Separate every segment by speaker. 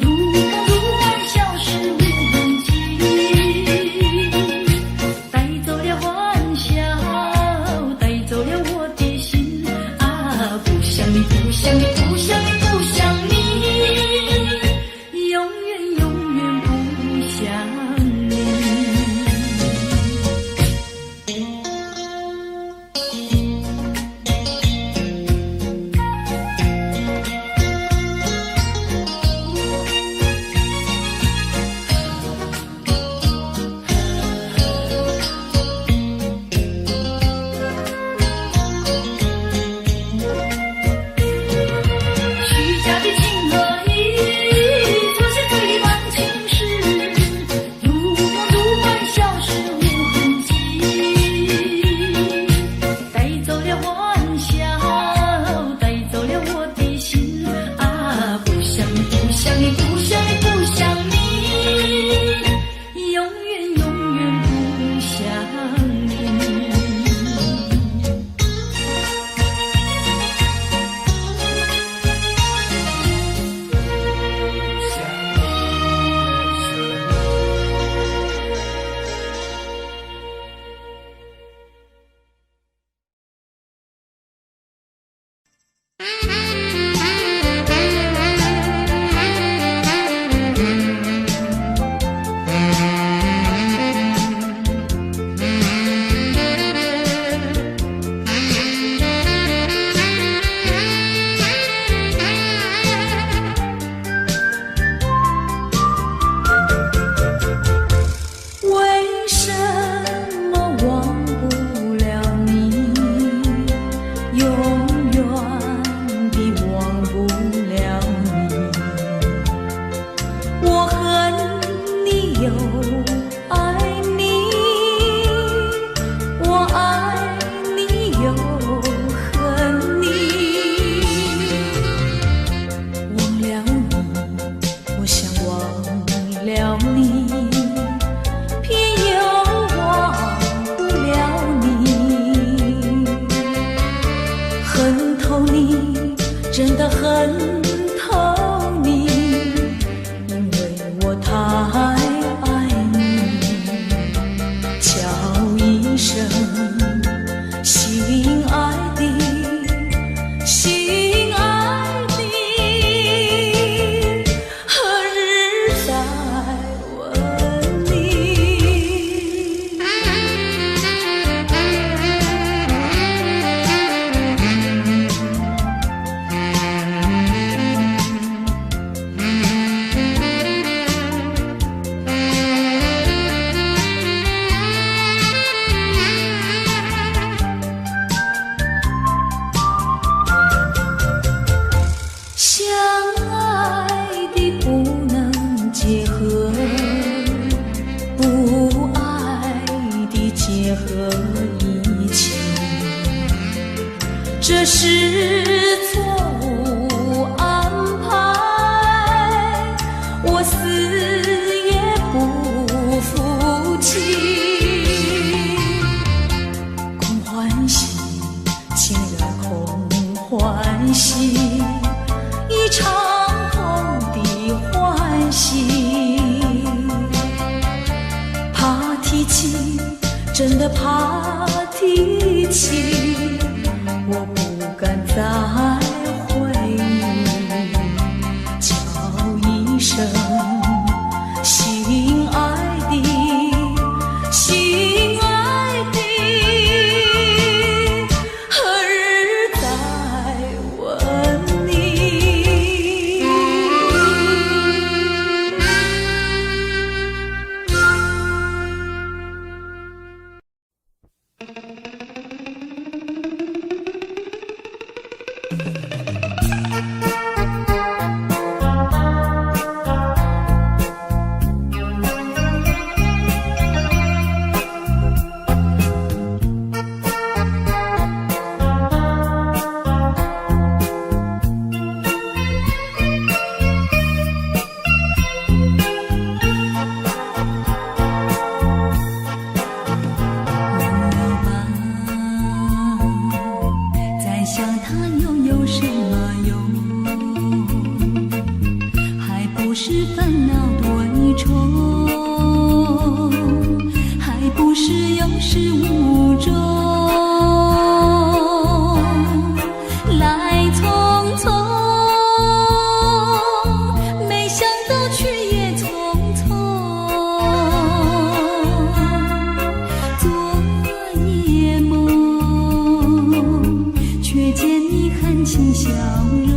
Speaker 1: 如梦如幻，消失。有爱你，我爱你又恨你。忘了你，我想忘了你，偏又忘不了你。恨透你，真的恨透你，因为我太爱你。叫一声心爱的，心爱的，何日再问你？相爱的不能结合，不爱的结合一起，这是错误安排，我死也不服气。空欢喜，情人空欢喜，一场空的欢喜。怕提起，真的怕提起，我不敢再回忆。叫一声心爱的，心爱的，何日再问你？再想他又有什么用？还不是烦恼对冲，还不是有始无终。来匆匆，没想到去也匆匆。昨夜梦，却见你含情笑容。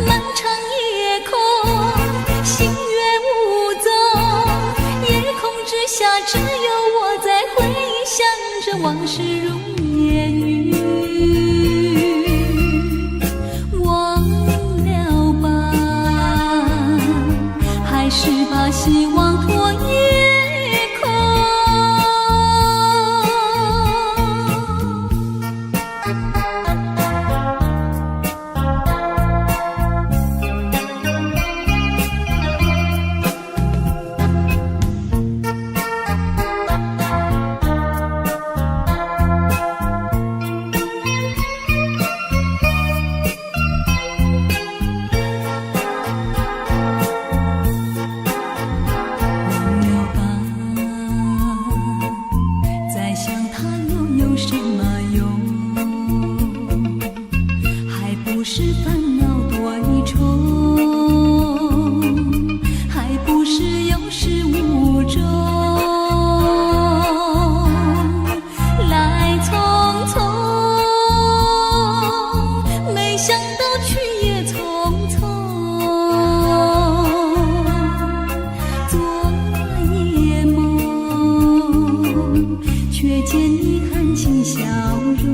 Speaker 1: 漫长夜空，星月无踪，夜空之下只有我在回想着往事如烟云。忘了吧，还是把希望托夜空。忘了吧，再想他又有什么用？还不是烦恼对冲，还不是有始无终。来匆匆，没想到去也匆匆。昨夜梦，却见你含情笑容。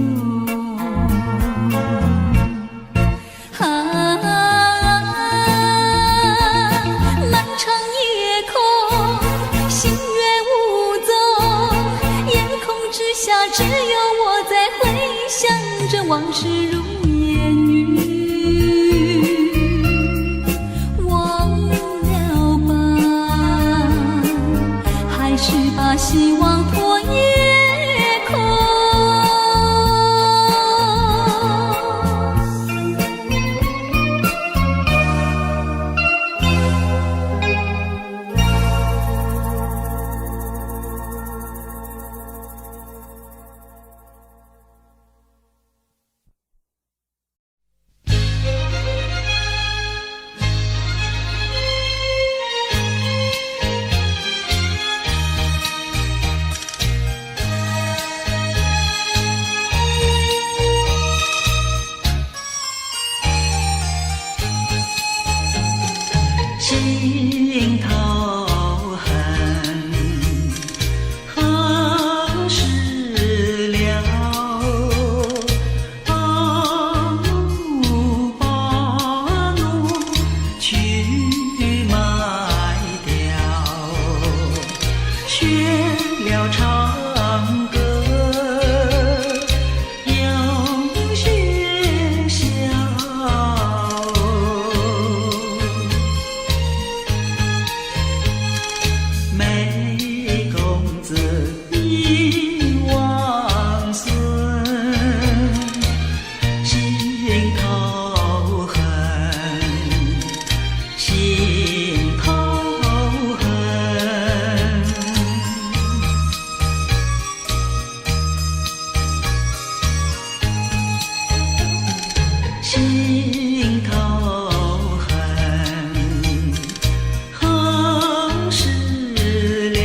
Speaker 2: 心头恨，何时了？把路去卖掉，学了唱歌，又学笑。美公子已忘孙，心头恨，心头恨。心头恨，何时了？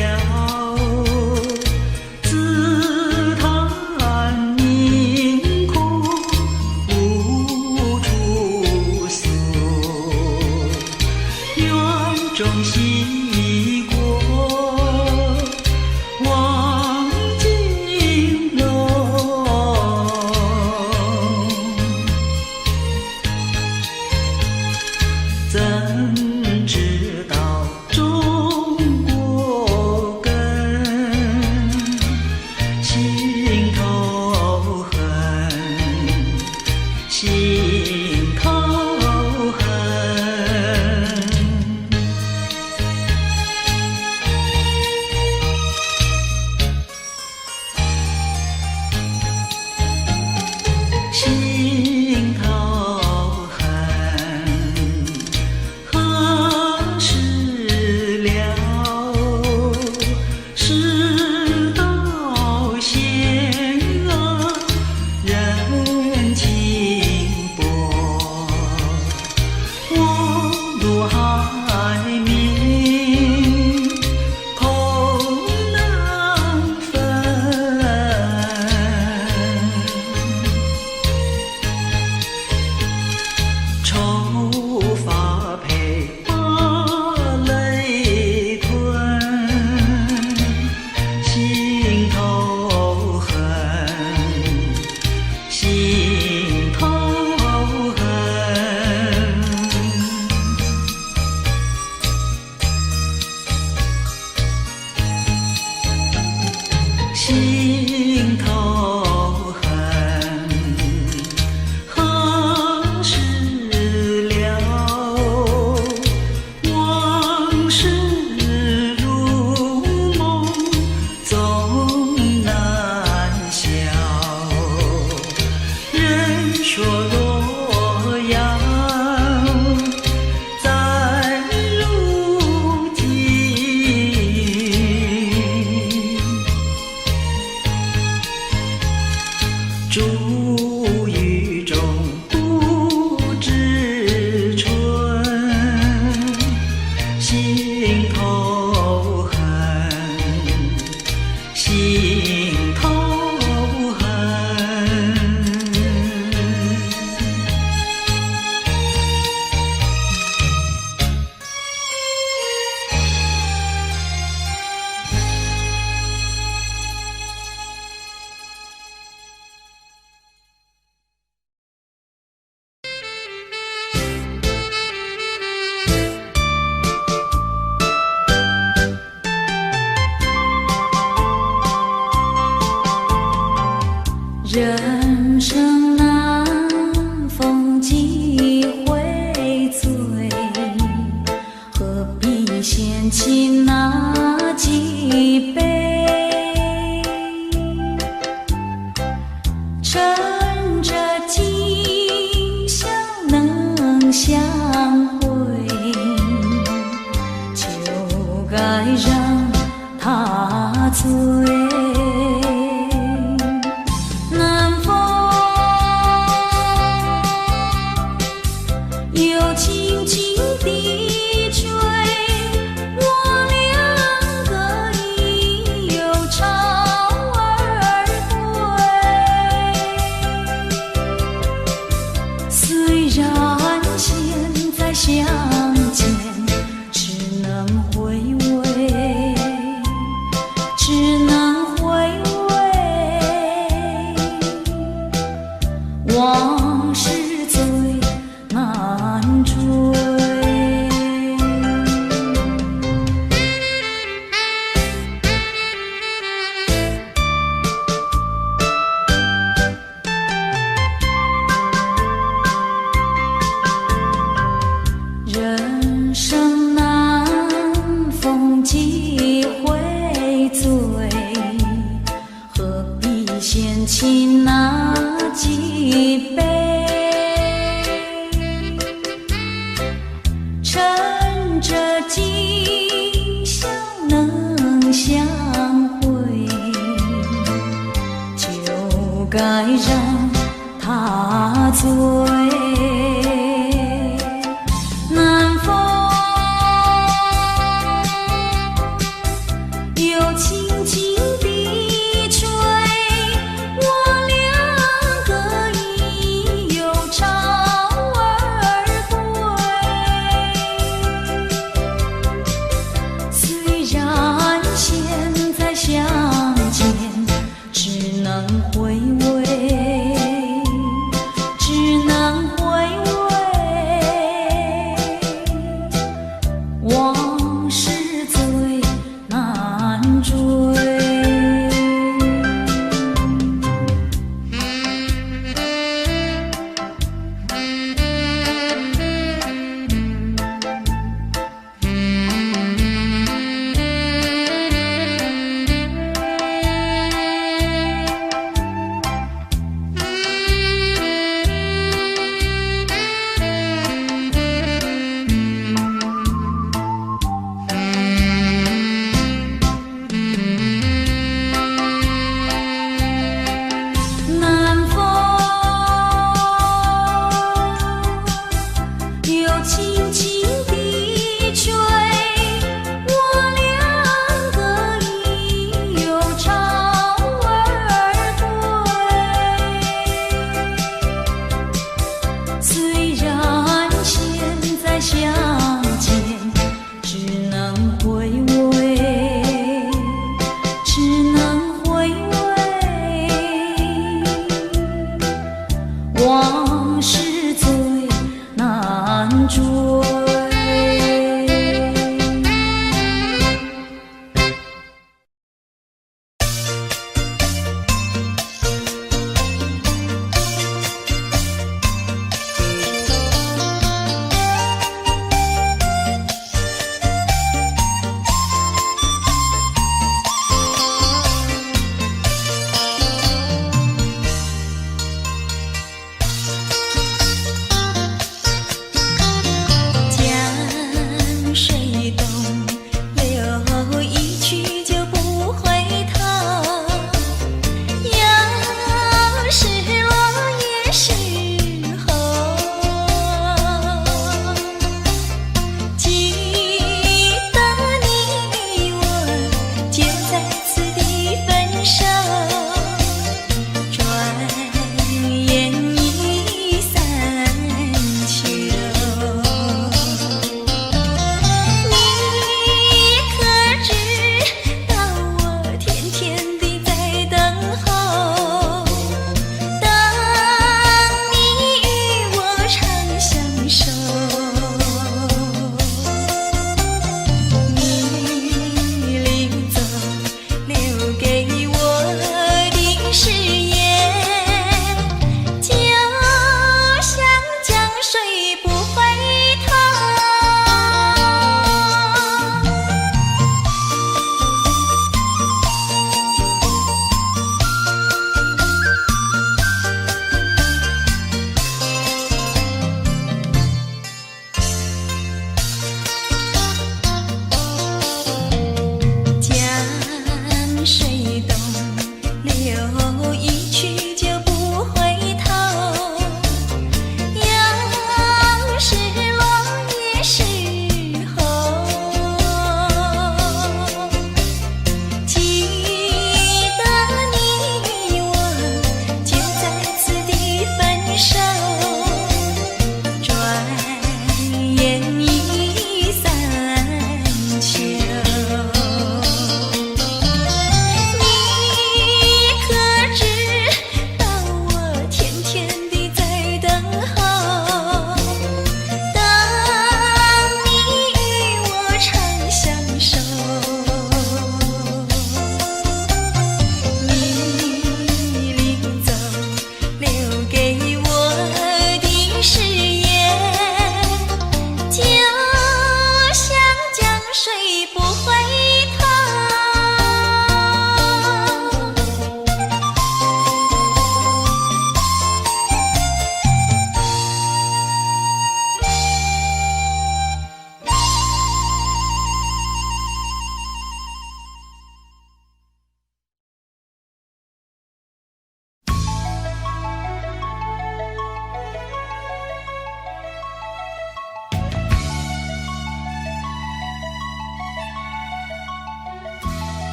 Speaker 2: 自叹命苦无处诉，园中西过望京楼。怎知道中国根？心头恨，心头恨。心头恨，何时了？世道险恶，人情薄，我路海明，空难分。愁发配，把泪吞，心头恨，心头恨。心头恨，何时了？往事如梦，总难消。人说洛阳在如今，珠玉中不知春，心头恨，心头恨。
Speaker 1: 人生难，逢几回醉，何必嫌弃那几杯？趁着今宵能相会，就该让他醉。又轻轻地吹，我两个已有巢儿归。虽然现在相见南风又轻轻地吹，我两个已又潮儿归。虽然现在相见只能回味，只能回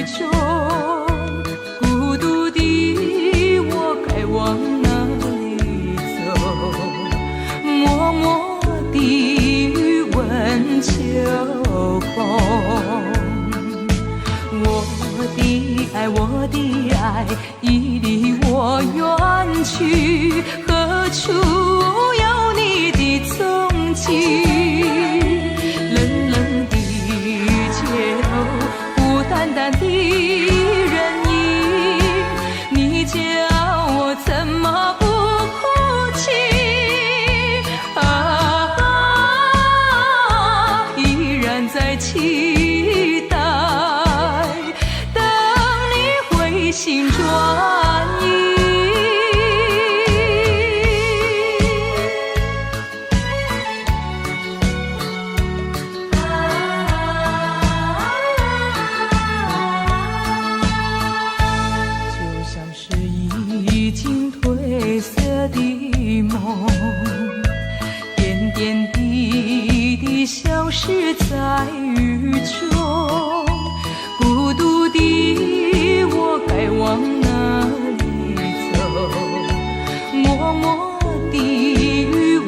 Speaker 1: 中，孤独的我该往哪里走？默默地问秋风。我的爱已离我远去，何处有你的踪迹？冷冷的街头，孤单单的人影，你叫我怎么不哭泣？依然在期待。心转移，就像是已经褪色的梦，点点滴滴消失在雨中，孤独的我该往哪里走？默默地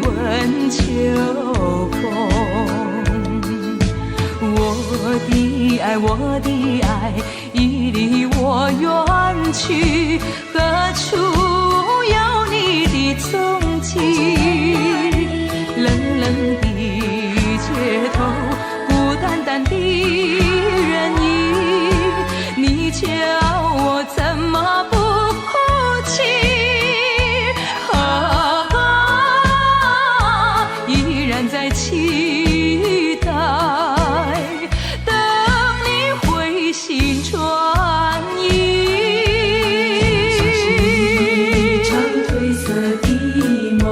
Speaker 1: 问秋风。我的爱已离我远去，何处有你的踪迹？冷冷的街头，孤单单的人影，你叫我怎么不哭泣？依然在期待，等你回心转意。一场褪色的梦，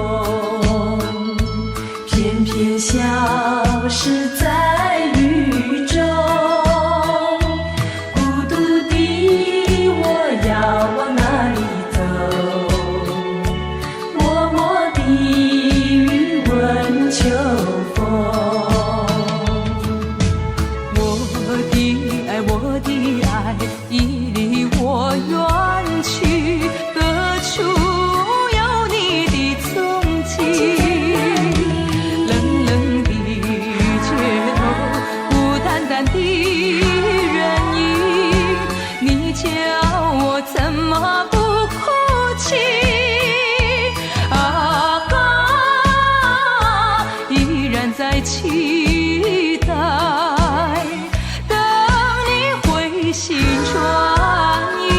Speaker 1: 偏偏消失在雨中。往哪里走？默默地问秋风。我的爱已离我远去，何处有你的踪迹？冷冷的街头，孤单单的人影，你叫我怎么不哭泣？依然在期待，等你回心转意。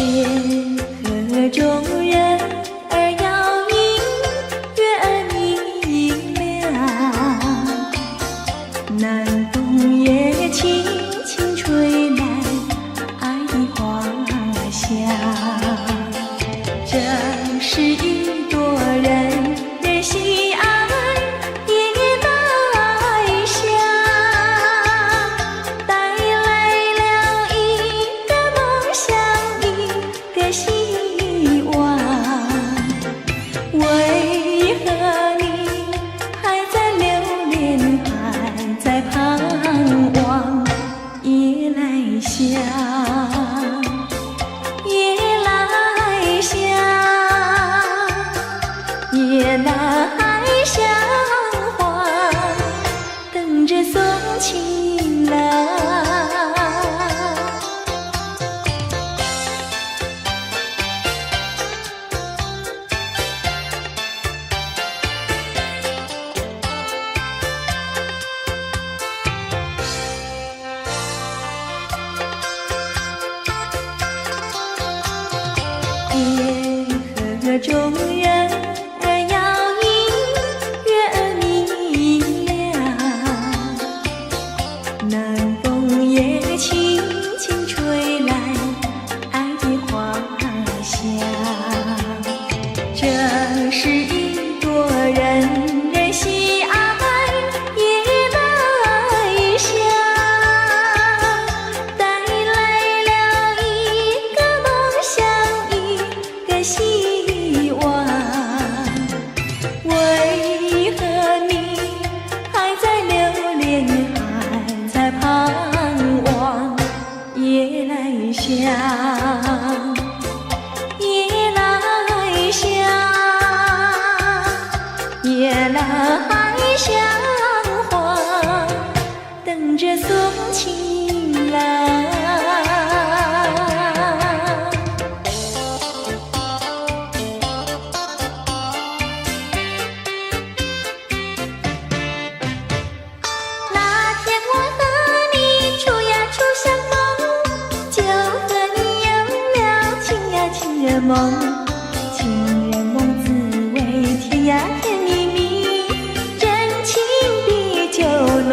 Speaker 1: 天河中人儿摇影，月儿明亮。南风也轻轻吹来爱的花香。这是一朵人人喜爱夜来香，带来了一个梦想，一个希望。为何你还在留恋，还在盼望夜来香？夜来香，夜来香花，等着送情郎。天河中人儿摇影，月儿明亮。南风也轻轻吹来爱的花香。这是一朵人人喜爱夜来香，带来了一个梦想，一个希望。为何你还在留恋，还在盼望夜来香？夜来香，夜来香花，等着送情郎。那天我和你处呀处相逢，就和你有了情呀情人梦。情人梦滋味甜呀甜蜜蜜，真情比酒浓。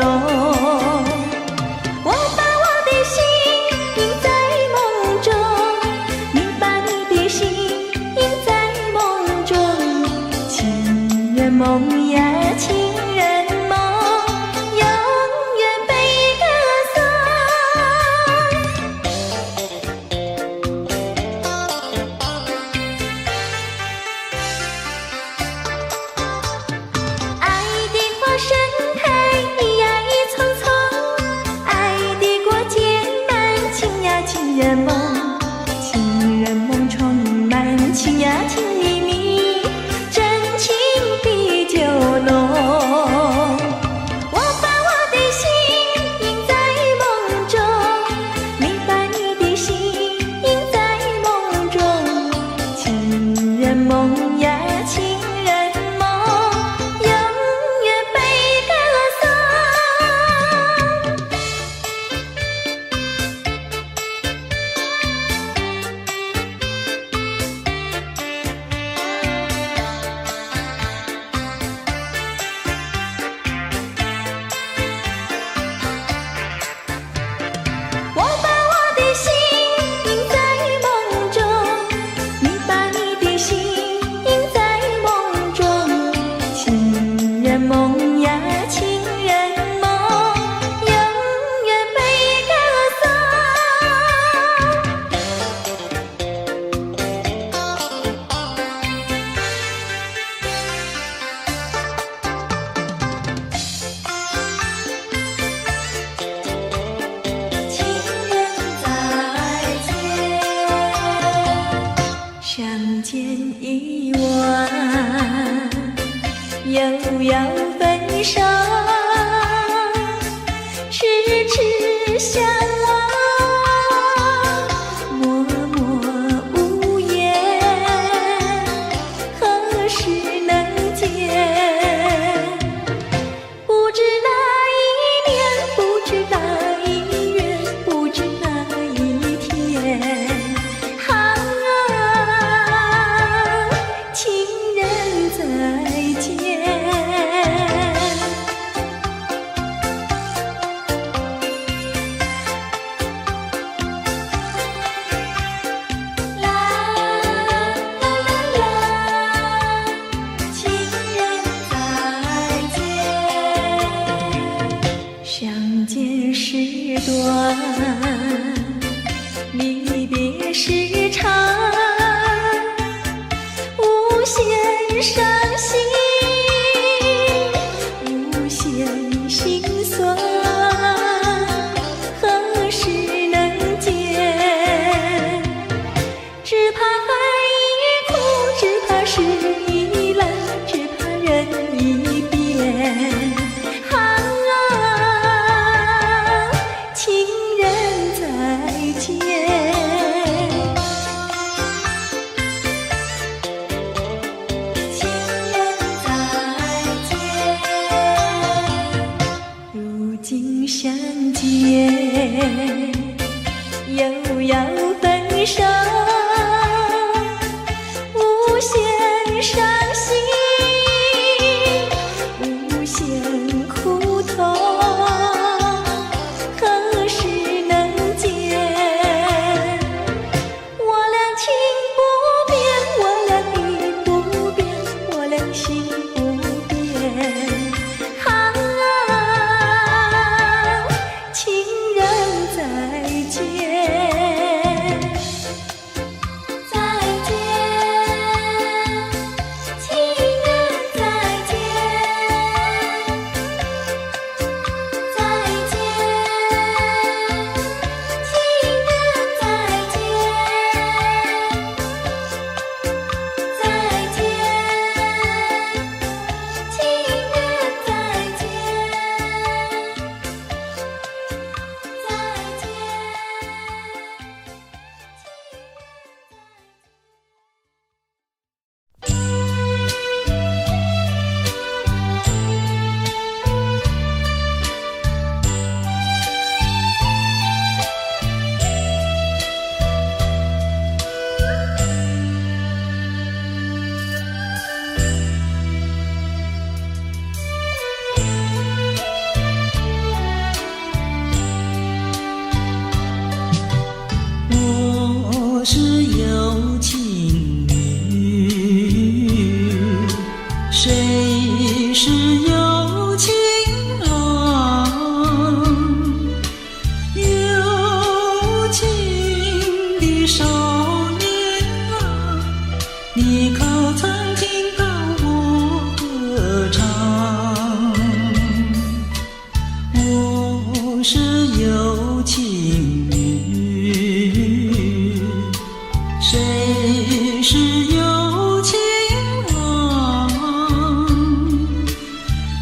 Speaker 1: 我把我的心印在梦中，你把你的心印在梦中。情人梦呀情人梦，永远被歌颂。短，离别时长，无限伤心，无限心酸，何时能见？只怕爱已枯，只怕事已烂，只怕人已变。情人再见，情人再见，如今相见，又要分手，无限伤心，无限苦痛。
Speaker 2: 我是有情侣，谁是有情郎？有情的少年啊，你可曾听到我歌唱？我是有情侣，谁是有情郎？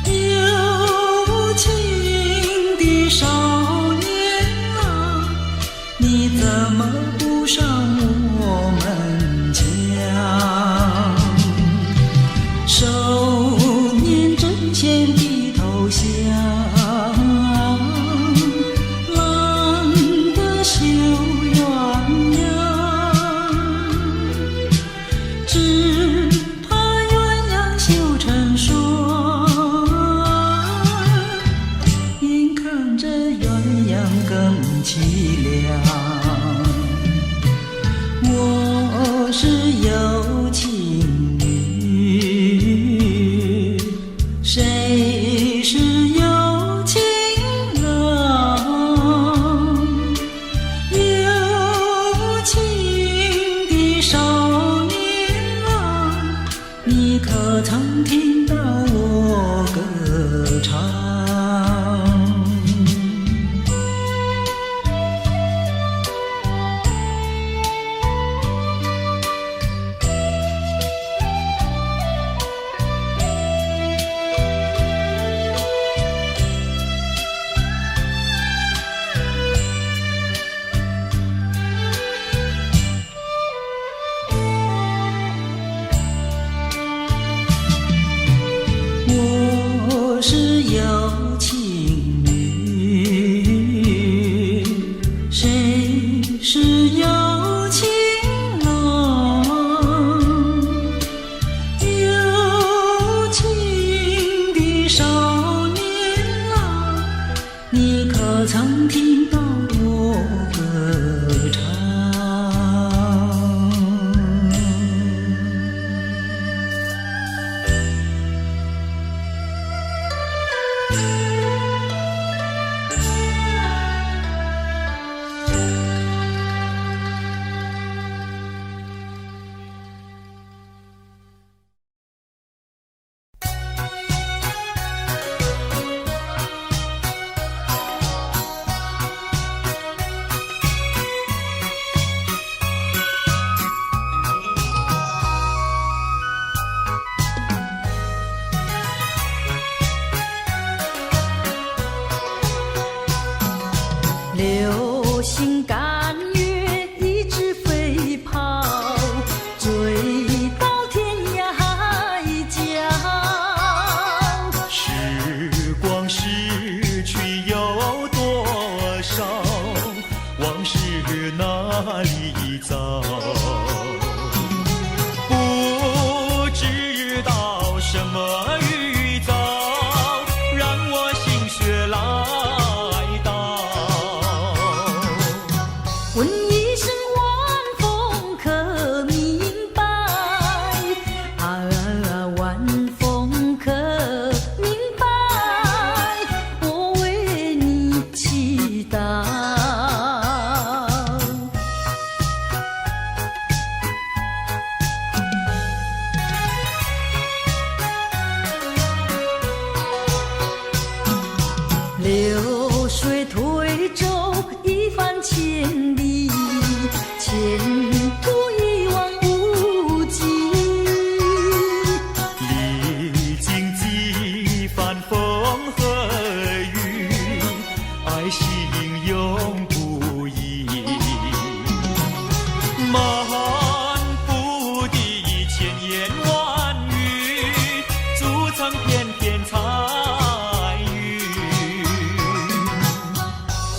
Speaker 2: 有情的少年啊，你怎么不上我们墙？少年针线的头像，凄凉。我是有情侣，谁是有情郎？有情的少年啊，你可曾听到我歌唱？
Speaker 3: 血来到。
Speaker 1: 问一声晚风可明白？晚风可明白？我为你祈祷。流水推舟一番千里，前途一望无际。
Speaker 3: 历经几番风和雨，爱心永不移。漫步的千言万语，筑成片片彩云。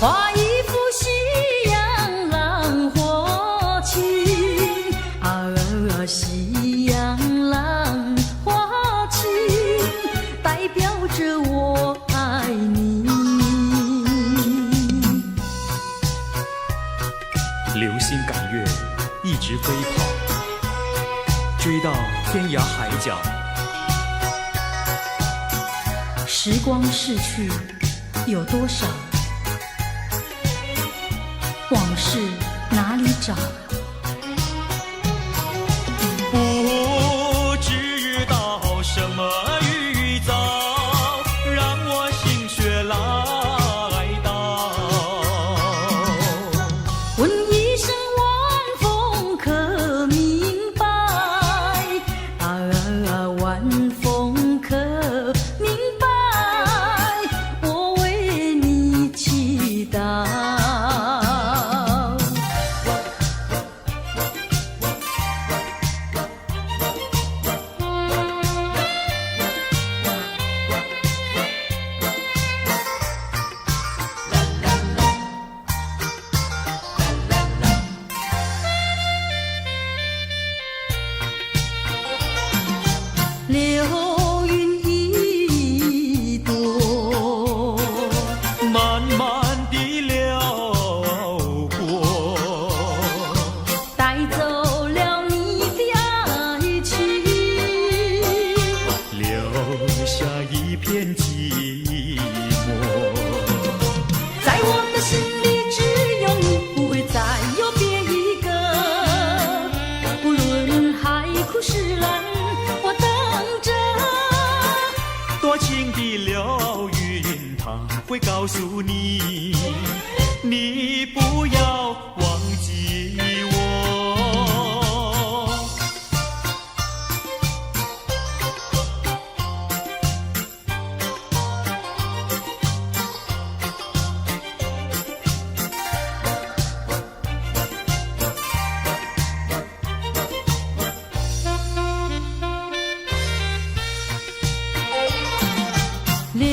Speaker 1: 画一幅夕阳浪花情，夕阳浪花情，代表着我爱你。
Speaker 3: 流星赶月，一直飞跑，追到天涯海角。
Speaker 1: 时光逝去有多少？往事哪里找？
Speaker 3: 不知道什么预兆，让我心血来到。
Speaker 1: 问一声晚风可明白？晚风可明白？我为你祈祷。流云一朵，
Speaker 3: 慢慢地流过，
Speaker 1: 带走了你的爱情，
Speaker 3: 留下一片寂寞。
Speaker 1: 在我的心里只有你，不会再有别一个。不论海枯石烂，我等着。
Speaker 3: 多情的流云，它会告诉你，你不要忘记我。
Speaker 1: 流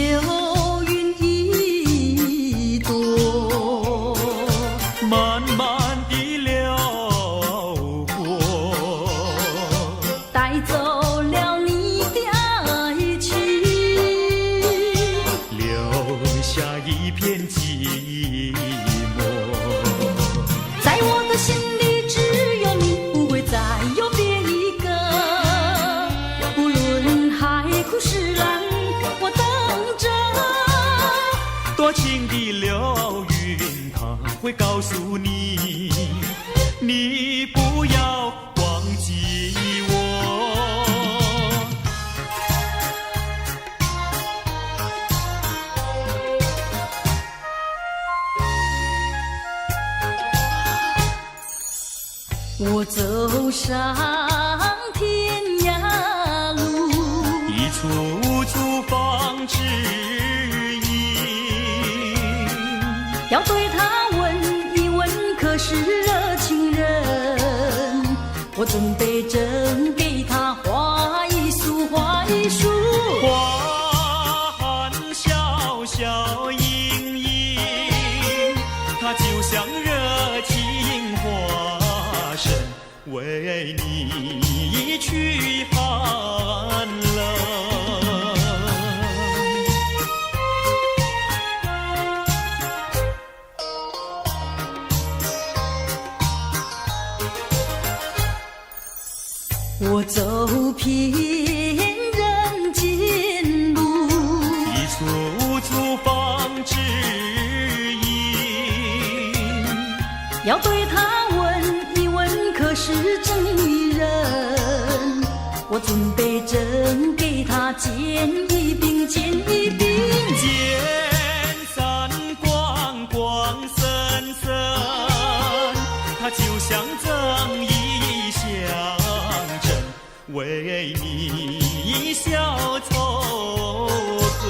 Speaker 1: 云一朵，
Speaker 3: 慢慢地流过，
Speaker 1: 带走了你的爱情，
Speaker 3: 留下一片寂寞。
Speaker 1: 在我的心里只有你，不会再有别一个。不论海枯石烂，我等着。
Speaker 3: 多情的流云，它会告诉你，你不要忘记我。
Speaker 1: 我走上天涯路，
Speaker 3: 一处处放指引，
Speaker 1: 要对他问一问，可是热情人？我准备真给他画一束，画一束。
Speaker 3: 花含笑笑盈盈，它就像热情花神，为你驱寒冷。
Speaker 1: 我走遍人间路，
Speaker 3: 一处处方知音。
Speaker 1: 要对他问一问，可是真一人？我准备真给他见一病，见一病。
Speaker 3: 见三光光森森，他就像正义相争，为你消仇恨。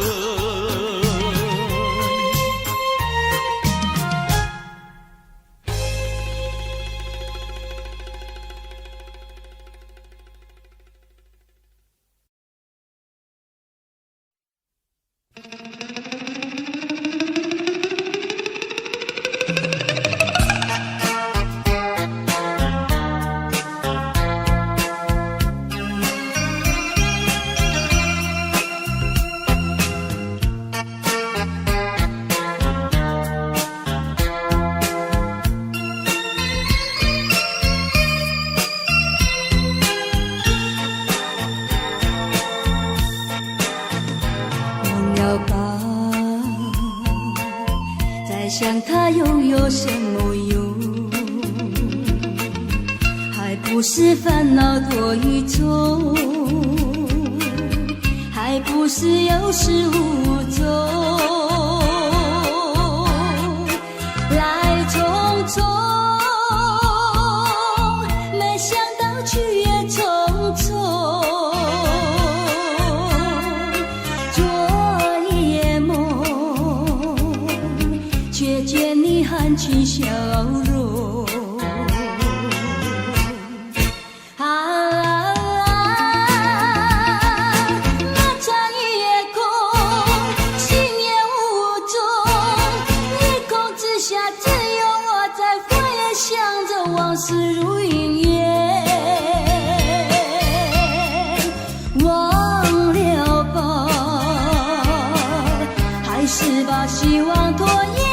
Speaker 1: 想他又有什么用？还不是烦恼多于重，还不是有始无终，来匆匆，没想到去也匆匆。却见你含情笑容，那场夜空，心也无踪，夜空之下只有我在佛也想着往事如云烟，忘了吧，还是把希望拖延。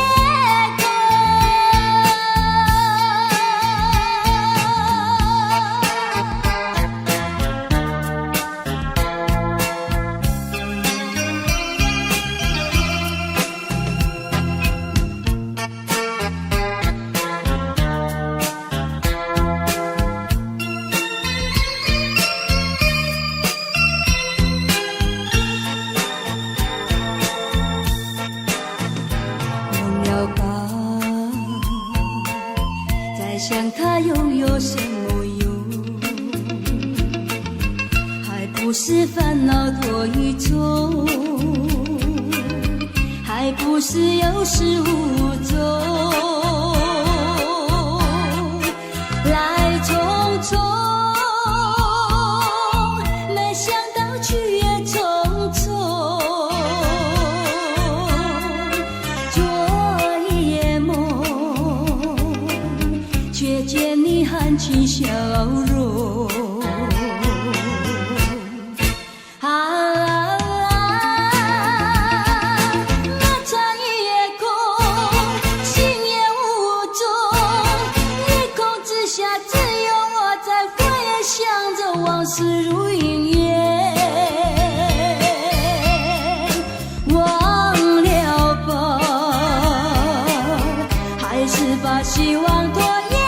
Speaker 1: 想他又有什么用？还不是烦恼多于重，还不是有始无终，来匆匆，没想到去也匆匆。却见你含情笑容，那场夜空，心也无踪，夜空之下只有我在佛也想着往事如云烟，忘了吧，还是把希望拖延。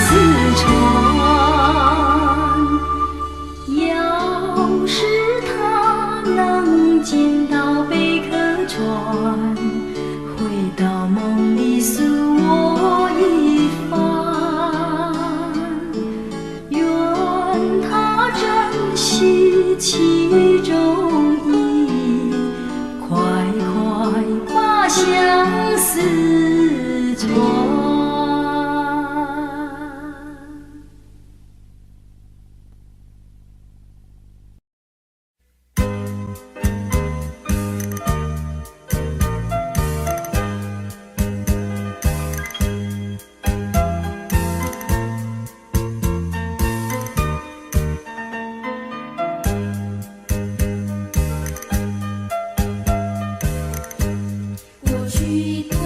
Speaker 1: 四川。要是他能见到贝壳船，回到梦里诉我一番，愿他珍惜其中意，快快把相思传。
Speaker 4: 过去对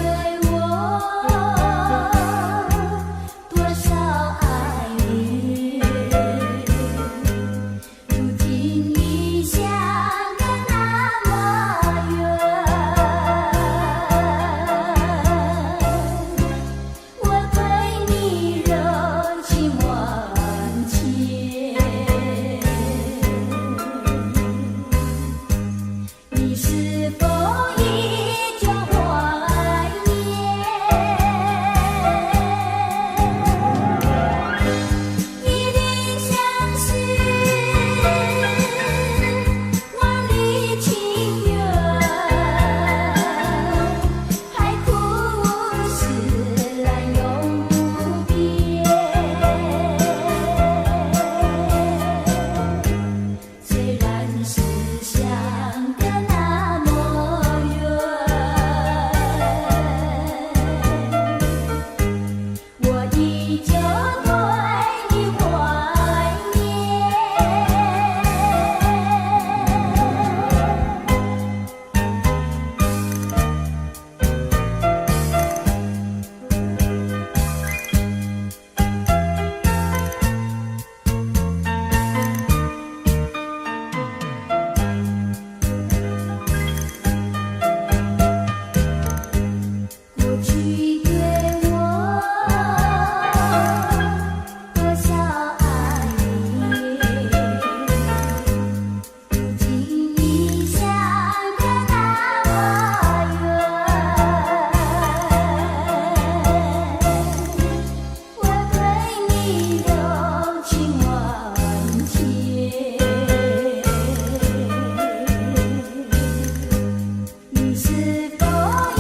Speaker 4: 我多少爱恋，如今你相隔那么远，我对你热情万千，你是否依旧怀念？一定相信万里情缘，海枯石烂永不变。虽然是相隔那么远，我依旧对你怀念。过去对我多少爱恋，如今你相隔那么远，我对你柔情万千。你是否依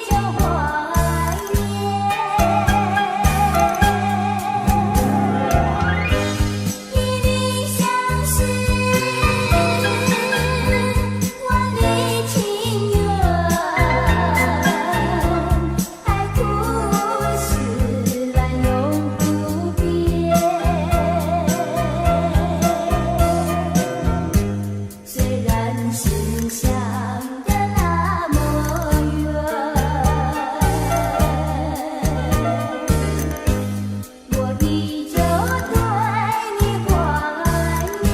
Speaker 4: 旧怀念？一定相信万里情缘，海枯石烂永不变。虽然是相隔那么远，我依旧对你怀念。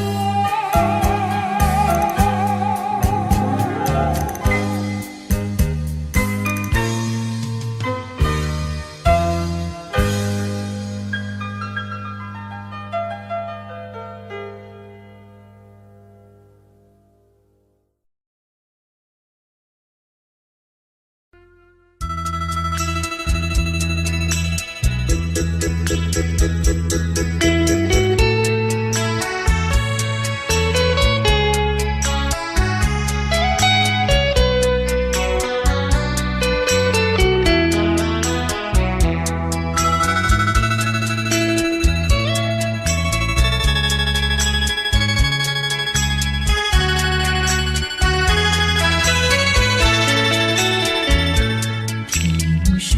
Speaker 1: 萍水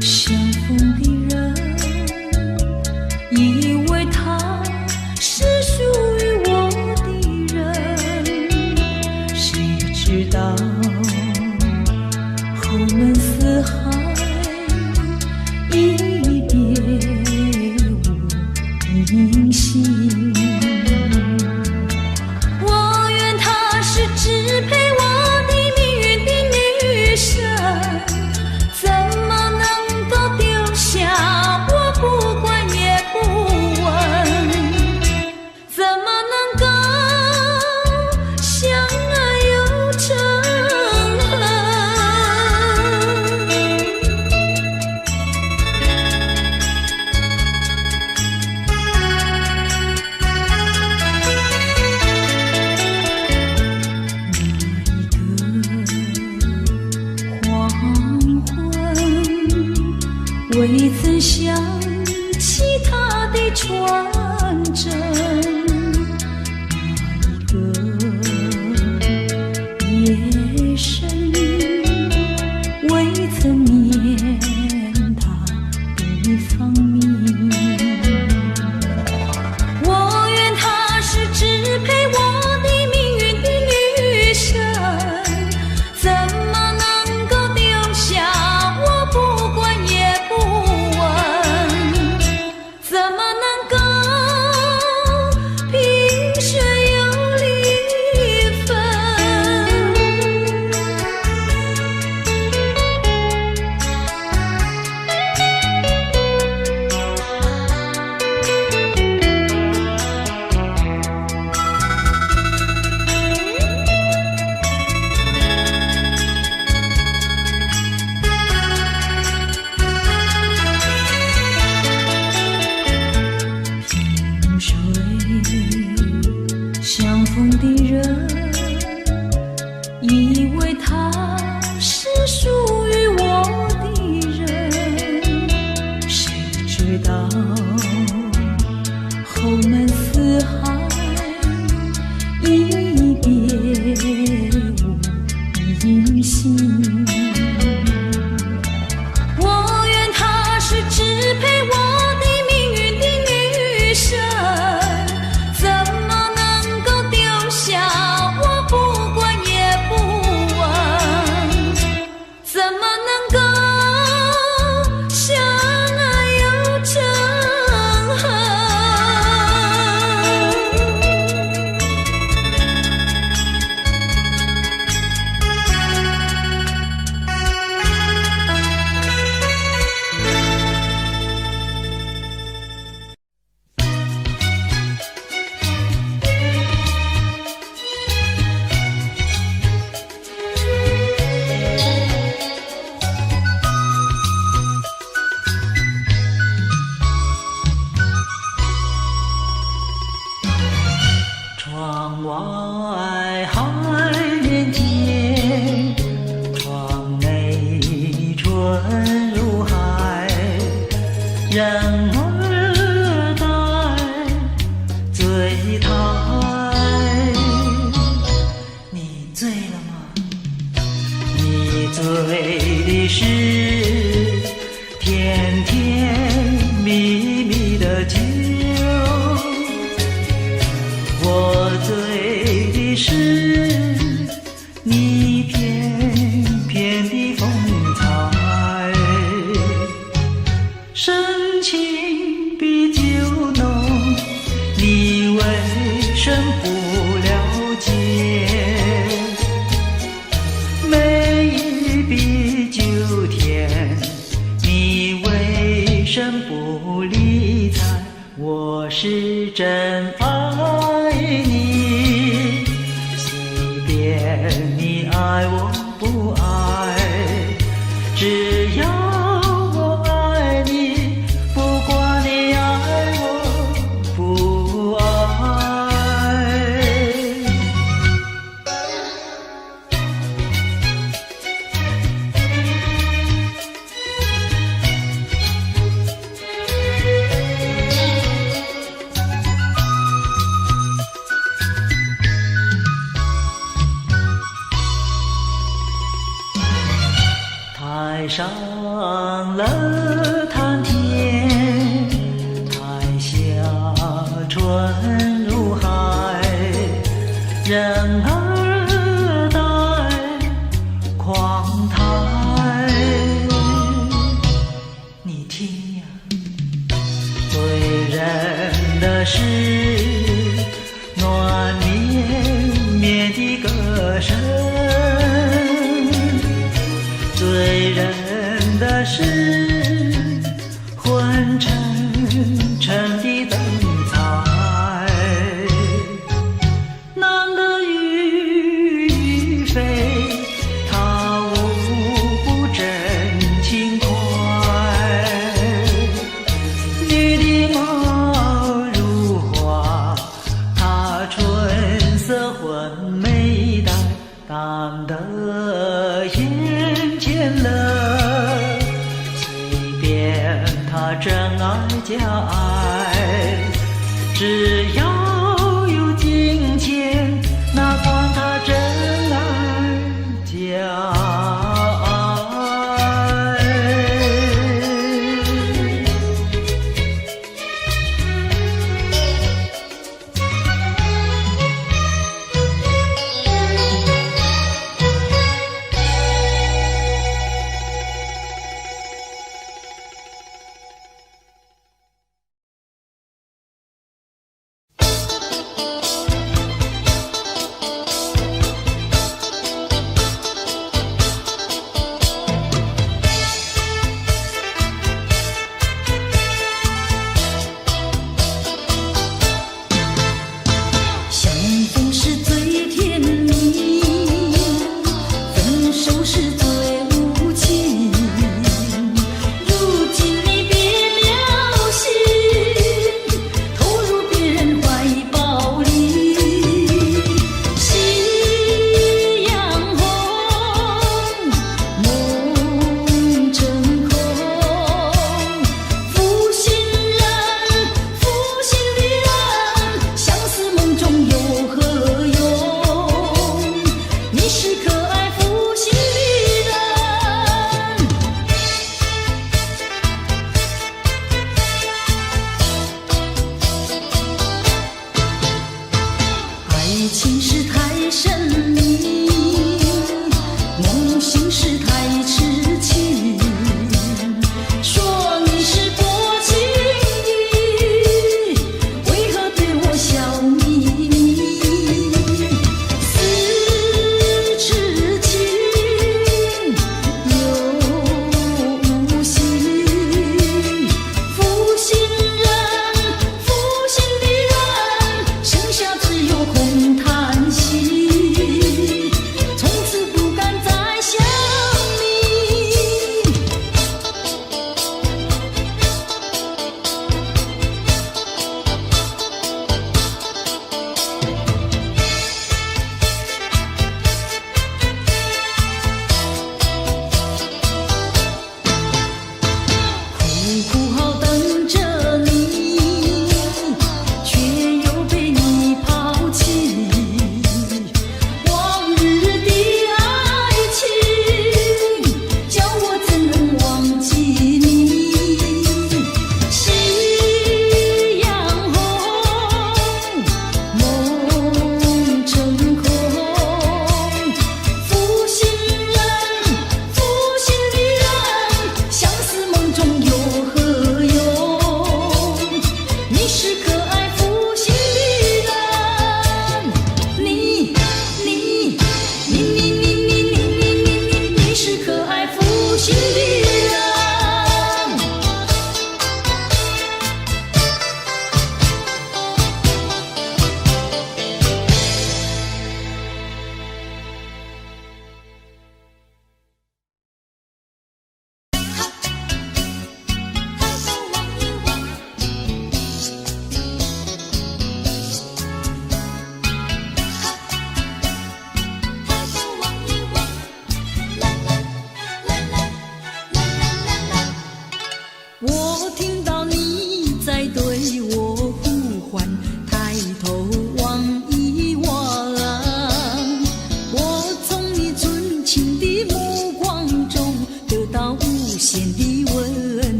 Speaker 1: 相逢的人，以为他是属于我的人，谁知道后门四海，一别无音信。我愿她是支配我的命运的女神，怎么能够丢下未曾想起他的传真，那一个夜深，未曾念他的芳名。我愿她是支配我的命运的女神，怎么能够丢下我不管也不问？怎么能够凭血有离分？萍水相逢的人，以为他是属于我的人，谁知道后门四海，一别无音信。我愿她是支配我的命运的女神，怎么能够丢下我不管也不问？怎么能够相爱又憎恨？
Speaker 2: 窗外海连天，窗内春如海。人儿待醉台，你醉了吗？你醉的是甜甜蜜蜜的酒，我醉的是你翩翩的风采，深情比酒浓，你为什不了解？每一笔酒甜，你为什不理睬？我是真爱你，随便你爱我不爱，只要我爱你，不管你爱我不爱。台上了谈天，台下春如海，人儿待狂台。你听呀，醉人的是暖绵绵的歌声，醉人的是昏沉沉的灯彩。男的欲飞，他无不真情怀，女的貌如花，她春色昏眉黛，淡得眼前乐，随便他真爱假爱，只要有金钱，哪管他真爱假爱。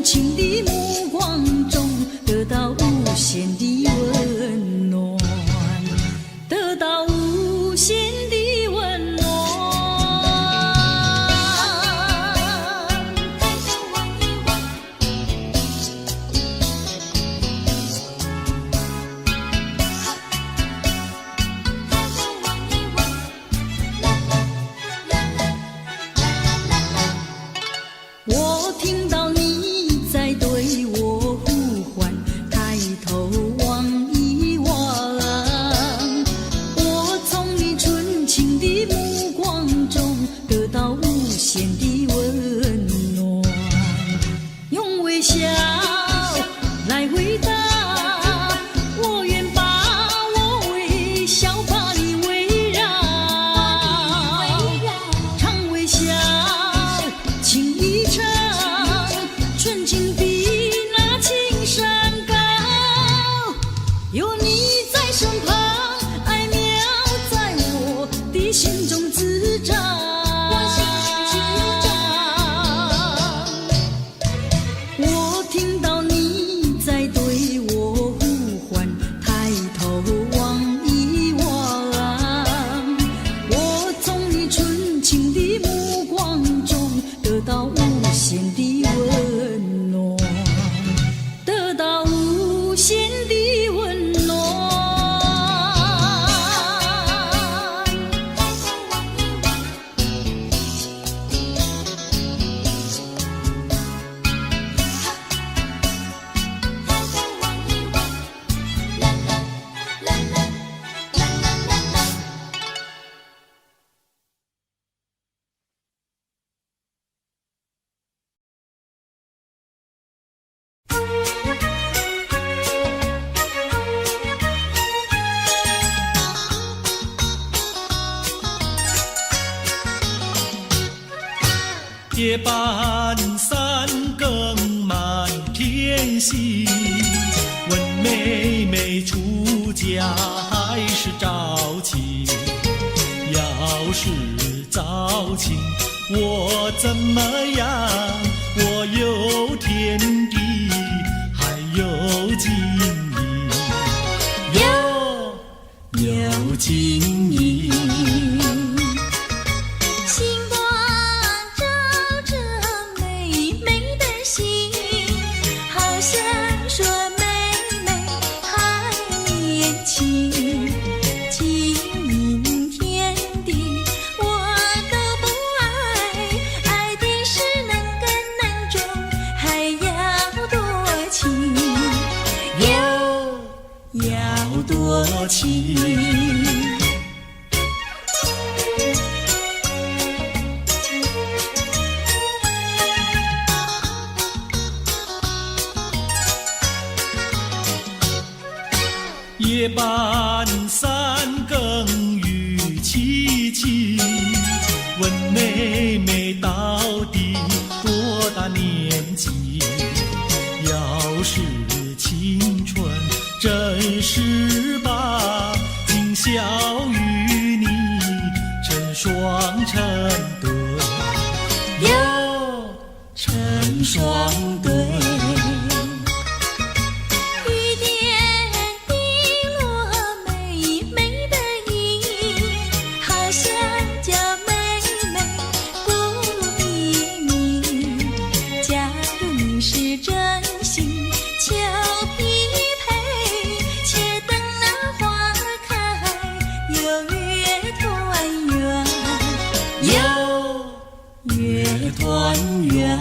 Speaker 1: 情的目光。笑来回答。我愿把我微笑把你围绕，常微笑情意长，纯情比那青山高。有你在身旁，爱苗在我的心中滋长。我听到你在对我呼唤，抬头望一望，我从你纯情的目光中得到无限的温暖，得到无限的温暖。
Speaker 3: 夜半三更满天星，问妹妹出嫁还是早亲？要是早亲，我怎么样？我有天地，还有金银，有金银。多情，夜半三更雨凄凄，问妹妹到底多大年纪？要是青春真是把，今宵与你成双成对，哟，成双对。
Speaker 1: 雨点滴落美美的衣，好像叫妹妹不秘密。假如你是真心，俏皮团圆。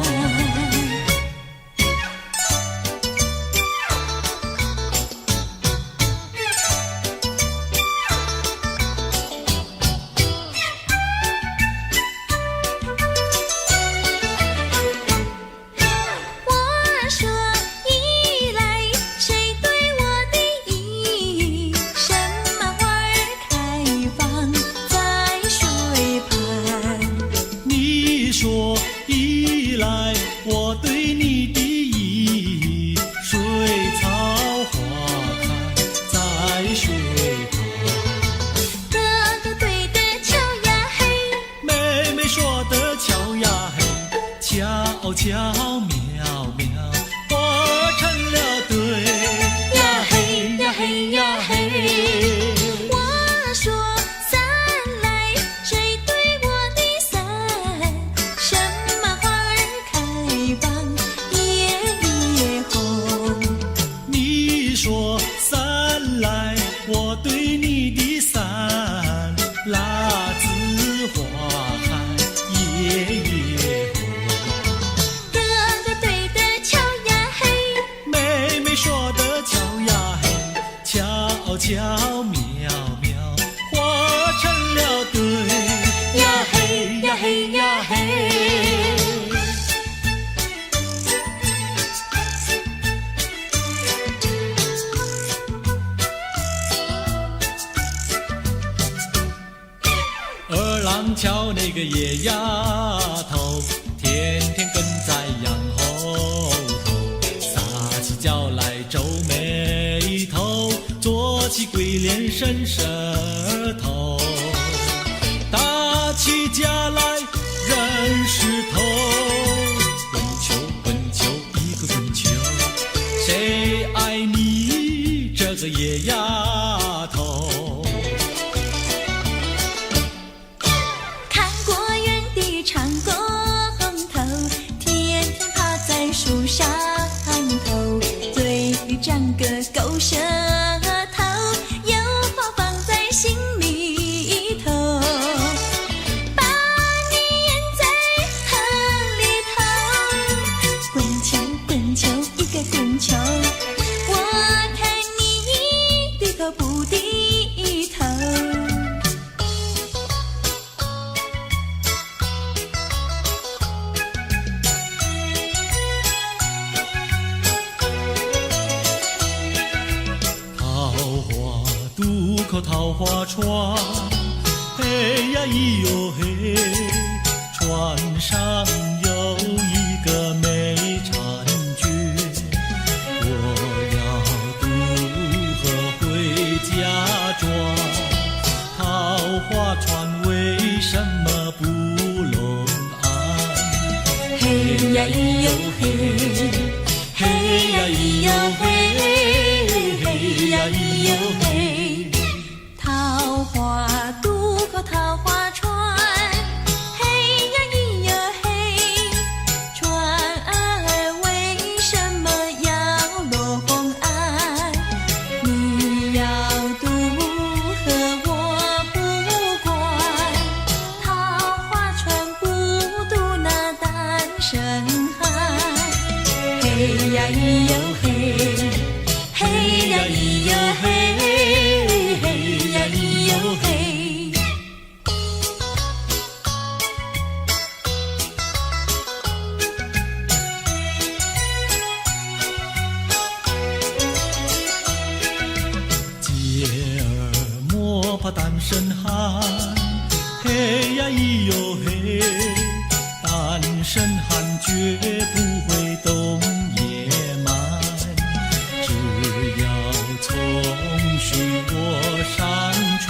Speaker 1: 我说依来，谁对我的意？什么花儿开放在水畔？
Speaker 3: 你说依来，我对你的意，水草花开在水旁。
Speaker 1: 哥哥对的巧呀嘿，
Speaker 3: 妹妹说的巧呀嘿，巧巧妙妙，活成了对
Speaker 1: 呀嘿呀嘿呀嘿。我说伞来，谁对我的伞？什么花儿开放夜夜红？
Speaker 3: 你说伞来，我对你的伞，辣子花开夜夜红。
Speaker 1: 哥哥对的巧呀嘿，
Speaker 3: 妹妹说的巧呀嘿，巧巧妙妙，活成了对
Speaker 1: 呀嘿呀嘿呀嘿。
Speaker 5: 瞧那个野丫头，天天跟在羊后头，撒起娇来皱眉头，做起鬼脸伸舌头，打起架来扔石头，滚球滚球一个滚球，谁爱你这个野丫头？
Speaker 1: 看过园地长工头，天天趴在树上头，嘴里长个狗舌头，有话放在心里头，把你咽在汤里头，滚球滚球一个滚球，我看你低头不低头。
Speaker 5: 渡口桃花船，嘿呀咿哟嘿，船上有一个美婵娟，我要渡河回家庄，桃花船为什么不拢岸？
Speaker 1: 嘿呀咿哟嘿，嘿呀咿哟嘿，嘿呀咿哟嘿，桃花渡口桃花船，嘿呀咿哟嘿，船儿为什么要拢岸？你要渡河我不管，桃花船不渡那单身汉。嘿呀咿哟嘿，嘿呀咿哟嘿，嘿呀咿哟嘿。
Speaker 5: 姐儿莫怕单身汉，嘿呀咿哟嘿，单身汉绝不会懂野蛮，只要从许我上船，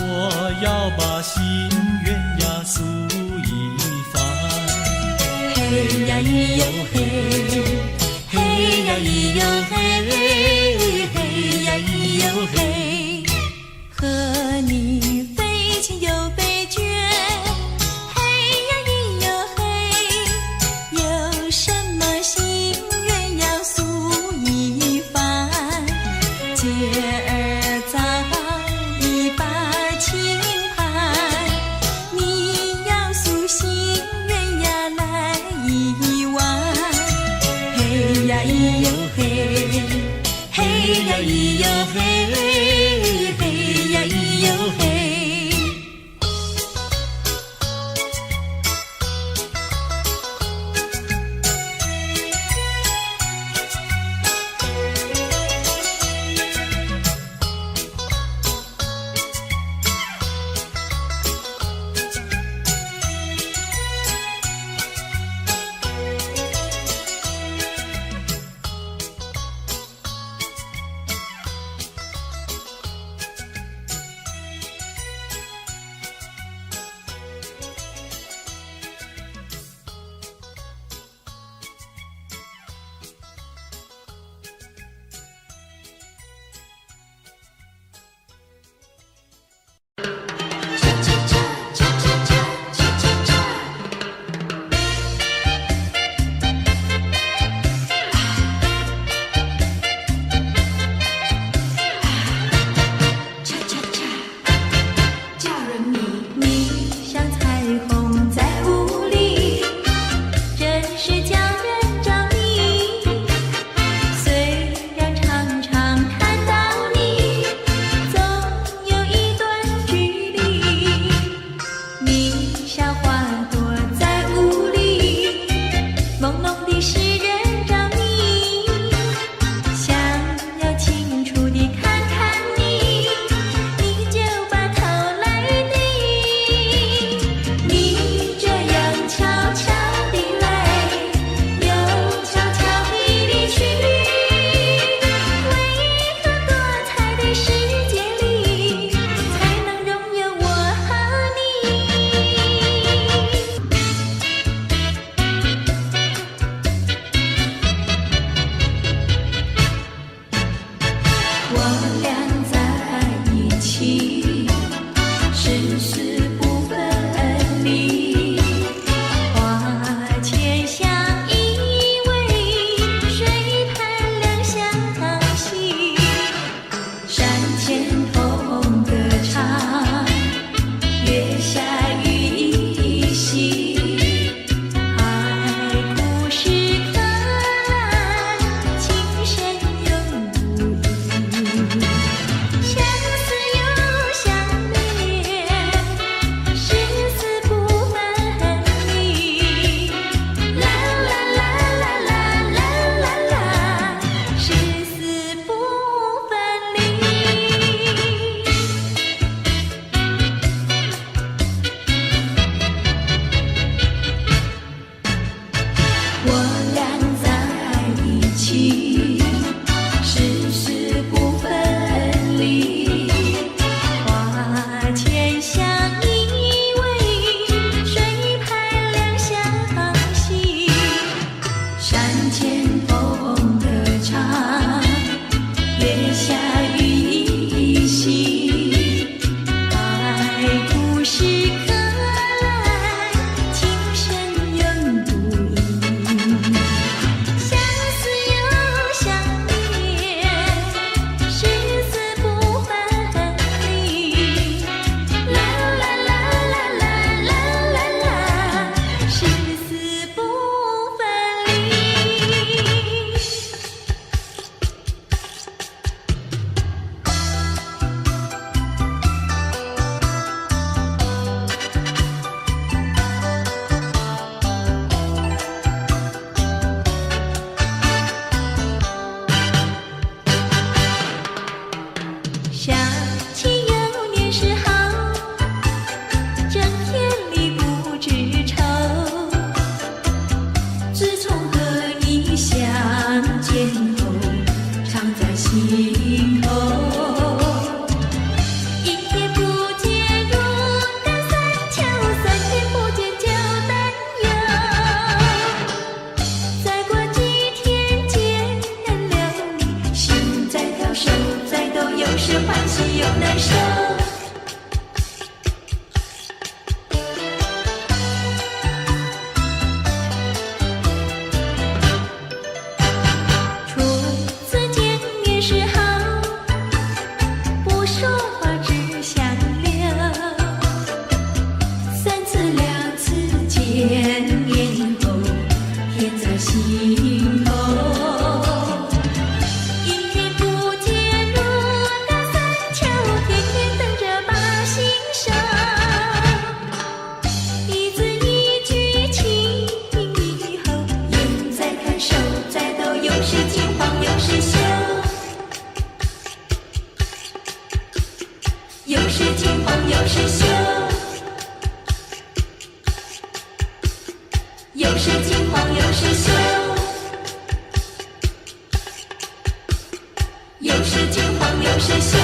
Speaker 5: 我要把心愿呀诉一番。
Speaker 1: 嘿呀咿哟嘿，嘿呀咿哟嘿，嘿呀咿哟嘿，和你飞情又飞卷，嘿呀咿哟嘿，有什么心愿要诉一番？姐儿早已把情盘，你要诉心愿呀来一碗。嘿呀咿哟嘿，嘿呀咿哟嘿，嘿呀咿哟嘿。有时惊慌，有时羞。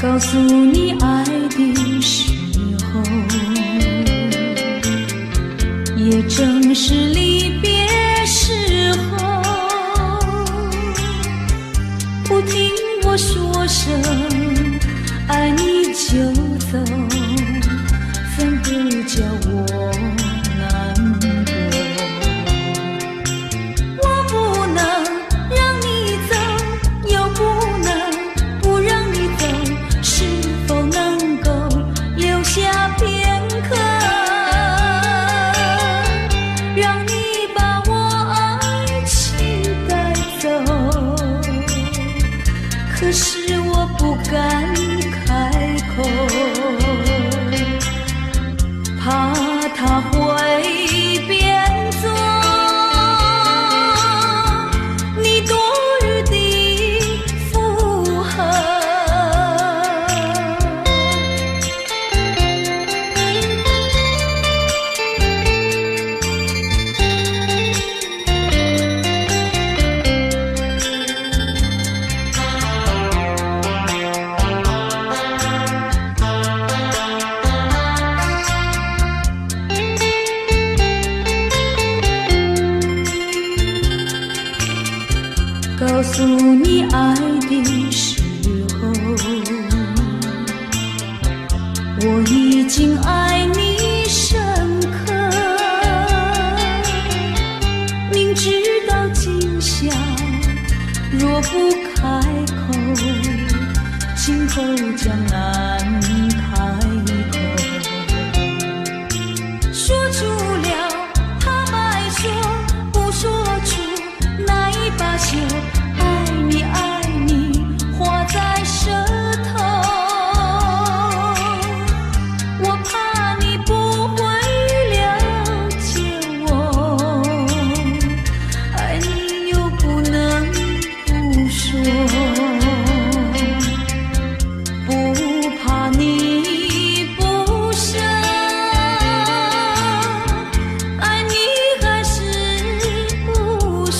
Speaker 1: 告诉你爱的时候，也正是离别时候。不听我说声爱你就走，反而叫我难过。我不能让你走，又不能不让你走，是否能够留下片刻，让你把我爱情带走？可是我不敢开口，怕他会变作你多余的附和。告诉你爱的时候，我已经爱你深刻。明知道今宵若不开口，今后将难开口。说出了坦白说，不说出那一把酒。爱你爱你画在舌头，我怕你不会了解我，爱你又不能不说，不怕你不舍，爱你还是不说。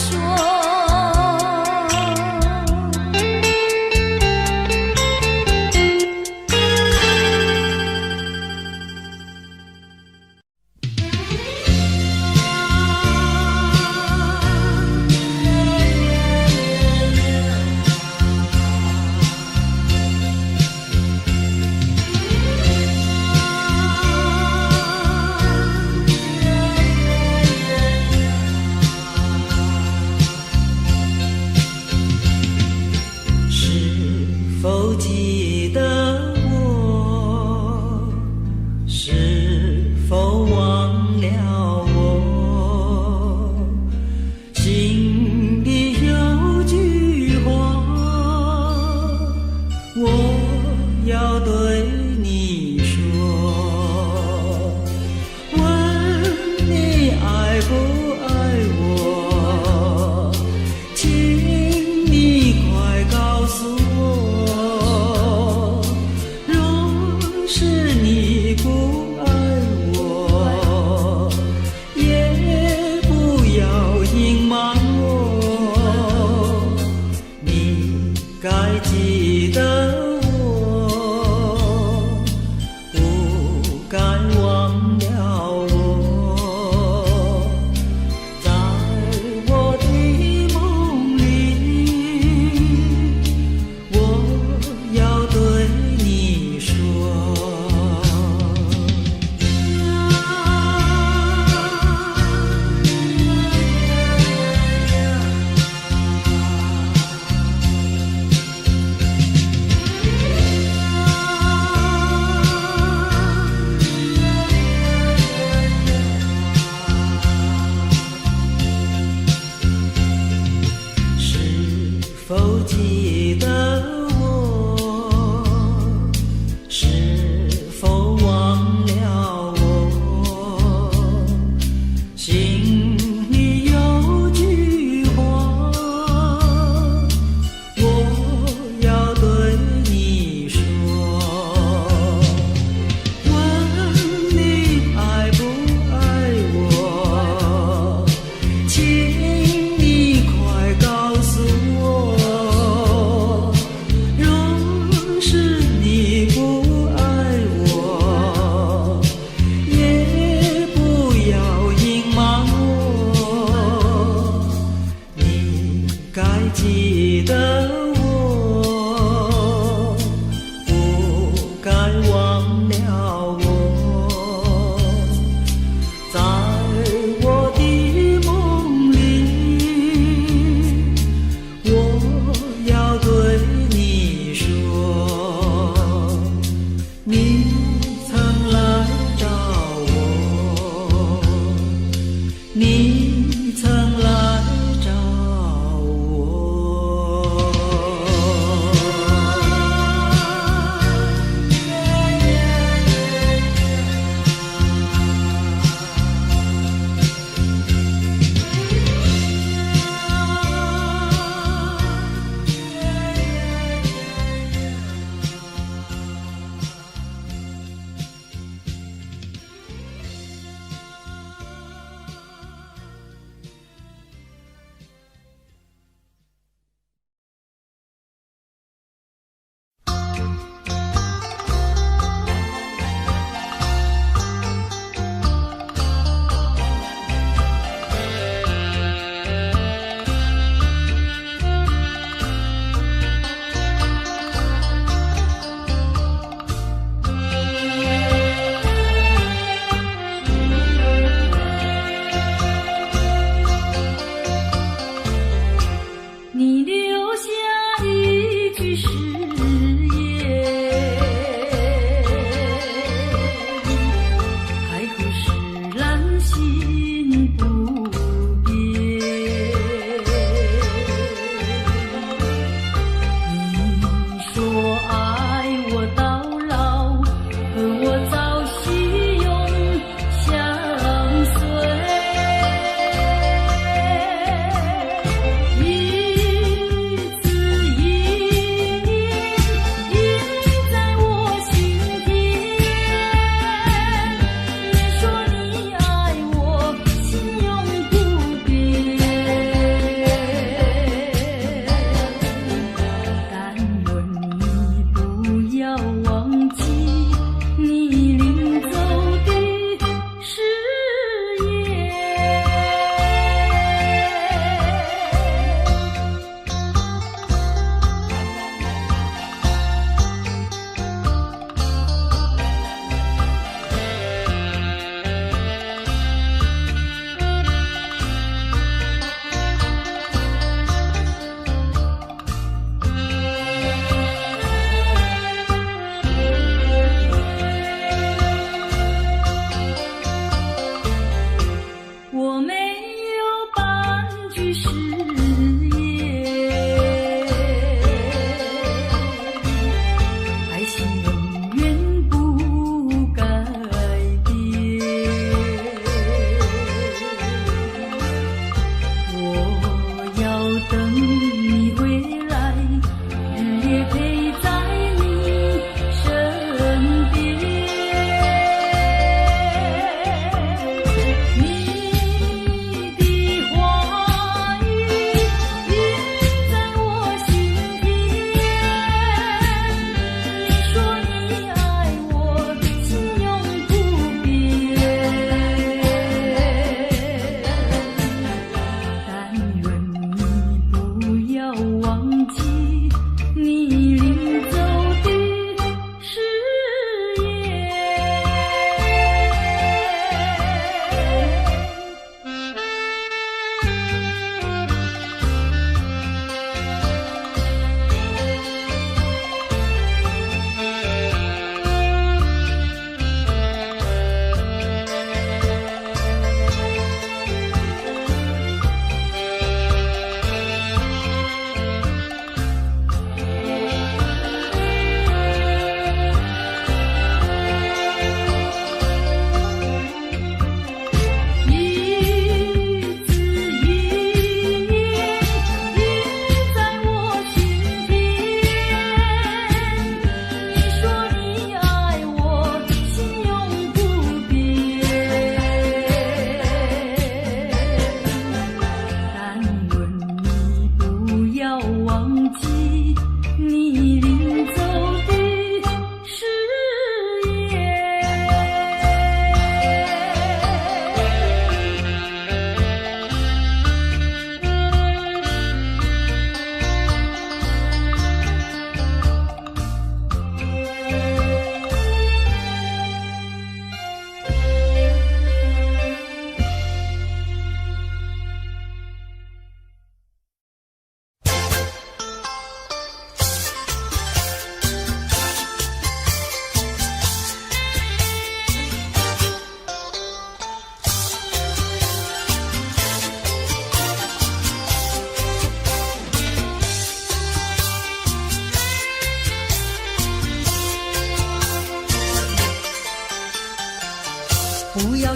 Speaker 1: 是否记得我？是否忘了我？心里有句话，我要对你说，问你爱不爱我？请你快告诉我，若是你不爱我，也不要隐瞒我，你该记得我，不该忘了我，在我的梦里，我要对你说。是否记得我？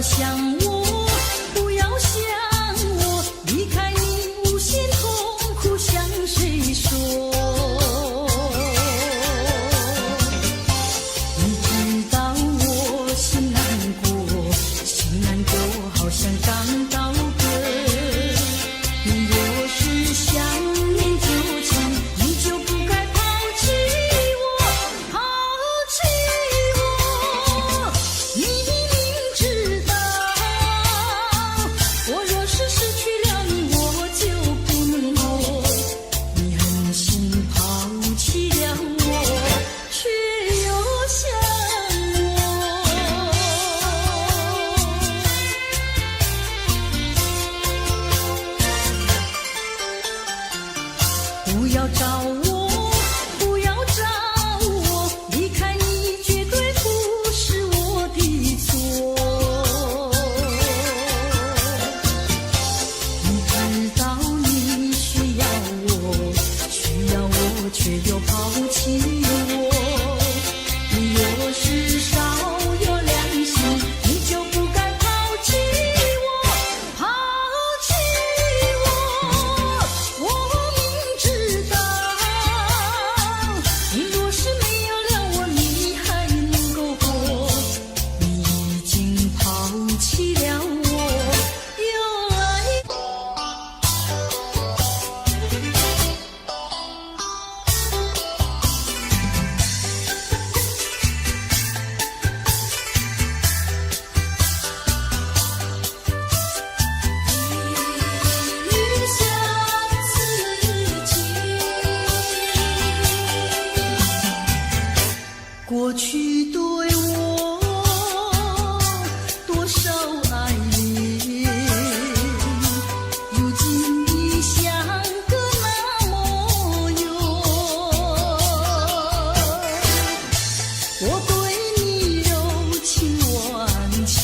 Speaker 1: 想我，不要想我，离开你无限痛苦向谁说？你知道我心难过，心难过好像刚到歌。你若是想念旧情，你就不该抛弃我，抛弃我。你明知道，我若是失去了你，我就不能活。你狠心抛弃了我，却又想我。不要找我，不要找我，离开你绝对不是我的错。你知道你需要我，需要我，却又抛弃我。你若是少有良心，你就不该抛弃我，抛弃我。我明知道，你若是没有了我，你还能够活。你已经抛弃了我，又爱。雨下自己，过去对我多少爱恋，如今已相隔那么远。我对你柔情万千，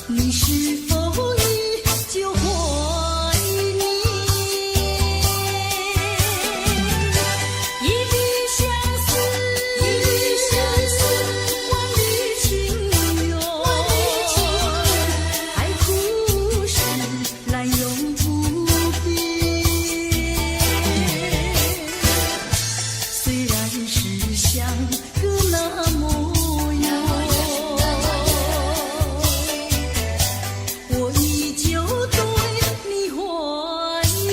Speaker 1: 你是否依旧怀念？一笔相思，万缕情缘，爱故事来永不变。虽然是相隔那么远，我依旧对你怀念。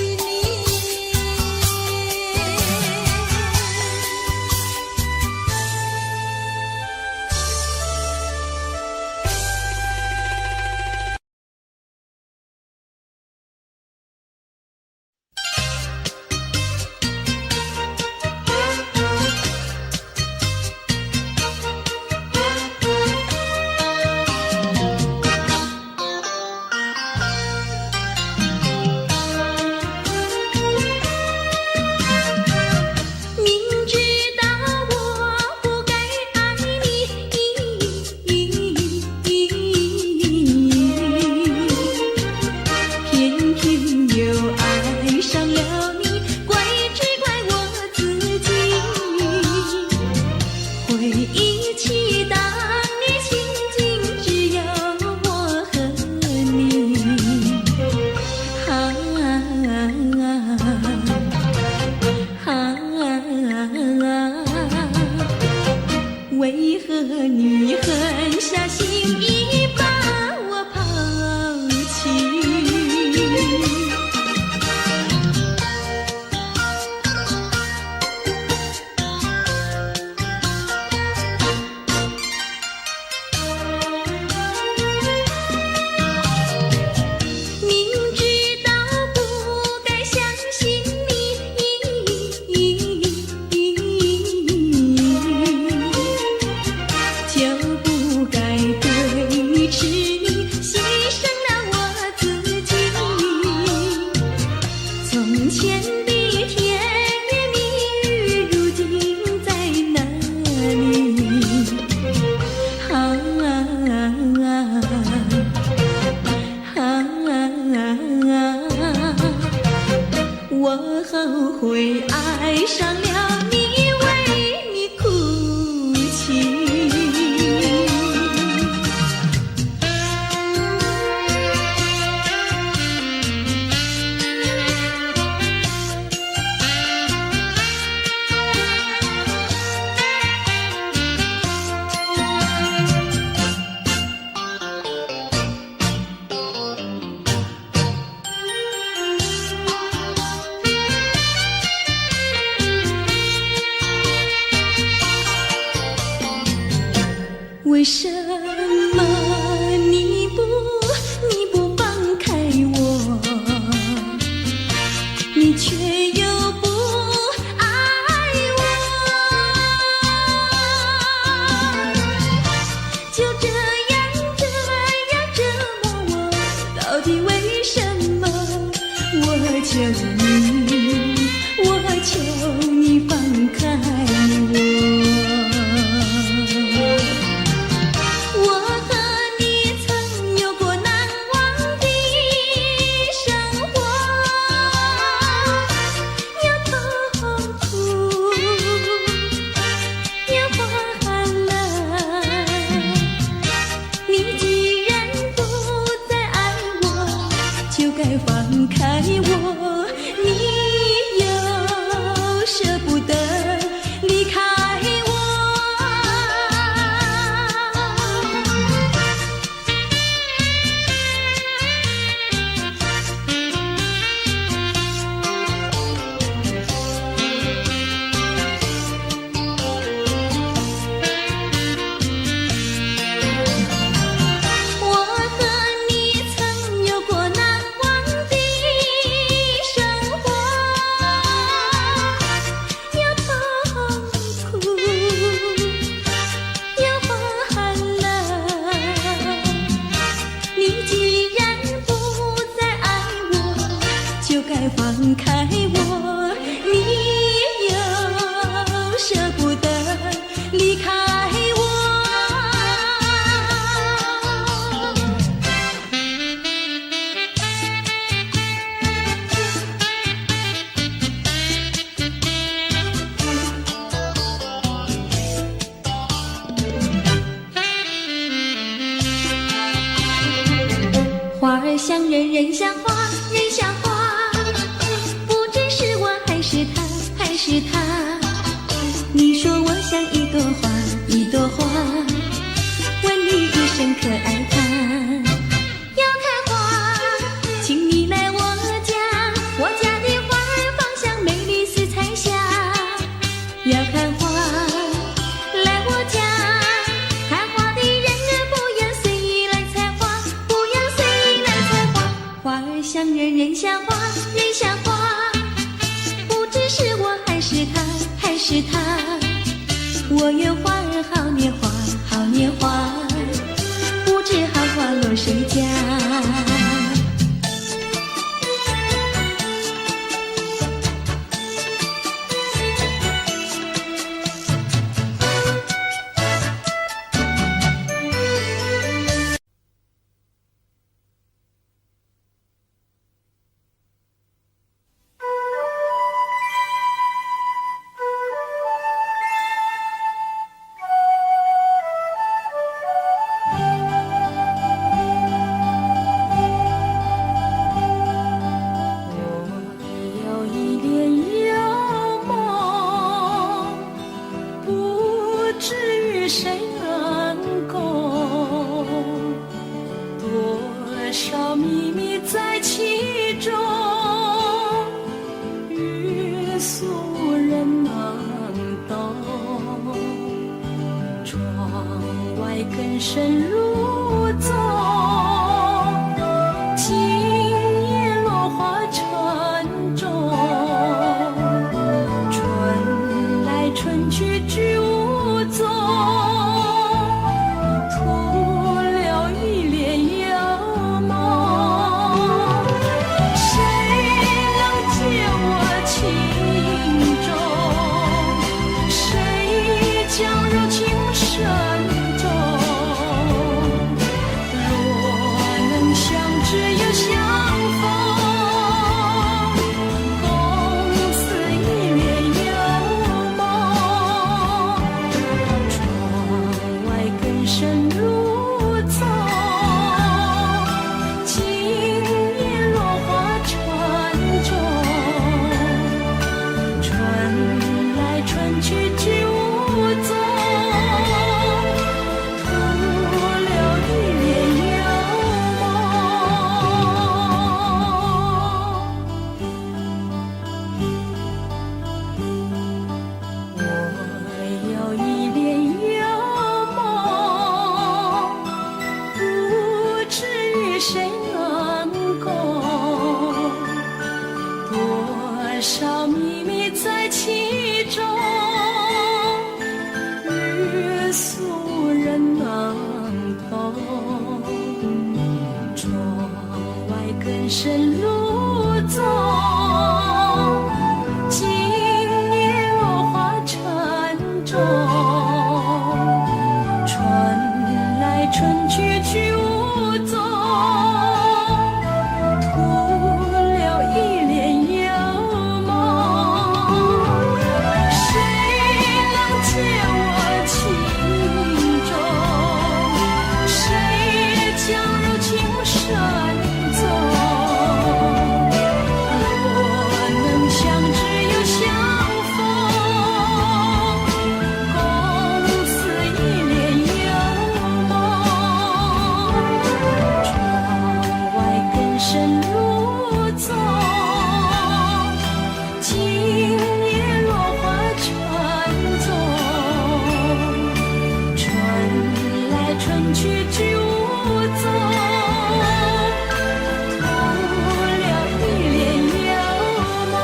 Speaker 1: 明知道我不该爱你，偏偏又爱上了你，只怪我自己。回忆起当年情景，只有我和你。为何你狠下心意把我抛弃？明知道不该相信你，就不该对视你，牺牲了我自己。从前的甜言蜜语，如今在哪里？我后悔爱上了你，为你哭泣。为什么你不放开我，你却又不爱我，就这样折磨我，到底为什么？我求你放开我。放开我，你又舍不得离开我。我和你曾有过难忘的生活，有痛苦，有欢乐。你既然不再爱我，就该放开我，你又舍不得离开我。花儿像人，人像花，人像花，不知是我还是他，还是他。你说我像一朵花，一朵花，问你一声可爱它。要看花，请你来我家，我家的花儿芳香美丽似彩霞。要看花，来我家，看花的人不要随意来采花，不要随意来采花。花儿像人，人像花，人像花，不知是我还是他，还是他。我愿花儿好年华，好年华，不知好花落谁家。
Speaker 6: 谁能够？多少秘密在其中，欲诉人能懂。窗外更深入宗，今夜落花沉重。春来春去居无踪。将柔情深重。多少秘密在其中，约俗人难懂。窗外更深露踪，今夜落花沉重。春来春去去无踪，徒留一帘幽梦。谁能解我情衷？谁将入情深踪？若能相知又相逢，共似一帘幽梦。窗外更深露踪，今夜落花沉踪。春来春去去无踪，徒留一帘幽梦。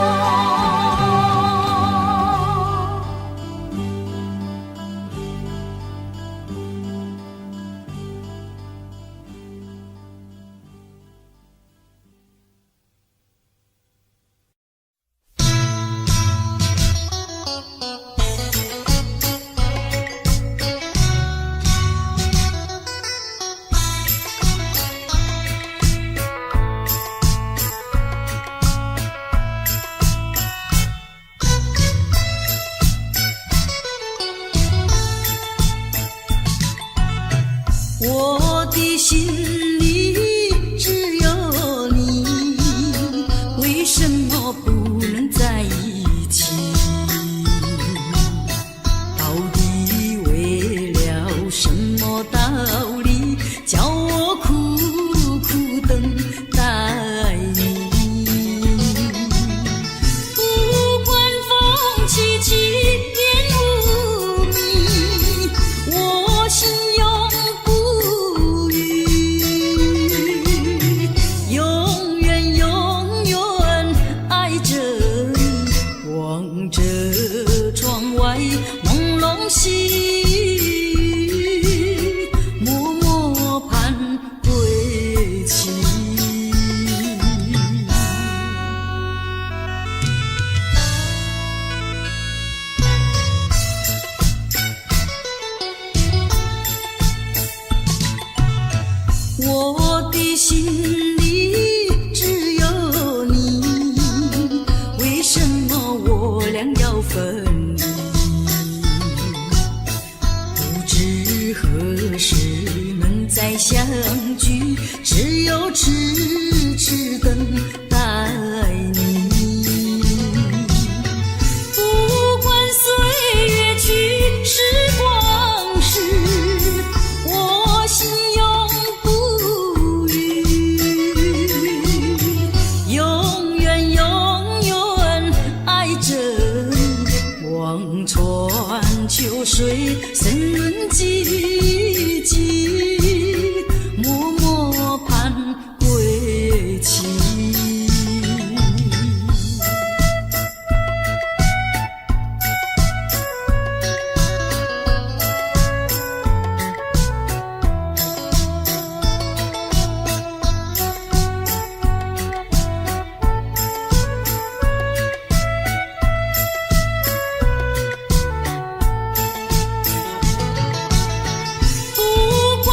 Speaker 1: 我的心里只有你，为什么不能在一起？到底为了什么道理，叫我苦苦等待你？不管风起起，烟雾迷，我心永不渝，永远永远爱着你，望着窗外朦胧细雨，默默盼归期。我的心里只有你，为什么我俩要分离？不知何时能再相聚，只有痴痴等待你。不管岁月去，时光逝，我心永不渝，永远永远爱着你，望穿秋水，深润寂寂，默默盼归期。不管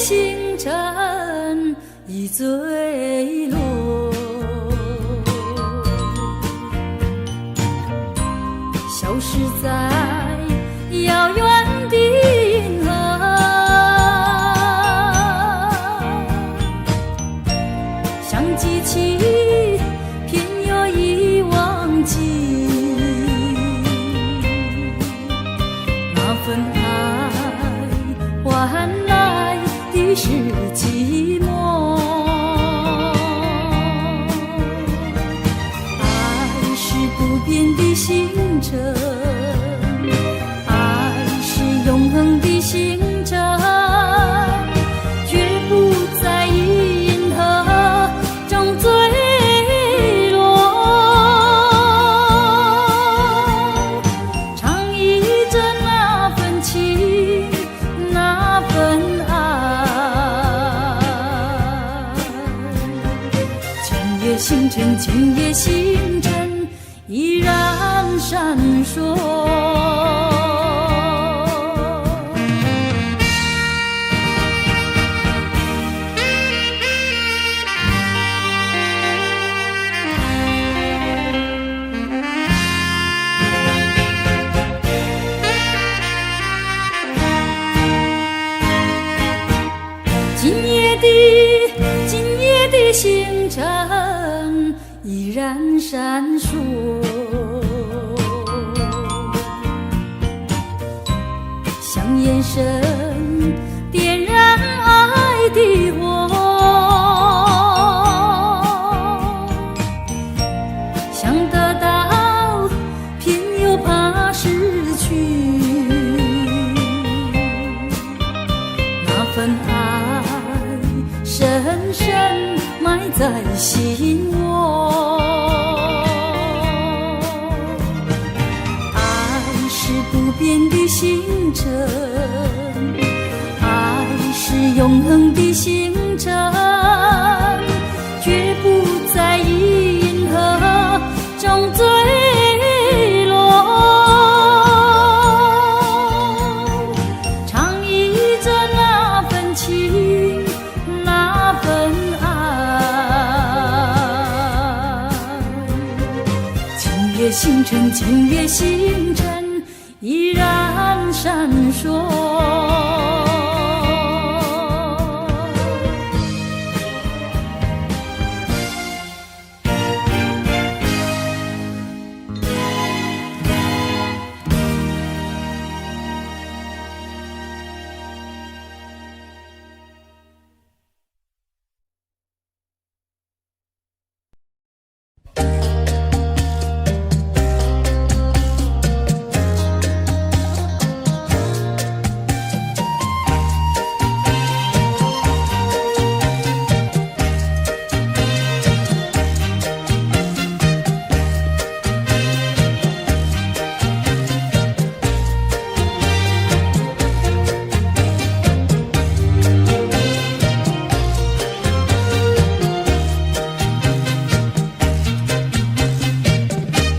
Speaker 6: 星辰已坠落，消失在遥远的银河，像记起偏又已忘记那份爱换来的是寂寞。爱是不变的星辰，爱是永恒的星辰，绝不在银河中坠落。唱忆着那份情，那份爱，今夜星辰，今夜星辰依然闪烁。今夜的星辰依然闪烁，像眼神点燃爱的火，想得到偏又怕失去，那份爱深深埋在心窝。爱是不变的星辰，爱是永恒的星辰，绝不在银河中坠落。唱忆着那份情，那份爱，今夜星辰，今夜星辰依然闪烁。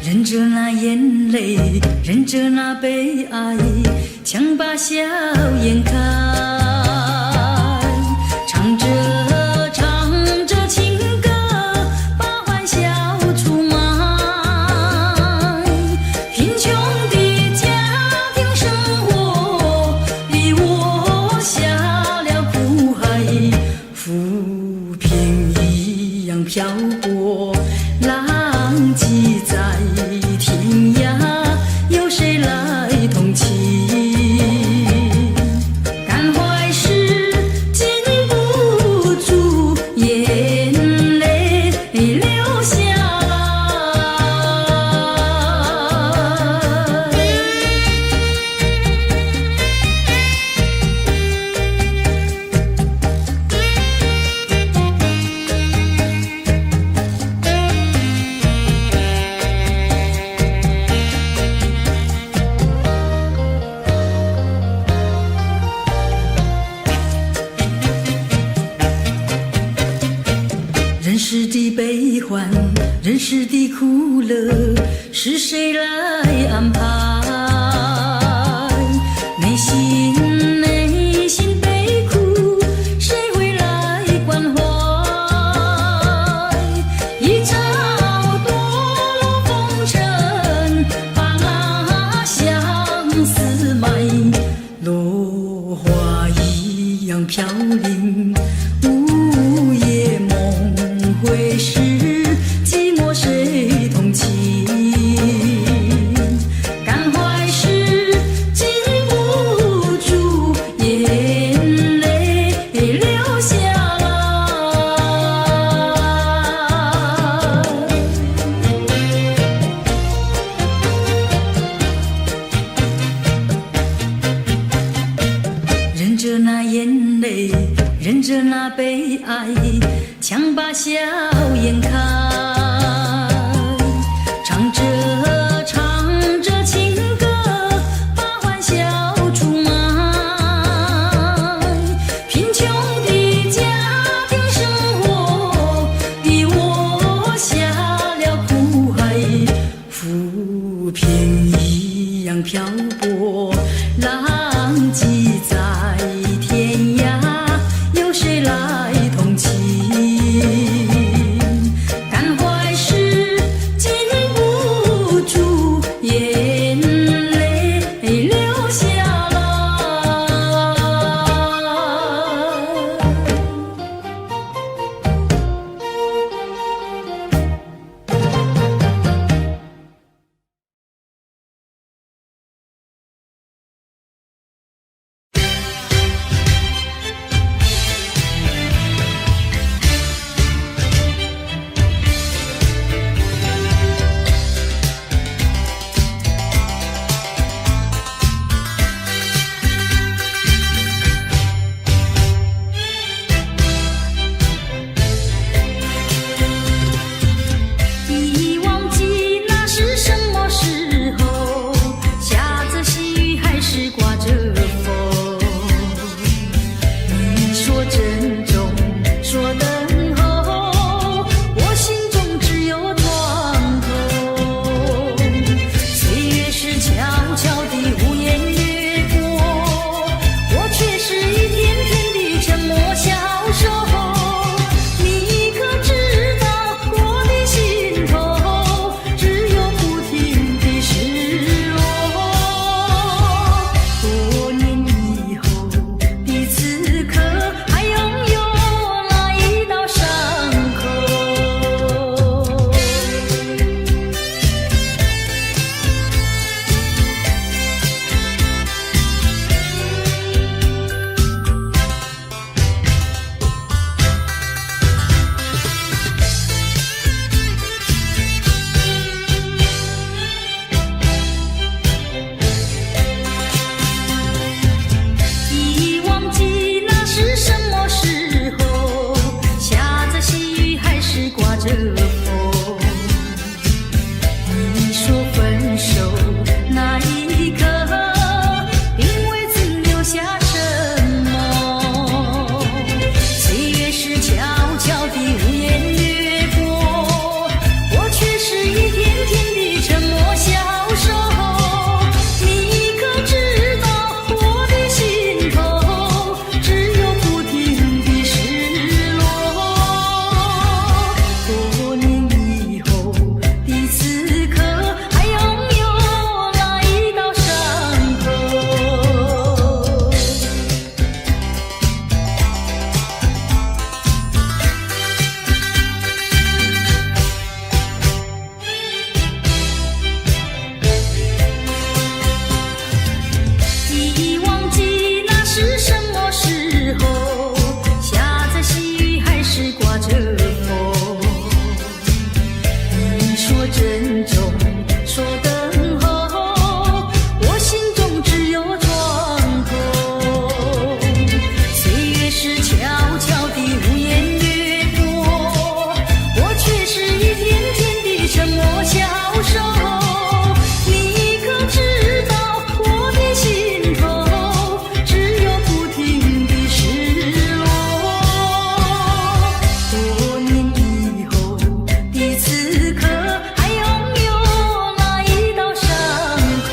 Speaker 6: 忍着那眼泪，忍着那悲哀，强把笑颜开，唱着情歌，把欢笑出卖。贫穷的家庭生活逼我下了苦海，浮萍一样漂泊，浪迹在天涯，有谁来同情？感怀时禁不住眼泪流下人世的悲欢，人世的苦乐，是谁来安排？内心悲苦，泪，忍着那悲哀，强把笑颜开，唱着唱着情歌，把欢笑出卖。贫穷的家庭生活逼我下了苦海，浮萍一样漂泊，浪迹在天涯，有谁来同情？感怀时禁不住眼泪流下来。已忘记那是什么时候，下着细雨还是刮着风。你说珍重，说等候，我心中只有床头。岁月是悄悄地无言掠过，我却是一天天地沉默消瘦。你可知道我的心头只有不停的失落？多年以后的此刻，还拥有那一道伤口。已忘记那是什么时候，下着细雨还是刮着风。你说分手那一刻，并未曾留下什么。岁月是悄悄地无言掠过，我却是一天天地沉默消瘦。你可知道我的心头只有不停的失落？多年以后的此刻，还拥有那一道伤口。已忘记那是什么时候，下着细雨还是刮着风。你说珍重，说等候，我心中只有床头。岁月是悄悄地无言掠过，我却是一天天地沉默消瘦。你可知道我的心头只有不停的失落？多年以后的此刻，还拥有那一道伤口。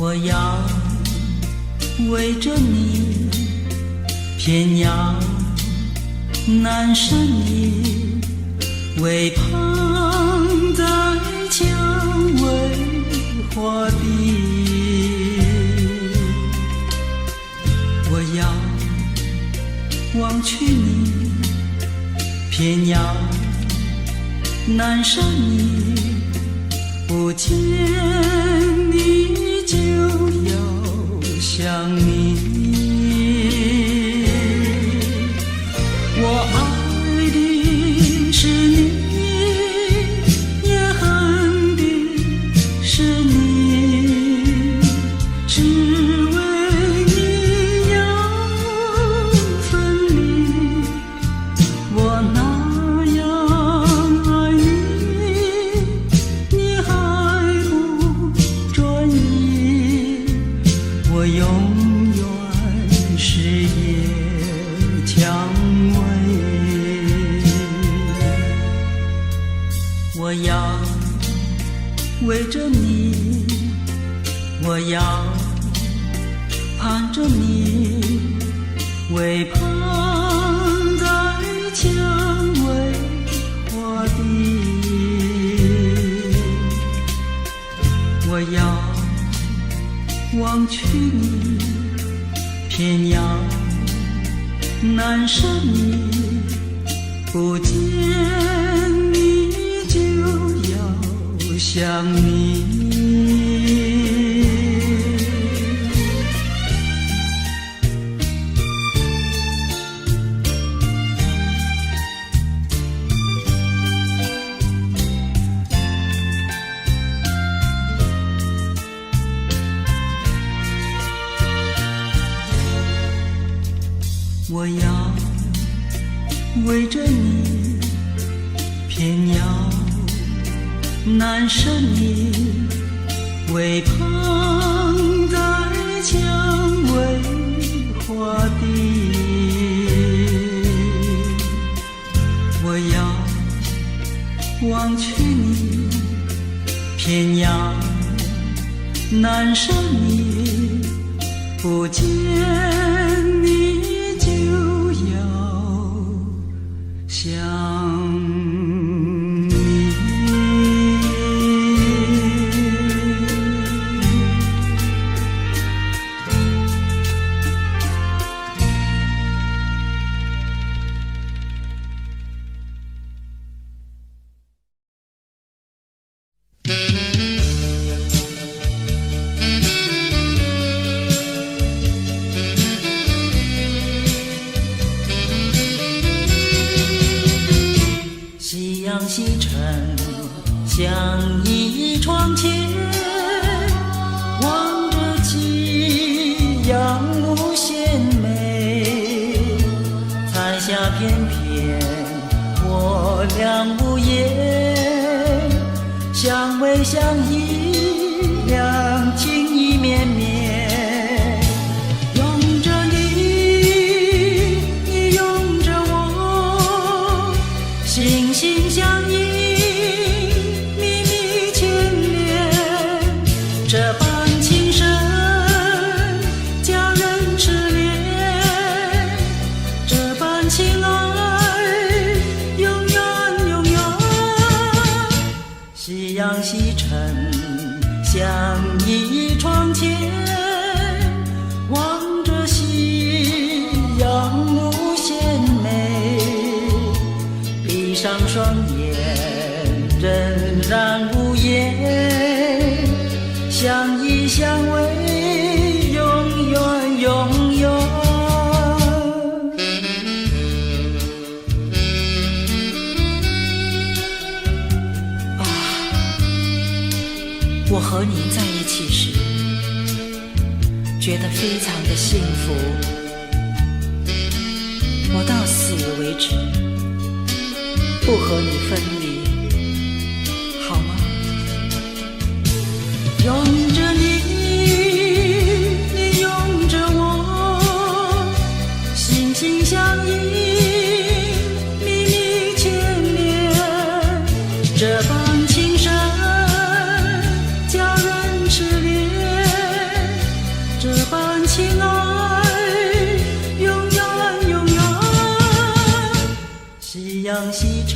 Speaker 2: 我要为着你，偏要难舍你，为旁在蔷薇花地。忘去你，偏要难舍你，不见你就要想你。我爱的是你，也恨的是你，只为你要分离。我那样爱你，你还不专一，我永远是野蔷薇。我要为着你，我要盼着你，为盼在蔷薇花地。我要忘去你，偏要难舍你，不见你就要想你。我要为着你，偏要难舍你，为盼在蔷薇花地。我要忘去你，偏要难舍你，不见你就要想你。夕阳西沉，像一窗前，望着夕阳无限美。彩霞翩翩，我俩无言，相偎相依，两情意绵绵。拥着你，你拥着我，心心相印，密密牵连，这般情深，叫人痴恋，这般情爱，永远永远。夕阳西沉，像一窗前，望着夕阳无限美。闭上双眼，仍然无言，相依相偎，永远永远。我和你在一起时，觉得非常的幸福，我到死为止不和你分离，好吗？拥着你，你拥着我，心心相印，密密牵连，这般情深，叫人痴恋，这般情爱，永远永远。夕阳西沉，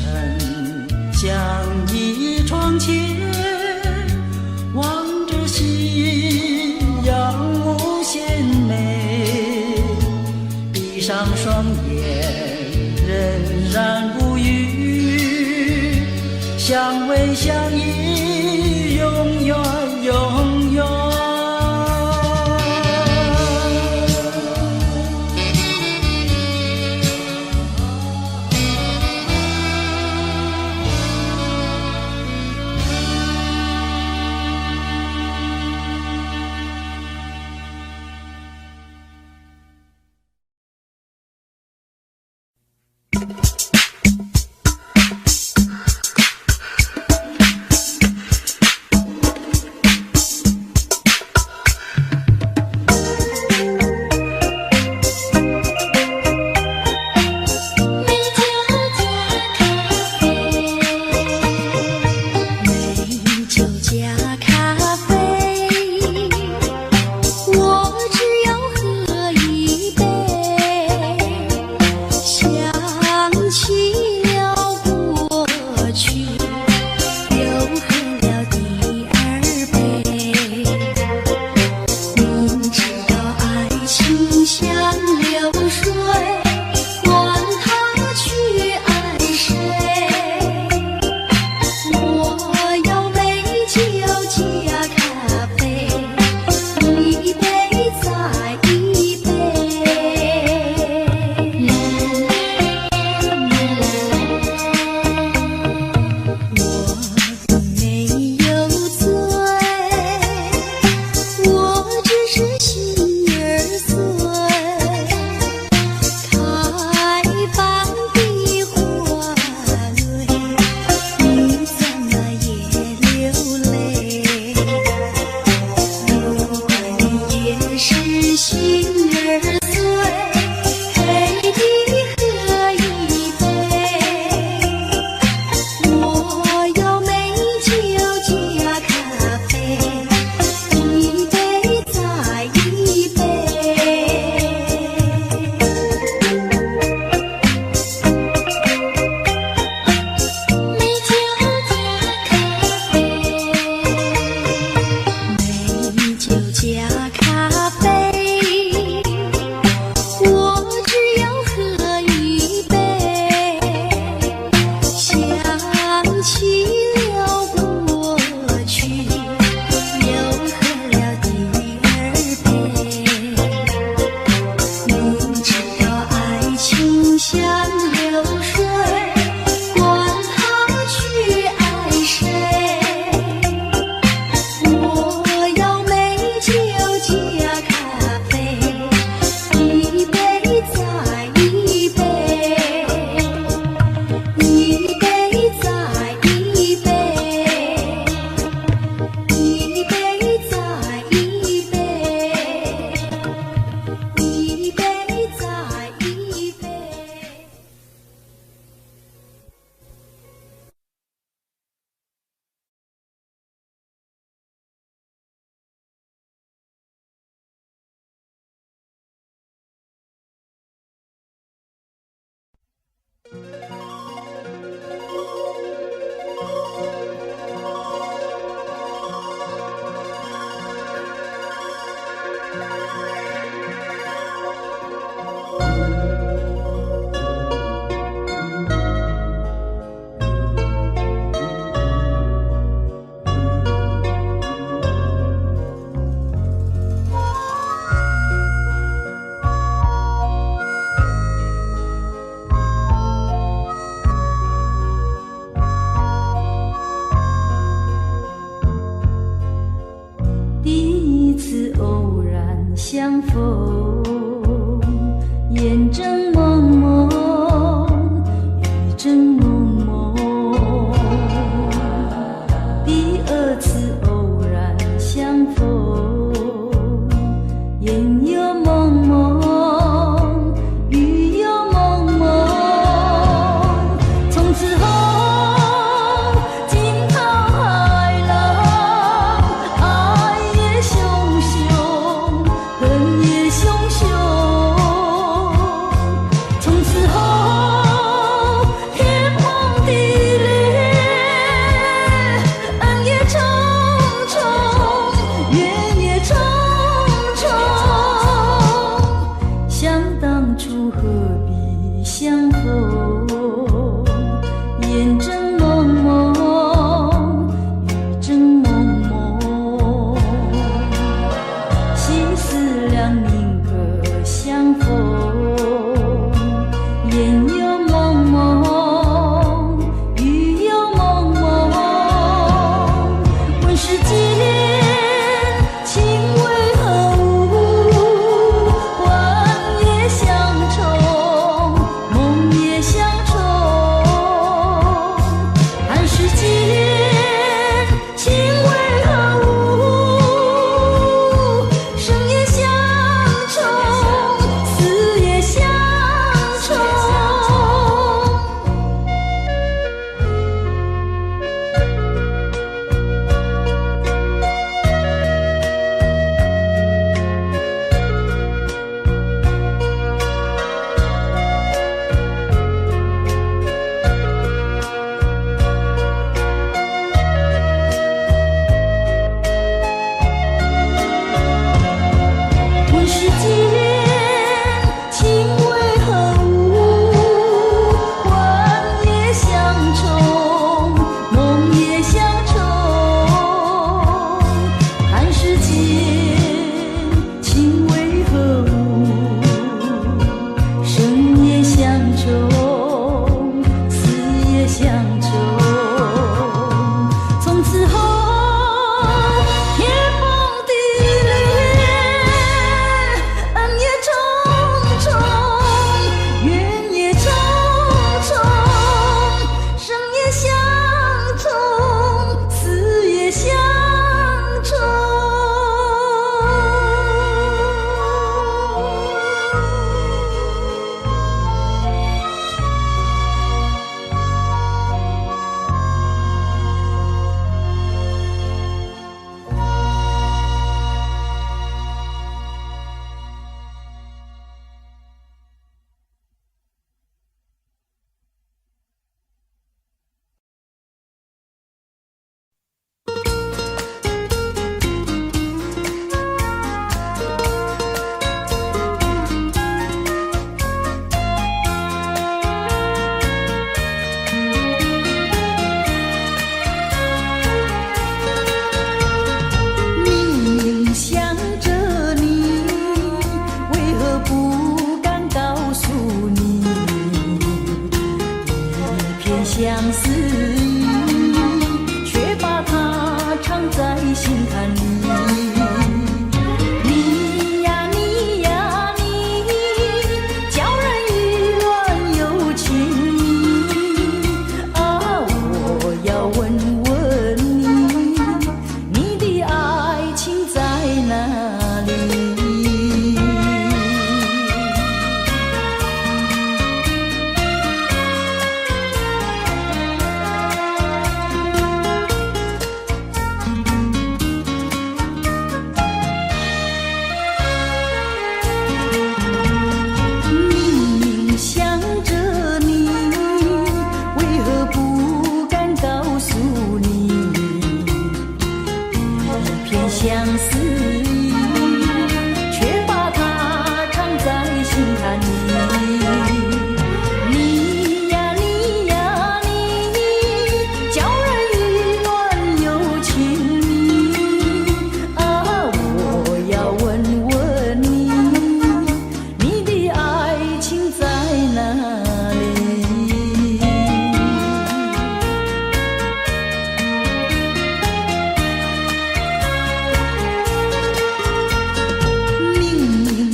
Speaker 1: 相逢，眼睁蒙蒙，雨正蒙蒙。第二次偶然相逢，眼又蒙蒙，雨又蒙蒙。从此后，惊涛骇浪，爱也汹汹。恨也汹汹，从此后天崩地裂，恩也重重，怨也重重。想当初何必相逢？眼睁蒙蒙，雨正蒙蒙。夕思两宁可相逢，眼又蒙蒙，雨又蒙蒙。问世间情为何物？幻也相重，梦也相重。看世间情为何物？生也相重，死也相重。问世间情为何物？幻也相重，梦也相重。看世间情为何物？生也相重，死也相重。从此后天崩地裂，恩也重重，怨也重重。生也相重，死也相重。明明想着你，为何不敢告诉你？一片相思意，却把它藏在心坎里。你呀你呀你，叫人意乱又情迷。啊，我要问问你，你的爱情在哪里？
Speaker 6: 相思意，却把它藏在心坎里。你呀你呀你，叫人意乱又情迷啊！我要问问你，你的爱情在哪里？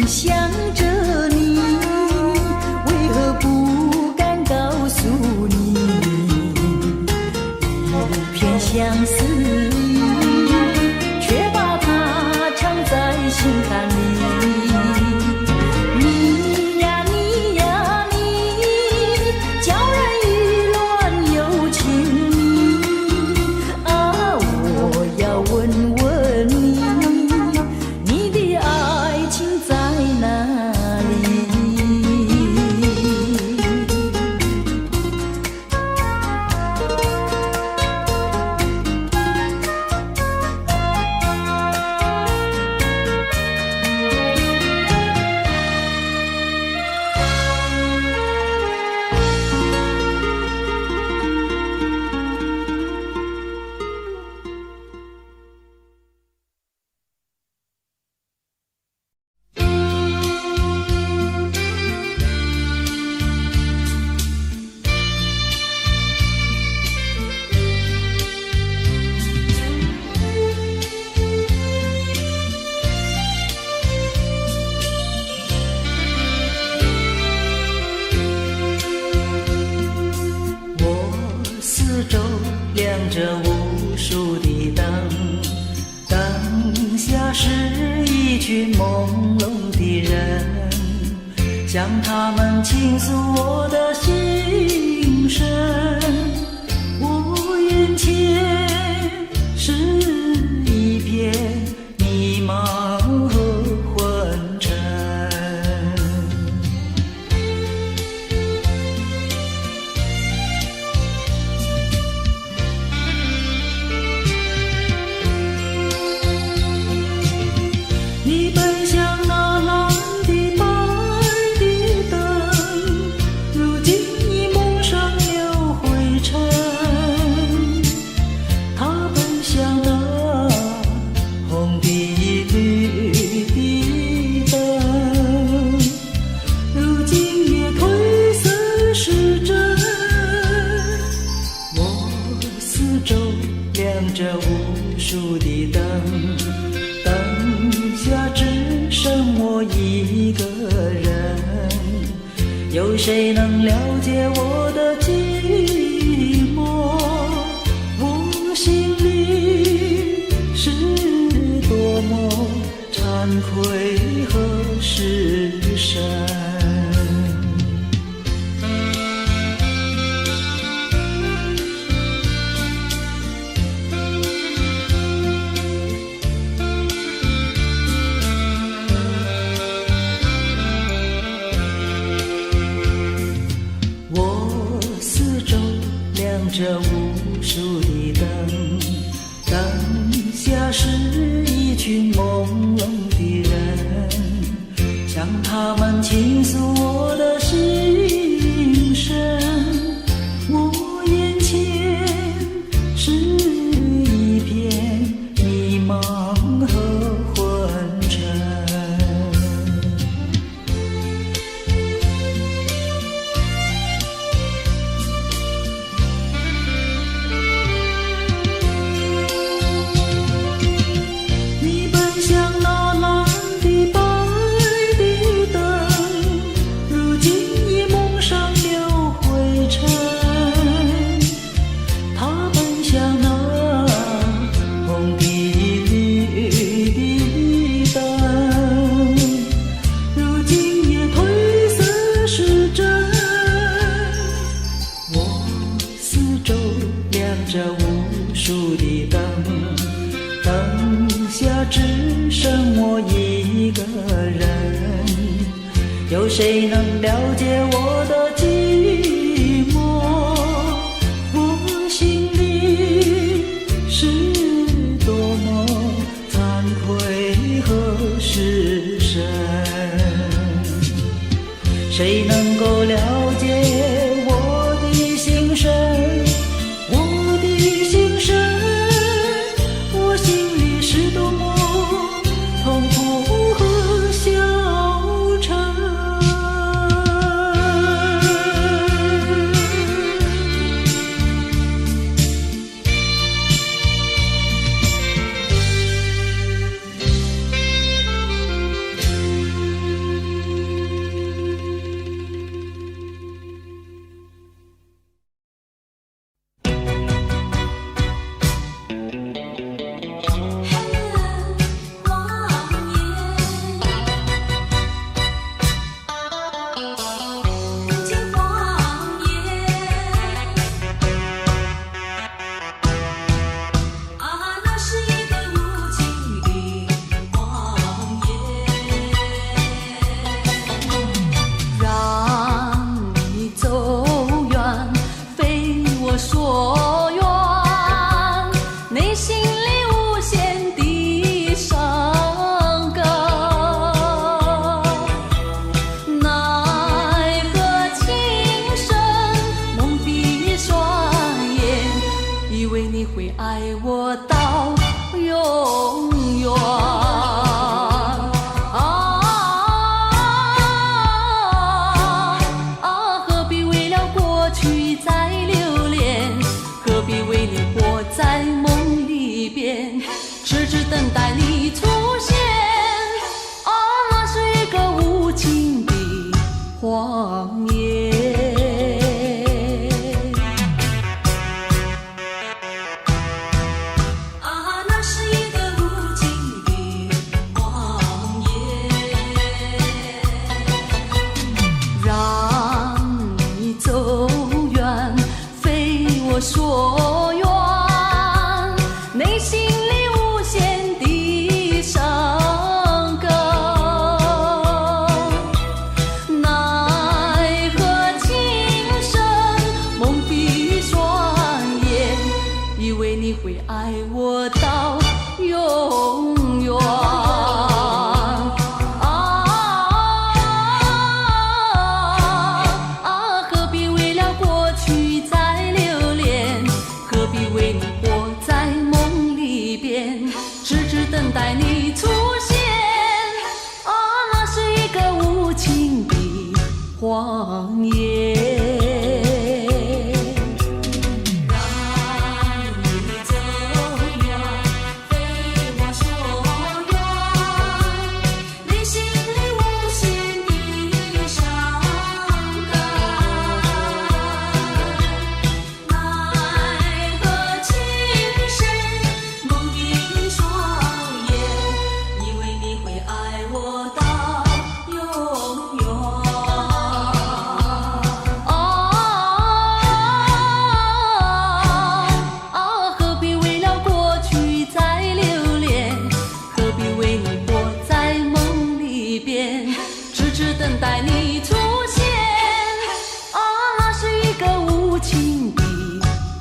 Speaker 6: 想着你，为何不敢告诉你？一片相思意，却把它藏在心坎里。你呀你呀你，叫人意乱又情迷啊！我要问问你，你的爱情在哪里？
Speaker 2: 四周亮着无数的灯，灯下是一群朦胧的人，向他们倾诉我的心声。我眼前是一片迷茫和昏沉。你奔向那蓝的白的灯，如今已蒙上了灰尘。他奔向那红的绿的灯，如今也褪色失真。我四周亮着无数的灯，灯下只剩我一个人，有谁能了解我的寂寞？我心里是多么惭愧和失神。亮着无数的灯，灯下是一群朦胧的人，向他们倾诉我的心声。我眼前是一片迷茫和昏沉。着无数的灯，灯下只剩我一个人，有谁能了解我的寂寞？我心里是多么惭
Speaker 1: 只等待你出现。啊，那是一个无情的谎言。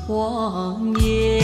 Speaker 1: 谎言。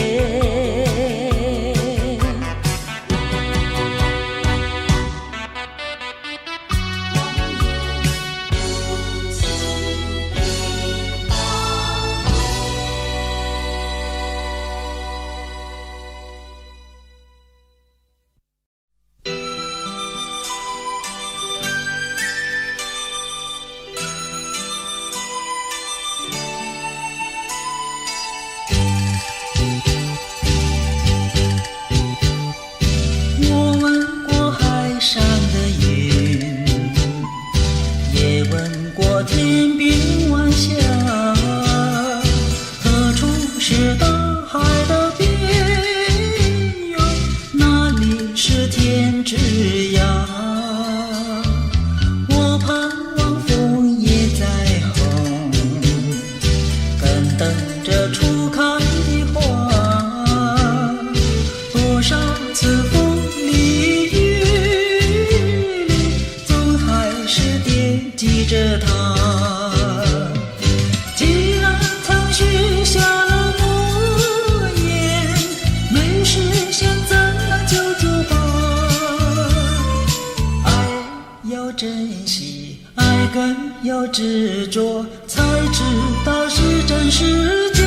Speaker 2: 要执着，才知道是真是假。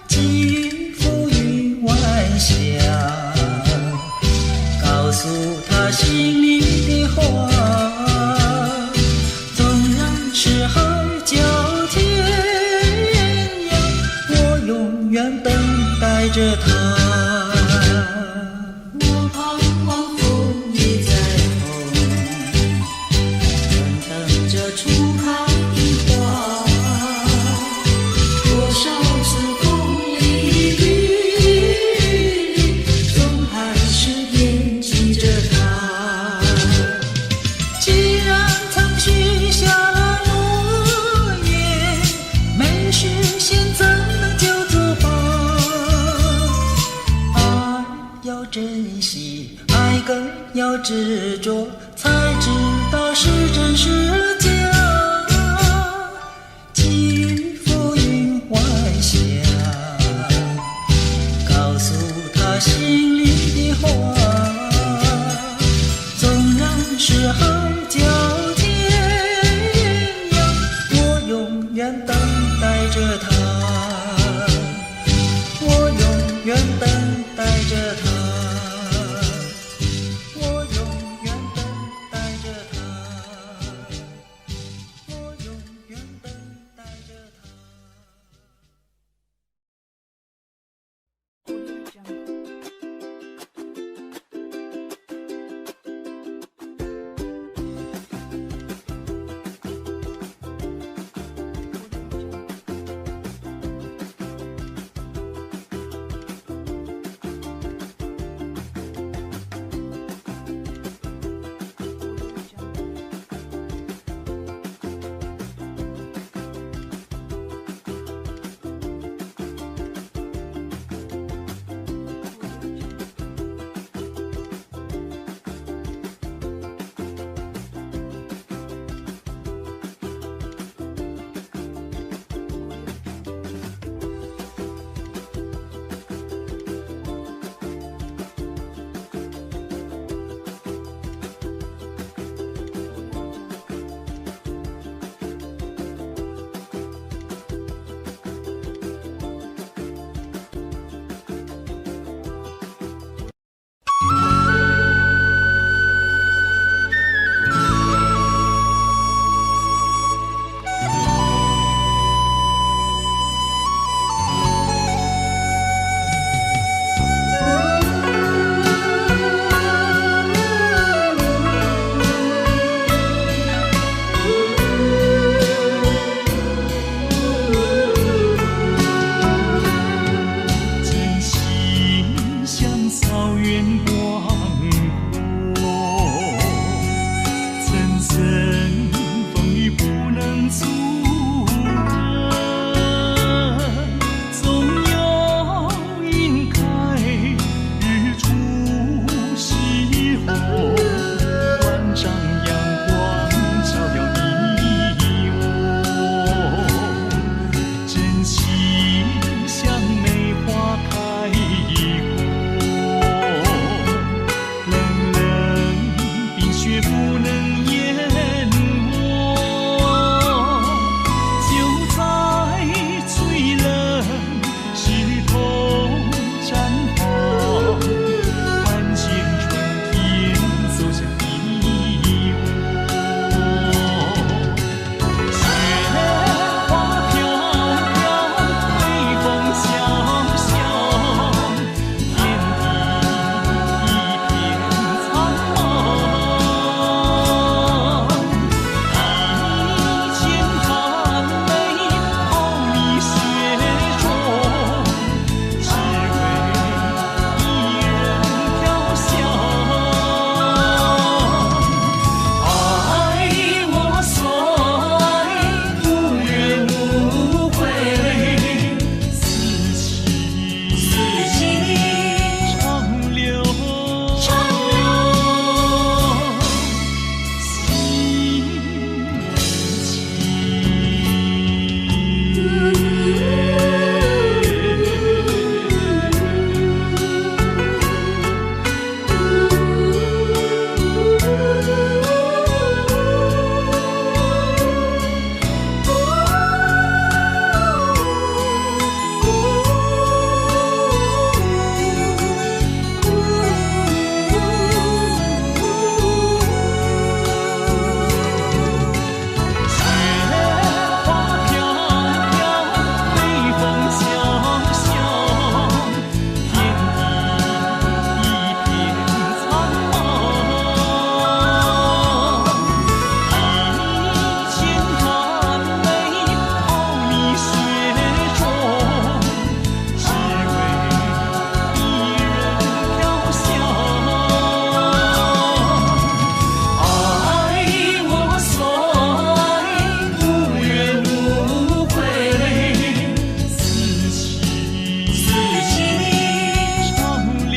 Speaker 2: 寄付于晚霞，告诉他心里的话。纵然是海角天涯，我永远等待着他。珍惜爱更要执着，才知道是真是假。寄付云晚霞，告诉他心里的话。纵然是海角天涯，我永远等待着他，我永远等待着他。
Speaker 3: 远广阔，层层风雨不能阻隔，总有云开日出西红，万丈阳光照耀你我，真情像梅花开过，冷冷冰雪不能淹没，就在最冷石头绽放，看见春天走向你我。雪花飘飘，微风萧萧，天地一片苍茫。一千寒梅泡你雪中，只为一人飘香。爱我所爱，无怨无悔，四季长流，雪花飘飘，微风萧萧，天地一片苍茫。一千寒梅泡你雪中，只为一人飘香。爱我所爱，无怨无悔，四季长流，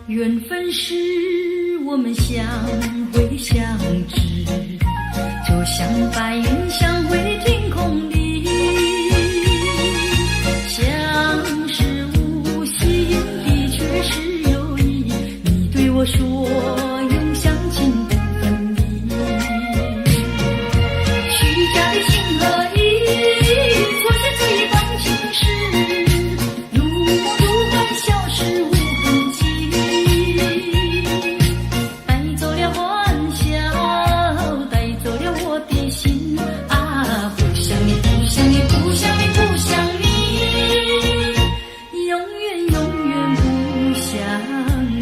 Speaker 6: 缘分使我们相会相知，就像白云相会天空里，相识无心的确是有意。你对我说永相情不分离，虚假的情和意，错写这一段情诗，如梦如幻，消失无痕迹。带走了欢笑，带走了我的心啊！不想你，不想你，不想你，不想你，永远永远不想你。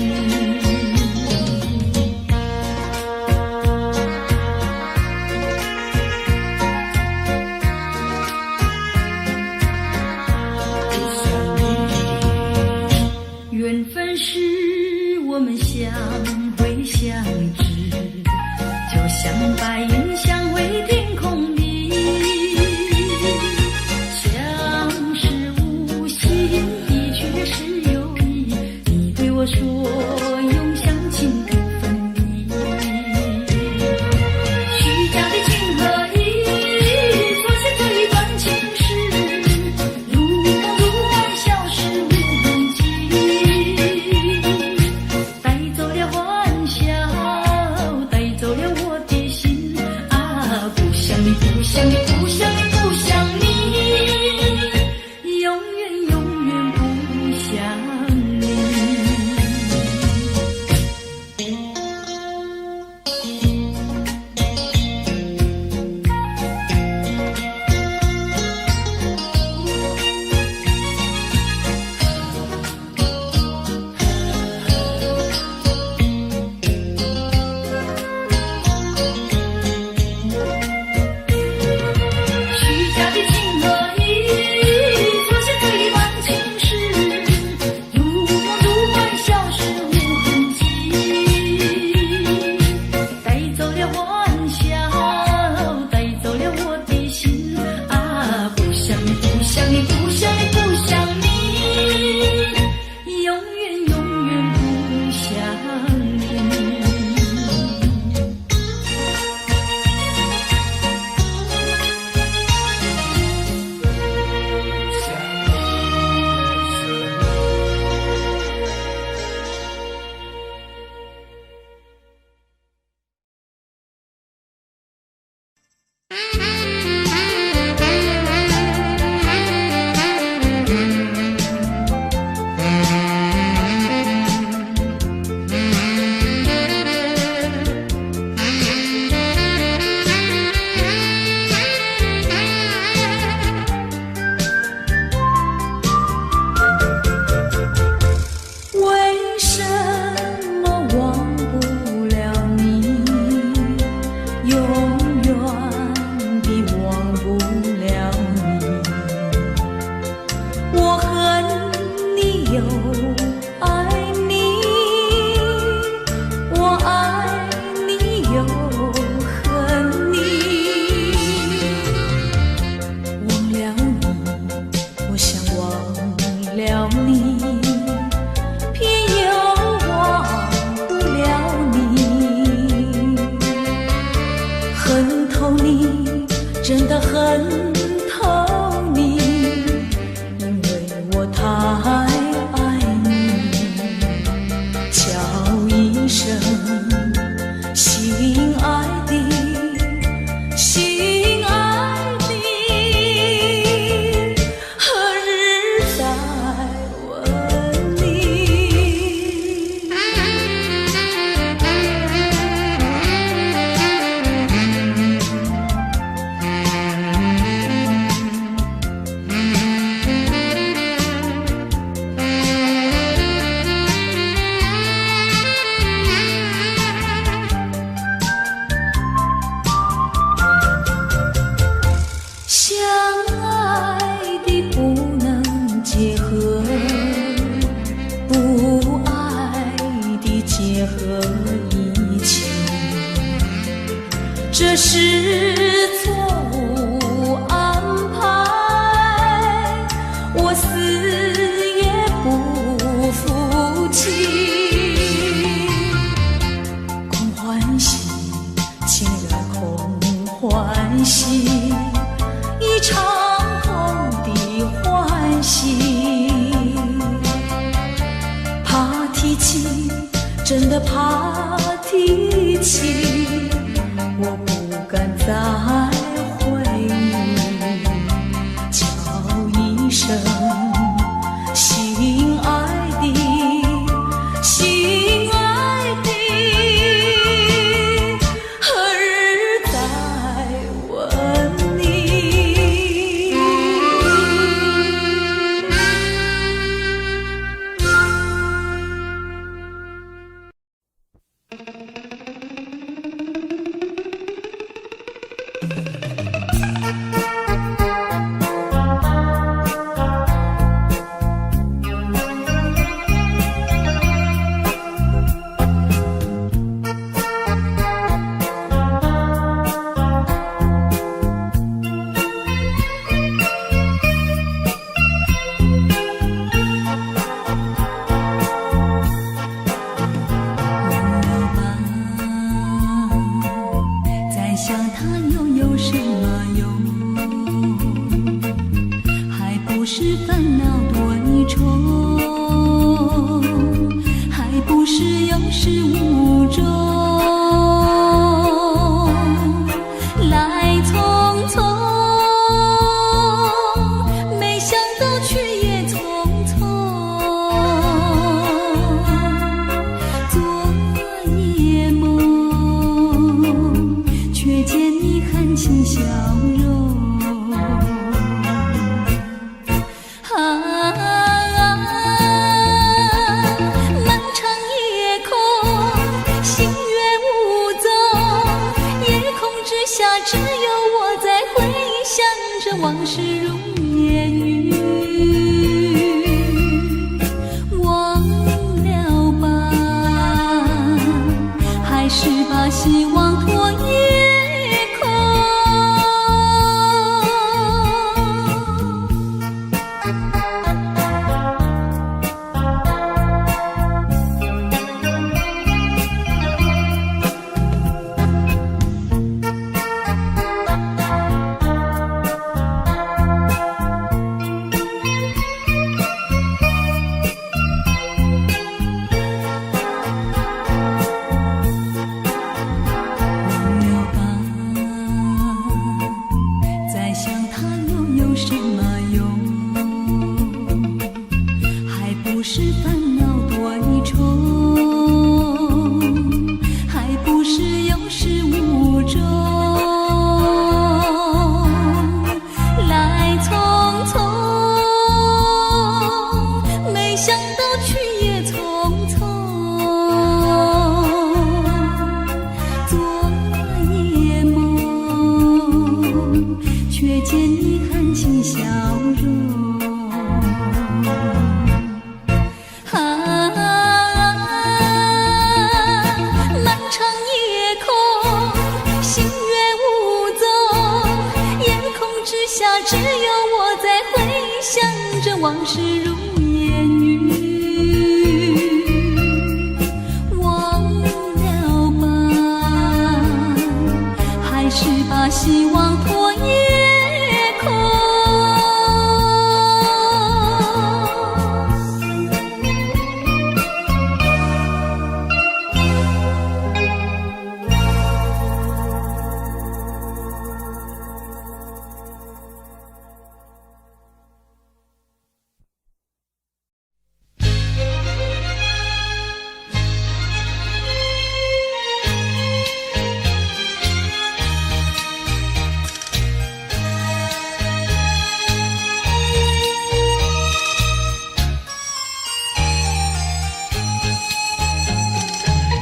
Speaker 6: 缘分使我们相会相知，就像白云相会天空里，相识无心的确是有意。你对我说永相情不分离，虚假的情和意，错写这一段情诗，如梦如幻，消失为什么忘不了你，永远地忘不了你？我恨你又爱你，我爱你又恨你。忘了你，我想忘了你，偏又忘不了你。恨透你，真的恨透你，因为我太爱你。叫一声心爱的，心爱的，何日再问你？相爱的不能结合，不爱的结合一起，这是错误安排，我死也不服气。空欢喜，情来空欢喜，一场空的欢喜。怕提起，真的怕提起，我不敢再回忆。叫一声心爱的，心爱的，何日再问你？
Speaker 1: 是烦恼多一重，还不是有始无终。来匆匆，没想到去也匆匆。昨夜梦，却见你含情笑容。只有我在回想着往事如烟云，忘了吧，还是把希望托夜空。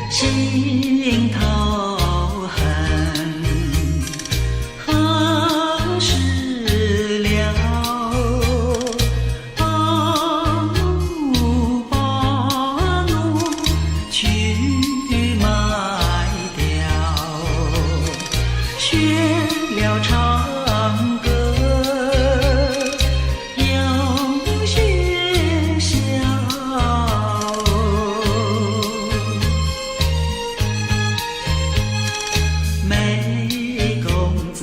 Speaker 2: 心头恨何时了？把怒去卖掉，学了唱歌，又学笑。梅公子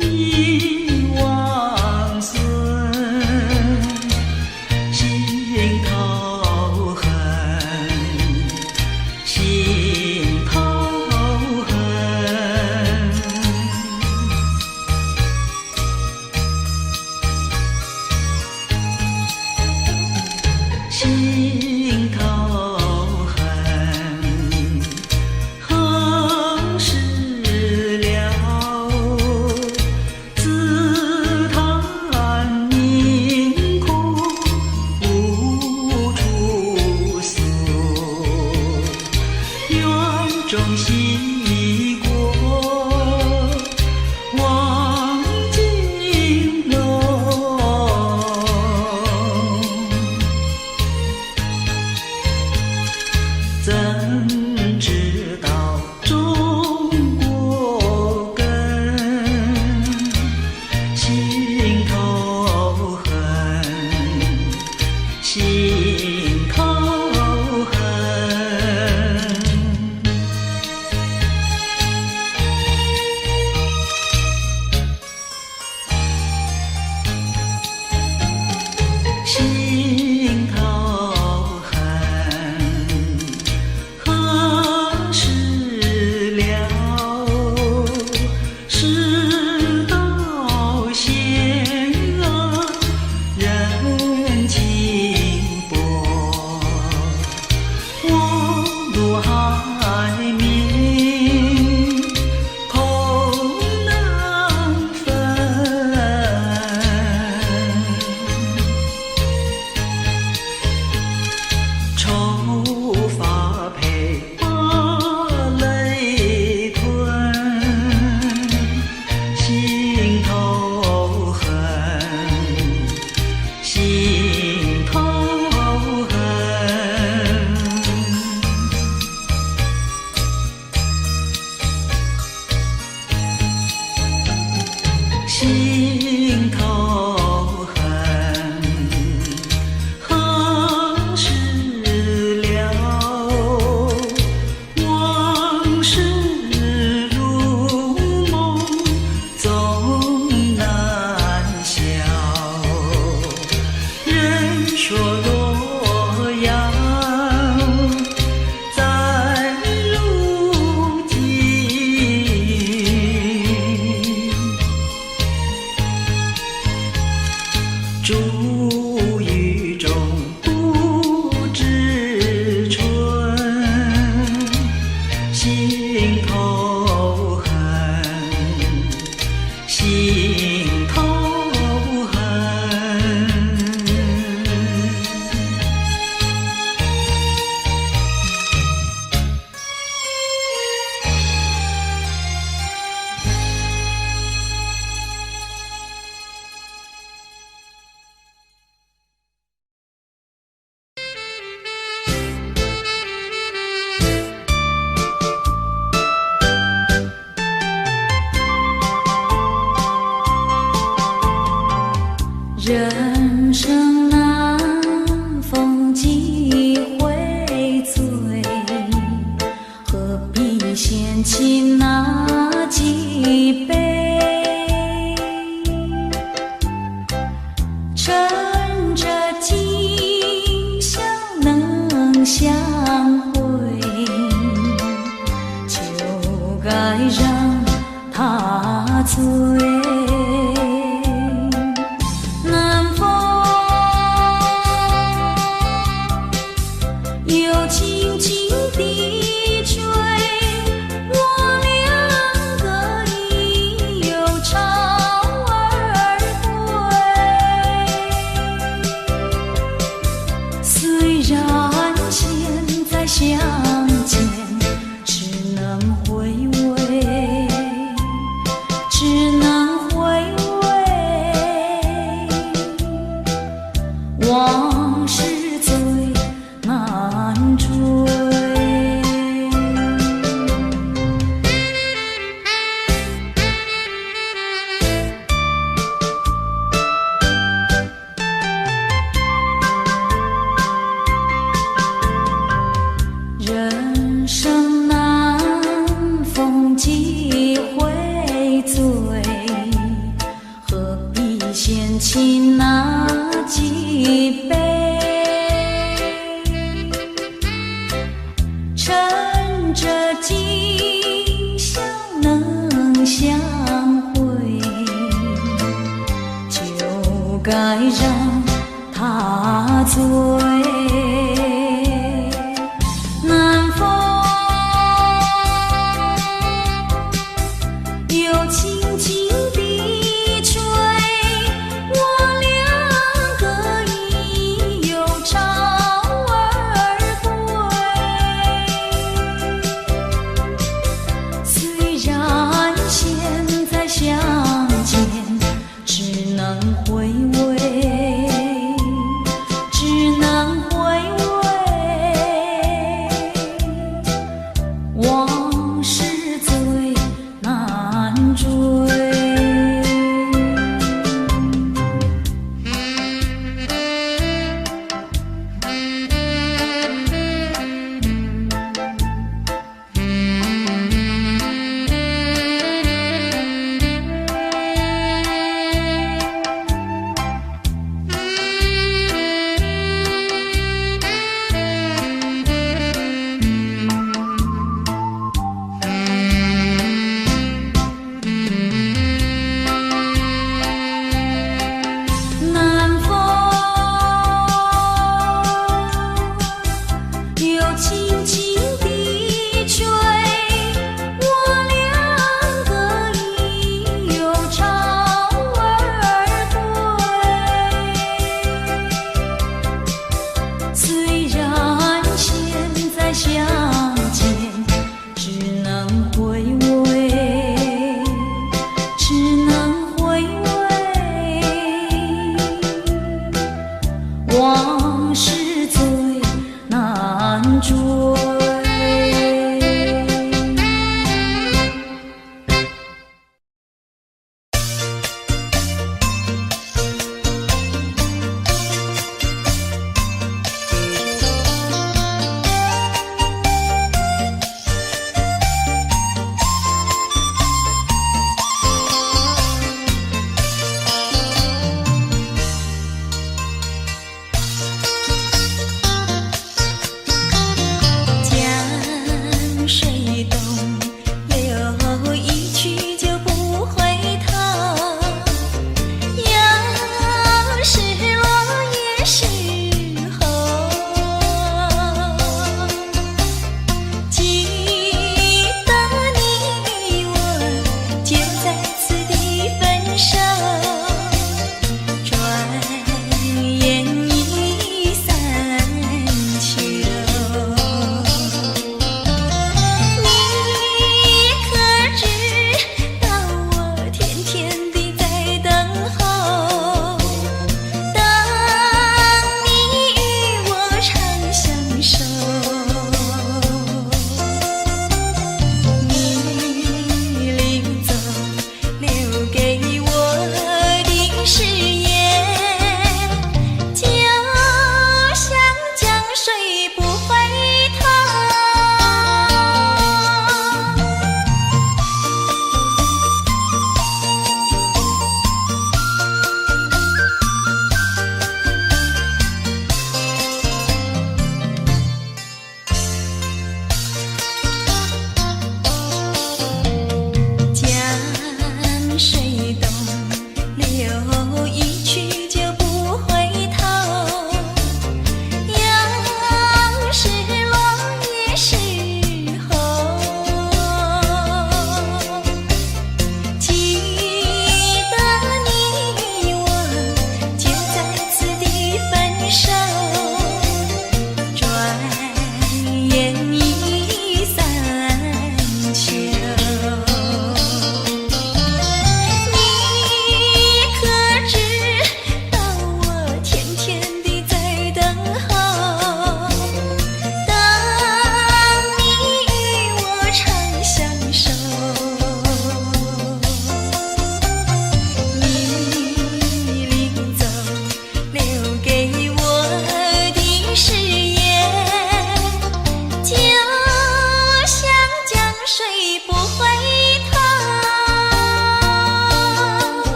Speaker 2: 忆王孙，心头恨，心头恨。心头恨何时了？自叹命苦无处诉，园中西过望金楼。怎知道中国根？心头恨，心头恨。心头恨何时了？世道险恶，人情薄。
Speaker 1: 虽然现在相见，只能回味，只能回味，往事最难追。人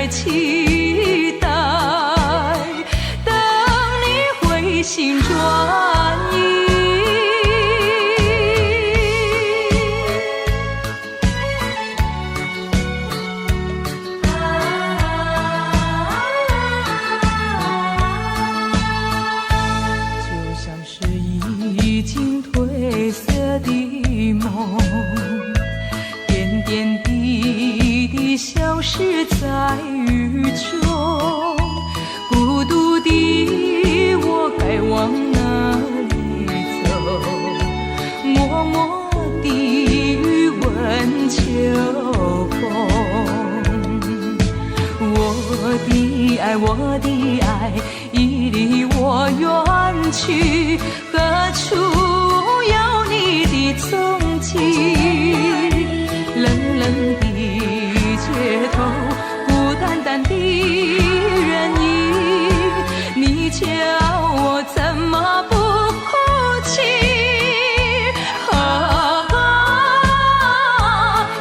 Speaker 1: 在期待，等你回心转意。就像是已经褪色的梦，点点滴滴消失在雨中，孤独的我该往哪里走？默默地欲问秋风，我的爱已离我远去，何处有你的踪迹？冷冷的街头，孤单单的人影，你叫我怎么不哭泣？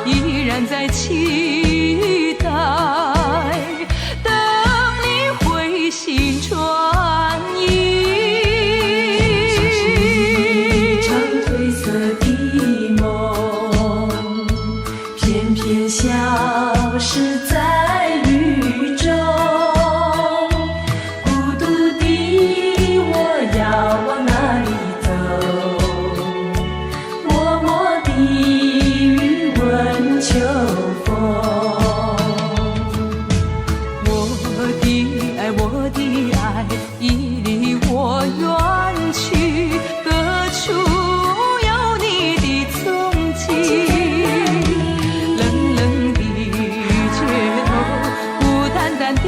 Speaker 1: 依然在期待，等你回心转意。一场褪色的梦，偏偏消失在雨中，孤独的我要往哪里走？默默地欲问秋风。我的爱已离我远去，何处有你的踪迹？冷冷的街头，孤单单的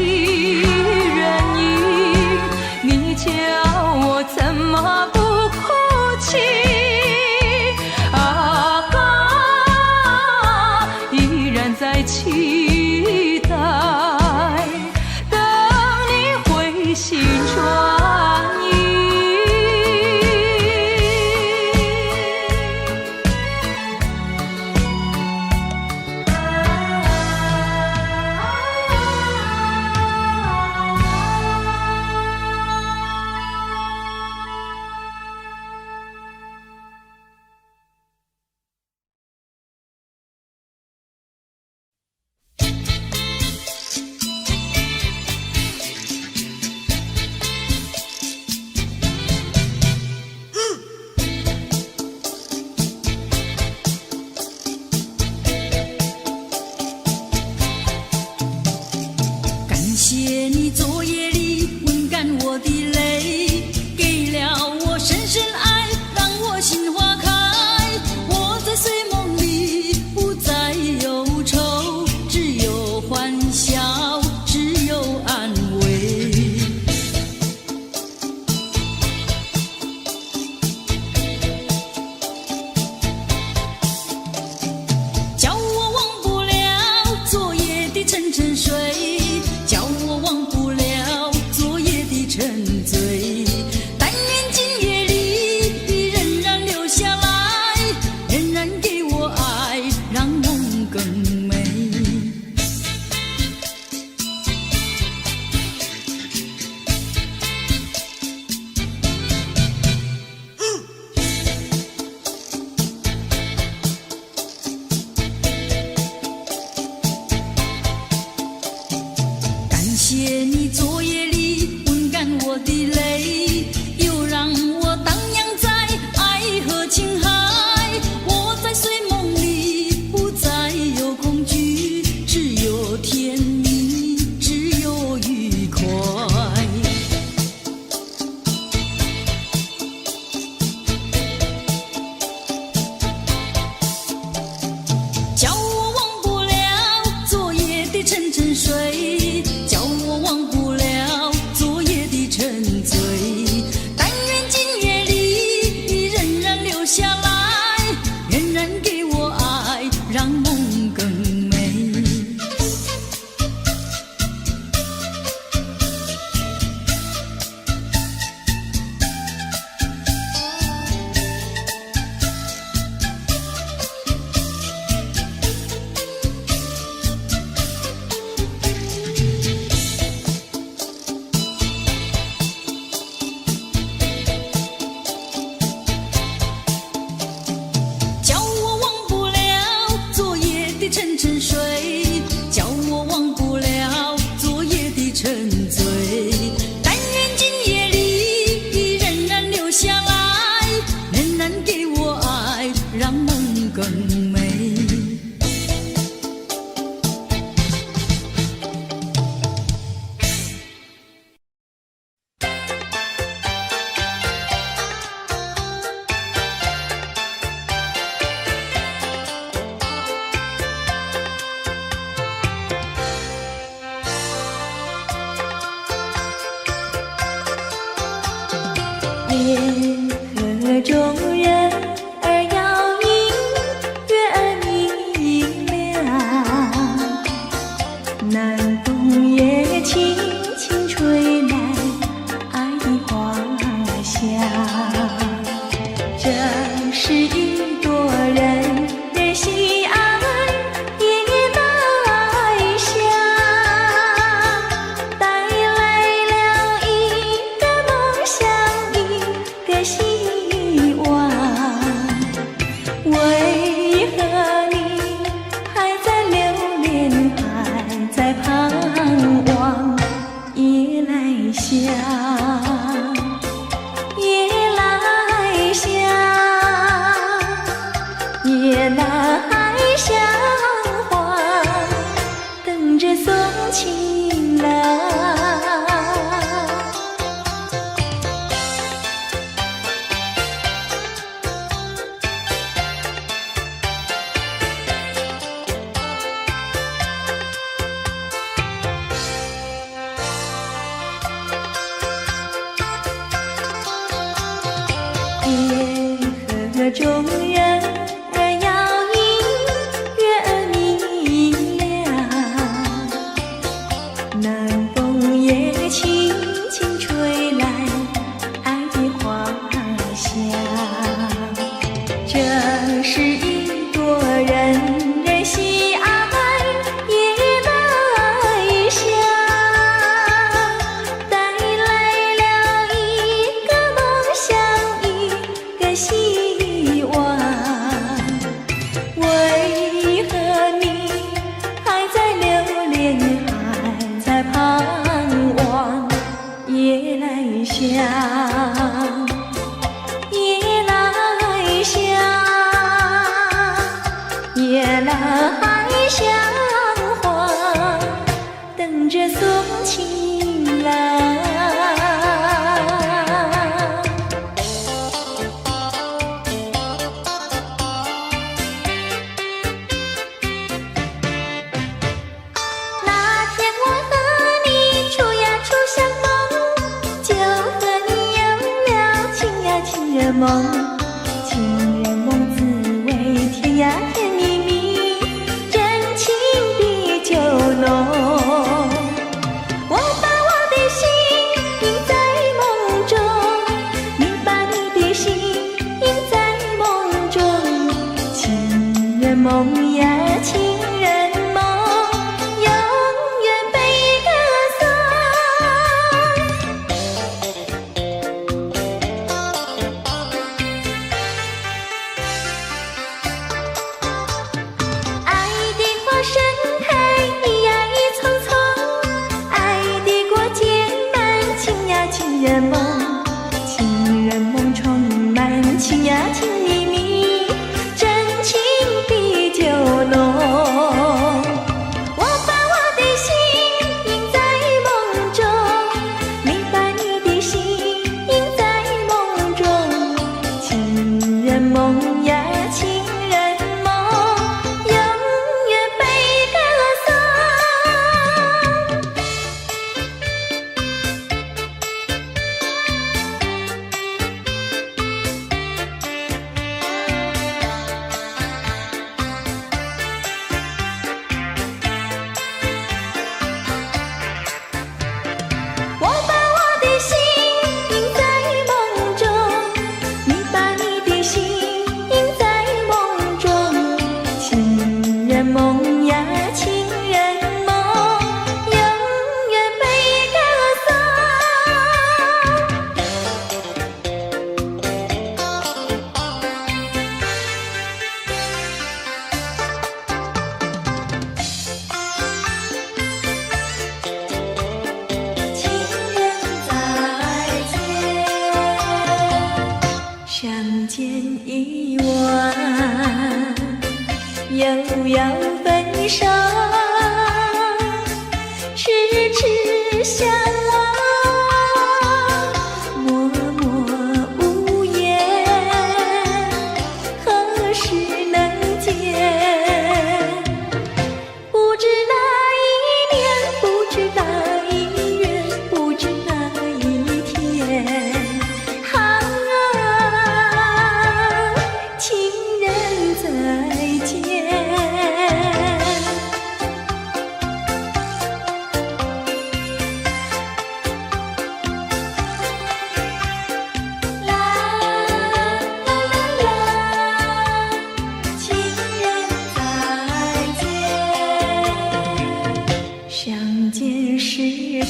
Speaker 1: 人影，你叫我怎么不哭泣？依然在期待，等你回心转意。河中人儿摇饮，月儿明亮。南风也轻轻吹来爱的花香。这是一朵人喜爱也带香，带来了一个梦想，一个希望。为何你还在留恋，还在盼望？夜来香，夜来香，夜来香花，等着送情郎。河中人儿摇饮，月儿明亮。南风也轻轻吹来爱的花香。这是一朵人喜爱也带香，带来了一个梦想，一个希望。为何你还在留恋，还在盼望？夜来香，夜来香，夜来香花，等着送情郎。那天我和你处呀处相逢，就和你有了情呀情人梦。情人梦滋味甜呀甜蜜蜜，真情比酒浓。我把我的心印在梦中，你把你的心印在梦中。情人梦呀情人梦，永远被歌颂。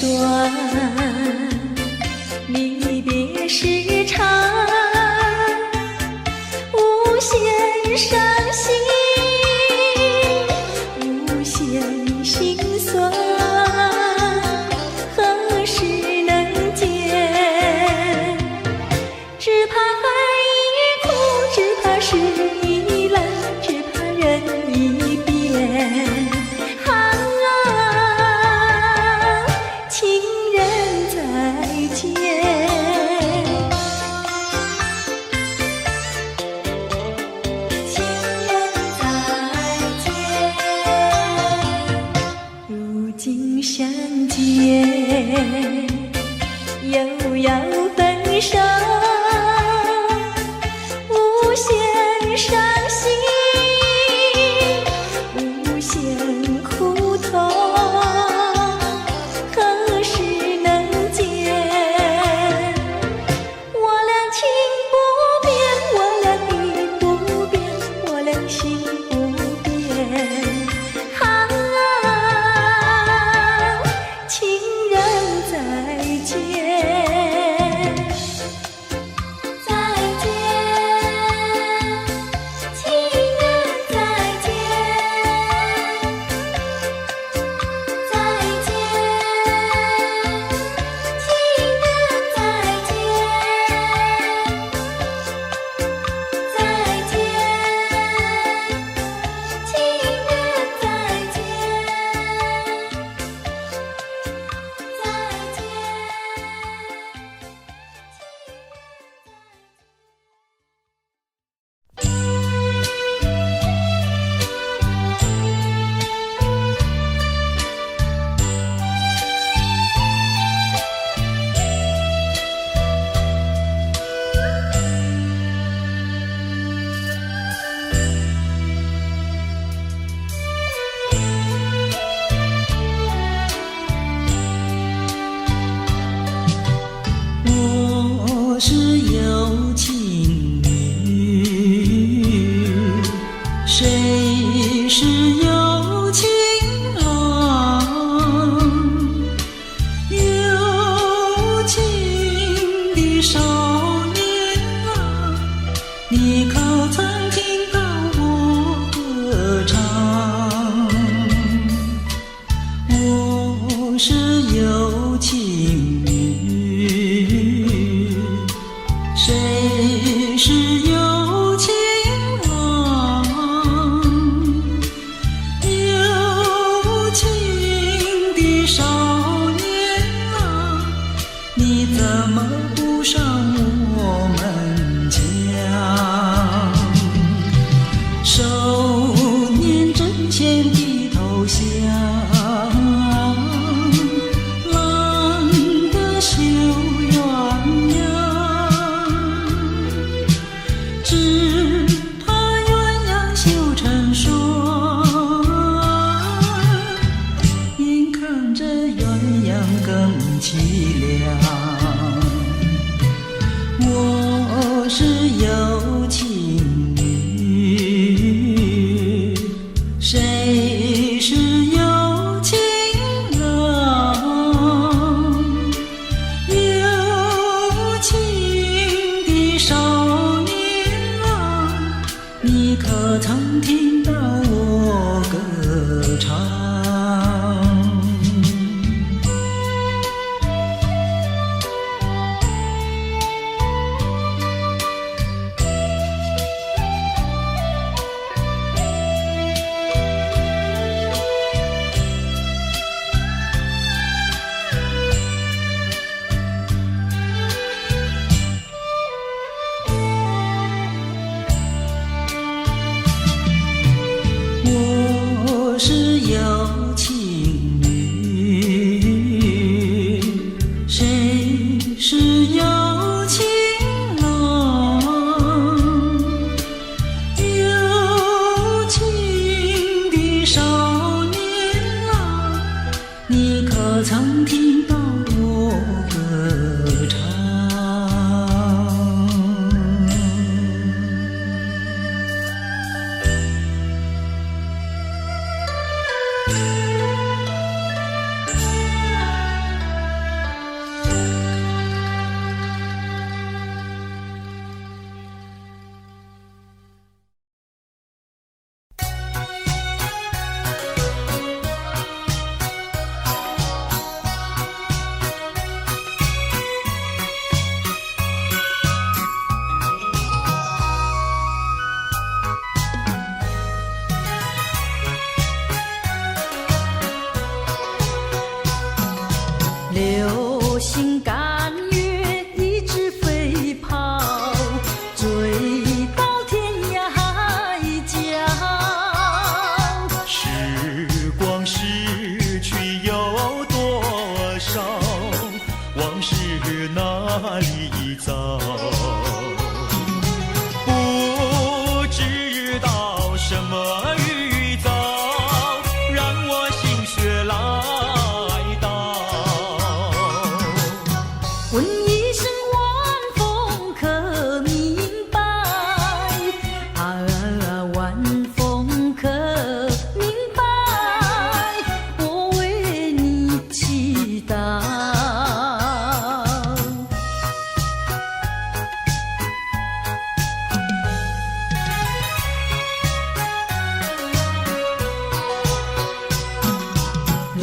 Speaker 6: 短，离别时长，无限伤心，无限心酸，何时能见？只怕爱已苦，只怕事已烂，只怕人已变。情人再见，情人再见，如今相见，又要分手，无限伤心，无限苦痛。何时能见？我俩情不变，我俩意不变，我俩心不变。啊，情人再见，再见，情人再见，再见。
Speaker 2: 我是有情侣，谁是有情郎？有情的少年啊，你可曾听到我歌唱？我是有情侣，谁是有情郎？有情的少年啊，你怎么不上我们墙？少年阵前低头想，郎的绣鸳鸯，只怕鸳鸯绣成双，眼看着鸳鸯更凄凉。我是有情侣，谁是有情郎？有情的少年啊，你可曾听到我歌唱？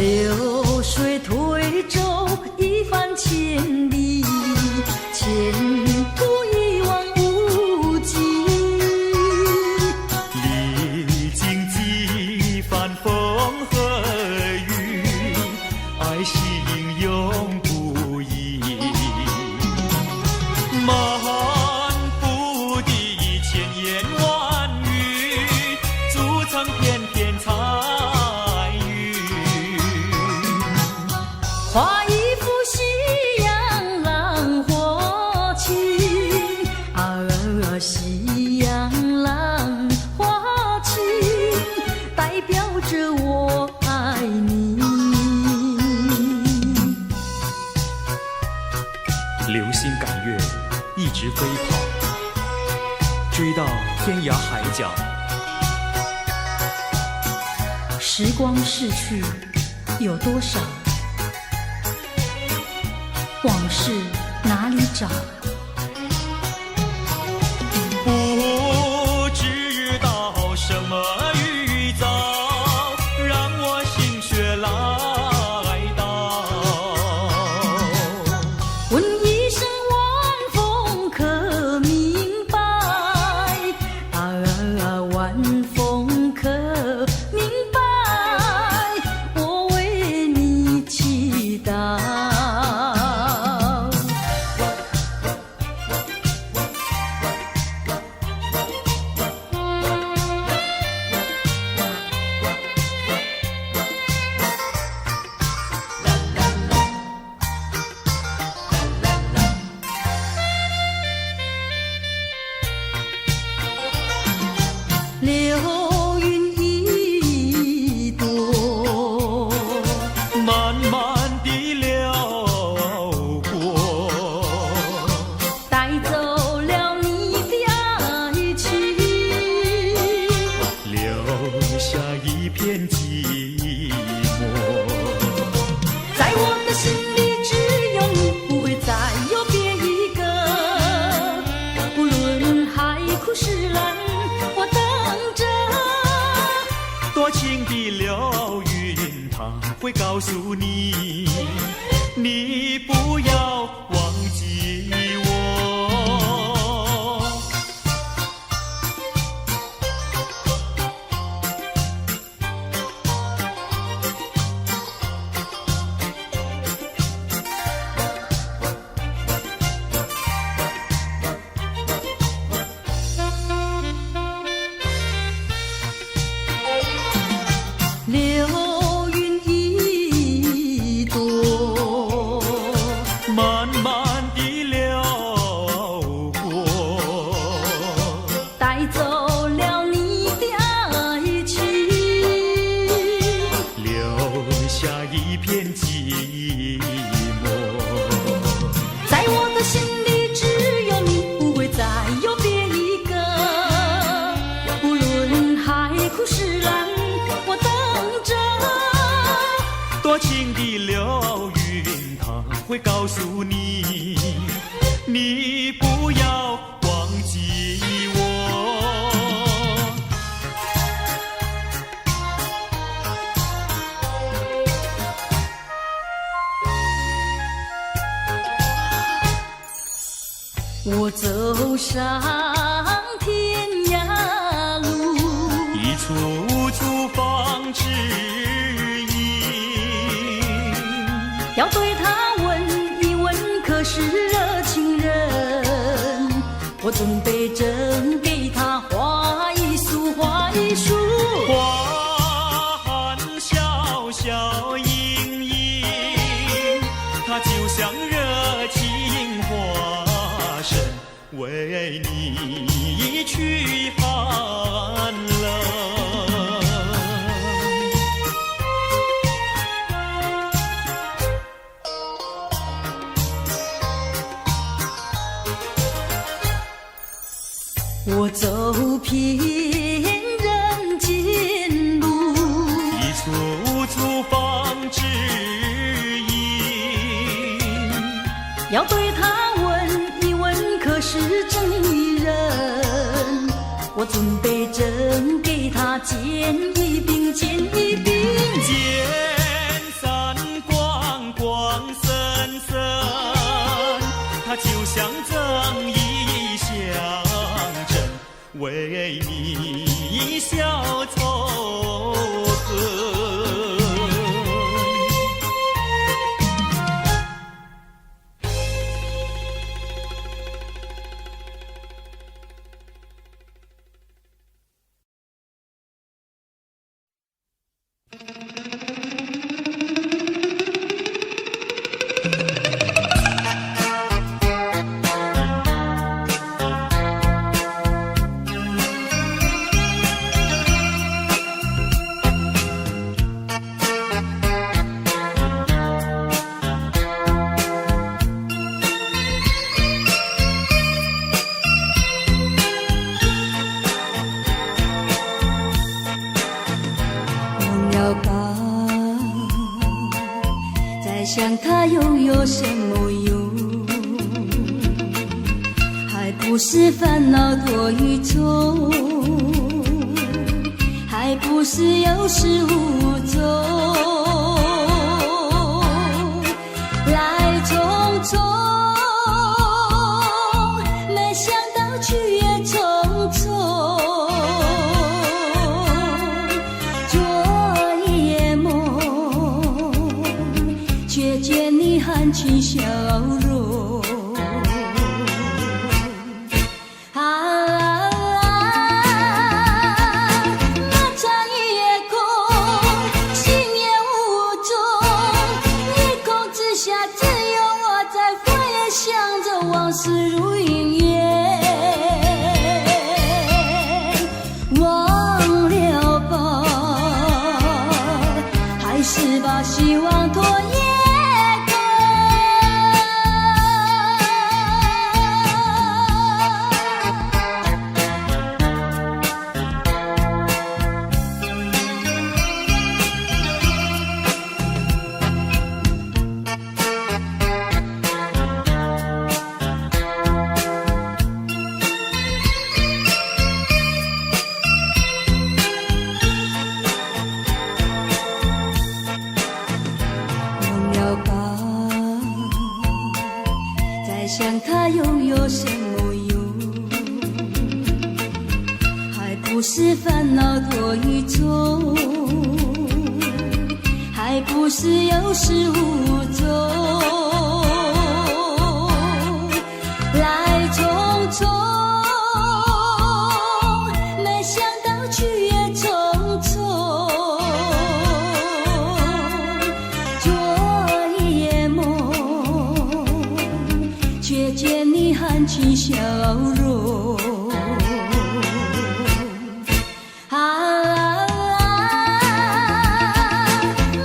Speaker 6: 流水推舟一番千里，前途一望无际。
Speaker 3: 历经几番风和雨，爱心永不移。满腹的千言万语，筑成片片彩云。
Speaker 6: 画一幅夕阳浪花情，夕阳浪花情，代表着我爱你。
Speaker 3: 流星赶月，一直飞跑，追到天涯海角。
Speaker 6: 时光逝去有多少？往事哪里找？
Speaker 3: 不知道什么预兆，让我心血来到。
Speaker 6: 问一声晚风可明白？晚风可明白？我为你祈祷。流云一朵，
Speaker 3: 慢慢地流过，
Speaker 6: 带走了你的爱情，
Speaker 3: 留下一片寂寞。
Speaker 6: 在我的心里只有你，不会再有别一个。不论海枯石烂，我等着。
Speaker 3: 多情的流云，它会告诉你，你不要忘记我。
Speaker 6: 流云一朵，
Speaker 3: 慢慢地流过，
Speaker 6: 带走了你的爱情，
Speaker 3: 留下一片寂寞。
Speaker 6: 在我的心里只有你，不会再有别一个。不论海枯石烂，我等着。
Speaker 3: 多情的流云，它会告诉你，你不要忘记我。
Speaker 6: 我走上天涯路，
Speaker 3: 一处处放指引，
Speaker 6: 要对他问一问，可是热情人？我准备真给他画一束，画一束。
Speaker 3: 花含笑笑盈盈，它就像热情化身，为你去寒冷。
Speaker 6: 我走遍人间路，
Speaker 3: 一处处放指引，
Speaker 6: 要对他问一问，可是真一人？我准备真给他见一病，见一病。
Speaker 3: 见
Speaker 1: 再想它又有什么用？还不是烦恼多与重，还不是有始无终，来匆匆，没想到去也匆匆。昨夜梦，却见你含情笑容。往事如云烟，忘了吧，还是把希望拖延过。想它又有什么用？还不是烦恼多与重，还不是有始无终，来匆匆，没想到去也匆匆。昨夜梦，却见你含情笑容。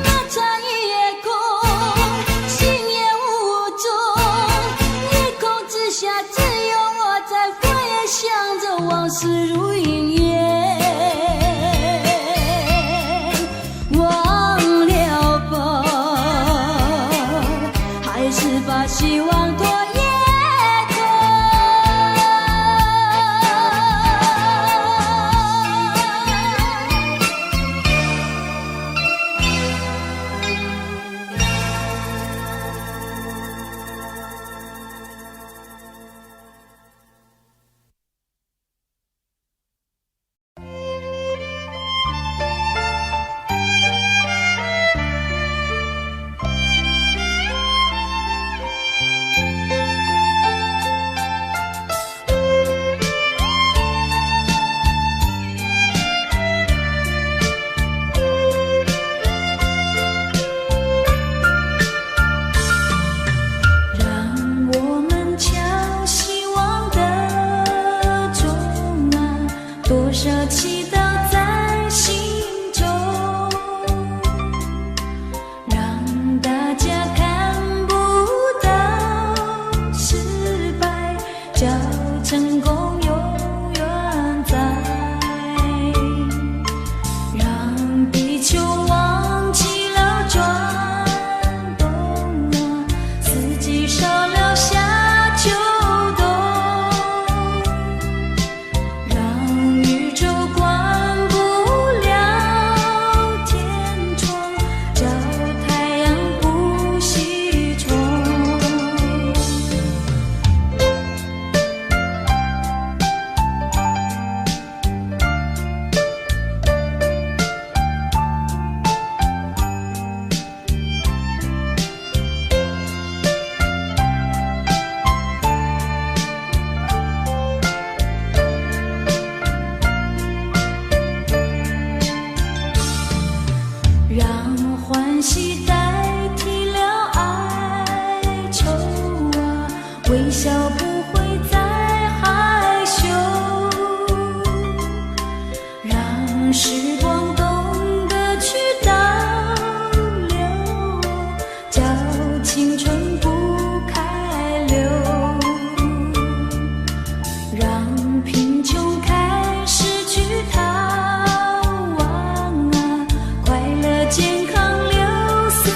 Speaker 1: 那场夜空，心也无踪，夜空之下只有我在回想着往事如云烟，忘了吧，还是把希望拖延。微笑不会再害羞，让时光懂得去倒流，叫青春不开溜，让贫穷开始去逃亡啊，快乐健康流逝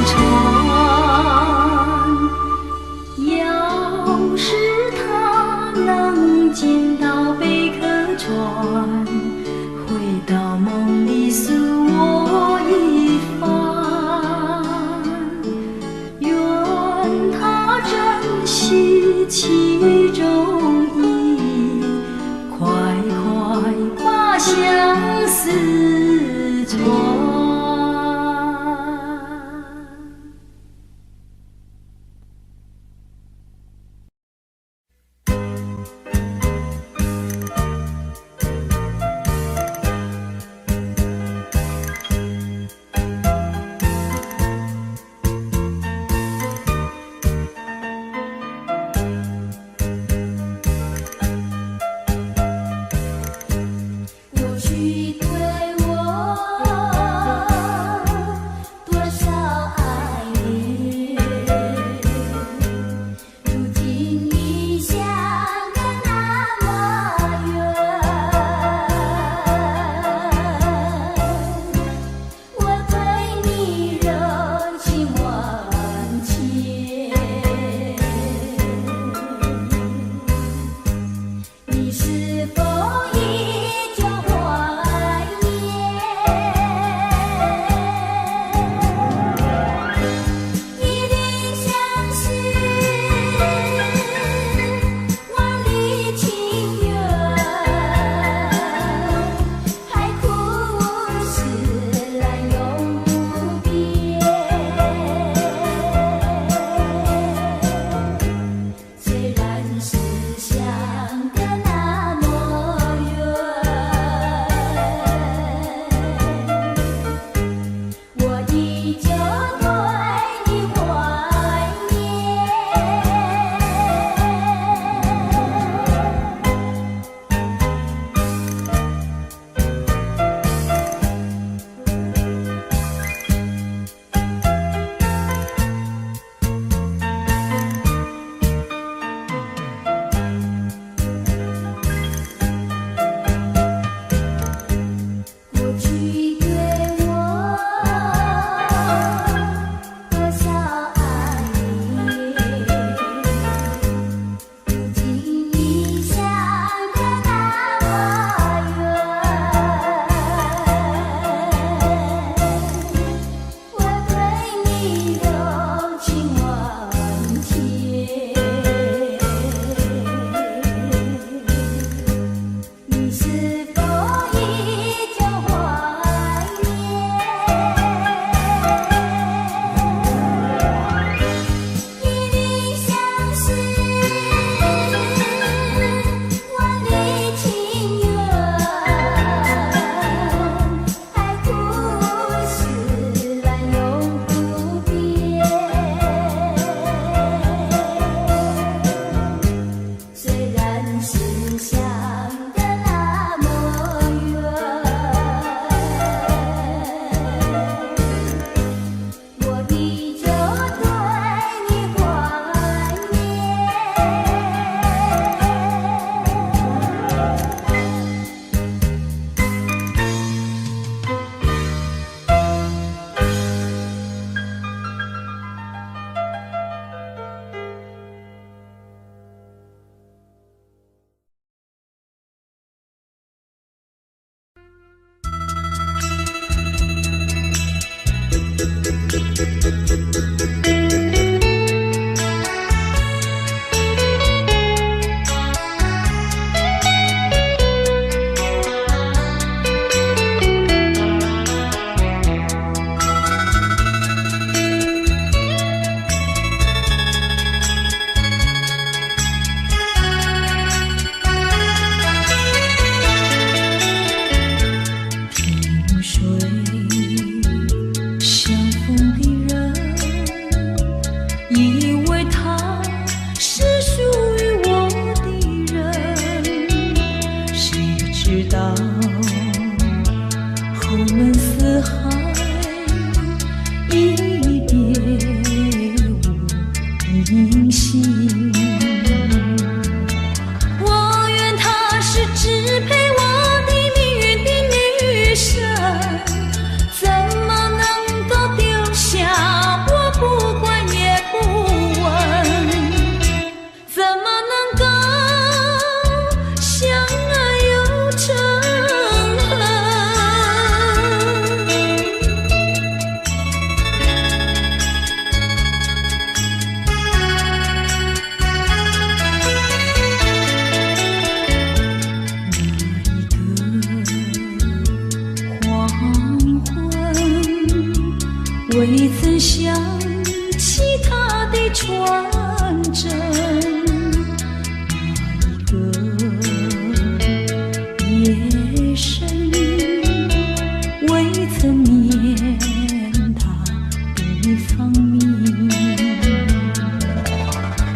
Speaker 6: 船。要是他能见到贝壳船，回到梦里诉我一番。愿他珍惜其中意，快快把相思传。
Speaker 4: 过去对我多少爱恋，如今已相隔那么远。我对你热情万千，你是否依旧怀念？一定相信万里情缘，海枯石烂永不变。虽然是相隔那么远，我依旧对你怀念。过去对我多少爱恋，如今已相隔那么远。我对你柔情万千，你是否依旧怀念？一定相信万里情缘，海枯石烂永不变。虽然是相隔那么远，我依旧对你怀念。
Speaker 1: 萍水相逢的人，以为他是属于我的人，谁知道后门四海，一别无音信。我愿她是支配我的命运的女神，怎么能够丢下我
Speaker 6: 未曾想起他的传真，那一个夜深，未曾念他的芳名。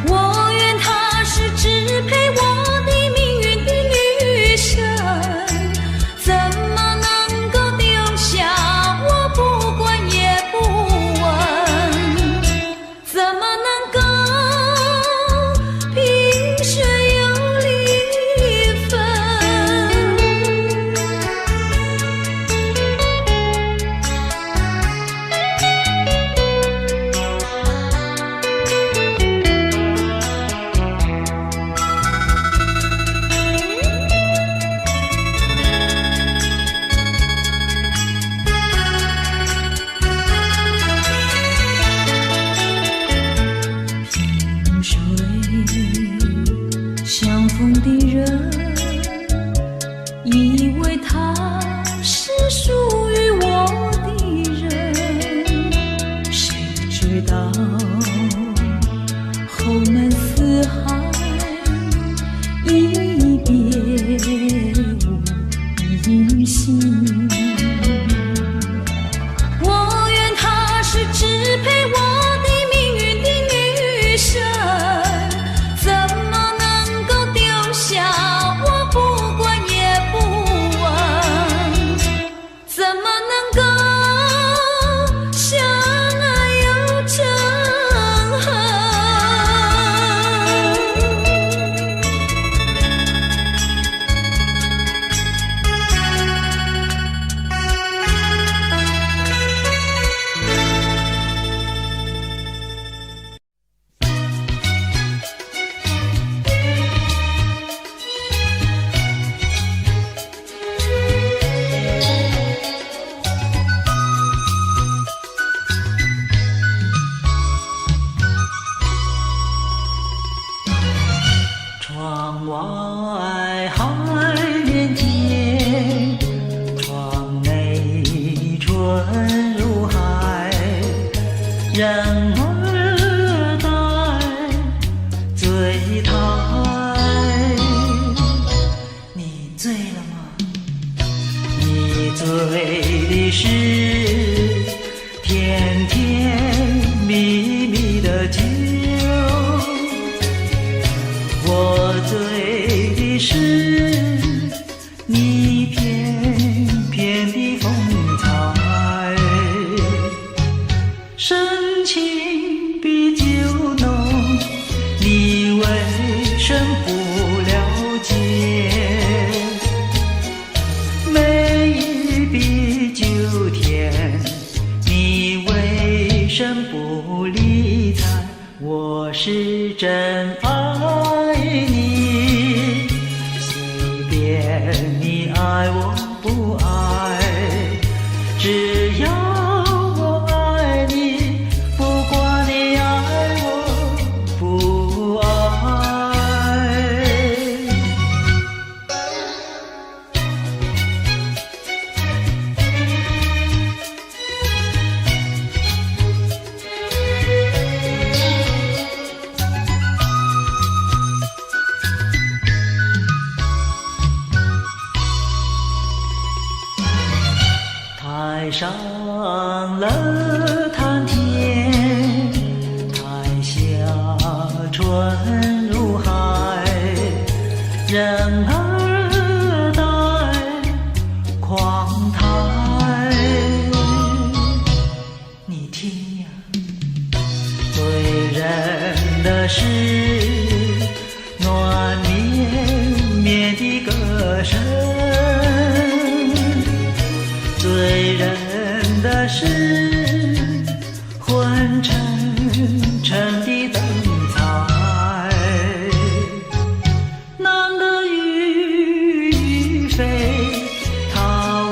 Speaker 6: 我愿她是支配我的命运的女神，怎么能够丢下我不管也不问？怎么能够萍水有离分？萍水相逢的人，以为他是属于我的人，谁知道后门四海，一别无音信。我愿她是支配我的命运的女神，怎么能够丢下我不管也不问？怎么能够相爱又憎恨？
Speaker 2: 窗外海连天，窗内春如海，人儿待醉台。你醉了吗？你醉的是甜甜蜜蜜的酒，我醉的是你翩翩的风采，深情比酒浓，你为什不了解？美比酒甜，你为什不理睬？我是真爱你，随便你爱我不爱，只要我爱你，不管你爱我不爱。台上了谈天，台下春如海，人儿待狂台。你听呀，醉人的是暖绵绵的歌声，醉人的是昏沉沉的灯彩。男的欲飞，他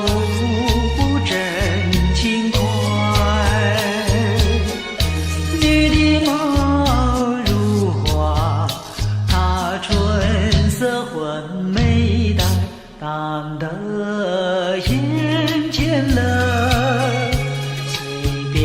Speaker 2: 无不真情怀，女的貌如花，她春色混眉黛，当得眼前乐，随便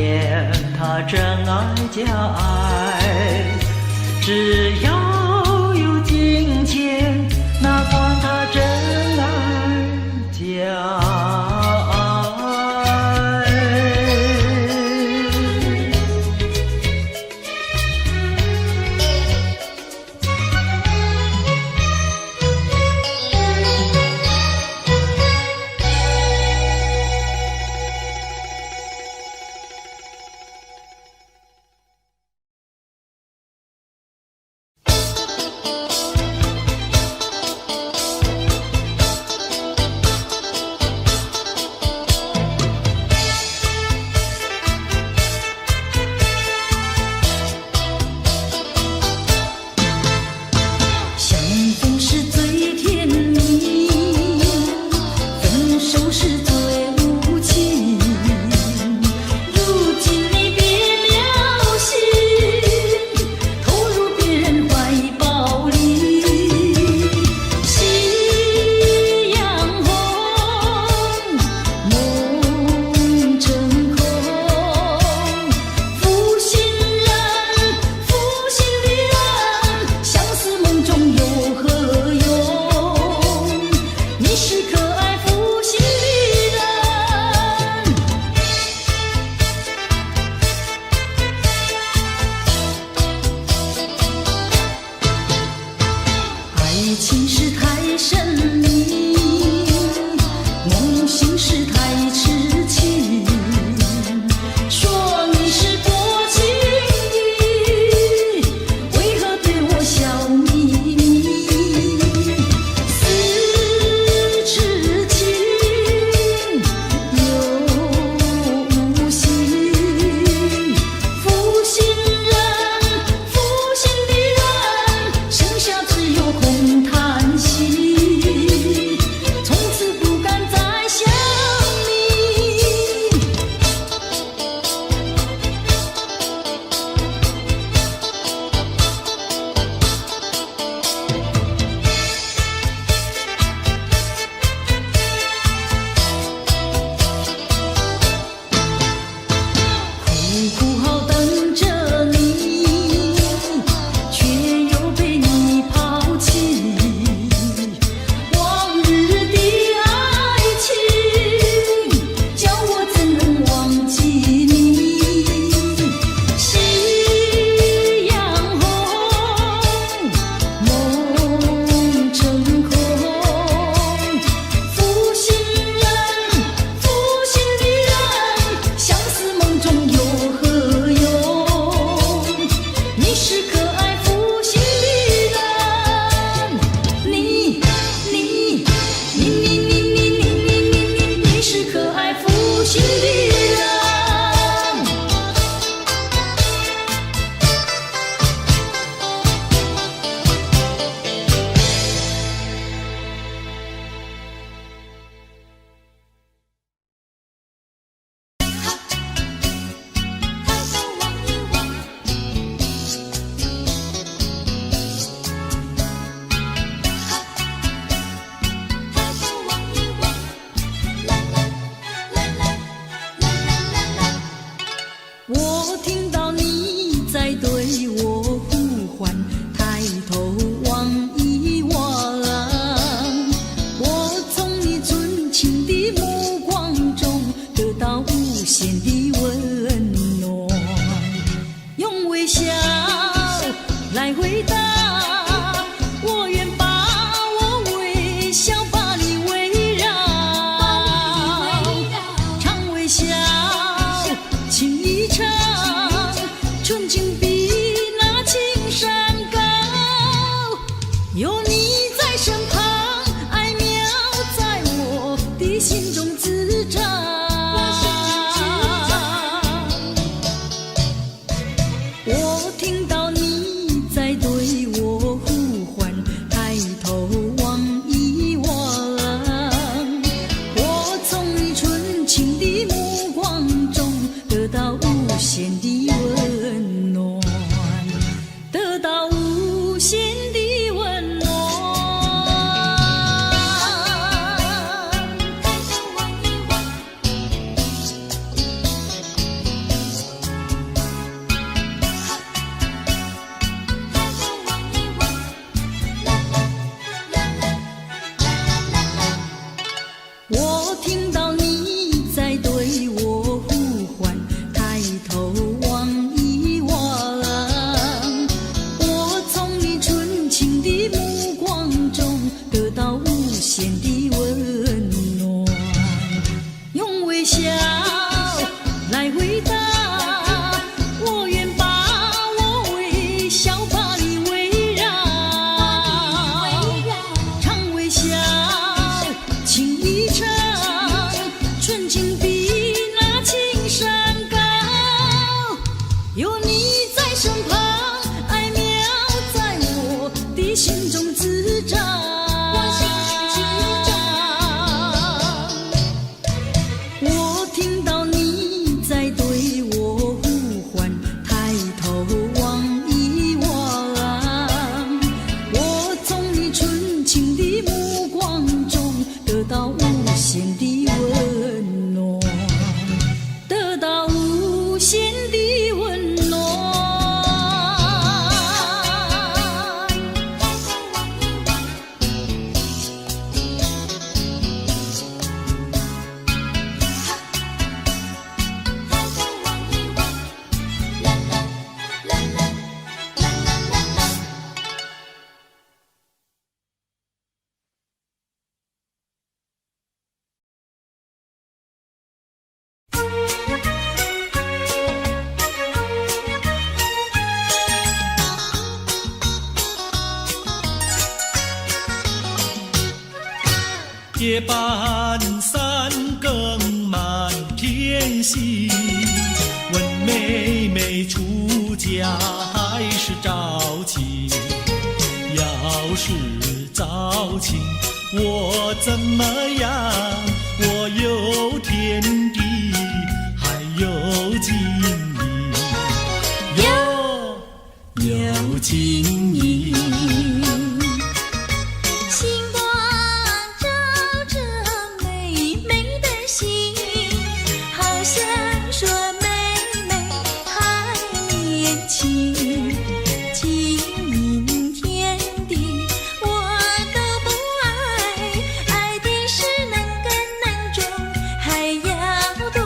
Speaker 6: 微笑，情意长，纯情比那青山高。有你在身旁，爱苗在我的心中滋长。我听到你在对我呼唤，抬头望一望，我从你纯情的目光中得到无限的温暖，得到无限的温暖。我听到你在对我呼唤，抬头望一望，我从你纯情的目光中得到无限的温暖，用微笑来回答，我愿把我微笑把你围绕，常微笑，情意长，纯情比那青山高。有你在身旁，爱苗在我的心中滋长。我听到你在对我呼唤，抬头望一望，我从你纯情的目光中得到无限的温暖，得到无限的温暖。
Speaker 5: 夜半三更满天星，问妹妹出嫁还是早亲？要是早亲，我怎么样？我有天地，还有金银，有金银。
Speaker 4: 星光照着妹妹的心，好像说妹妹还年轻。金银天地我都不爱，爱的是能跟难中还要多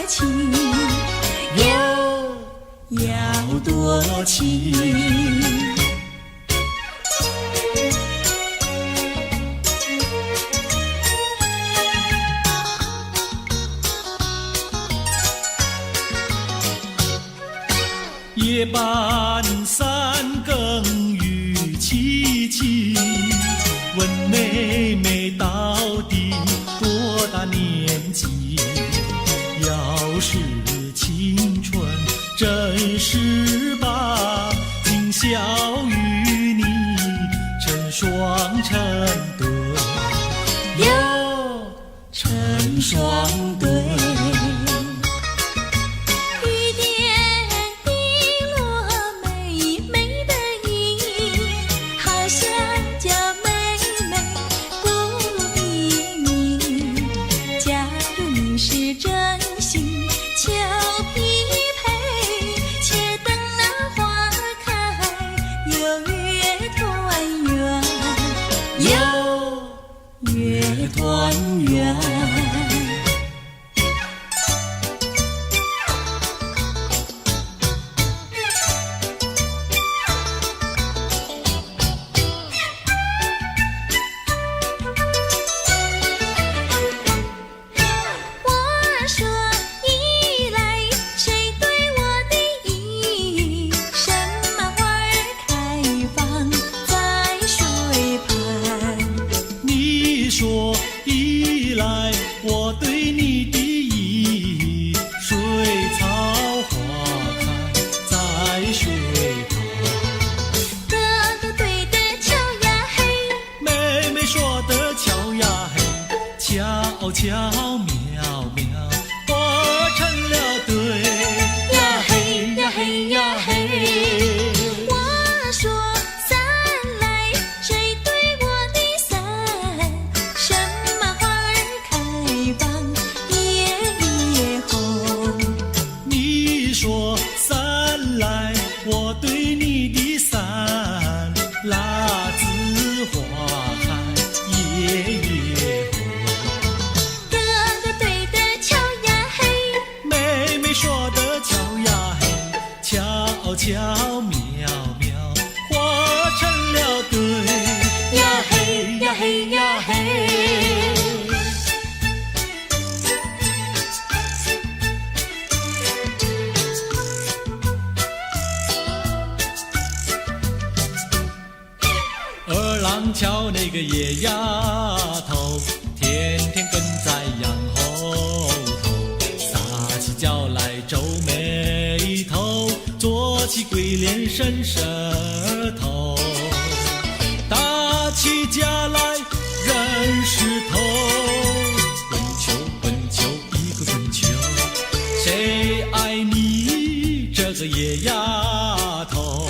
Speaker 4: 情，要多情。
Speaker 5: 夜半三更雨凄凄，问妹妹到底多大年纪？要是青春真是把，今宵与你成双成对，成双对。
Speaker 4: 雨点滴落妹妹的衣，好像叫妹妹不理你。假如你是真心求匹配，且等那花开，有月团圆，有月团圆。我说
Speaker 5: 悄渺渺化成了对
Speaker 4: 呀嘿呀嘿呀嘿。
Speaker 5: 二郎桥那个野丫头，天天跟在羊后头，撒起娇来皱眉头，做起鬼脸伸舌头，打起架来扔石头，滚球滚球一个滚球，谁爱你这个野丫头？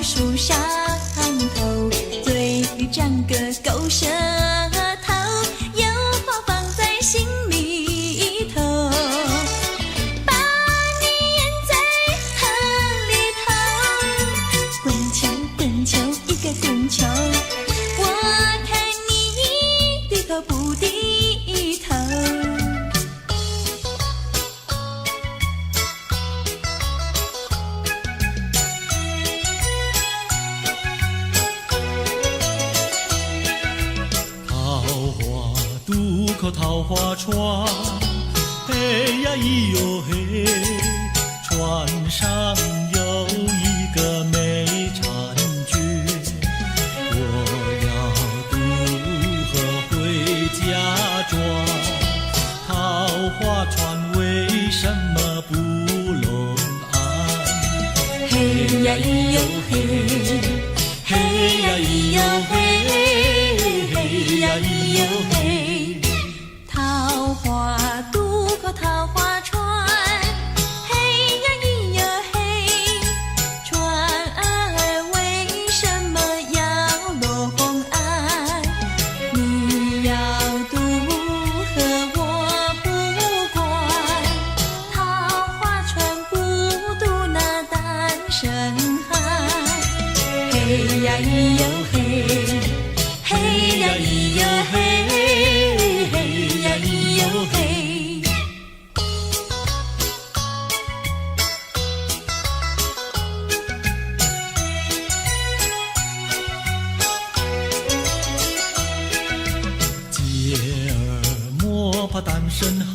Speaker 4: 树上头，嘴里长个狗舌头，有话放在心里头，把你咽在河里头。滚球滚球一个滚球，我看你低头不低头。
Speaker 5: 桃花船，嘿呀咿哟嘿，船上有一个美婵娟，我要渡河回家庄。桃花船为什么不拢岸？
Speaker 4: 嘿呀咿哟嘿，嘿呀咿哟嘿，嘿呀咿哟嘿。桃花渡口桃花船，嘿呀咿呀嘿，船儿为什么要拢岸？你要渡河我不管，桃花船不渡那单身汉。嘿呀咿哟嘿，嘿呀咿哟嘿，嘿呀咿哟嘿。
Speaker 5: 姐儿莫怕单身汉，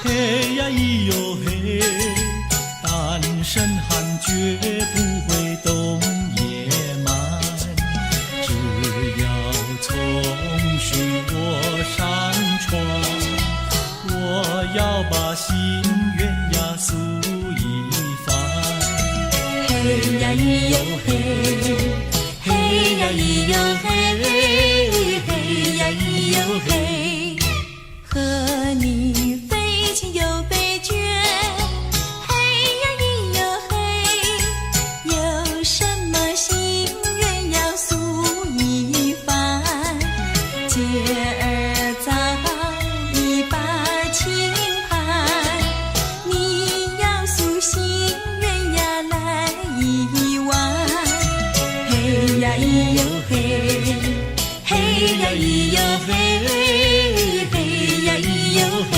Speaker 5: 嘿呀咿哟嘿，单身汉绝不会动野蛮，只要从许我上床，我要把心愿呀诉一番。
Speaker 4: 嘿呀咿哟嘿，嘿呀咿哟嘿，嘿呀咿哟嘿，和你非亲又非眷，嘿呀咿哟嘿，有什么心愿要诉一番？姐儿早已把情盘，你要诉心愿呀来一碗。嘿呀咿哟嘿，嘿呀咿哟嘿，嘿呀咿哟嘿。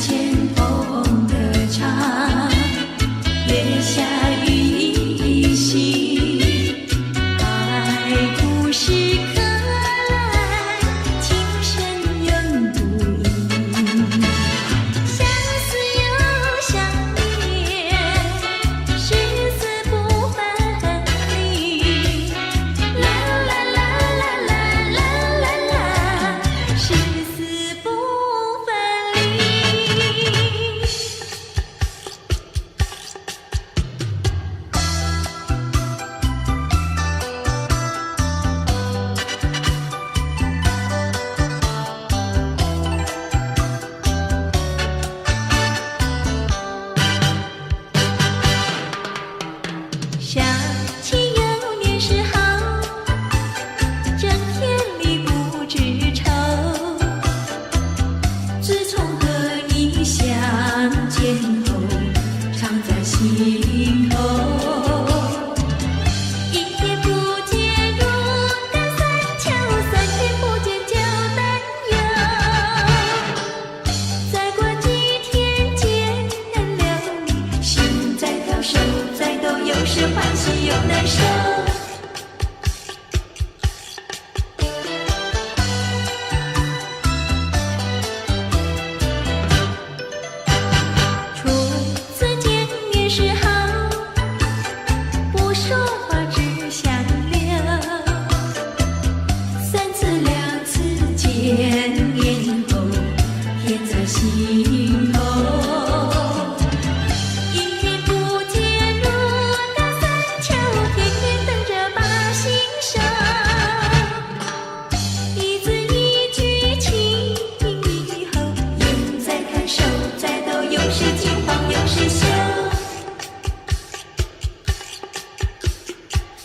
Speaker 6: 前风的长，月下雨淅，爱不是可来情深永不移，相思又相恋，誓死不分离，啦啦啦啦啦啦啦啦，誓死不分离。想起幼年时好，整天里不知愁。自从和你相见后，常在心头。一天不见如隔三秋，三天不见就担忧。再过几天见了你，心在跳，手在抖，有时欢喜又难受。初次见面时好，不说话只相留。三次两次见面后，甜在心头。一天不见如隔三秋，天天等着把心收。一字一句情以后，眼在看，手在抖，有时惊慌有时羞，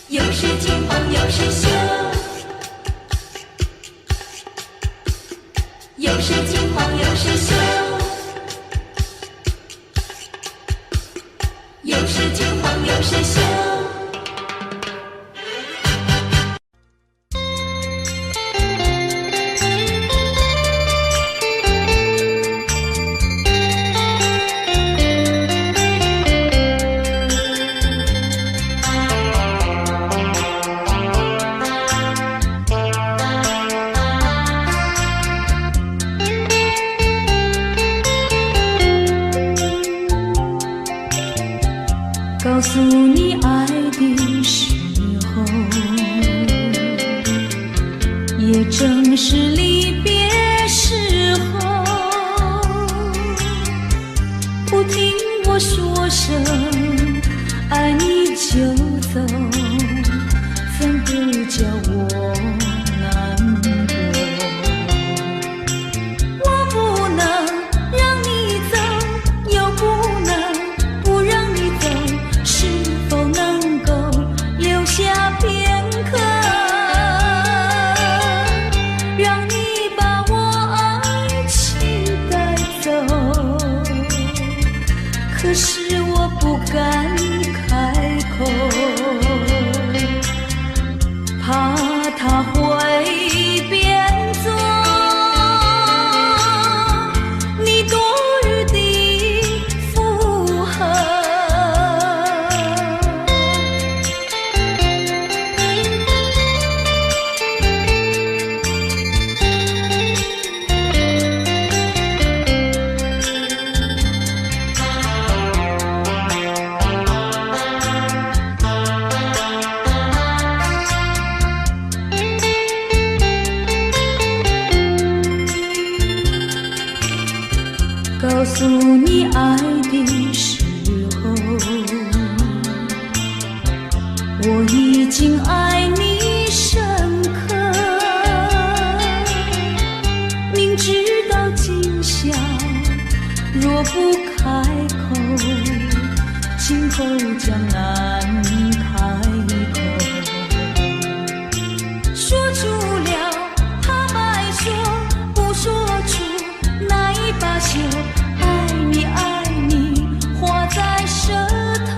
Speaker 6: 有时惊慌有时羞，有时惊慌有时羞，有时惊慌有时羞。告诉你爱的时候，也正是离别时候。不听我说声爱你就走，怎不叫我难过？我不能让你走，又不能不让你走，是否能够留下片刻，让你把我爱情带走？可是我不敢开口，怕他会变作你多余的附和。告诉你爱的时候，我已经爱你深刻。明知道今宵若不开口，今后将难开口。说出了怕白说，不说出那一把酒。爱你爱你画在舌头，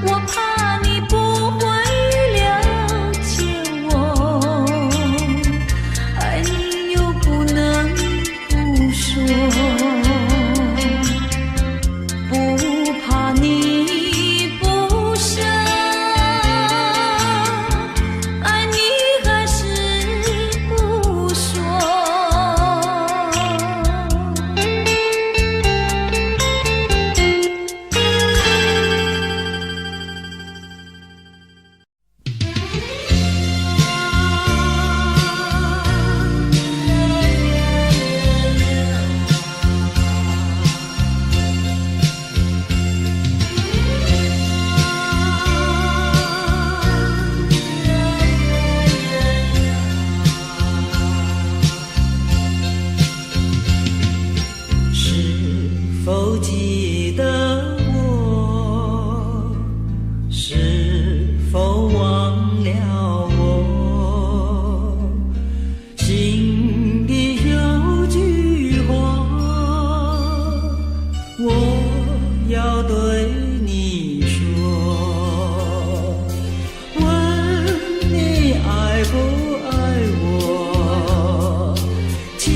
Speaker 6: 我怕你不会了解我，爱你又不能不
Speaker 2: 否记得我？是否忘了我？心里有句话，我要对你说，问你爱不爱我？请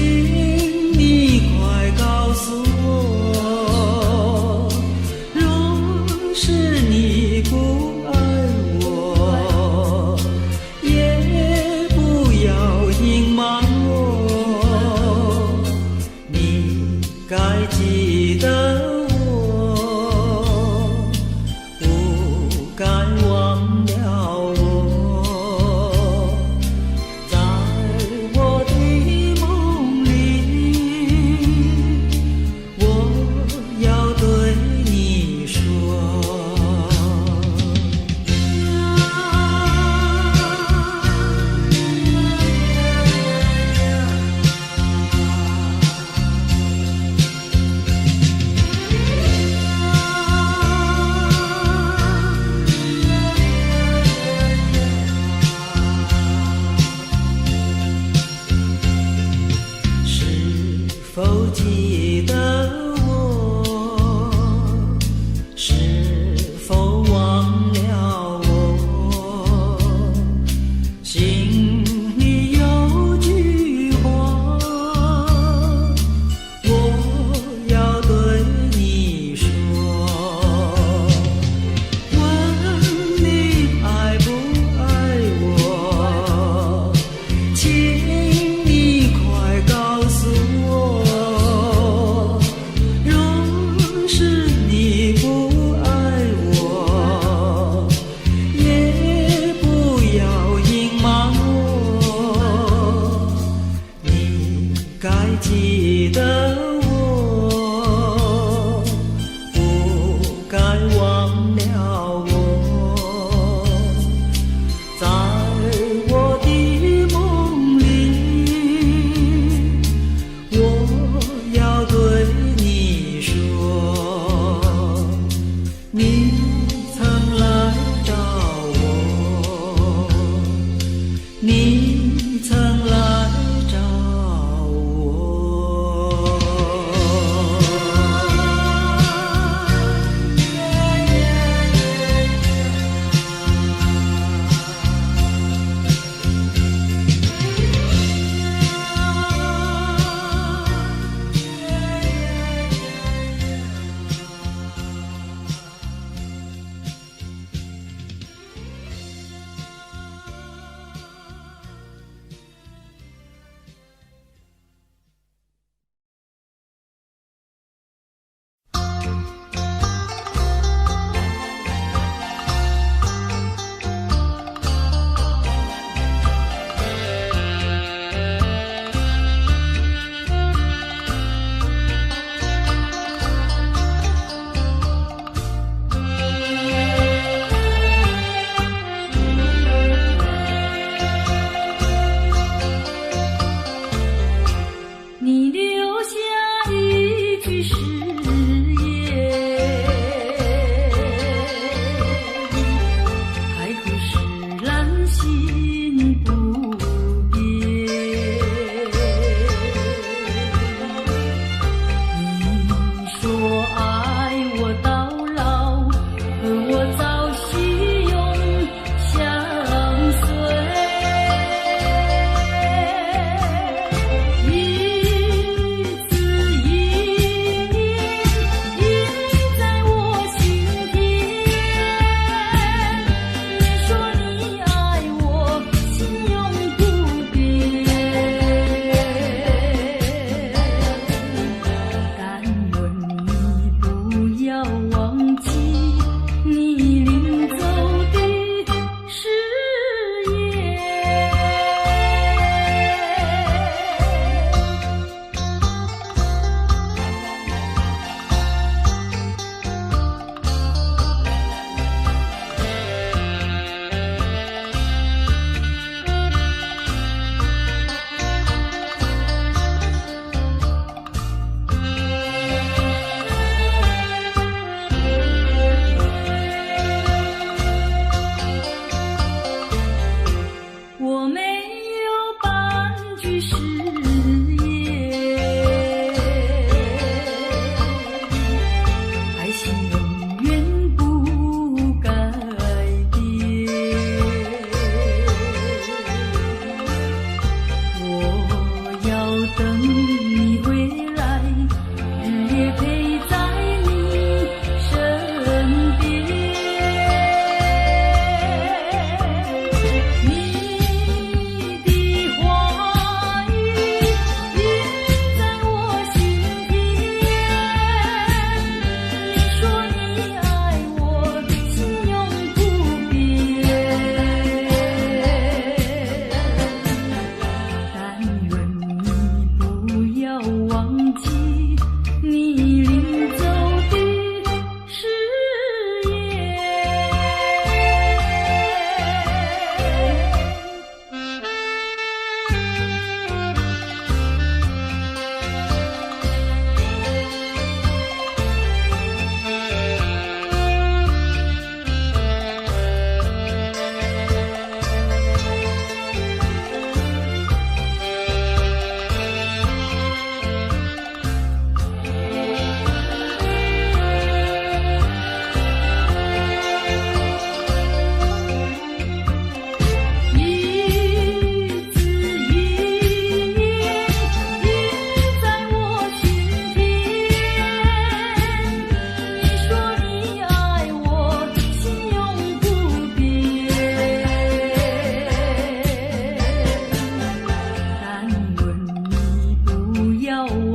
Speaker 2: 你快告诉我，若是你不爱我，也不要隐瞒我，你该记得我，不该忘了我，在我的梦里，我要对你说。是否记得我？是否忘了我？心里有句话，我要对你说，问你爱不爱我？请你快告诉我，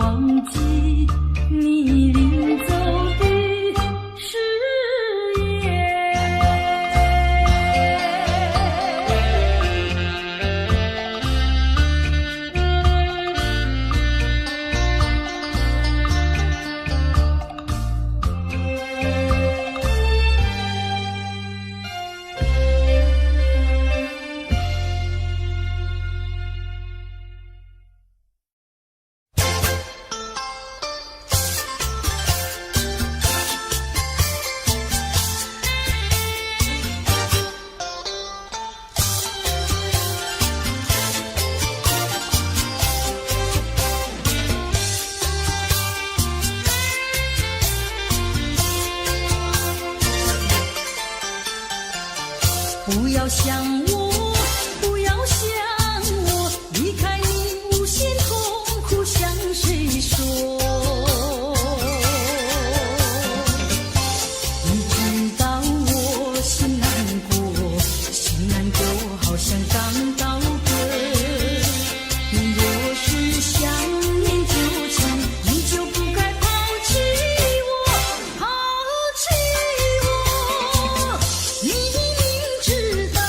Speaker 6: 忘记你临走的誓言。不要想我，不要想我，离开你无限痛苦向谁说？你知道我心难过，心难过好像刚到歌。你若是想念旧情，你就不该抛弃我，抛弃我。你明知道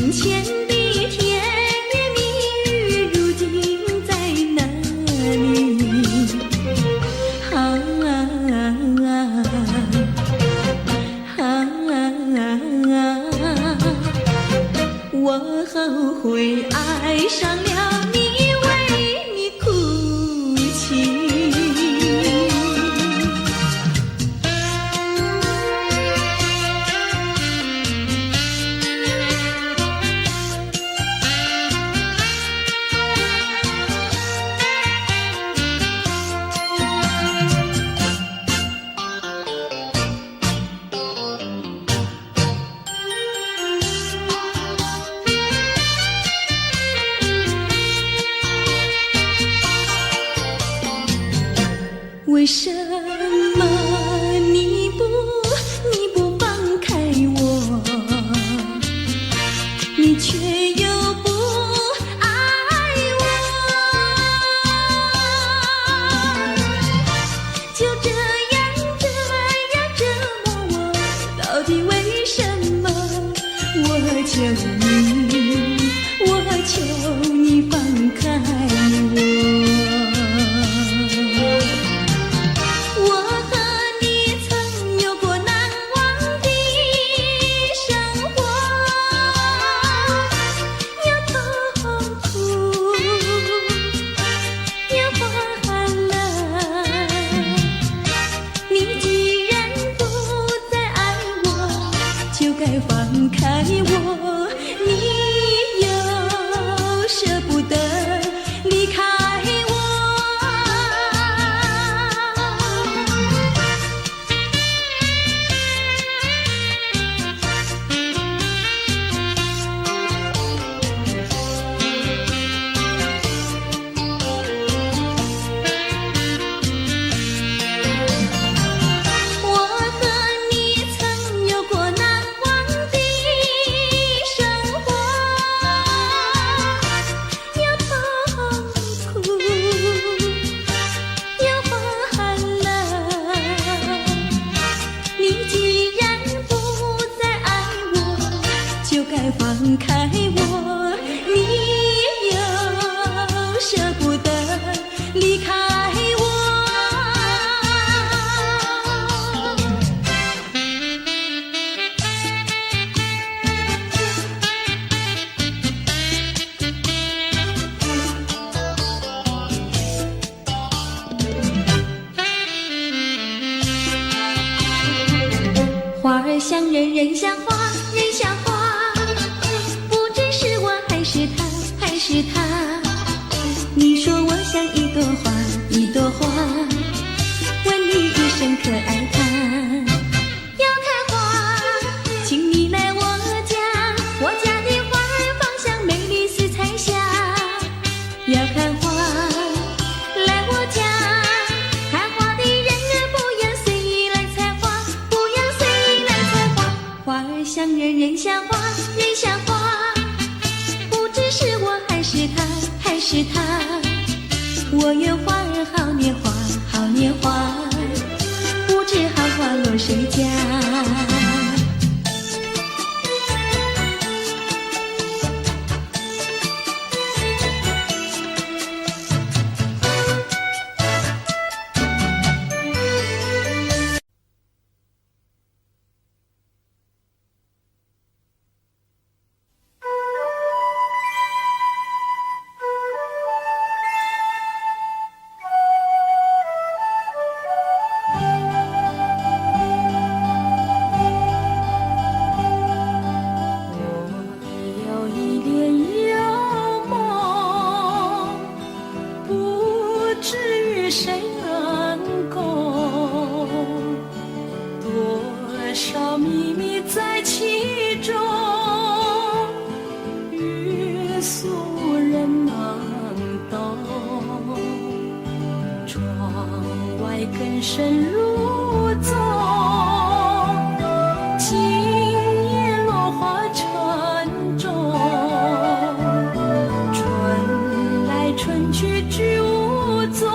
Speaker 1: 从前的甜言蜜语，如今在哪里？我后悔爱上了你，为你哭泣。为什么你不放开我？你却又不爱我，就这样折磨我，到底为什么？我求你放开我。放开我，你又舍不得离开我。我和你曾有过难忘的生活，有痛苦，有欢乐。你既然不再爱我，就该放开我，你又舍不得离开我。花儿像人，人像花，人像花，不知是我还是他，还是他。你说我像一朵花，一朵花，问你一声可爱它。要开花，请你来我家，我家的花儿芳香美丽似彩霞。要看花，来我家，看花的人儿不要随意来采花，不要随意来采花。花儿像人，人像花，人像花，不知是我还是他，还是他。我愿花儿好年华，好年华，不知好花落谁家。更深入宗，今夜落花沉重，春来春去去无踪，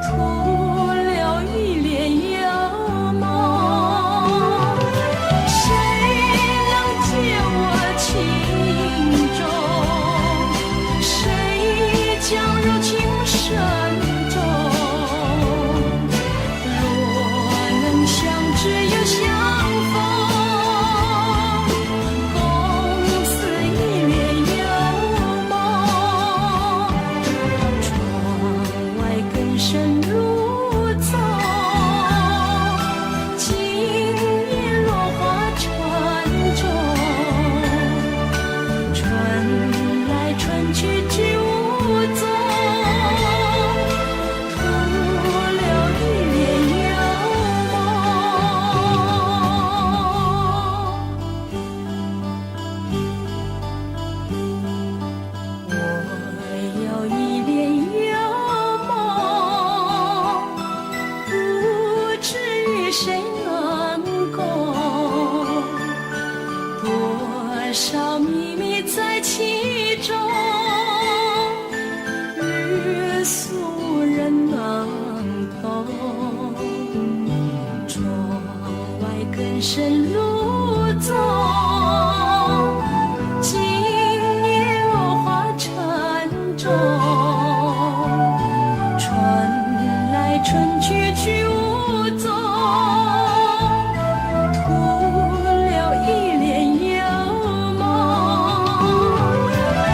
Speaker 1: 徒留一帘幽梦，谁能解
Speaker 6: 多少秘密在其中，日俗人难懂。窗外更深露重，今夜落花沉重。春来春去去无踪，徒留一帘幽梦。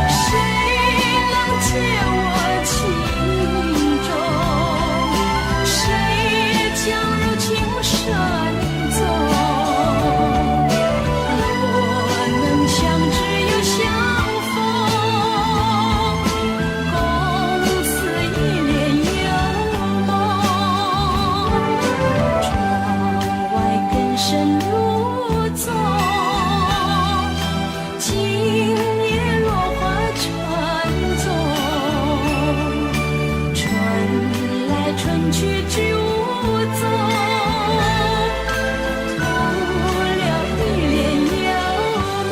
Speaker 6: 谁能解我情衷？谁将柔情深踪？若能相知又相逢，共似一帘幽梦。窗外更深露重，今夜落花沉重。春来春去去无踪，徒留一帘幽梦。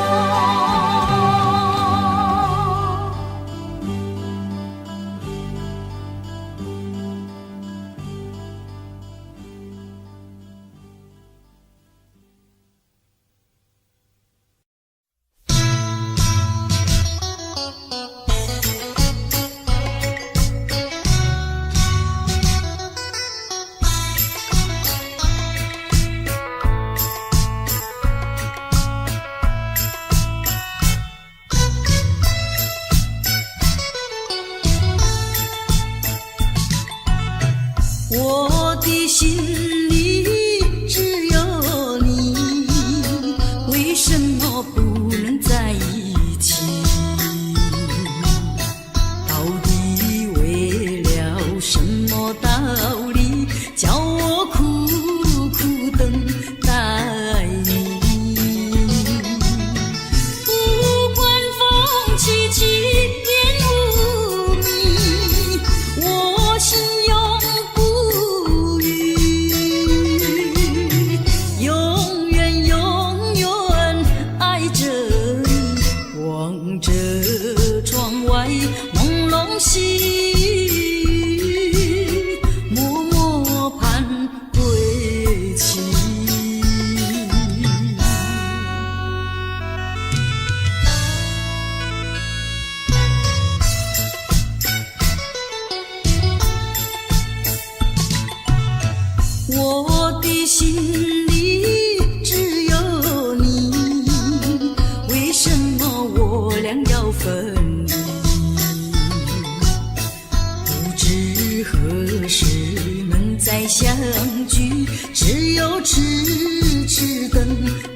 Speaker 6: 我的心里只有你，为什么不能在一起？到底为了什么道理，叫我苦苦等待你？不管风起起，烟雾迷，我心永不渝，永远永远爱着你，望着窗外朦胧细雨，默默盼归期。我的心里只有你，为什么我俩要分离？不知何时能再相聚，只有痴痴等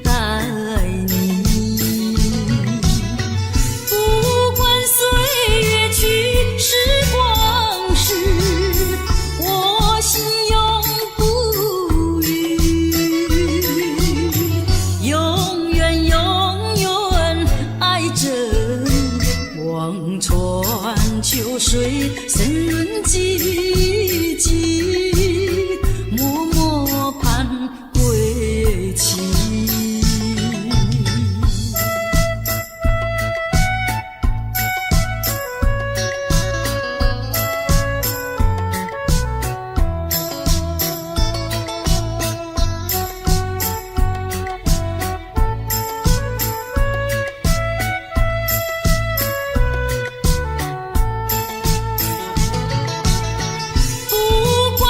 Speaker 6: 待你。不管岁月去，时光逝，我心永不渝，永远永远爱着你，望穿秋水，深润寂寂，默默盼归期。不管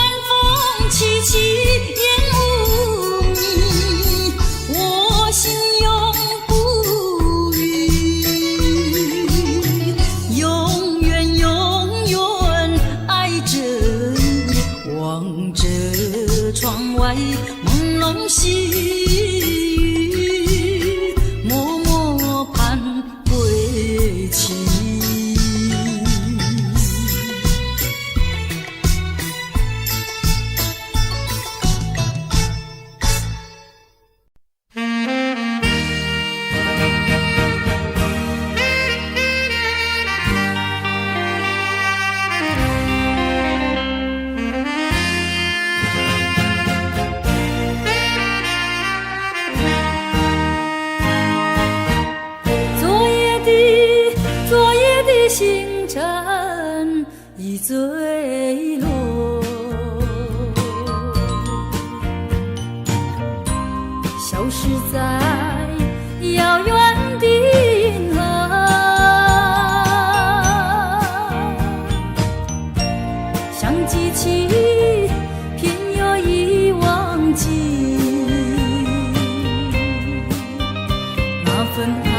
Speaker 6: 星辰已坠落，消失在遥远的银河，像记起偏又已忘记那份爱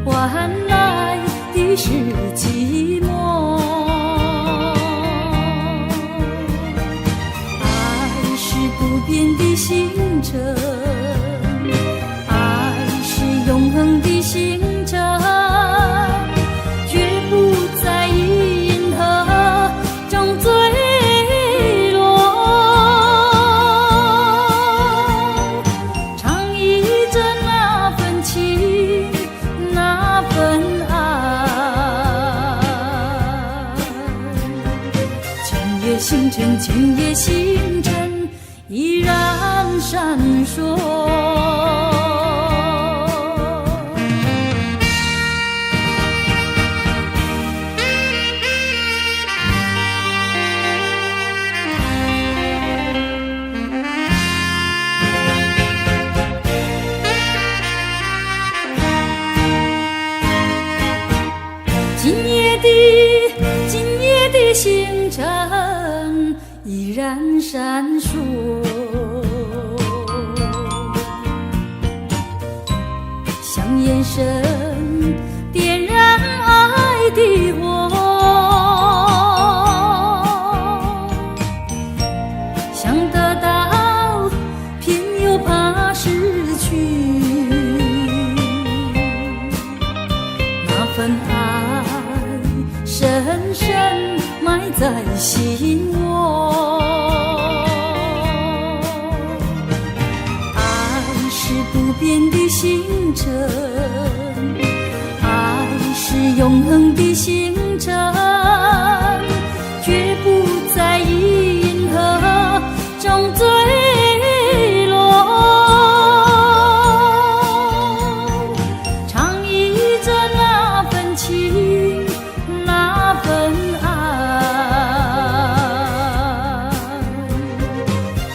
Speaker 6: 换来的是寂寞。爱是不变的星辰，爱是永恒的星辰，绝不在银河中坠落。唱忆着那份情，那份爱。今夜星辰，今夜星辰依然闪烁。今夜的星辰依然闪烁，像眼神点燃爱的火，想得到偏又怕失去，那份爱深深埋在心窝。爱是不变的星辰，爱是永恒的星辰，绝不在银河中坠落。唱忆着那份情，那份爱。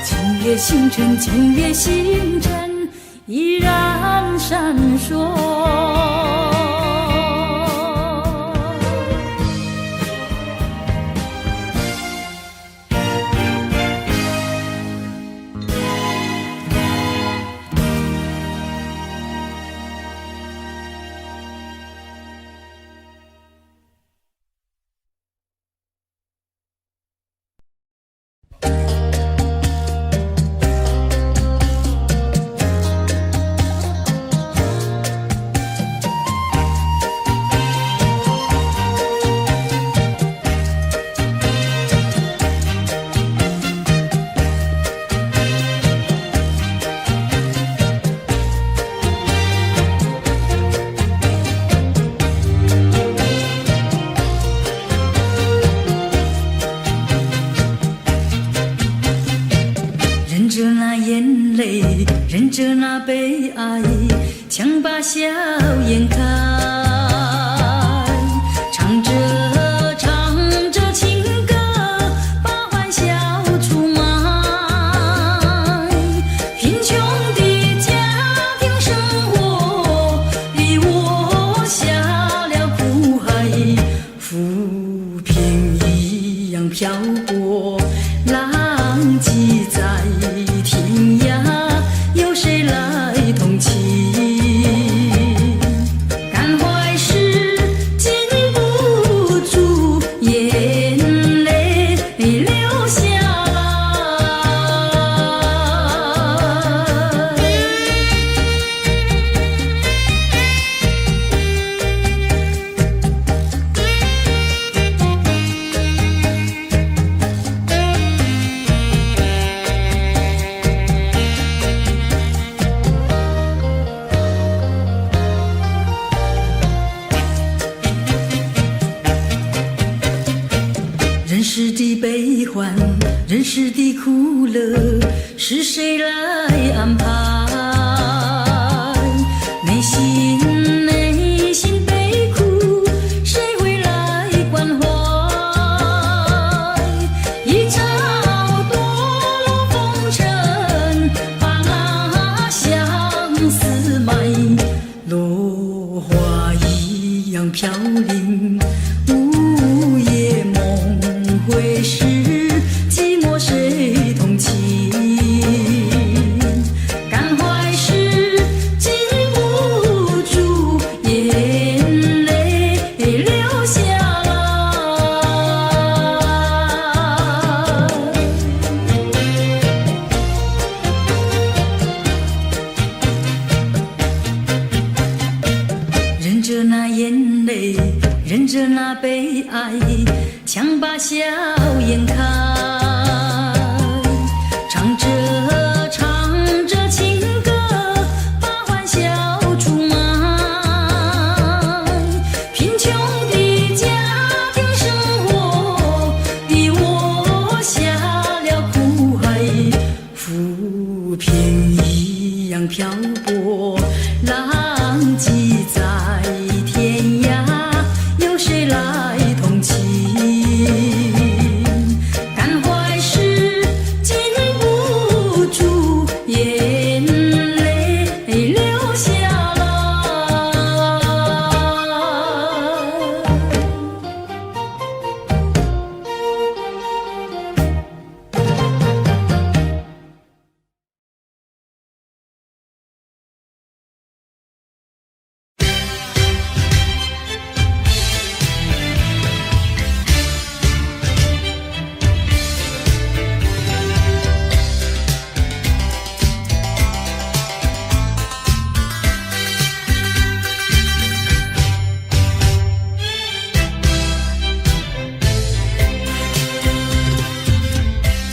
Speaker 6: 今夜星辰，今夜星辰依然闪烁。忍着那眼泪，忍着那悲哀，强把笑颜开，唱着情歌，把欢笑出卖。贫穷的家庭生活逼我下了苦海，浮萍一样飘过，浪迹在天涯，有谁来同情？感怀时禁不住眼泪流下人世的悲欢，人世的苦乐，是谁来安排？内心悲苦，泪，忍着那悲哀，强把笑颜开。唱着唱着情歌，把欢笑出卖。贫穷的家庭生活，逼我下了苦海，浮萍一样漂泊，浪迹在天涯，有谁来同情？感怀时禁不住眼泪流下来。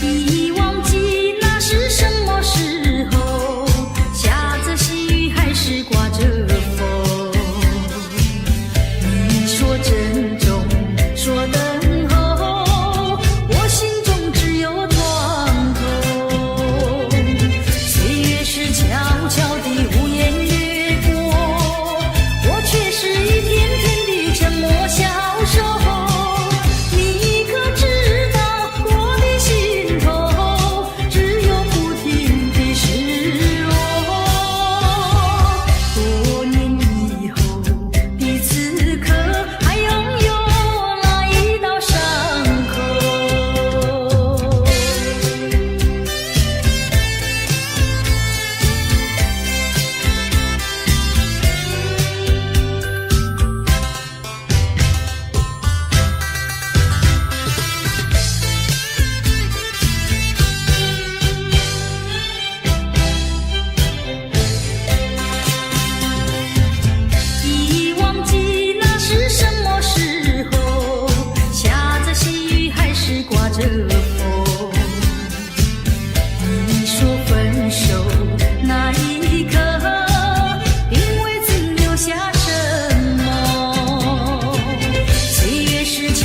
Speaker 6: 已忘记那是什么时候，下着细雨还是刮着风。你说珍重，说等候，我心中只有床头。岁月是悄悄地无言掠过，我却是一天天地沉默消瘦。你可知道我的心头只有不停的失落？多年以后的此刻，还拥有那一道伤口。已忘记那是什么时候，下着细雨还是刮着风。你说分手那一刻，并未曾留下什么。岁月是悄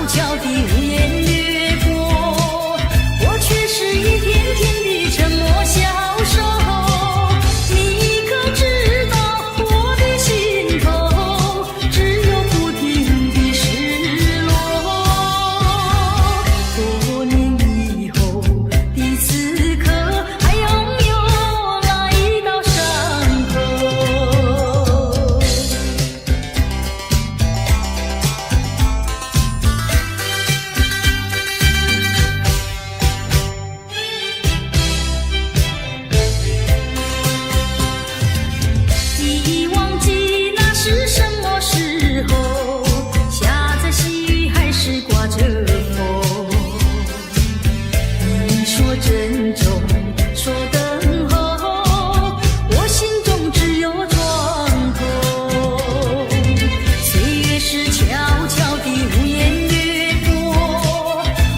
Speaker 6: 悄地无言掠过，我却是一天天地沉默消瘦。你可知道我的心头只有不停的失落？多年以后的此刻，还拥有那一道伤口。已忘记那是什么时候，下着细雨还是刮着风。你说珍重，说等候，我心中只有床头。岁月是悄悄地无言掠过，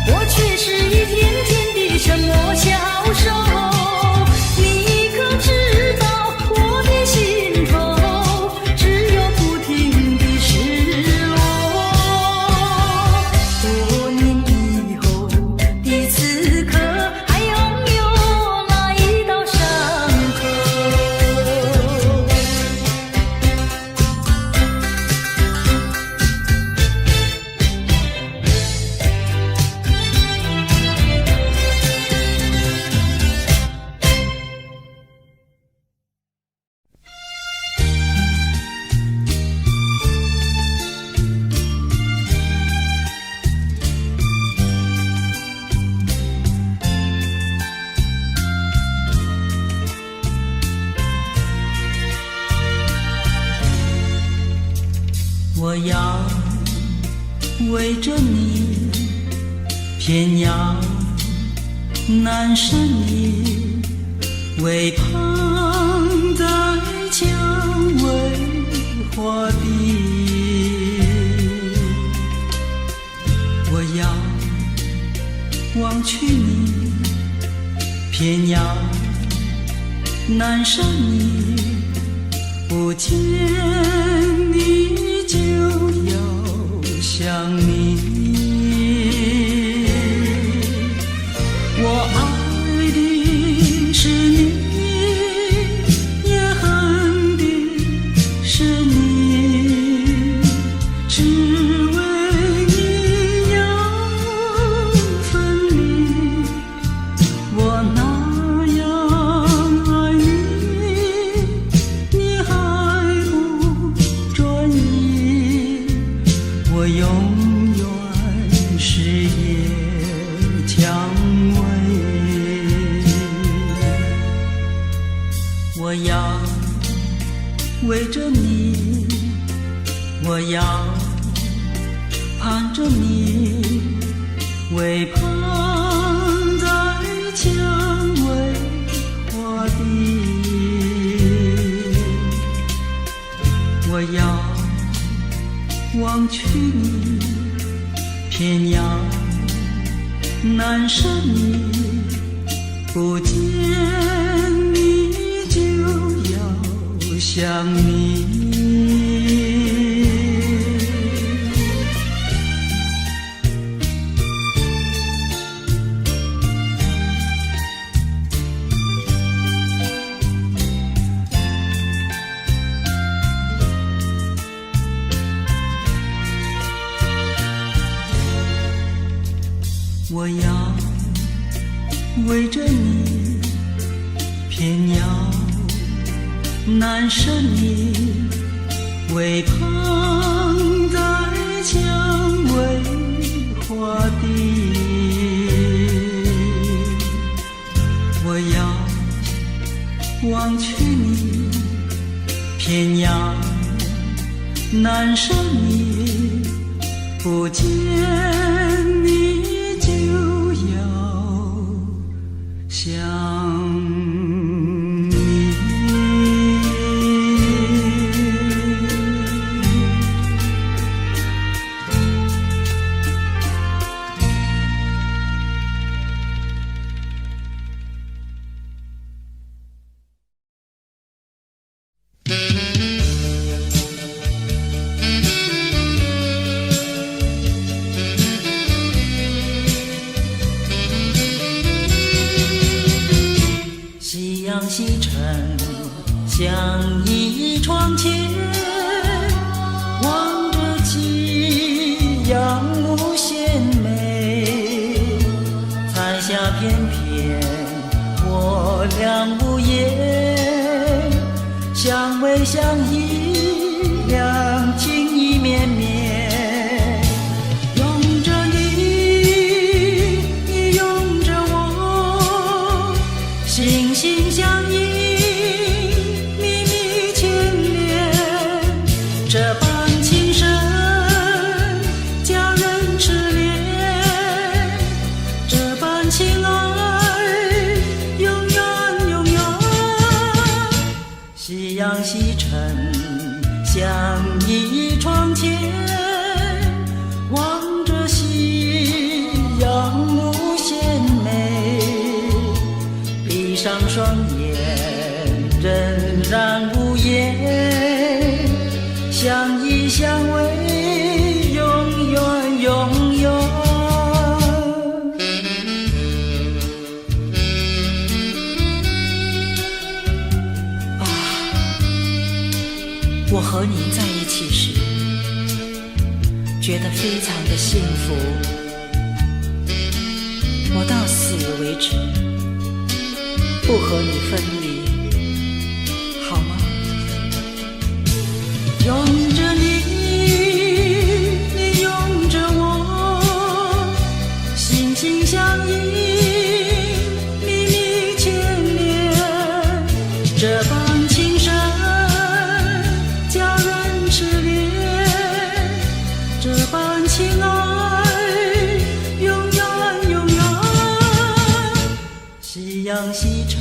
Speaker 6: 我却是一天天地沉默消瘦。你可知道我的心头只有不停的失落？多年以后的此刻，还拥有那一道伤口。
Speaker 2: 我要为着你，偏要难舍你，为旁在蔷薇花地。忘去你，偏要难舍你，不见你就要想你。我爱的是你，也恨的是你，只为你要分离。我那样爱你，你还不专一，我永远是野蔷薇。我要为着你，我要盼着你，为盼在蔷薇花地。我要忘去你，偏要难舍你，不见你就要想你。我要为着你，偏要难舍你，为盼在蔷薇花地。我要忘去你，偏要难舍你，不见你就要想你。夕阳西沉，相依窗前，望着夕阳无限美。彩霞翩翩，我俩无言，相偎相依，两情意绵绵。拥着你，你拥着我，心心相印，密密牵连，这般情深，叫人痴恋，这般情爱，永远永远。夕阳西沉，相依窗前，望着夕阳无限美。闭上双眼，仍然无言，相依相偎，永远永远。
Speaker 7: 我和你在一起时，觉得非常的幸福。我到死为止，不和你分离，好吗？
Speaker 2: 拥着你，你拥着我，心心相印，密密牵连，这般情深，叫人痴恋，这般情爱，永远永远。夕阳西沉，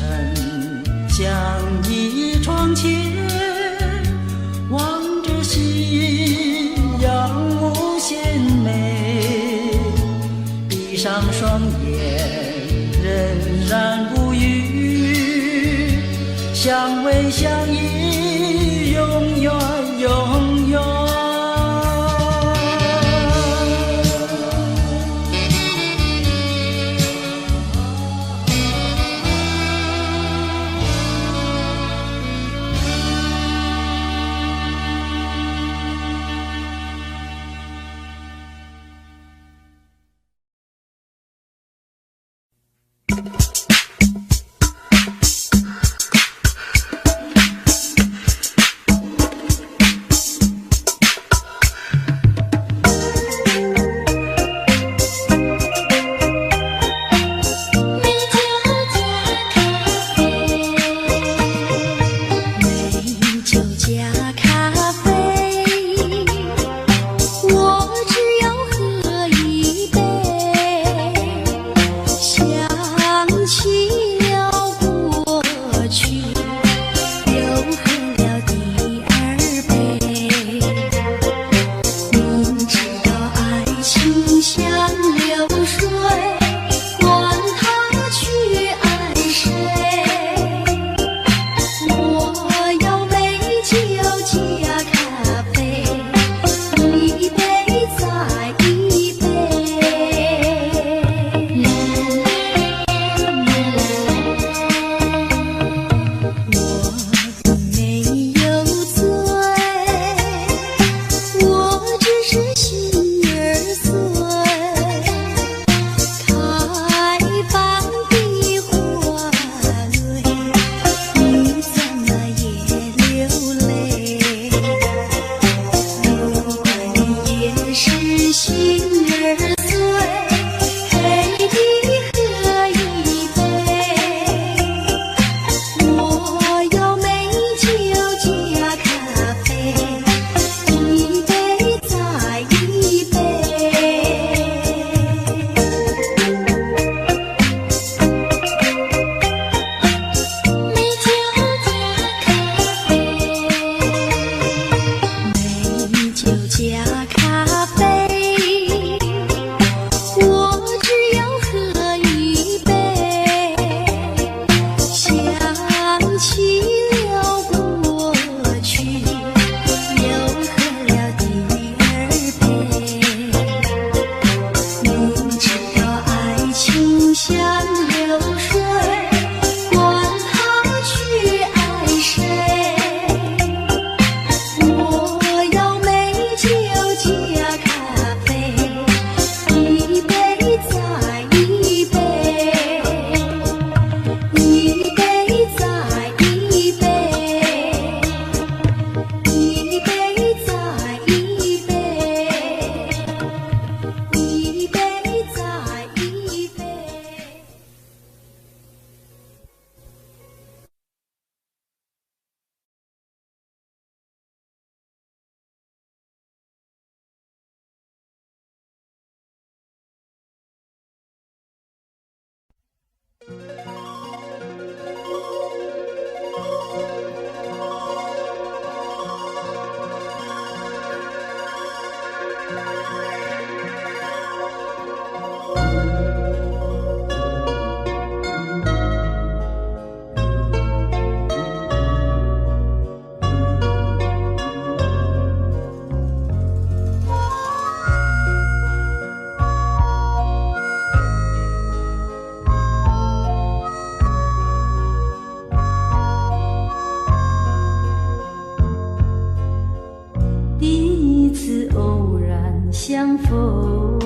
Speaker 1: 相逢，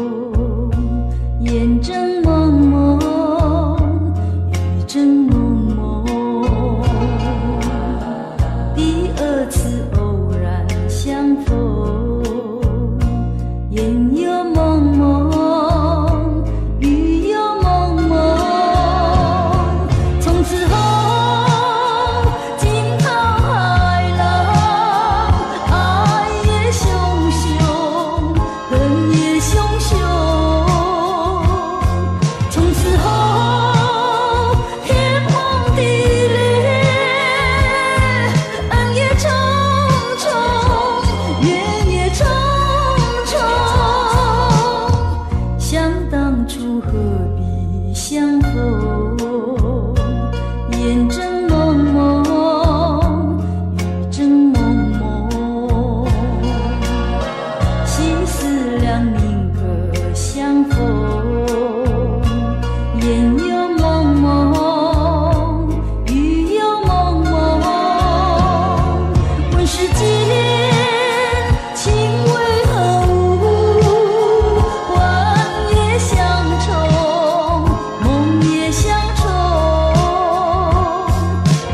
Speaker 1: 烟正蒙蒙，雨正蒙蒙。第二次偶然相逢，烟又蒙蒙，雨又蒙蒙。从此后，惊涛骇浪，爱也汹汹。恨也汹汹，从此后天崩地裂，恩也重重，怨也重重。想当初何必相逢？烟正蒙蒙，雨正蒙蒙。心思两宁可相逢，烟又蒙蒙，雨又蒙蒙。问世间情为何物？幻也相重，梦也相重。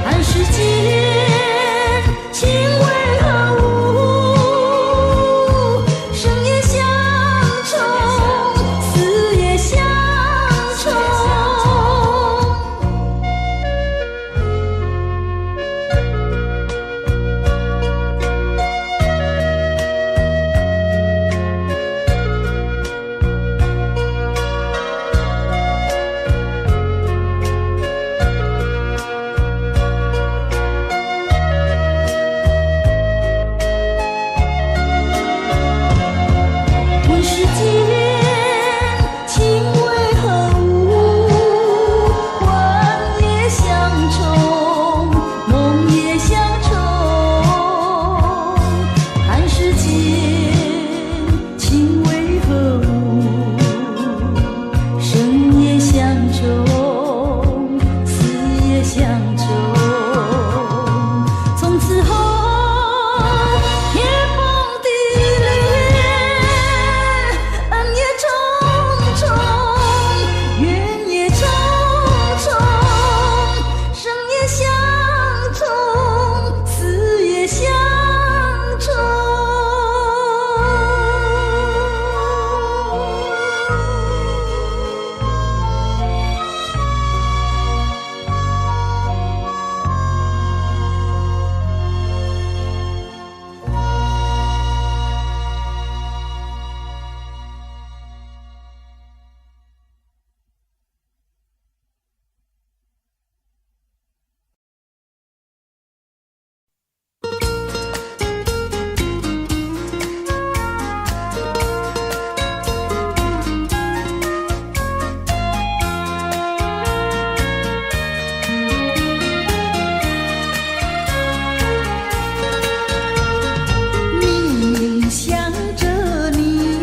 Speaker 1: 看世间情为何物？生也相重，死也相重。问世间情为何物？幻也相重，梦也相重。看世间情为何物？生也相重，死也相重。从此后天崩地裂，恩也重重，怨也重重。生也相重，死也相重。明明想着你，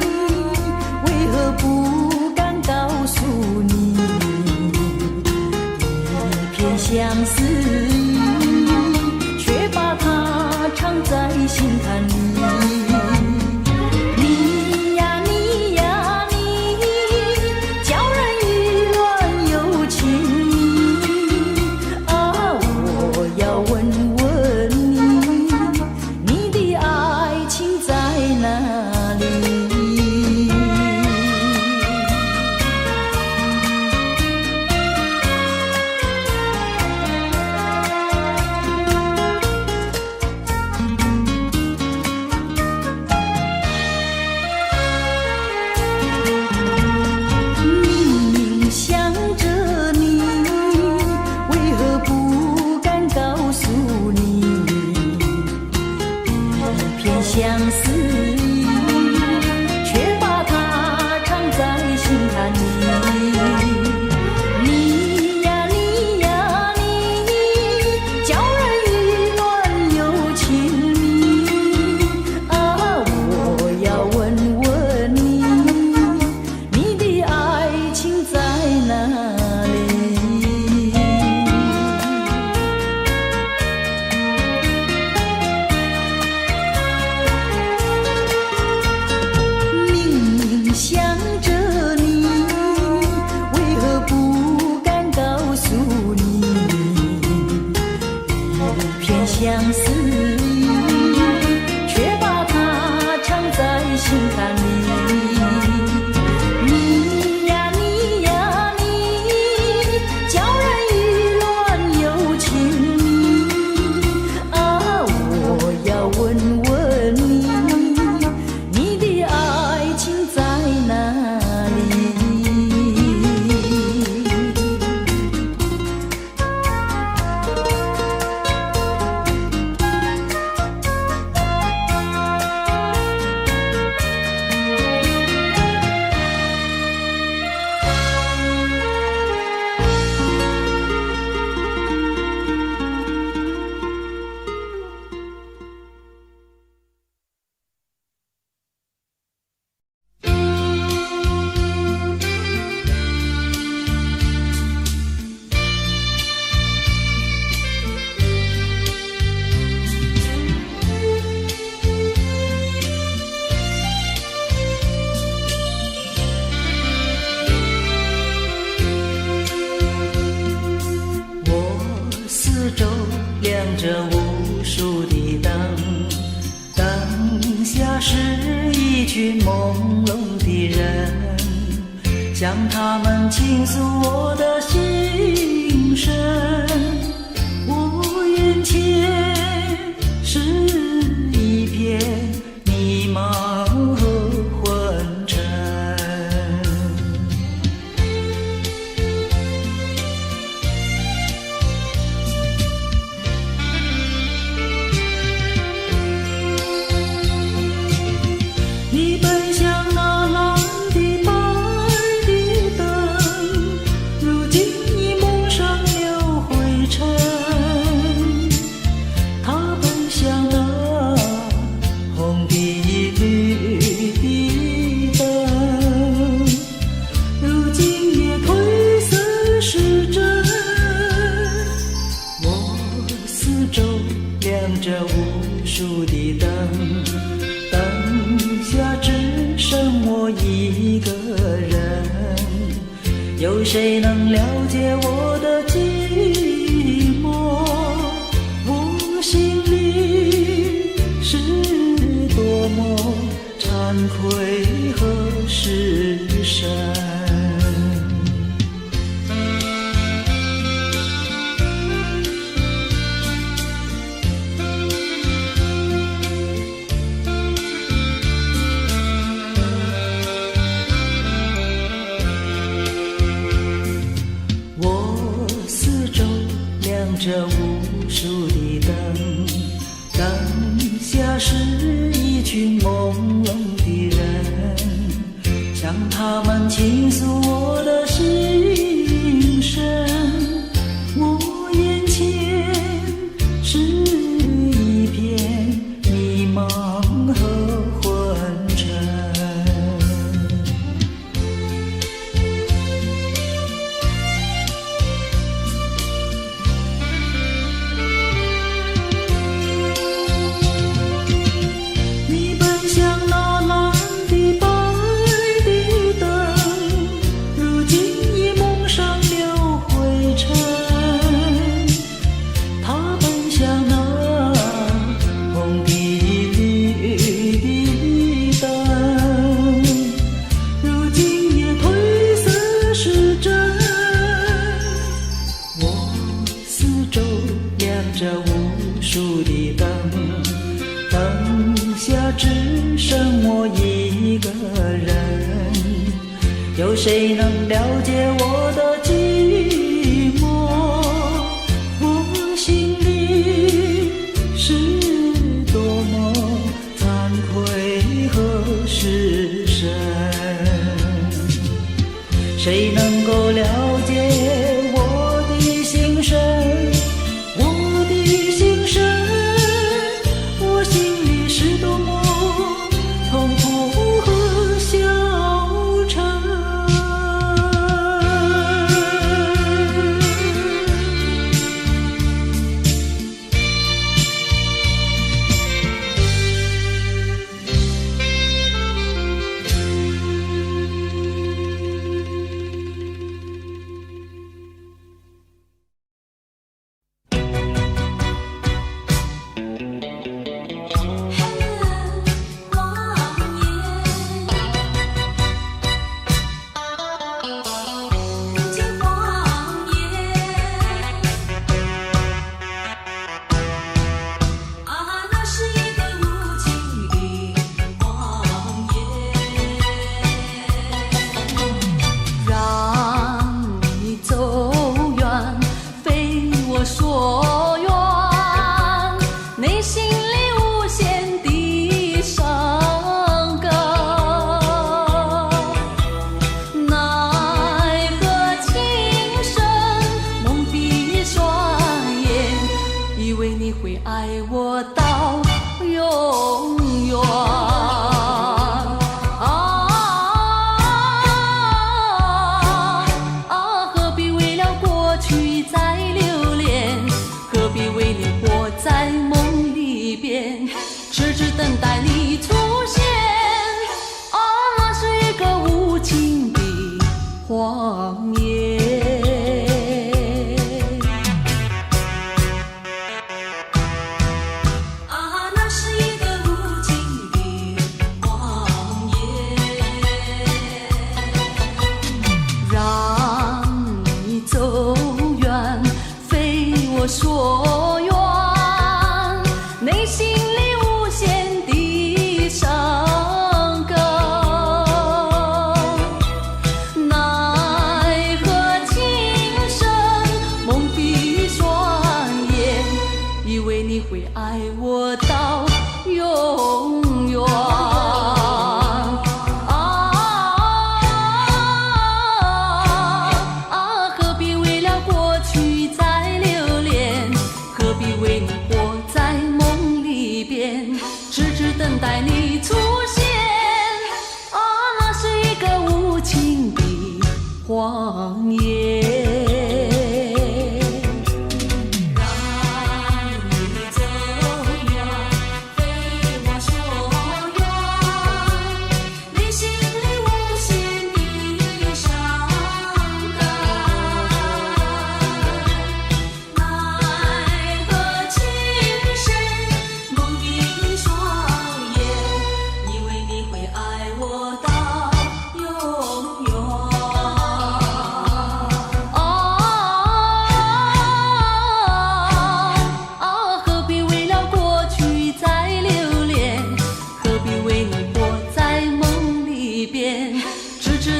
Speaker 1: 为何不敢告诉你？一片相思意，却把它藏在心坎里。你呀你呀你，叫人意乱又情迷。啊，我要问问你，你的爱情在哪里？
Speaker 6: 相思意，却把它藏在心坎里。你呀你呀你，叫人意乱又情迷啊！我要问问你，你的爱情在哪里？明明想着你，为何不敢告诉你？一片相思意，却把它藏在心坎里。你呀你呀你，叫人意乱又情迷啊！我要问问你，你的爱情在哪里？
Speaker 2: 我四周亮着无数的灯，灯下是一群朦胧的人，向他们倾诉我的心声。我眼前是一片迷茫和昏沉。你奔向那蓝的白的灯，如今已蒙上了灰尘。他奔向那红的绿的灯，如今也褪色失真。我四周亮着无数的灯，灯下只剩我一个人，有谁能了解我的寂寞？我心里是多么惭愧和失神。我四周亮着无数的灯，灯下是一群朦胧的人，向他们倾诉我的心声。我眼前是一片迷茫和昏沉。你奔向那蓝的白的灯，如今已蒙上了灰尘。他奔向那红的绿的灯，如今也褪色失真。我四周亮着无数的灯，灯下只剩我一个人，有谁能了解我的寂寞？我心里是多么惭愧
Speaker 1: 是多么痛苦和消沉。所愿，内心里无限的伤感，奈何情深梦闭双眼，以为你会爱我到永远。等待你出现，啊，那是一个无情的谎言。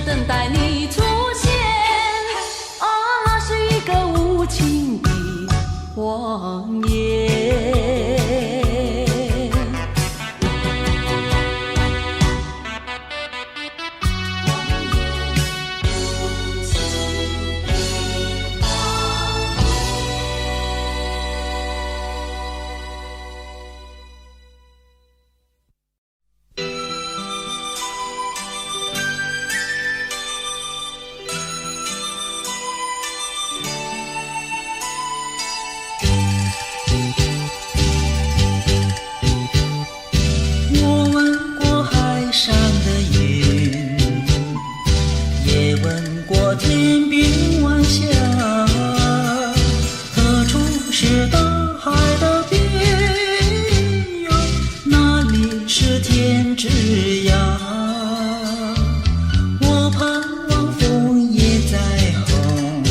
Speaker 1: 等待你出现，啊，那是一个无情的谎言。
Speaker 2: 天边晚霞，何处是大海的边哟？哪里是天之涯？我盼望枫叶再红，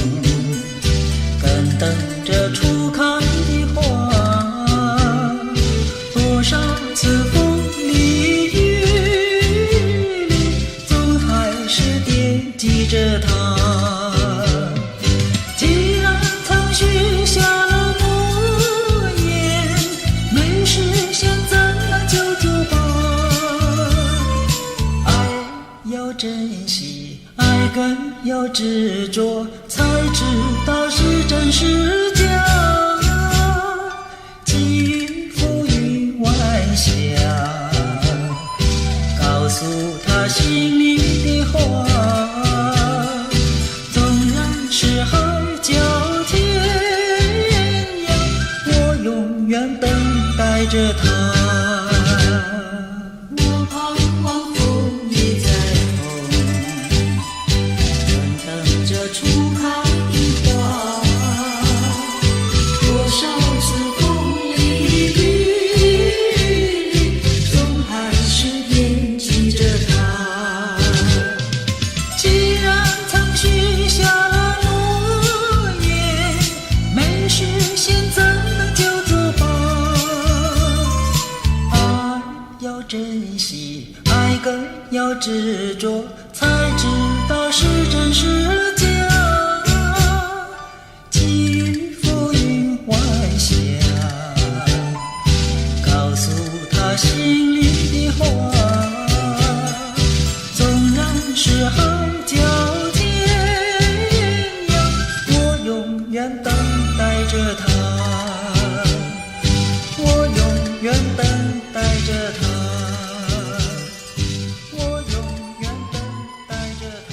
Speaker 2: 更等着初开的花。多少次风里雨里，总还是惦记着他。珍惜爱更要执着，才知道是真是假。寄予浮云晚霞。他心里的话，纵然是海角天涯，我永远等待着他。
Speaker 6: 我盼望风也在风，正等着初开的花。多少次风里雨里，总还是惦记着他。
Speaker 2: 既然曾许下了诺言，没实现怎能叫做报？爱要珍惜，爱更要执着，才知道是真是假。寄浮云外下，告诉他心里的话，纵然是海角天涯，我永远等待着他，我永远等待着他，我永远等待着他。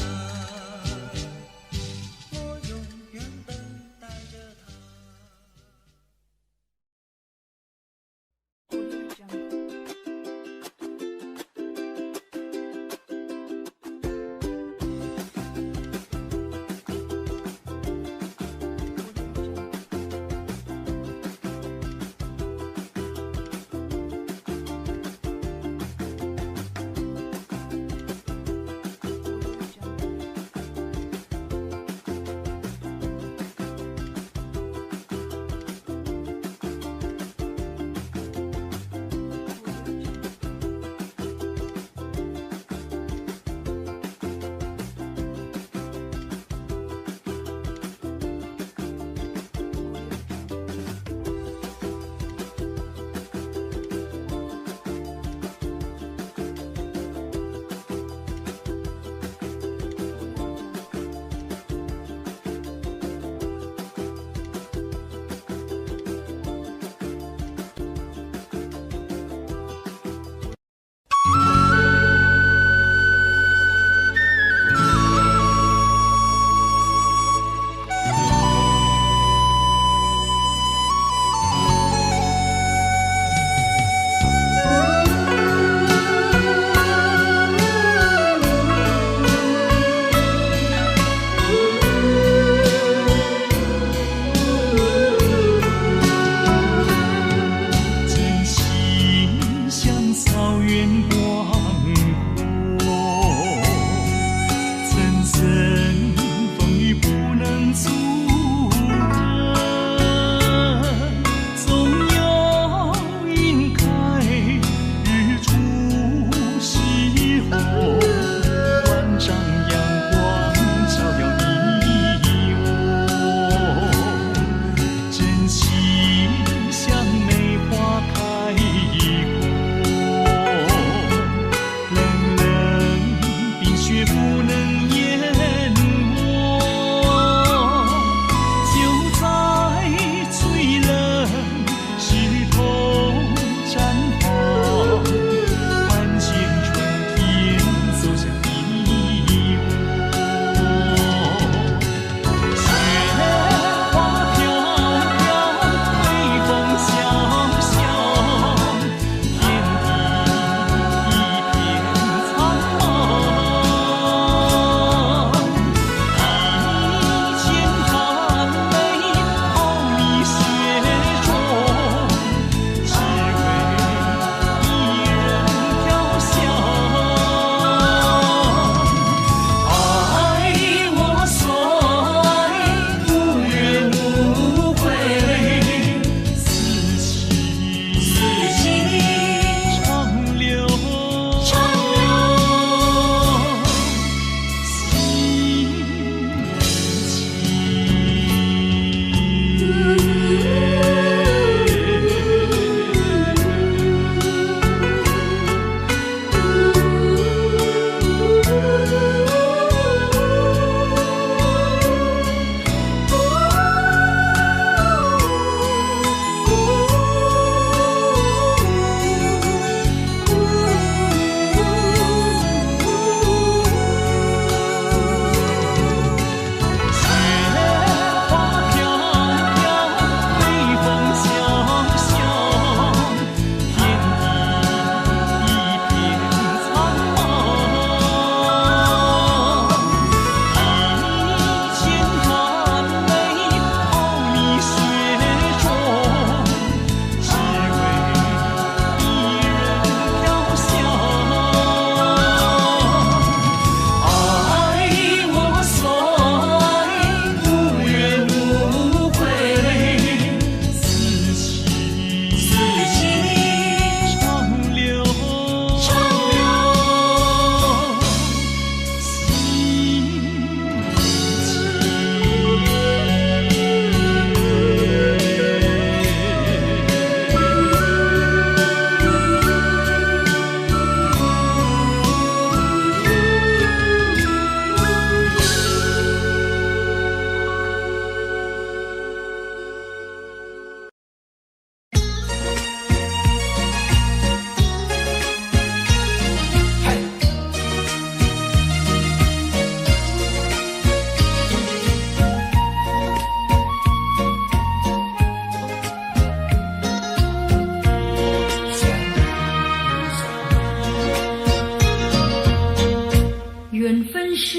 Speaker 6: 分时，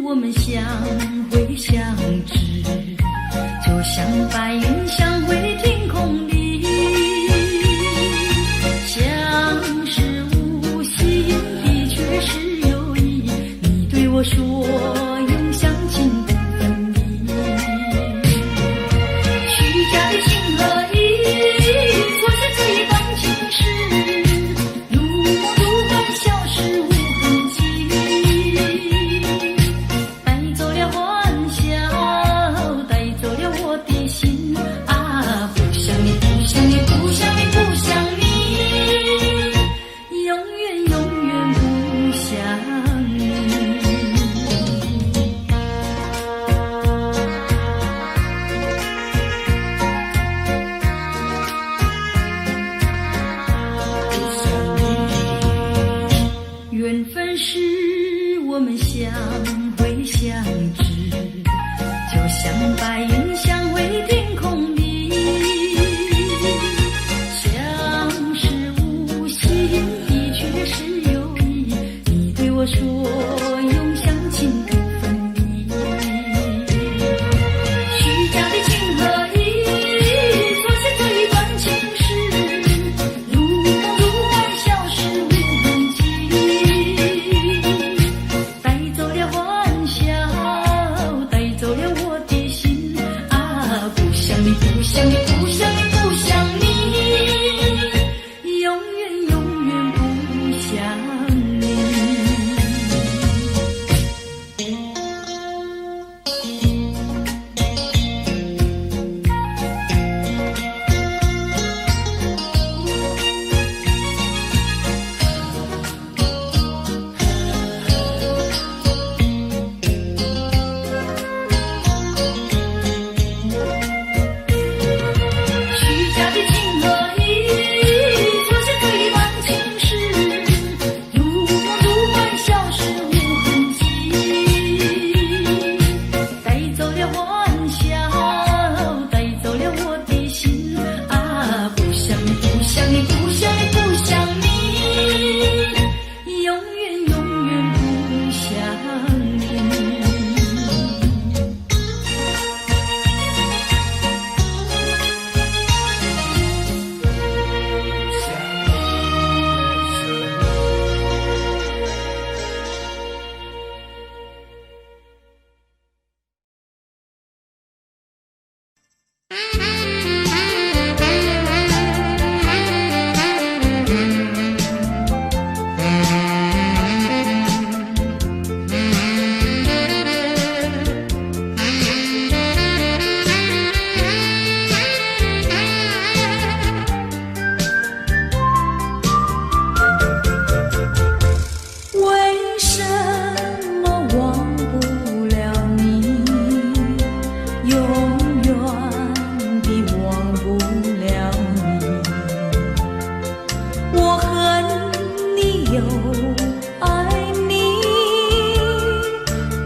Speaker 6: 我们相会相知，就像白云相会天空里，相识无心的却是有意。你对我说永相亲不分离，虚假的情和义，错是这一段情事，如梦如幻，消失无痕迹，带走了欢笑，带走了我的心啊！不想你，不想你，不想你，不想你，永远永远不想你。缘分是我们相会相知，就像白云相会天空里，相识无心的却是有意。你对我说永相亲不分离，虚假的情和义，错是这一段情事，如梦如幻，消失无痕迹，带走了欢笑，带走了我的心啊！不想你，不想你，不想你，不想你，永远永远不想你。虚假的情和义，错是这一段情事，如梦如幻，消失无痕迹，带走了欢笑，带走了我的心啊！不想你，不想你，不想你，不想你，永远永远不想你。为什么忘不了你，永远地忘不了你？我恨你又爱你，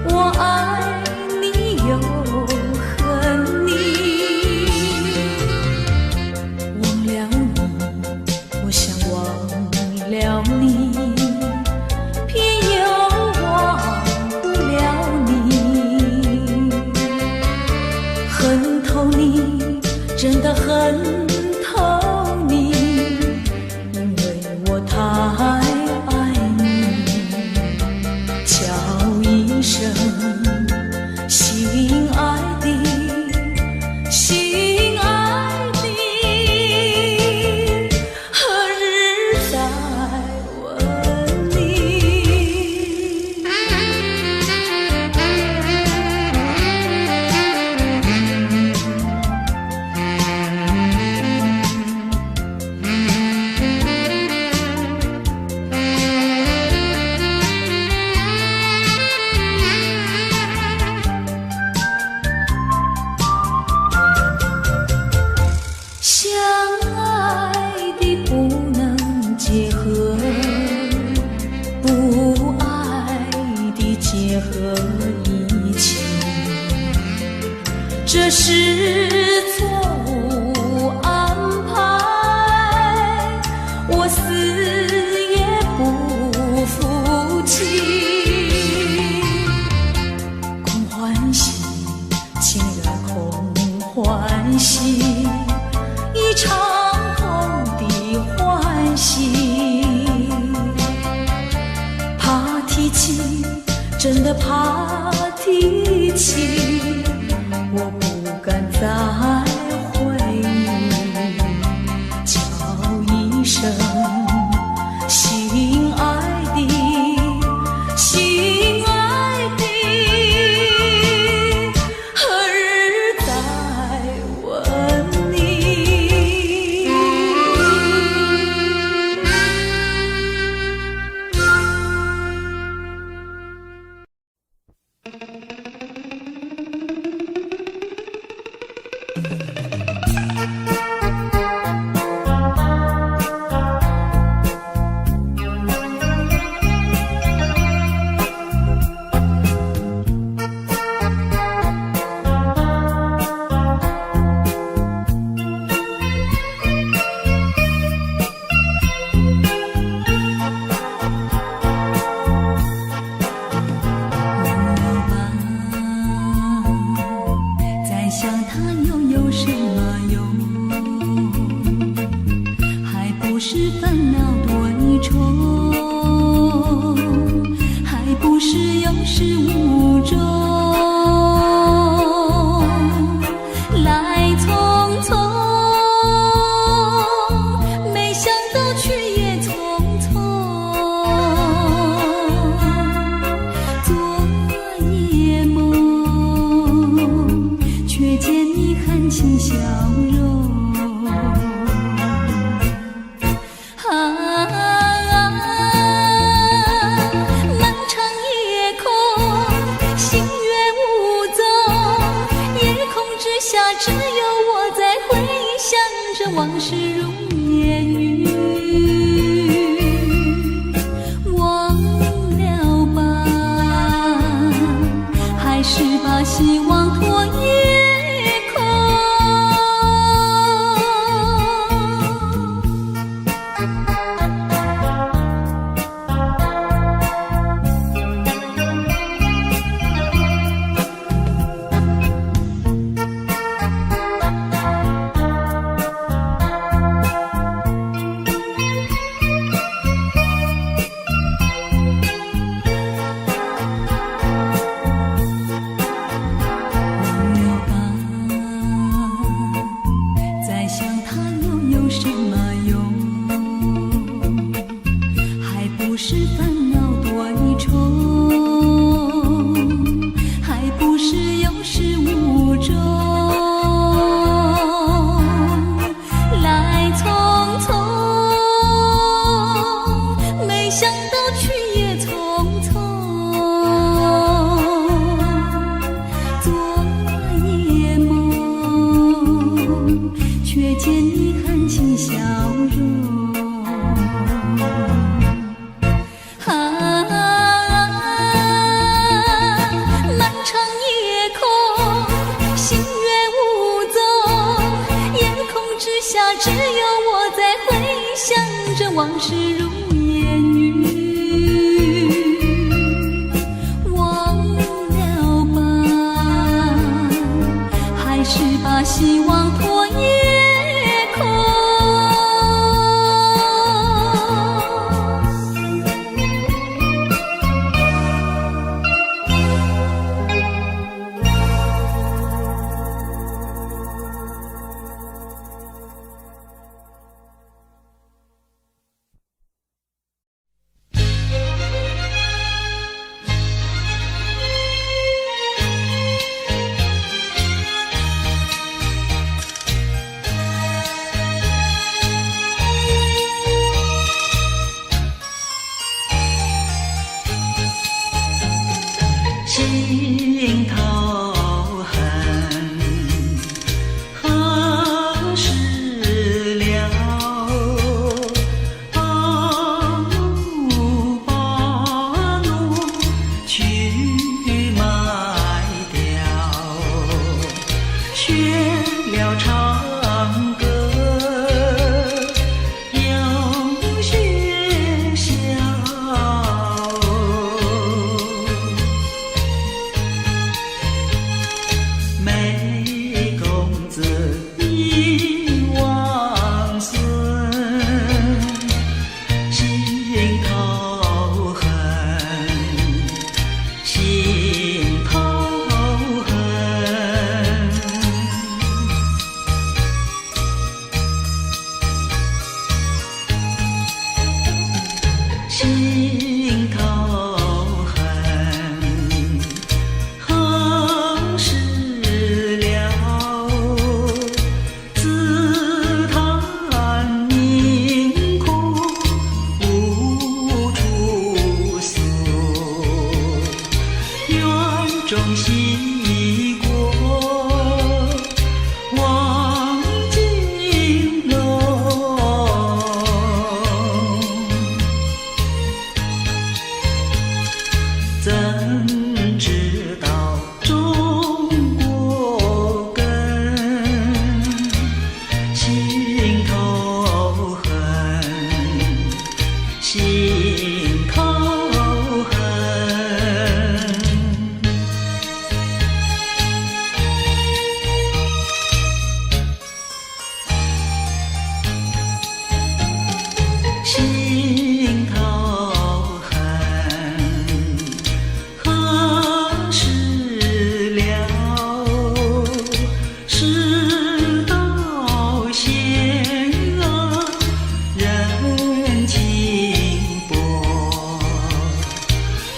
Speaker 6: 我爱你又恨你。忘了你，我想忘了你，偏又忘不了你。恨透你，真的恨透你，因为我太爱你。叫一声心爱的，心爱的，何日再问你？相爱的不能结合，不爱的结合一起，这是错误安排，我死也不服气。着怕提起，我不敢再回你，叫一声心爱的，心爱的，何日再问你？往事如烟云，忘了吧，还是把希望托夜空。往事如烟云，忘了吧，还是把希望托夜空。
Speaker 2: 心头恨何时了？把怒去卖掉，学了唱歌，要学笑。心头恨，何时了？自叹命苦无处诉，园中西过望金楼。怎知道中国根，心头恨，心头恨。心头恨，何时了？世道险恶，人情薄，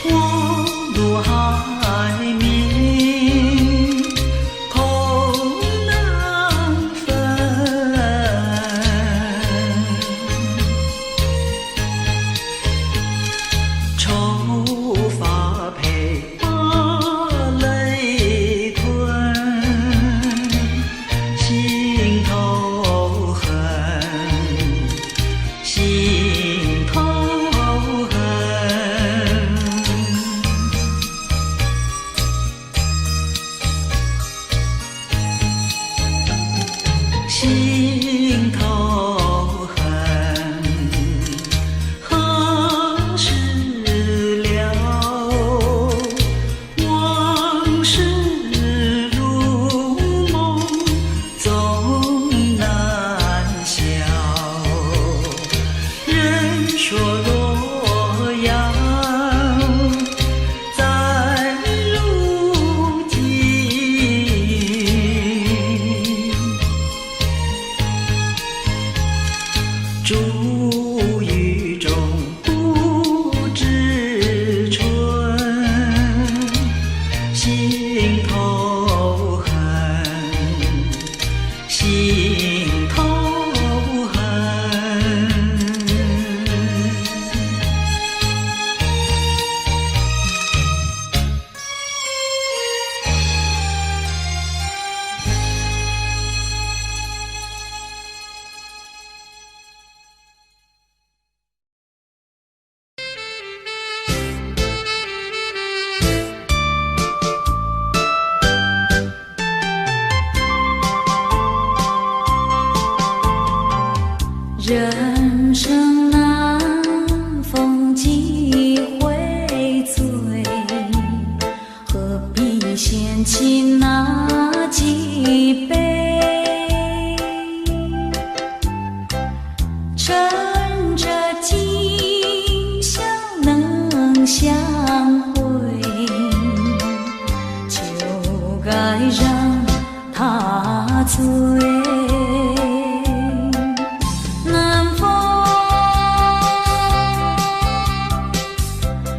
Speaker 2: 我路还明，口难分。愁发配把泪吞，心头恨，心头恨。心头恨，何时了？往事如梦，总难消。人说洛阳在如今，珠玉中不知春，心头恨，心头恨。
Speaker 1: 人生难逢几回醉，何必嫌弃那几杯？趁着今宵能相会，就该让他醉。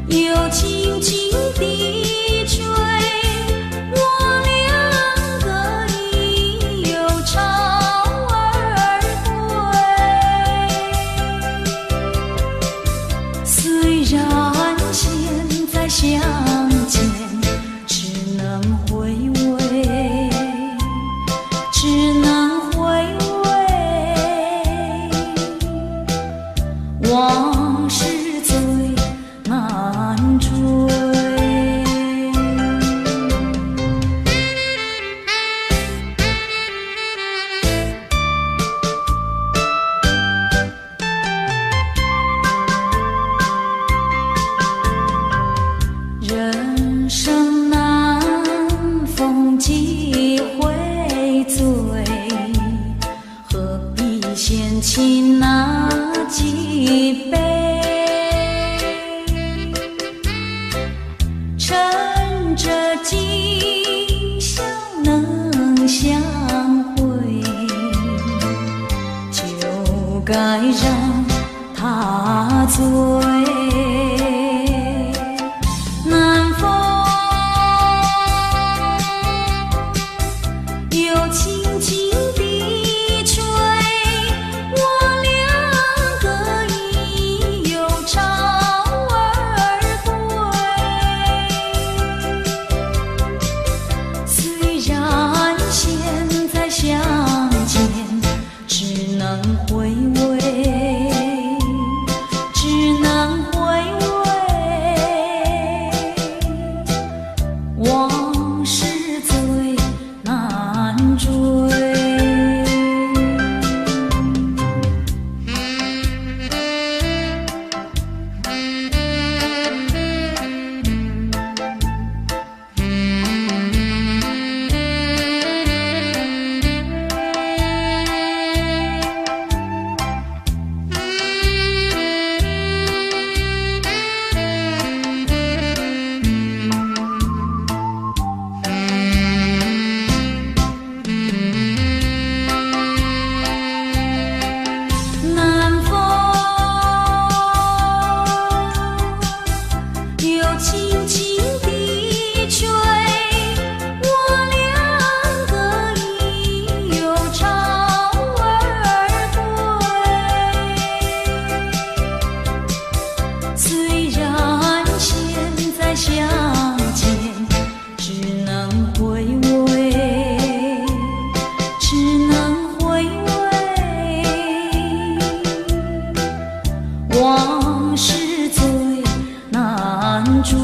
Speaker 1: 又轻轻地吹，我俩个已有潮儿归。虽然现在相见只能回味，只能回味，往事最难追。人生难逢几回醉，何必嫌弃那几杯？趁着今宵能相会，就该让他醉。往事最难追。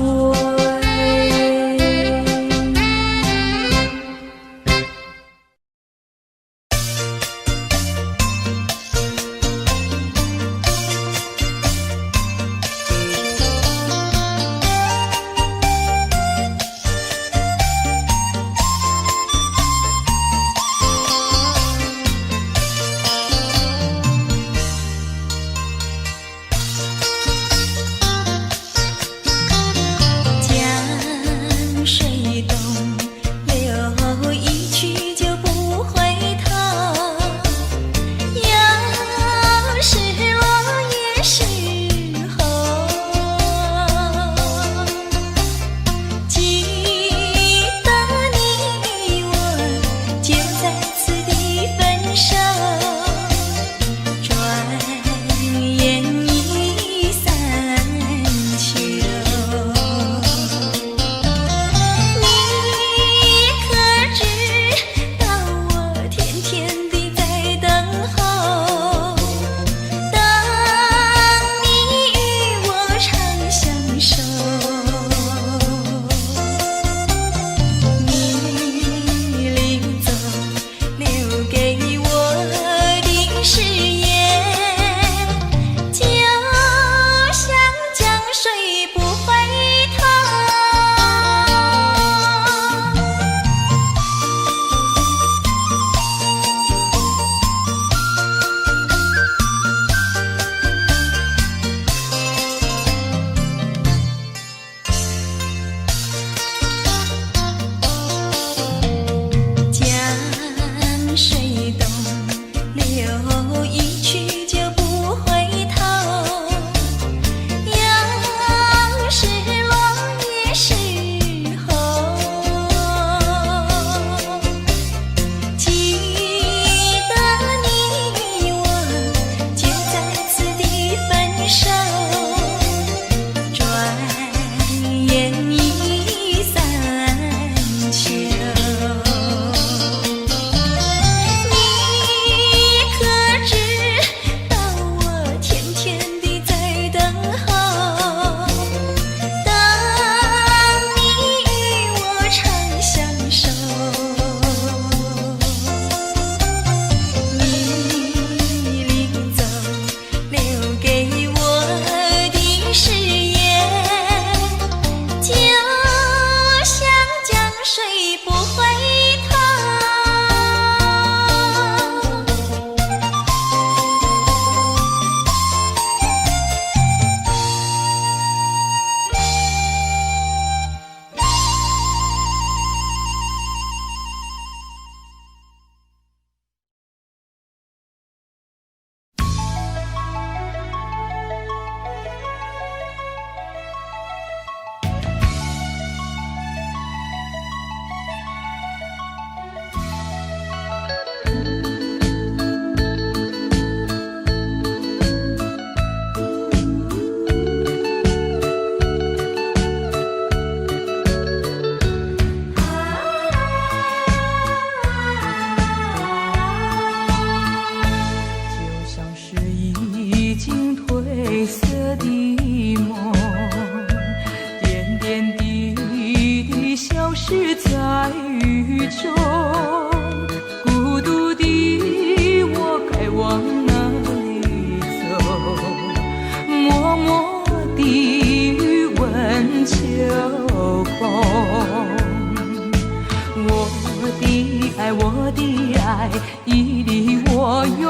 Speaker 1: 我的爱已离我远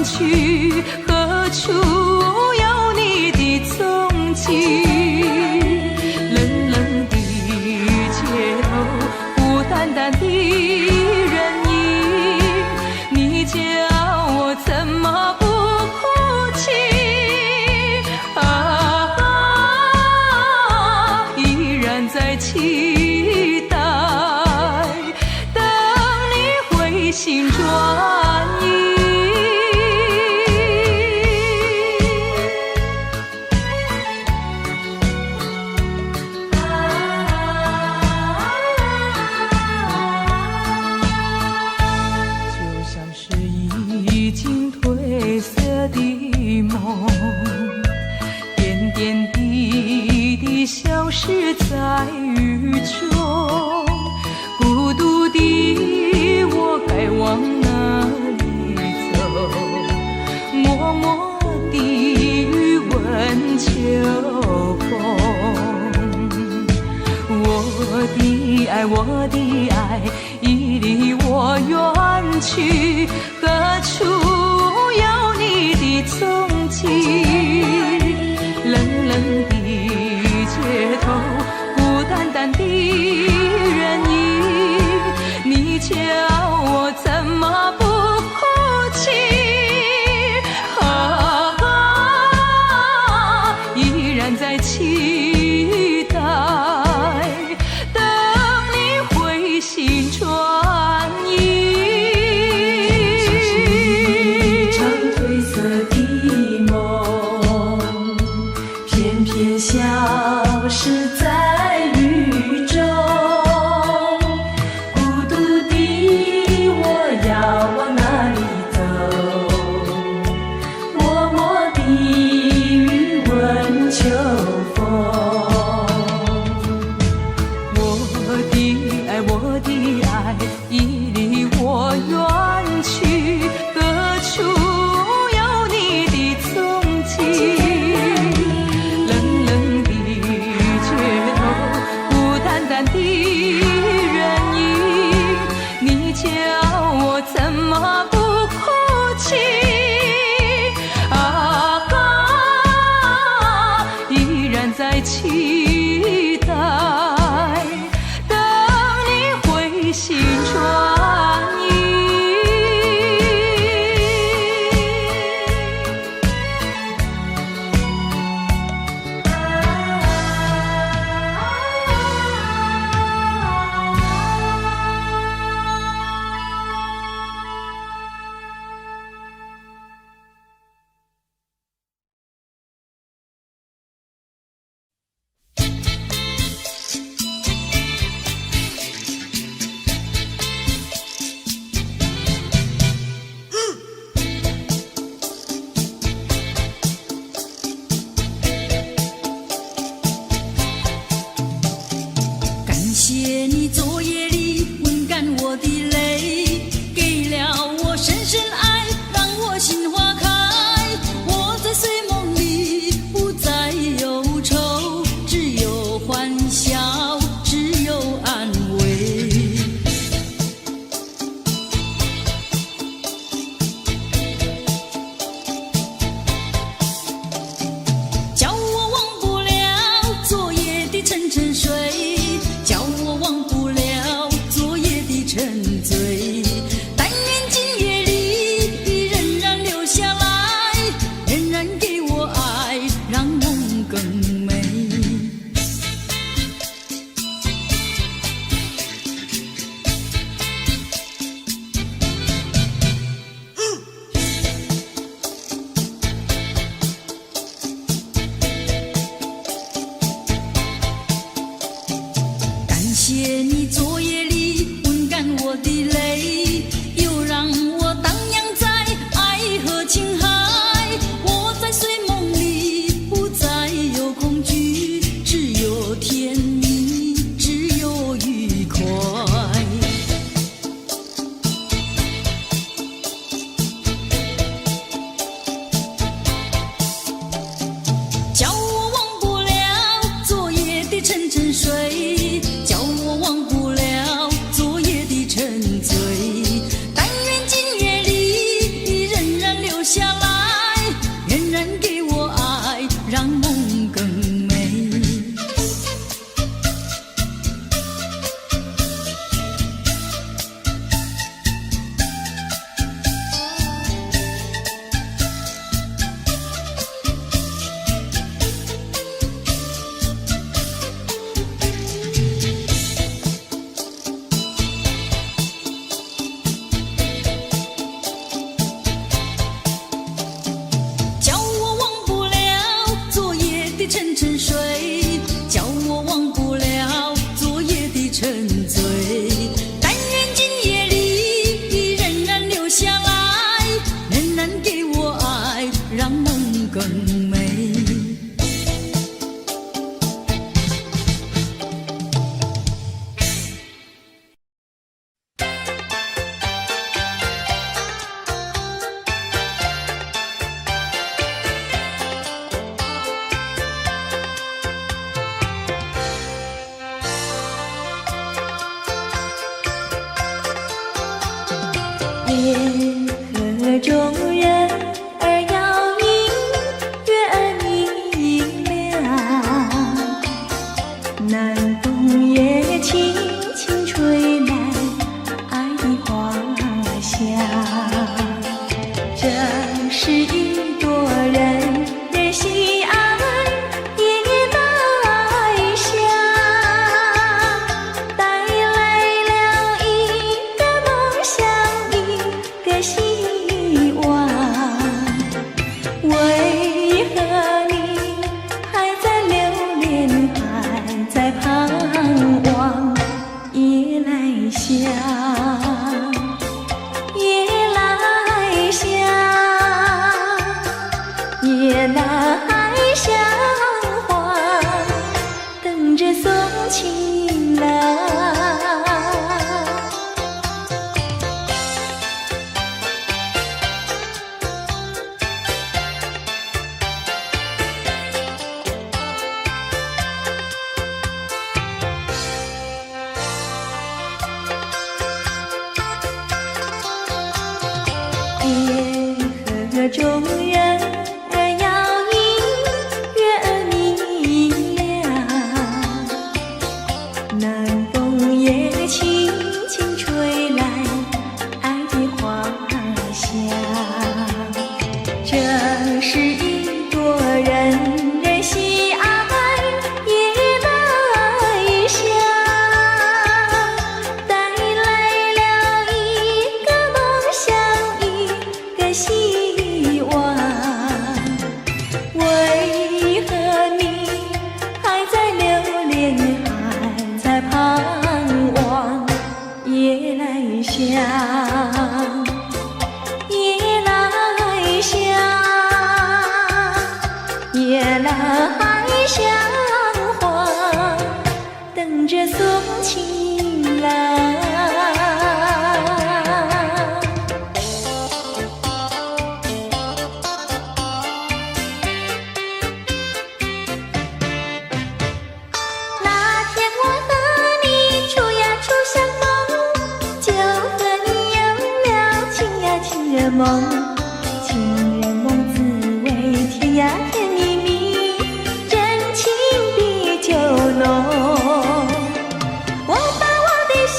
Speaker 1: 去，何处有你的踪迹？冷冷的街头，孤单单的人影，你叫我怎么不哭泣？依然在期待，等你回心转意。就像是已经褪色的梦，点点滴滴消失在雨中，孤独的我该往哪里走？默默地雨问秋风，我的爱，我的爱，已离我远去，何处有你的踪迹？冷冷的街头，孤单单的人影，你叫我怎么不哭泣？依然在期待，等你回心转意。
Speaker 6: 一场褪色的梦，偏偏消失在雨中。孤独的我要往哪里走？默默地雨问秋风。
Speaker 1: 我的爱，已离我远去，何处有你的踪迹？冷冷的街头，孤单单的人影，你叫我怎么不哭泣？依然在期待，等你回心转意。夜河中人儿摇影，月儿明亮。南风也轻轻吹来爱的花香。这是一朵人人喜爱夜来香，带来了一个梦想，一个希望。为何你还在留恋，还在盼望夜来香？夜来香，夜来香花，等着送情郎。夜河中人儿摇影，月儿明亮。南风也轻轻吹来爱的花香。这是一朵人人喜爱夜来香，带来了一个梦想，一个希望。为何你还在留恋，还在盼望夜来香？夜来香，夜来香花，等着送情郎。那天我和你处呀处相逢，就和你有了情呀情人梦。情人梦滋味甜呀甜蜜蜜，真情比酒浓。我把我的心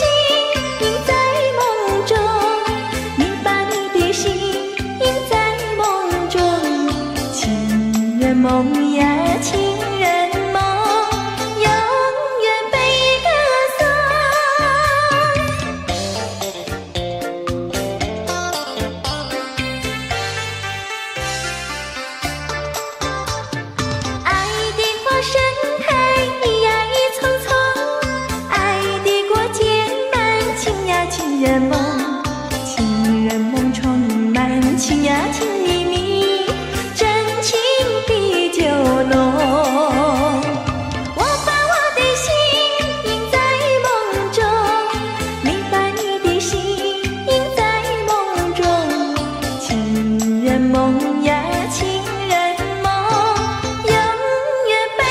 Speaker 1: 印在梦中，你把你的心印在梦中。情人梦呀情人梦，永远被歌颂。爱的花盛开一呀一丛丛，爱的果结满情呀情人梦。情人梦充满情呀情蜜蜜，真情比酒浓。我把我的心印在梦中，你把你的心印在梦中。情人梦呀情人梦，永远被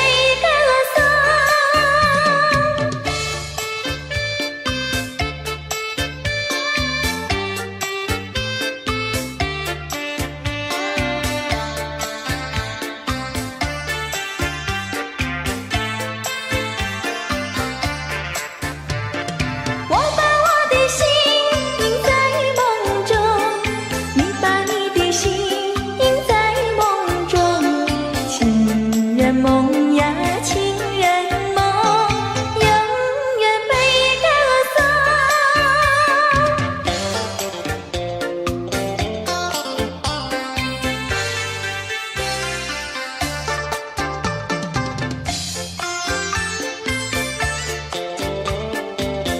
Speaker 1: 歌颂。我把我的心印在梦中，你把你的心印在梦中。情人梦呀情人梦，永远被歌颂。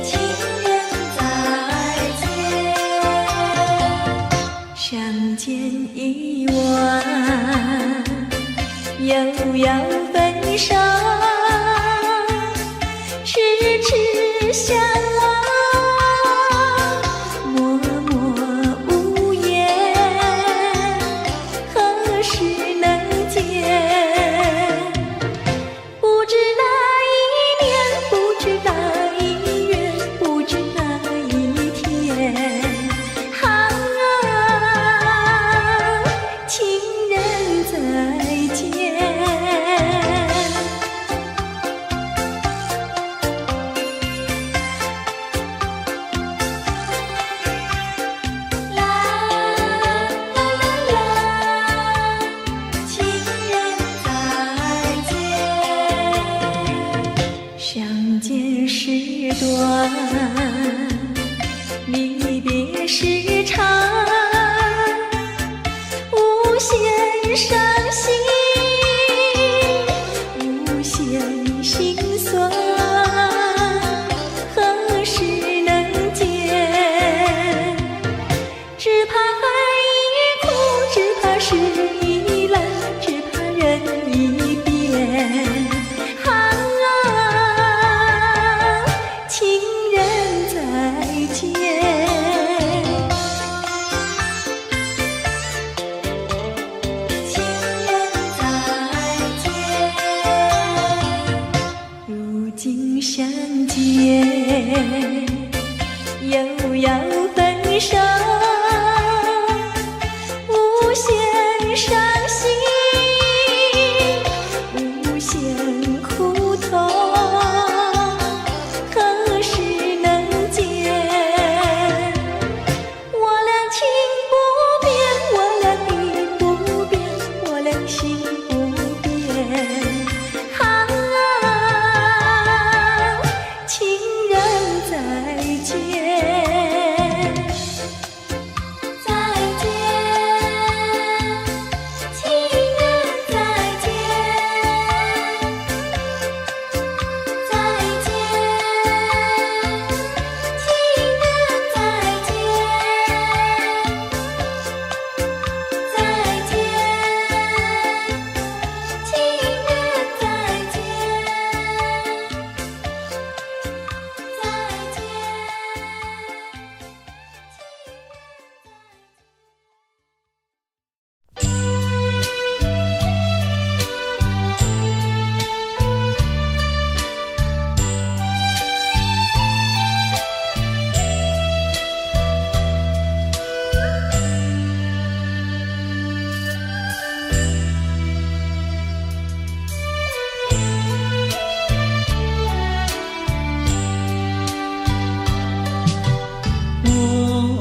Speaker 1: 情人再见，相见已晚，又要分手，痴痴相望，默默无言，何时能见？不知哪一年，不知哪一月，不知哪一天，好短，离别时长，无限伤心，无限心酸，何时能见？只怕爱已枯，只怕事已烂，只怕人已变。相见又要分手，无限伤心，无限苦痛，何时能见？我俩情不变，我俩意不变，我俩心不变。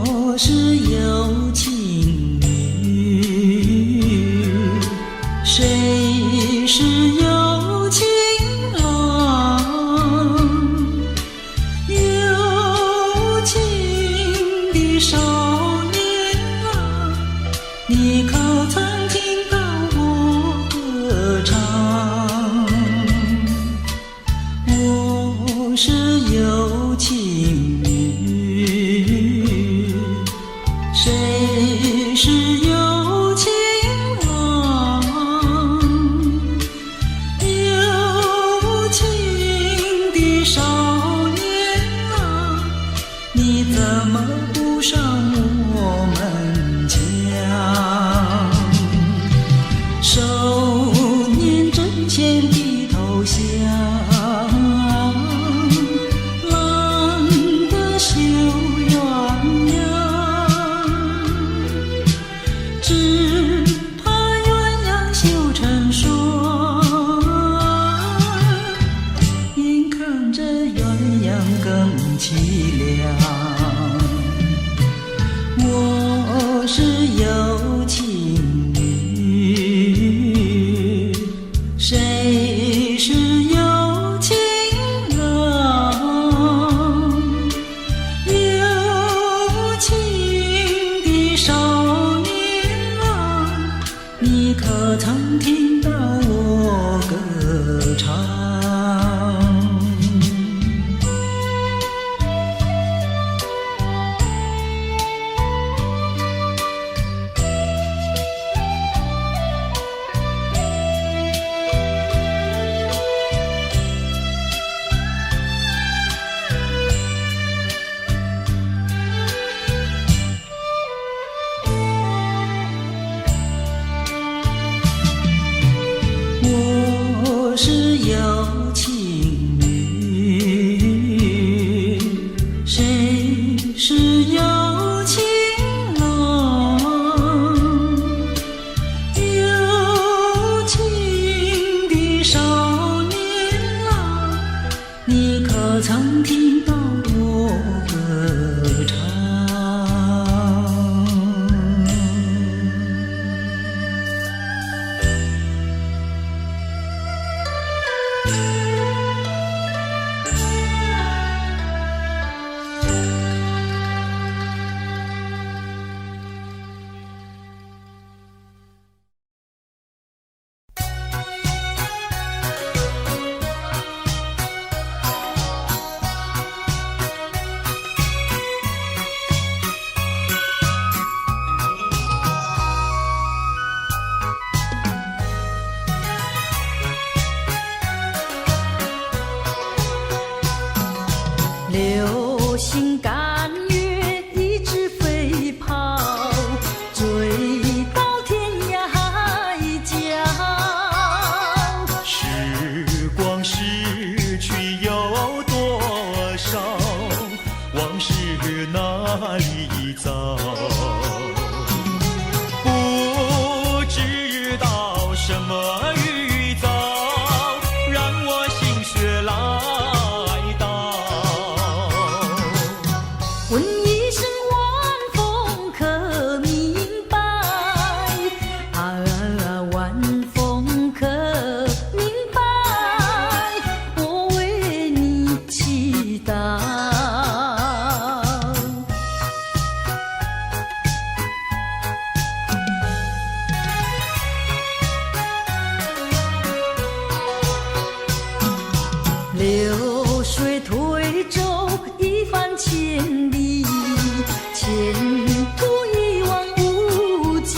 Speaker 2: 我是有情侣，谁是有情郎？有情的少年啊，你可曾听到我歌唱？我是有情侣，谁是有情郎？有情的少年啊，你怎么不上我们墙？少年阵前的头像，绣鸳鸯，只怕鸳鸯绣成双，眼看着鸳鸯更凄凉。我是有情侣，谁是有情郎？有情的少年啊，你可曾听到我歌唱？
Speaker 3: 雪来到。
Speaker 6: 问一声晚风可明白？晚风可明白？我为你祈祷。流水推舟一番千里，前途一望无际。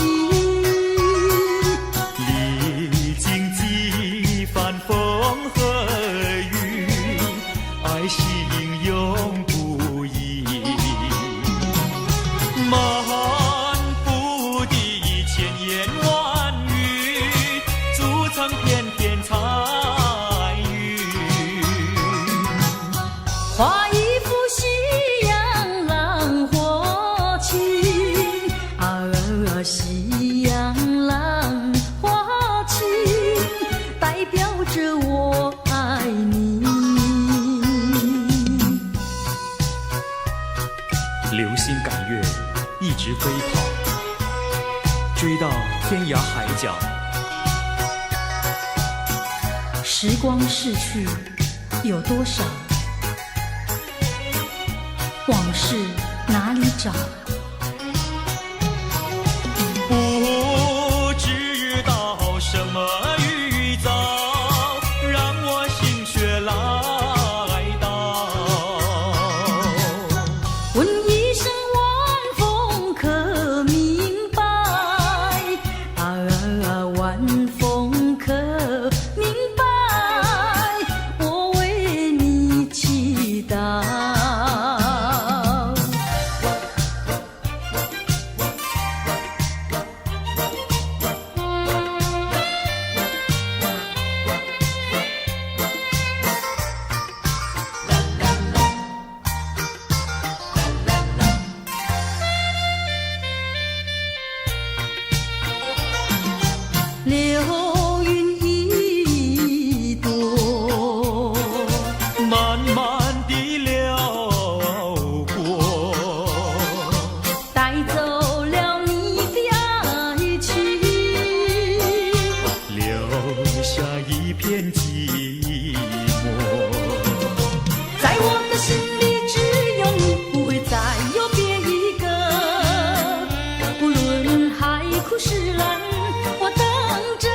Speaker 3: 历经几番风和雨，爱心永不移。漫步的千言万语，筑成片片彩云。
Speaker 6: 画一幅夕阳浪花情，夕阳浪花情，代表着我爱你。
Speaker 3: 流星赶月，一直飞跑，追到天涯海角。
Speaker 6: 时光逝去有多少？往事哪里找？
Speaker 3: 不知道什么预兆，让我心血来到。
Speaker 6: 问一声晚风可明白？晚风可明白？我为你祈祷。流云一朵，
Speaker 3: 慢慢地流过，
Speaker 6: 带走了你的爱情，
Speaker 3: 留下一片寂寞。
Speaker 6: 在我的心里只有你，不会再有别一个。不论海枯石烂，我等着。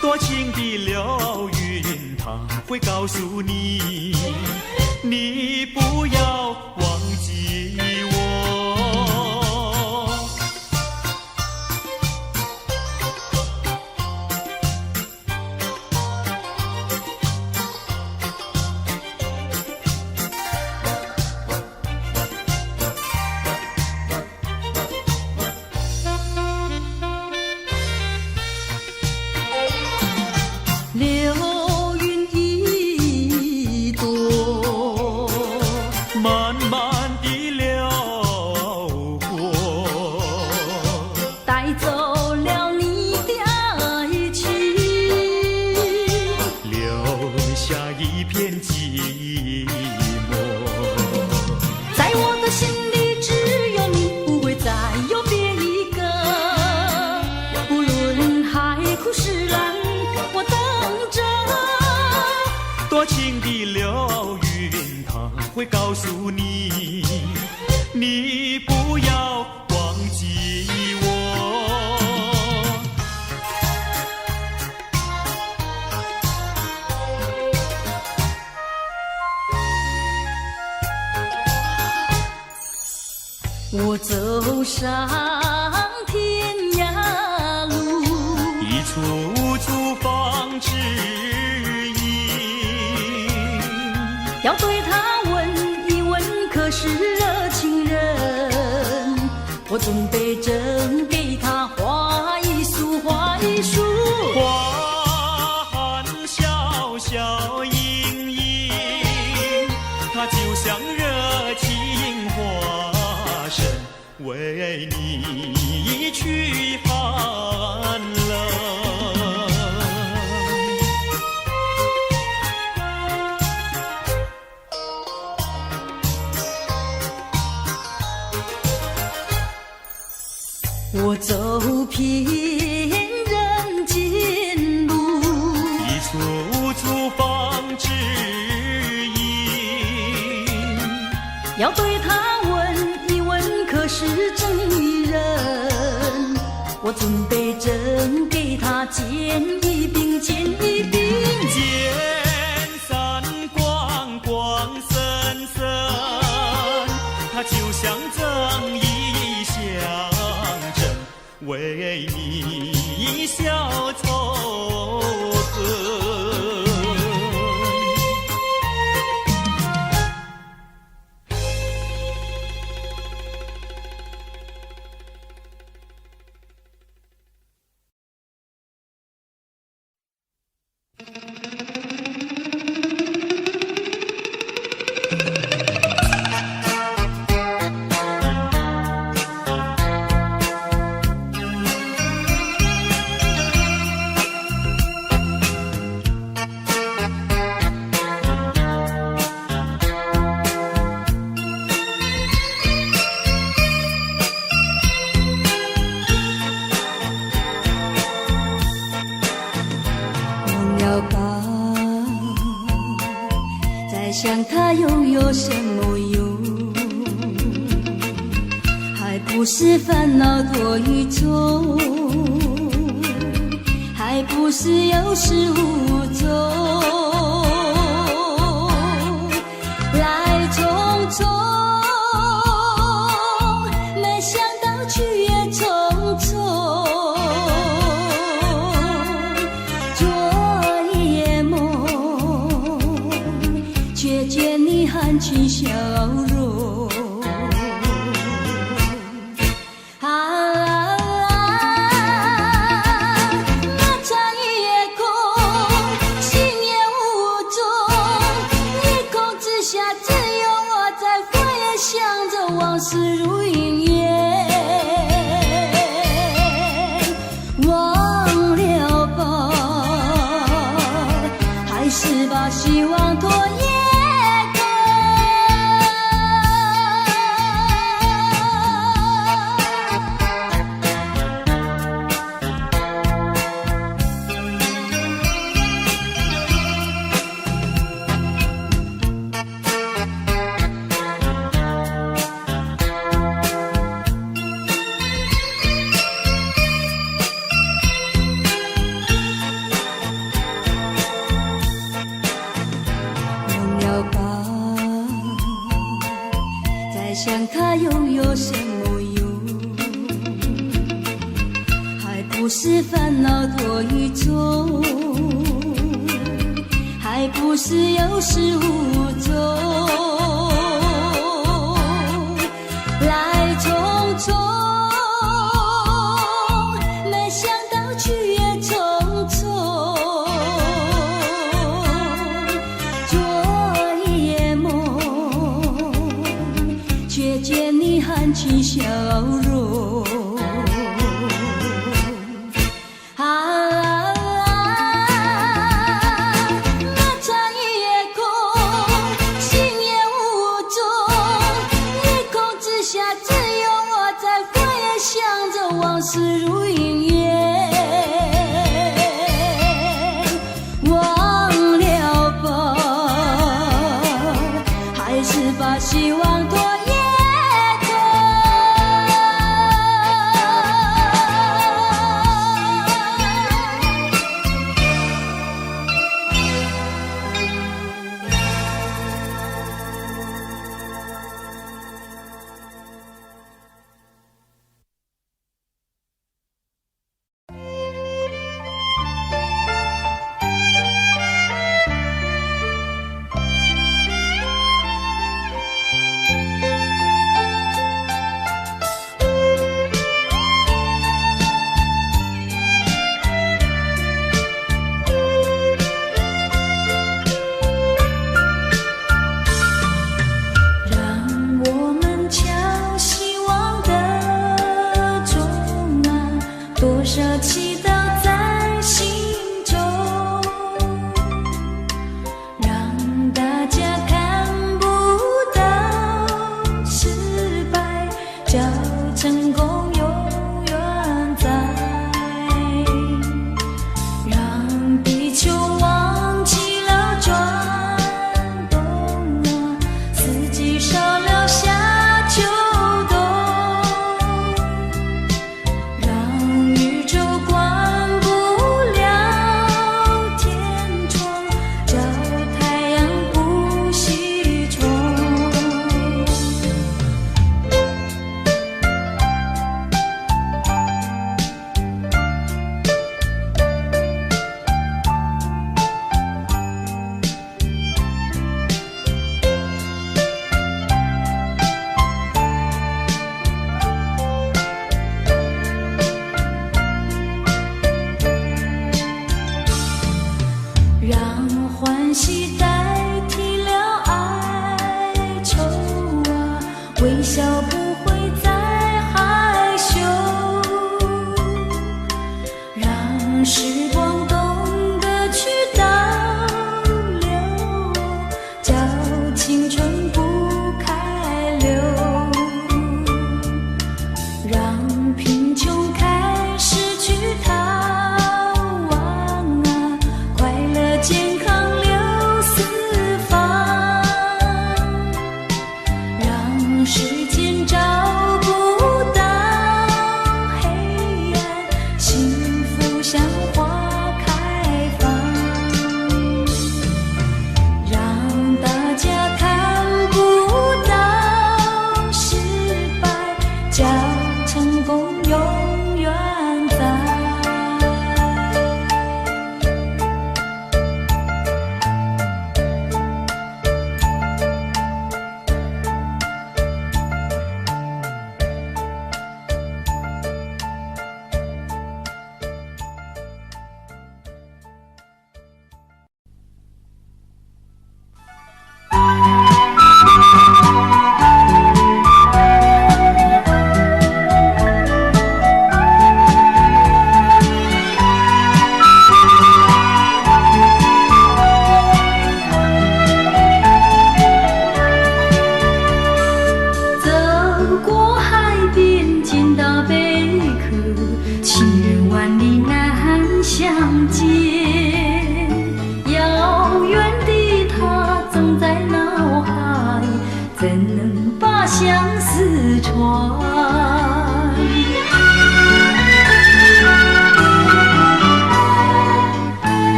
Speaker 3: 多情的流云，它会告诉你，你不要忘记我。
Speaker 6: 流云一朵，
Speaker 3: 慢慢地流过，
Speaker 6: 带走了你的爱情，
Speaker 3: 留下一片寂寞。
Speaker 6: 在我的心里只有你，不会再有别一个。不论海枯石烂，我等着。
Speaker 3: 多情的流云，它会告诉你，你不要忘记我。
Speaker 6: 我走上天涯路，
Speaker 3: 一处处放指引，
Speaker 6: 要对他问一问，可是热情人？我准备正给他画一束，画一束。
Speaker 3: 花含笑笑盈盈，它就像热情花神，为你驱寒冷。
Speaker 6: 我走遍人间路，
Speaker 3: 一处处方知音。
Speaker 6: 要对他问一问，可是真一人？我准备真给他见一并，见一并。
Speaker 3: 见山光光森森，他就像正义象征，为你消仇恨。
Speaker 6: 想他又有什么用？还不是烦恼多一重，还不是有始无终，来匆匆，没想到去也匆匆。含情笑容，那场夜空，心也无踪，夜空之下只有我在回想着往事如云烟，忘了吧，还是把希望拖延。想他又有什么用？还不是烦恼多一重，还不是有始无终，来匆匆，没想到去也匆匆。却见你含情笑容，那场夜空，心也无踪，夜空之下只有我在回想着往事如云烟，忘了吧，还是把希望拖延。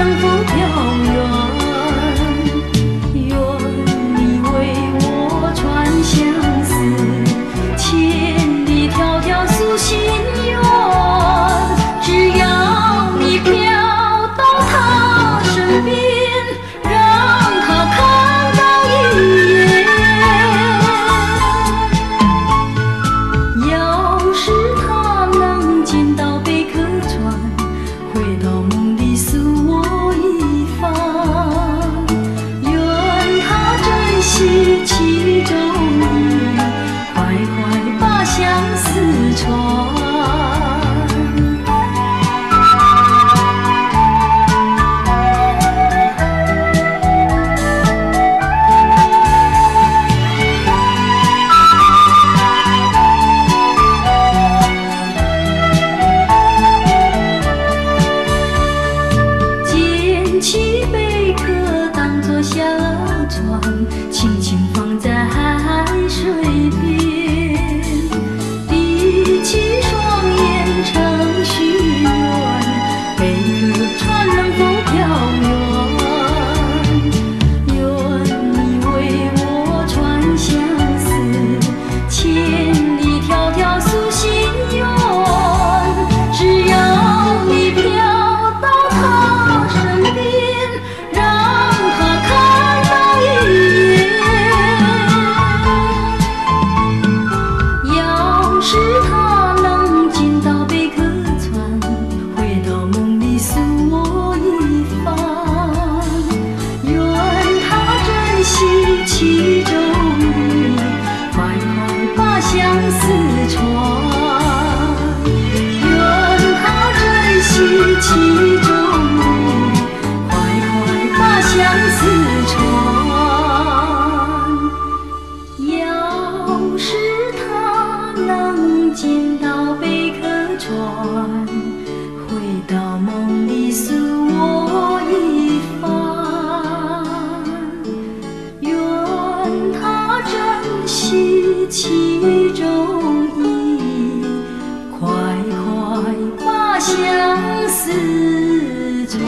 Speaker 6: 能否飘远？愿你为我传相思，千里迢迢诉心愿。只要你飘到他身边，让他看到一眼。要是他能见到贝壳船，回到梦里诉我一番。愿他珍惜其中意，快快把相思传。捡起贝壳当作小船，轻轻放在海水边，闭起双眼成许愿，贝壳船能否飘远？愿你为我传相思，千里迢迢诉心愿。只要你飘到他身边，让他看到一眼。要是他能见到贝壳船，回到梦里诉我一番。愿他珍惜其中意，快快把相思传。愿他珍惜其中意，快快把相思传。要是他能见到贝壳船，回到梦里诉我一番。愿他珍惜其中意，快快把相思传。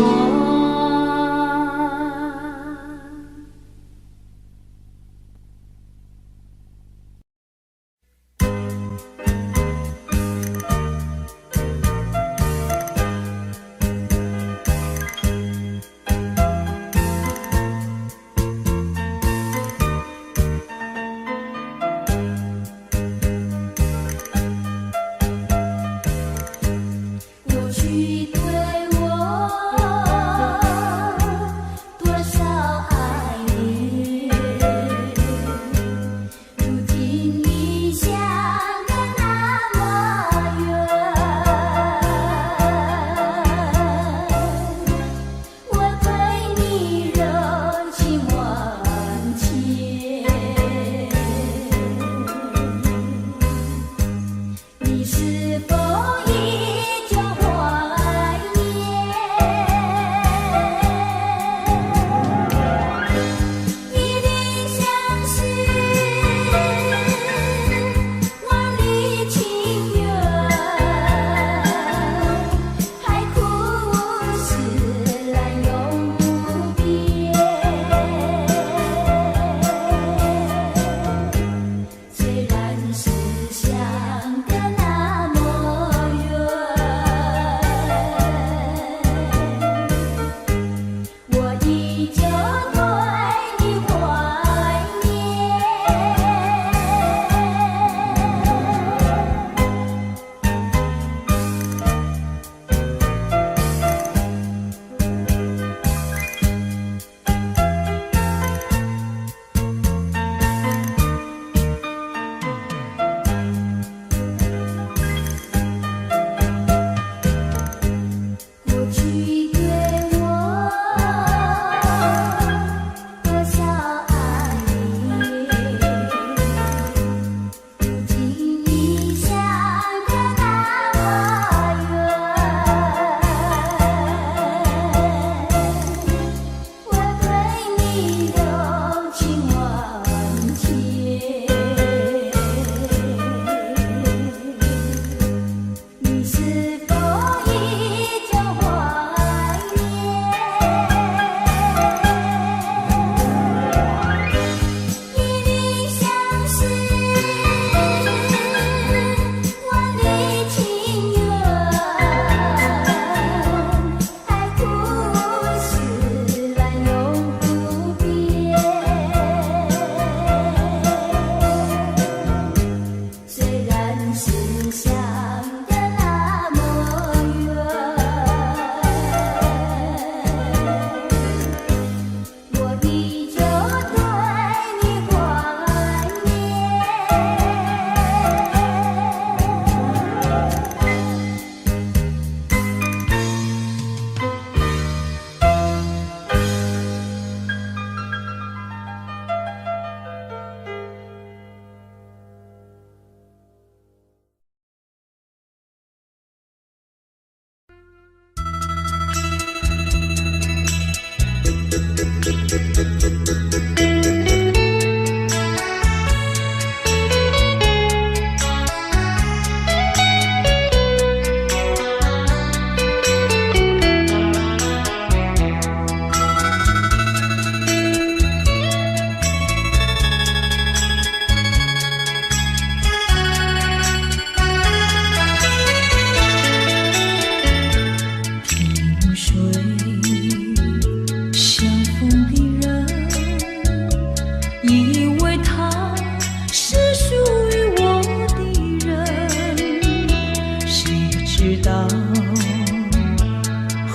Speaker 4: 过去对我多少爱恋，如今已相隔那么远。我对你热情万千，你是否依旧怀念？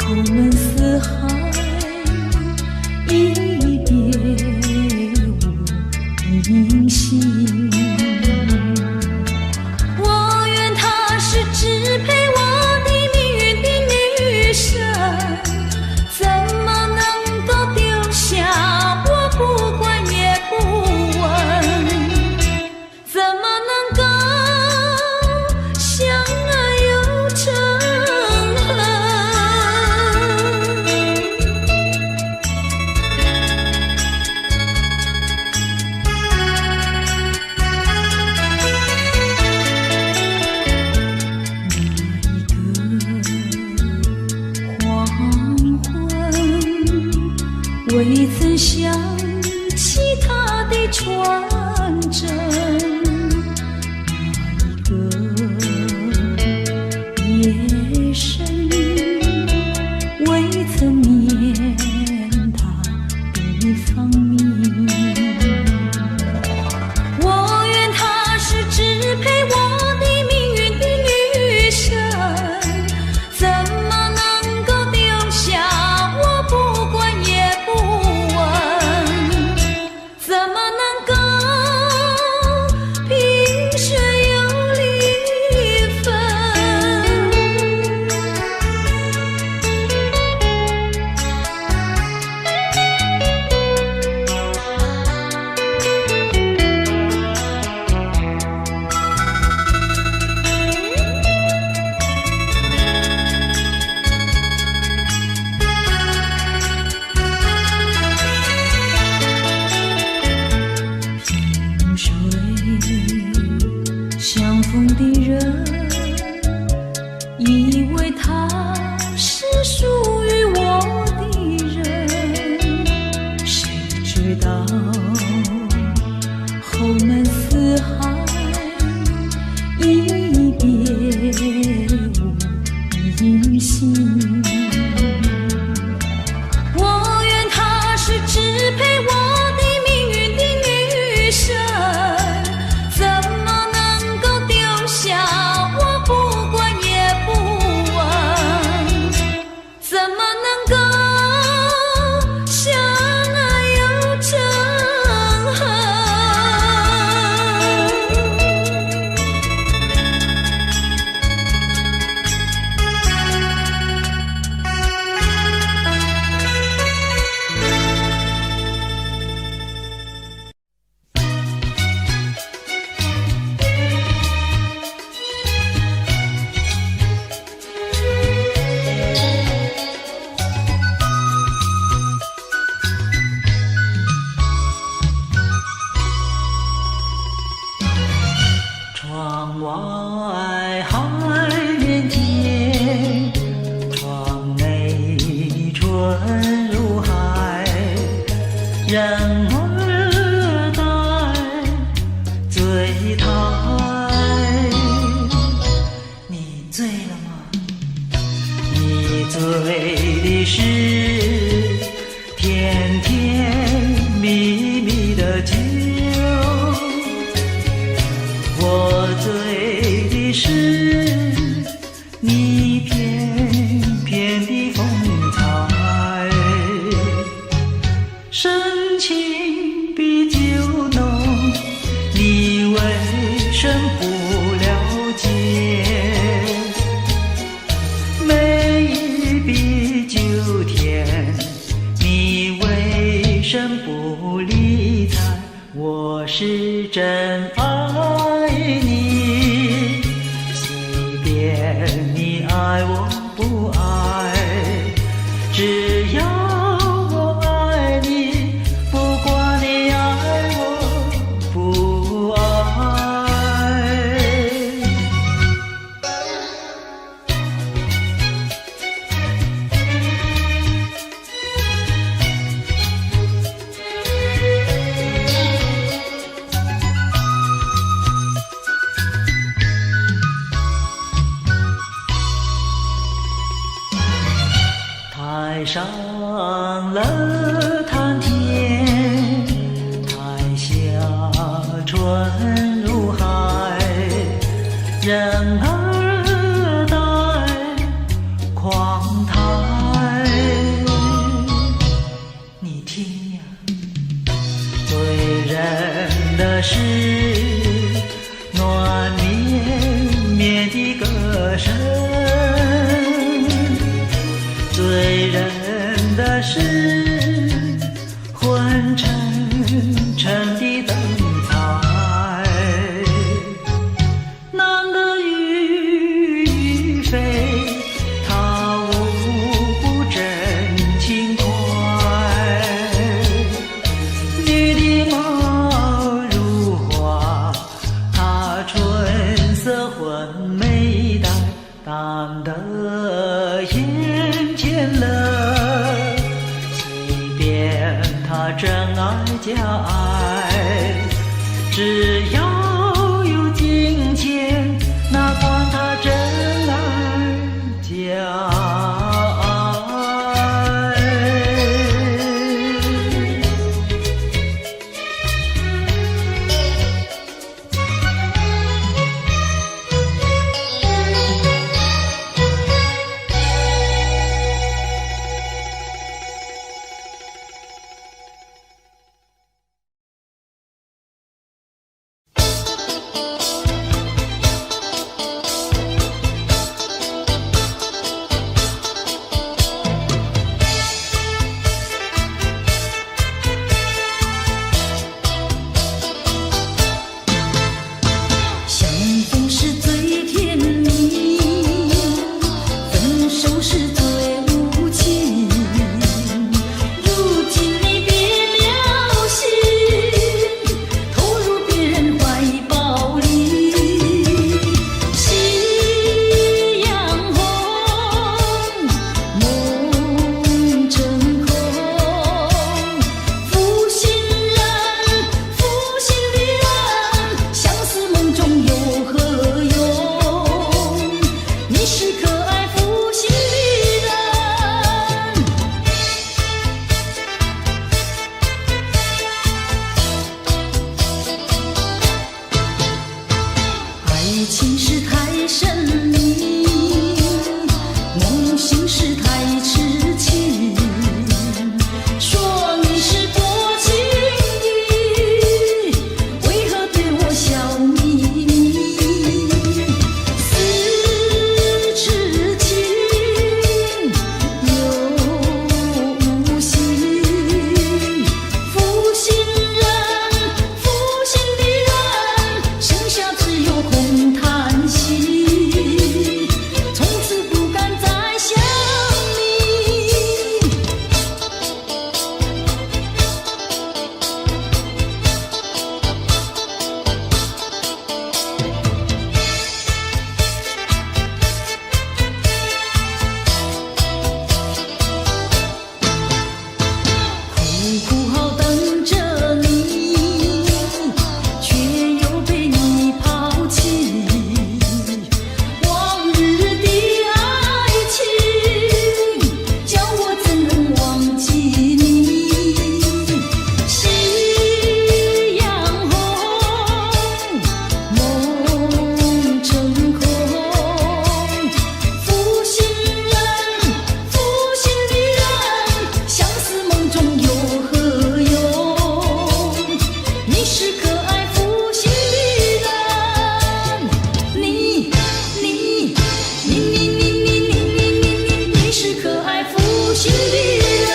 Speaker 1: 侯门四海，一别无音信。
Speaker 6: 我愿她是支配我的命运的女神，怎么能够丢下我不管也不问？怎么能够相爱又成恨？
Speaker 1: 黄昏，未曾想起他的传真。那一个夜深，未曾念他的芳名。
Speaker 6: 我愿她是支配我的命运的女神，怎么能够丢下我不管也不问？怎么能够萍水有离分？
Speaker 1: 萍水相逢的人，以为他是属于我的人，谁知道侯门四海，一别无音信。
Speaker 6: 我愿她是支配我的命运的女神，怎么能够丢下我不管也不问？怎么能够相爱又成恨？
Speaker 2: 窗外海面见，窗内春如海。人儿待醉态，你醉了吗？你醉的是甜甜蜜蜜的酒，我醉的是你翩翩的风采，深情比酒浓，你为什不了解？美比酒甜，你为什不理睬？我是真爱你，随便你爱我不爱，只要我爱你，不管你爱我不爱。台上了谈天，台下春如海，人儿待狂谈。醉人的是昏沉沉的灯彩，男的欲飞，他无不真情怀，女的貌如花，她春色昏眉黛，淡得眼前乐，随便他真爱假爱，只要有金钱，哪管他真爱假爱。
Speaker 6: 相逢时最甜蜜，分手时最无情。如今你别了心，投入别人怀抱里。夕阳红，梦成空。负心人，负心的人，相思梦中有何用？你是可爱负心的人。爱情是太神秘，梦醒时太痴情。说你是多情意，为何对我笑眯眯？似痴情又无心，负心人，负心的人，剩下只有空叹息，从此不敢再想你。苦苦好等着你，却又被你抛弃。往日的爱情，叫我怎能忘记你？夕阳红，梦成空。负心人，负心的人，相思梦中有何用？你是可爱负心的人，你是可爱负心的人。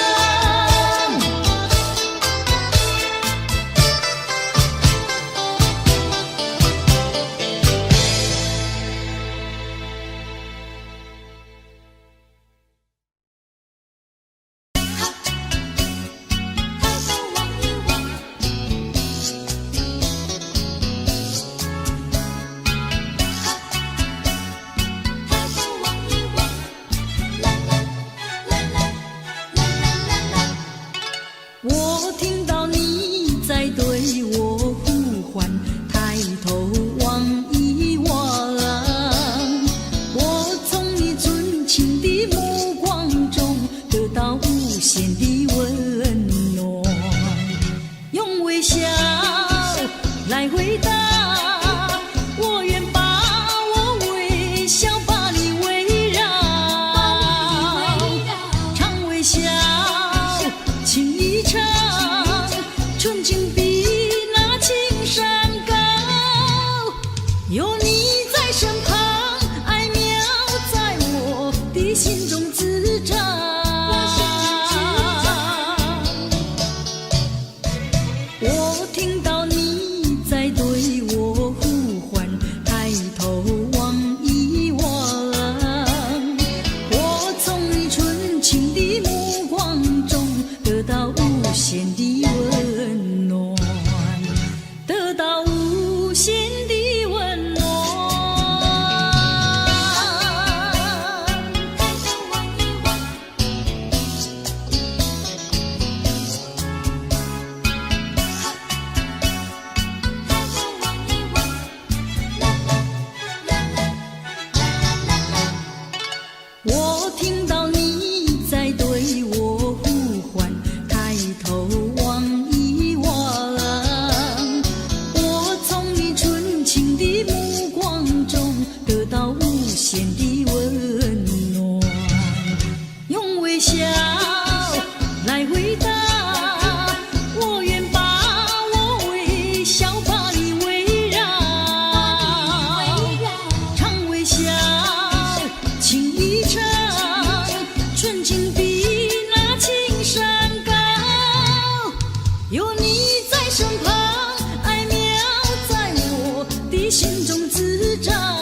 Speaker 4: 抬头望一望，抬头望一望，啦啦啦啦啦啦啦啦。
Speaker 6: 我听到你在对我呼唤，抬头望一望，我从你纯情的目光中得到无限的温暖，用微笑来回答，我愿把我微笑把你围绕，常微笑，情一场，纯情比那青山高。有你在身旁，爱妙在我的心中滋长。微笑来回答。我愿把我微笑把你围绕，常微笑情一场，纯情比那青山高。有你在身旁，爱苗在我的心中滋长。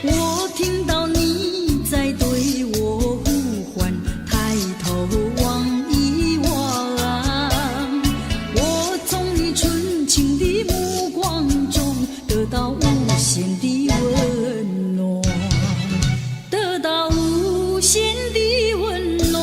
Speaker 6: 我听到你在对我呼唤，抬头望一望，我从你纯情的目光中得到无限的温暖，得到无限的温暖。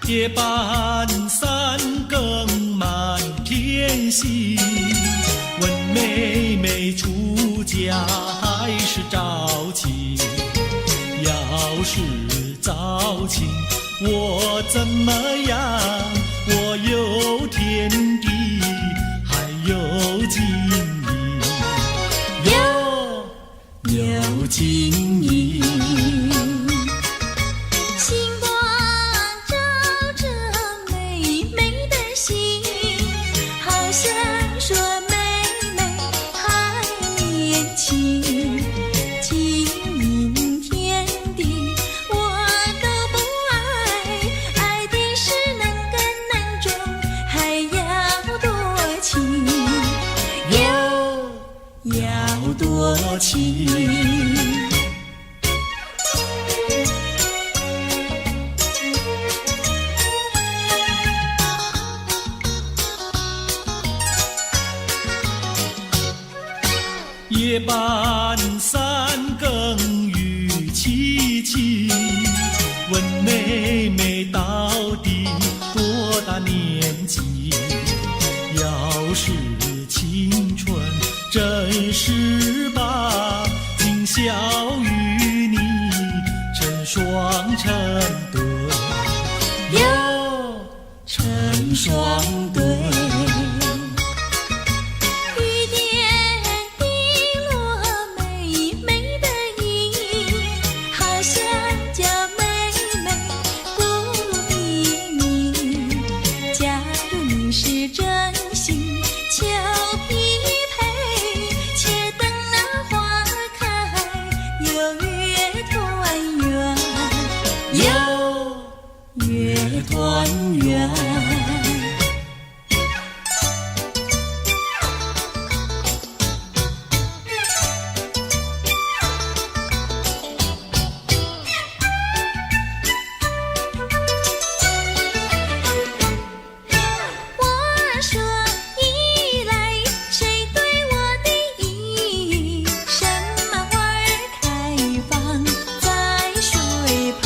Speaker 5: 夜半三更满天星，问妹妹出嫁还是早亲？要是早亲，我怎么样？我有天地，还有金银，有金银。多情，夜半三更雨凄凄，问妹妹到底多大年纪？要是青春真是把，今宵与你成双成对，成双对。团圆。
Speaker 4: 我说一来，谁对我的意？什么花儿开放在水畔？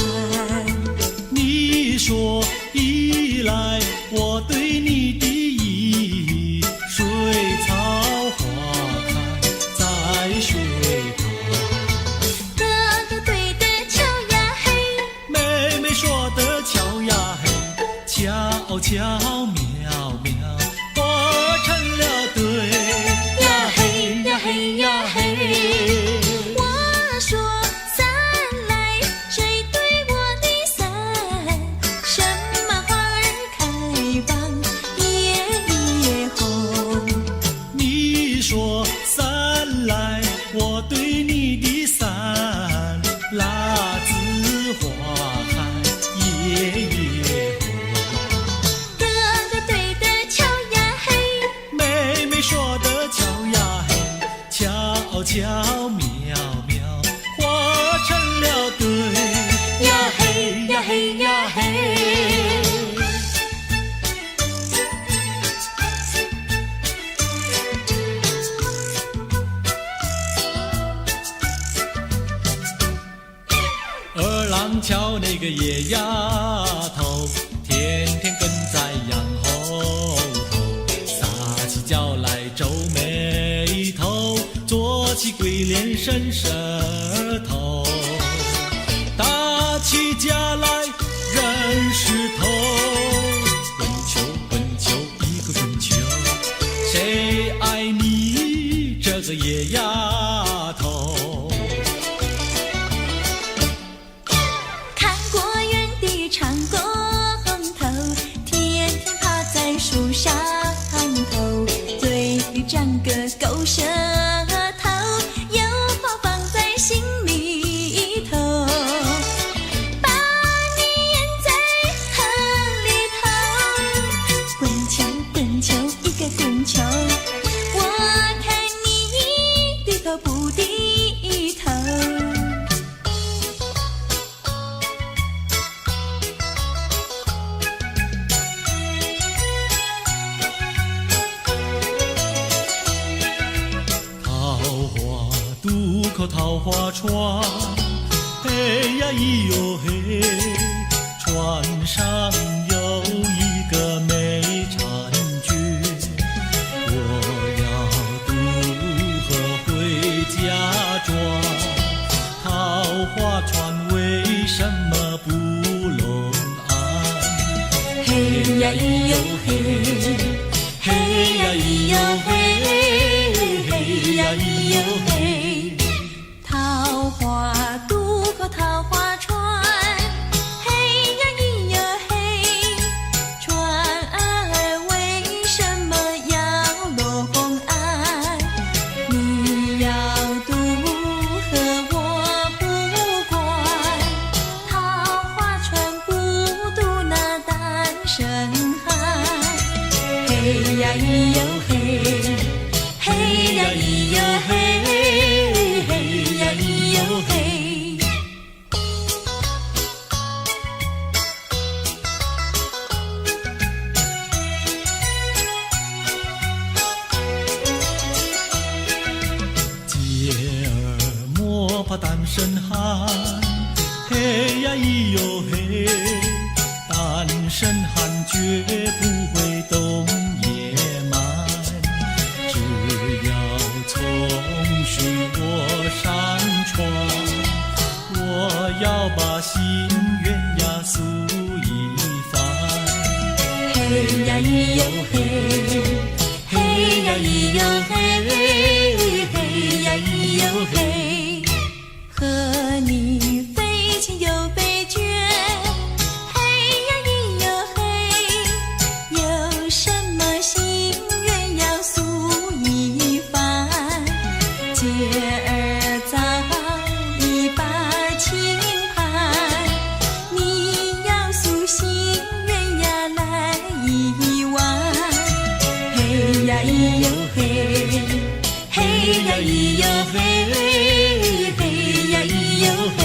Speaker 5: 你说一来，我对你的意，水草花开在水旁。
Speaker 4: 哥哥对的巧呀嘿，
Speaker 5: 妹妹说的巧呀嘿，巧巧妙妙，活成了对呀嘿呀嘿呀嘿。
Speaker 4: 我说伞来，谁对我的伞？什么花儿开放夜夜红？
Speaker 5: 你说伞来，我对你的伞，辣子花开夜夜红。
Speaker 4: 哥哥对的巧呀嘿，
Speaker 5: 妹妹说的巧呀嘿，巧巧妙妙，活成了对呀嘿呀嘿呀嘿。瞧那个野丫头，天天跟在羊后头，撒起娇来皱眉头，做起鬼脸伸舌头，打起架来扔石头，滚球滚球一个滚球，谁爱你这个野丫头？
Speaker 4: 看过园地长工头，天天趴在树上头，嘴里长个狗舌头，有话放在心里头，把你淹在河里头，滚球滚球一个滚球，我看你低头不低头。
Speaker 5: 渡口桃花船，嘿呀咿哟嘿，船上有一个美婵娟，我要渡河回家庄，桃花船为什么不拢岸？
Speaker 4: 嘿呀咿哟嘿，嘿呀咿哟嘿，嘿呀咿哟嘿，桃花渡口桃花船，嘿呀咿哟嘿，船儿为什么要拢岸？你要渡河我不管，桃花船不渡那单身汉。嘿呀咿哟嘿，嘿呀咿哟嘿，嘿呀咿哟嘿。
Speaker 5: 姐儿莫怕单身汉，嘿呀咿哟嘿，单身汉绝不会懂野蛮，只要从水我上船，我要把心愿呀诉一番。
Speaker 4: 嘿呀咿哟嘿，嘿呀咿哟嘿，嘿呀咿哟嘿，和你非亲又非眷，嘿呀咿哟嘿，有什么心愿要诉一番？姐儿早已把情盘，你要诉心愿呀来一碗。嘿呀咿哟嘿，嘿呀咿哟嘿，嘿呀咿哟嘿。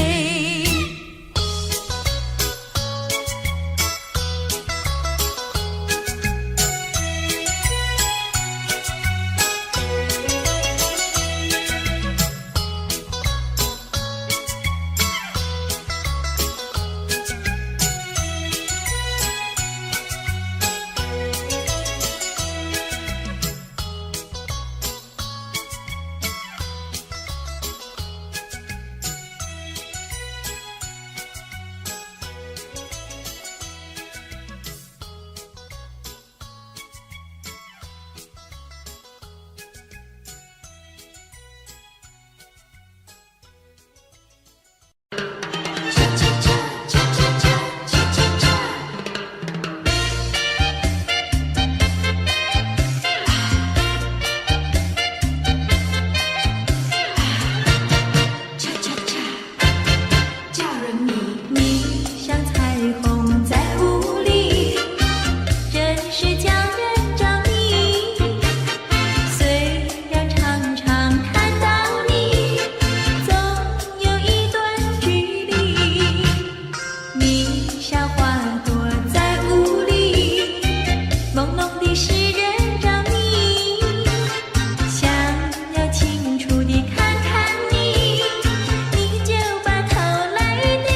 Speaker 4: 你就把头来低。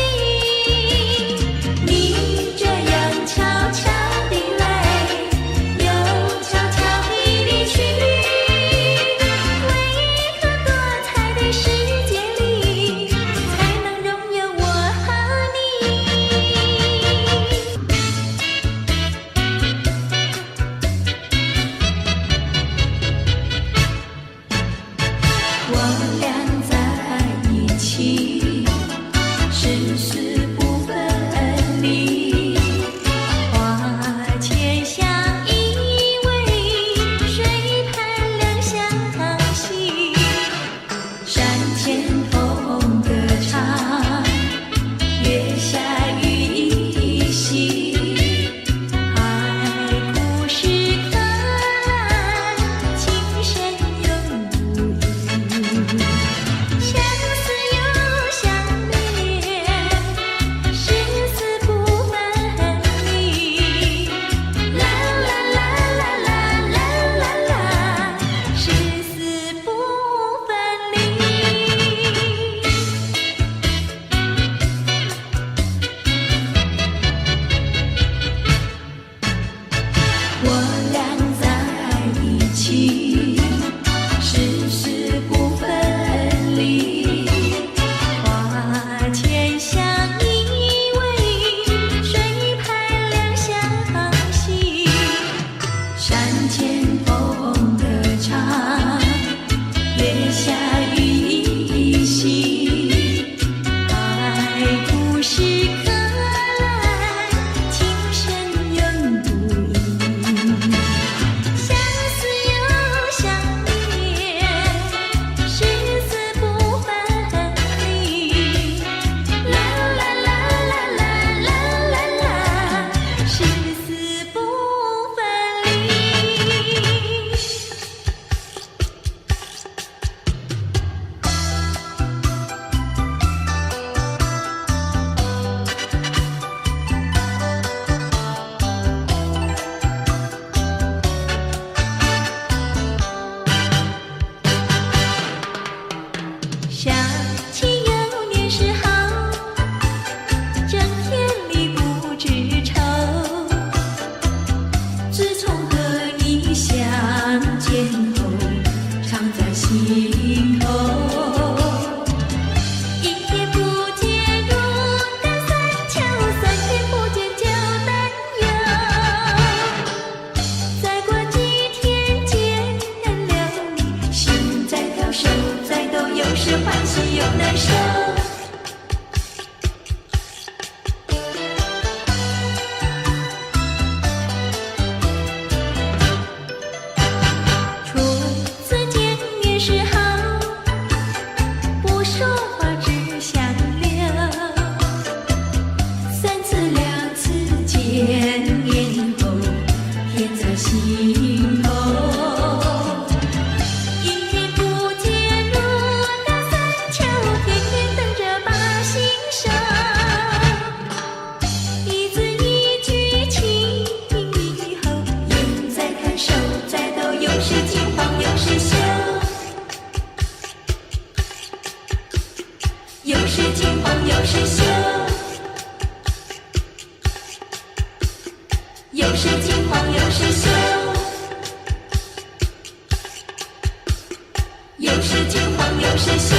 Speaker 4: 又是金黄又是秀。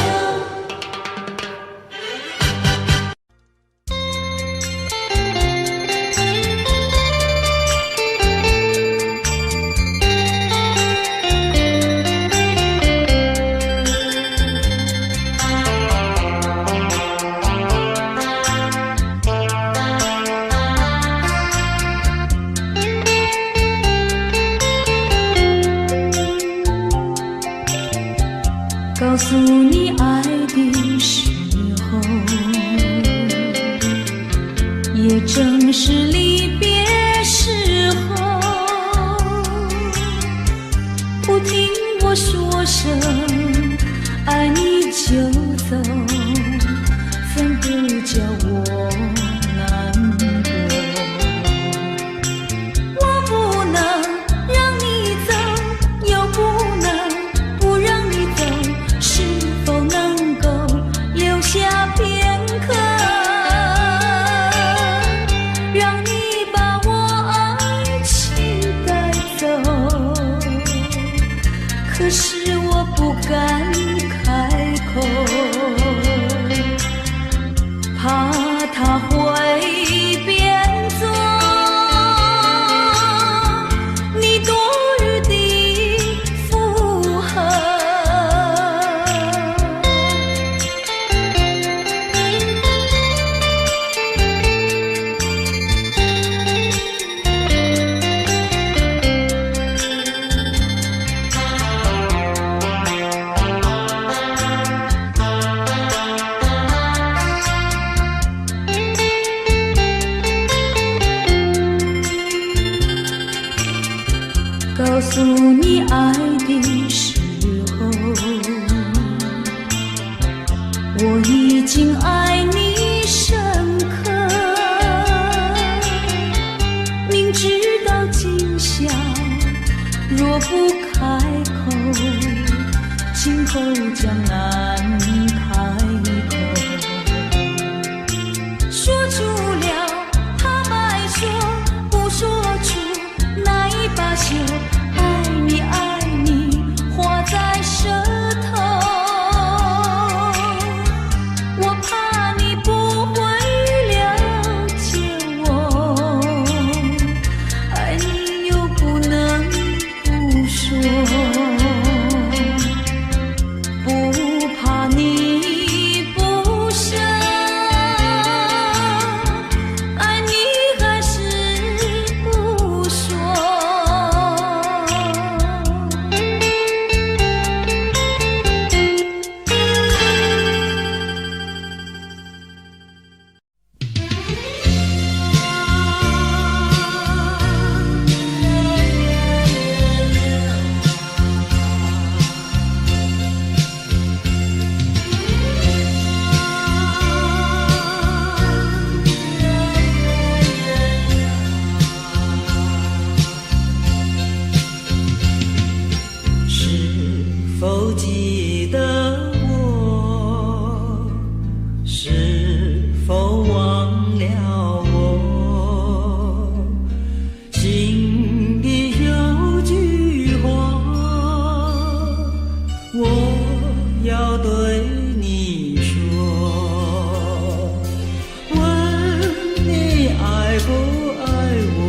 Speaker 1: 告诉你爱的时候，也正是离别时候。不听我说声爱你就走，反而叫我难过。我不能让你走，又不能不让你走，是否能够留下片刻，让你把我爱情带走？可是我不敢开口，怕他会变作你多余的附和。告诉你爱的时候，我已经爱你深刻。明知道今宵若不开口，今后将难开口。说出了怕白说，不说出那一把袖。爱你爱你画在舌头，我怕你不会了解我，爱你又不能不说，不怕你不舍，爱你还是不说。
Speaker 2: 是否记得我？是否忘了我？心里有句话，我要对你说，问你爱不爱我？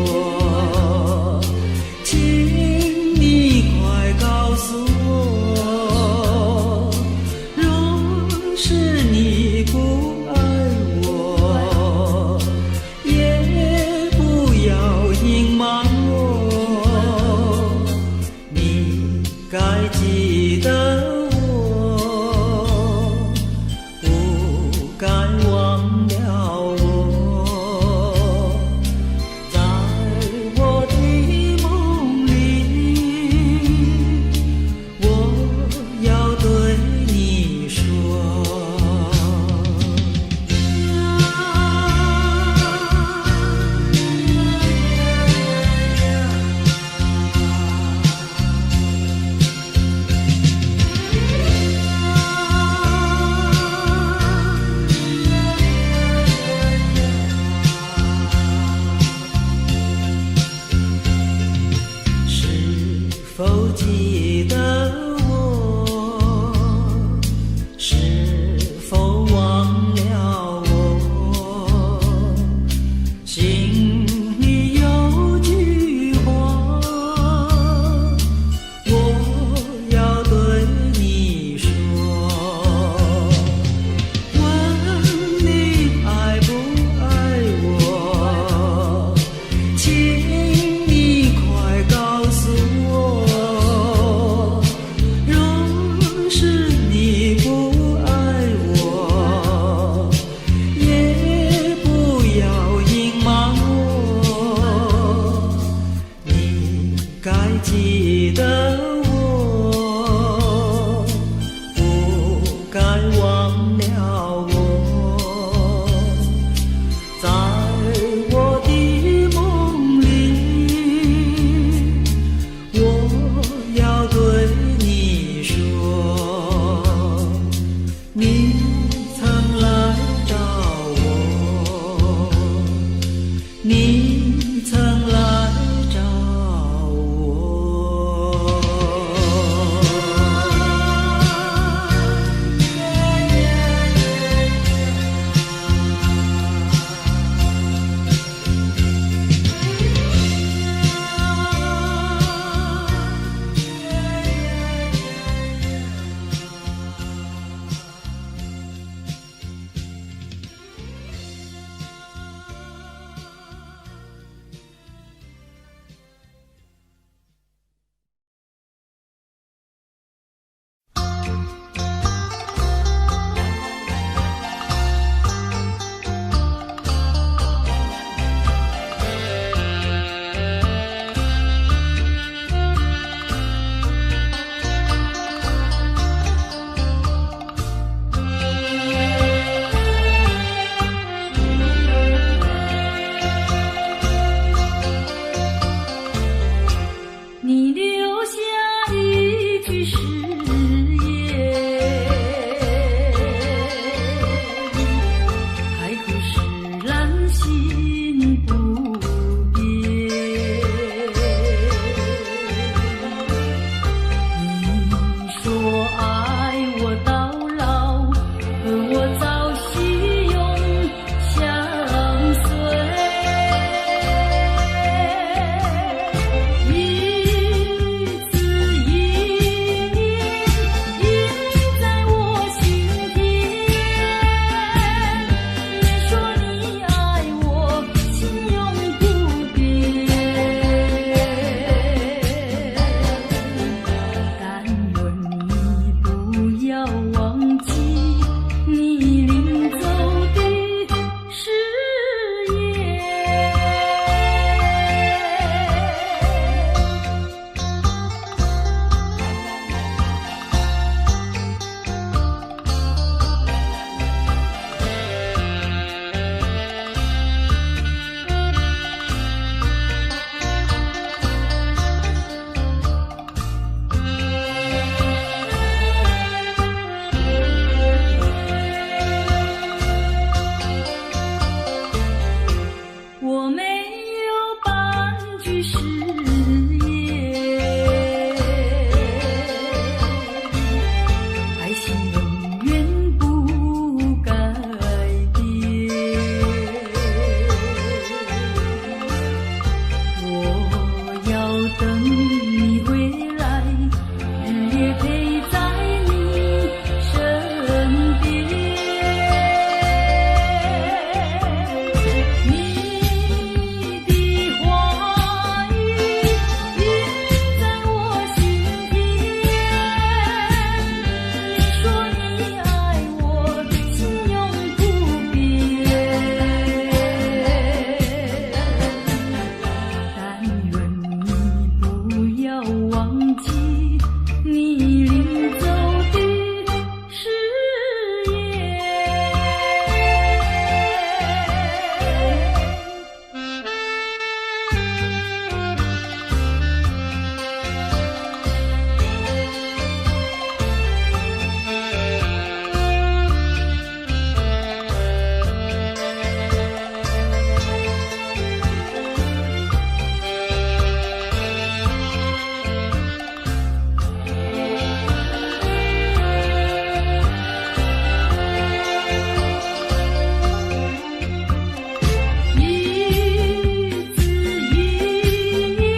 Speaker 2: 请你快告诉我，若是你不爱我，也不要隐瞒我。你该记得我，不该忘了我。在我的梦里，我要对你说。是否记得我？
Speaker 6: 誓言，海枯石烂心不变。你说爱我到老，而我早喜永相随。一字一言印在我心田。你说你爱我，心永不变。但愿你不要忘记你临走的誓言。我没有半句誓言，爱情永远不改变。我要等你回来，日夜陪在你身边。你的话语印在我心田。你说你爱我，心永不变。但愿你不要忘记你临走的誓言。一字一言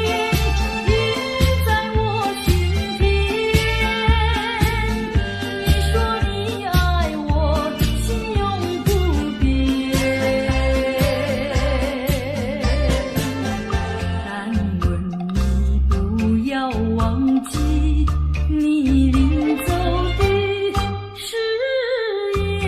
Speaker 6: 印在我心田。你说你爱我，心永不变。但愿你不要忘记你临走的誓言。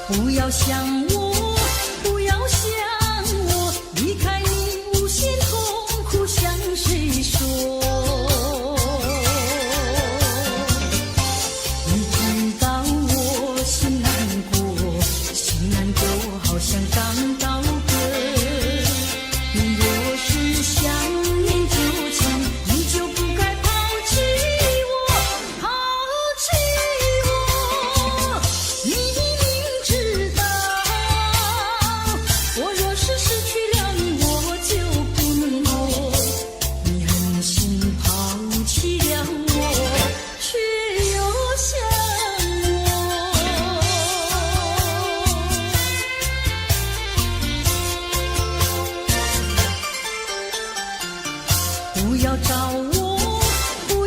Speaker 6: 不要想我，不要想我，离开你无限痛苦向谁说？你知道我心难过，心难过好像刚到歌。你若是想念旧情，你就不该抛弃我，抛弃我。你明知道，我若是失去了你，我就不能活。你狠心抛弃了我，却又想我。不要找我，不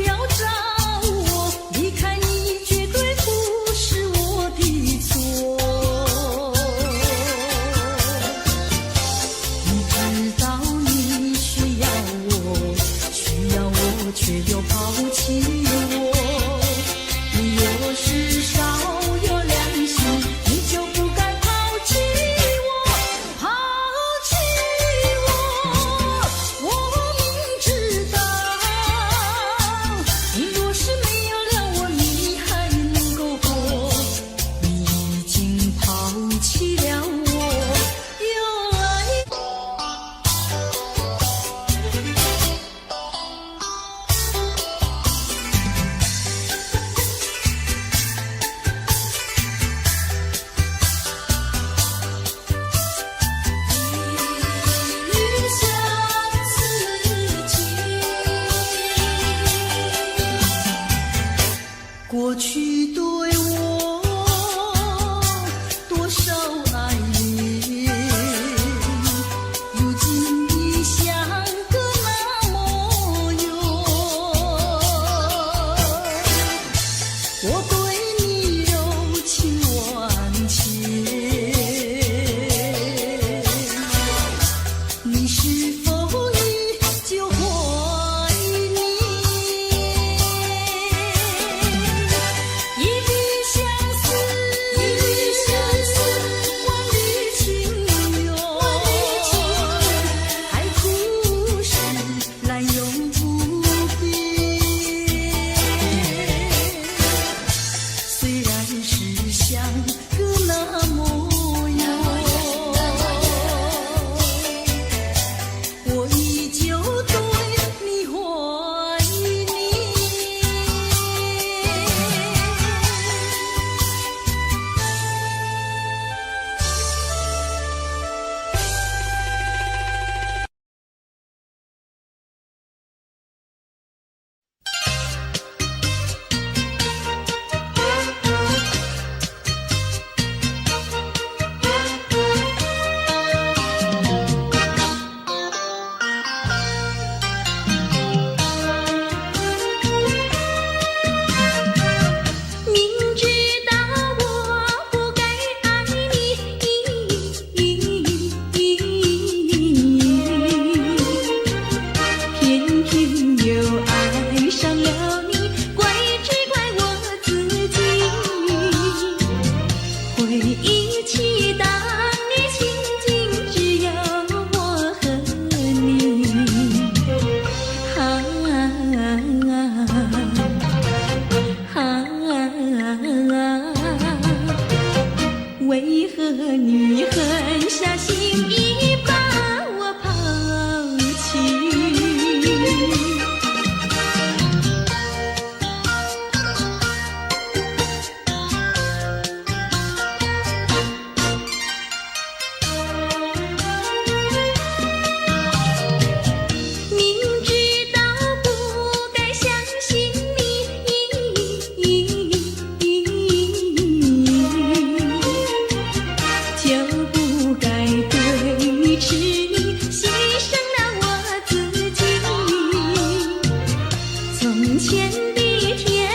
Speaker 1: 前的甜言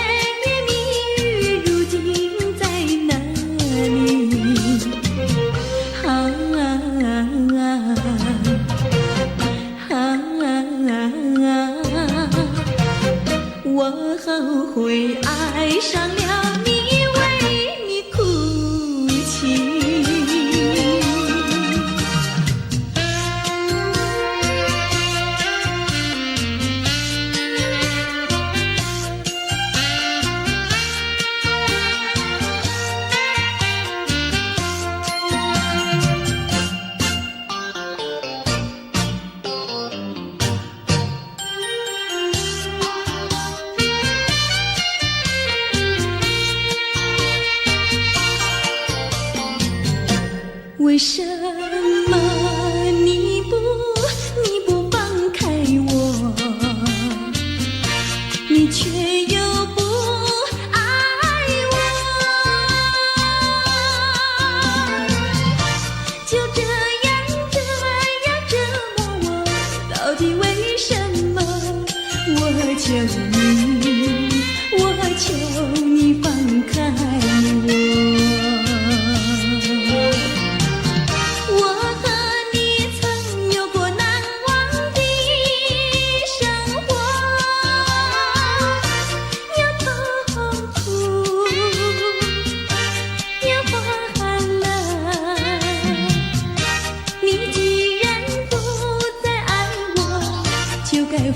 Speaker 1: 蜜语，如今在哪里？我后悔爱上了你，为你哭泣。为什么你不放开我？你却又不爱我，就这样折磨我，到底为什么？我求你放开我。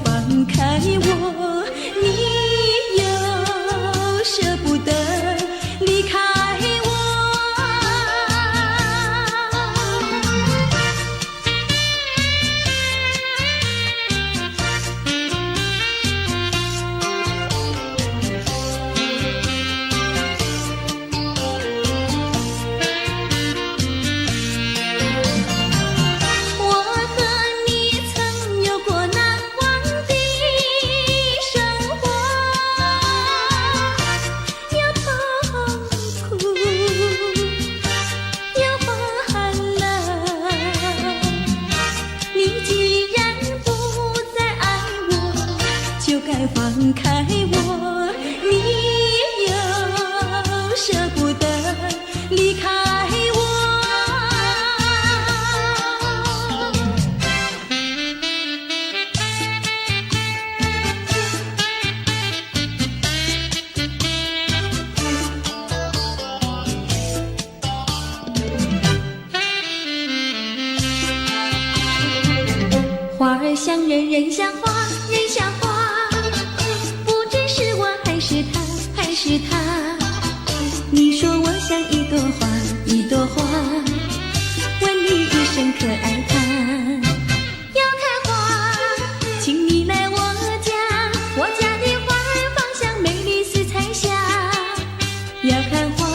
Speaker 1: 放开我，你又舍不得离开我。我和你曾有过难忘的生活，有痛苦，有欢乐。你既然不再爱我，就该放开我，你又舍不得离开我。花儿像人，人像花，人像花，不知是我还是他，还是他。你说我像一朵花，一朵花，问你一声可爱它。要开花，请你来我家，我家的花儿放向美丽色彩下。要看花，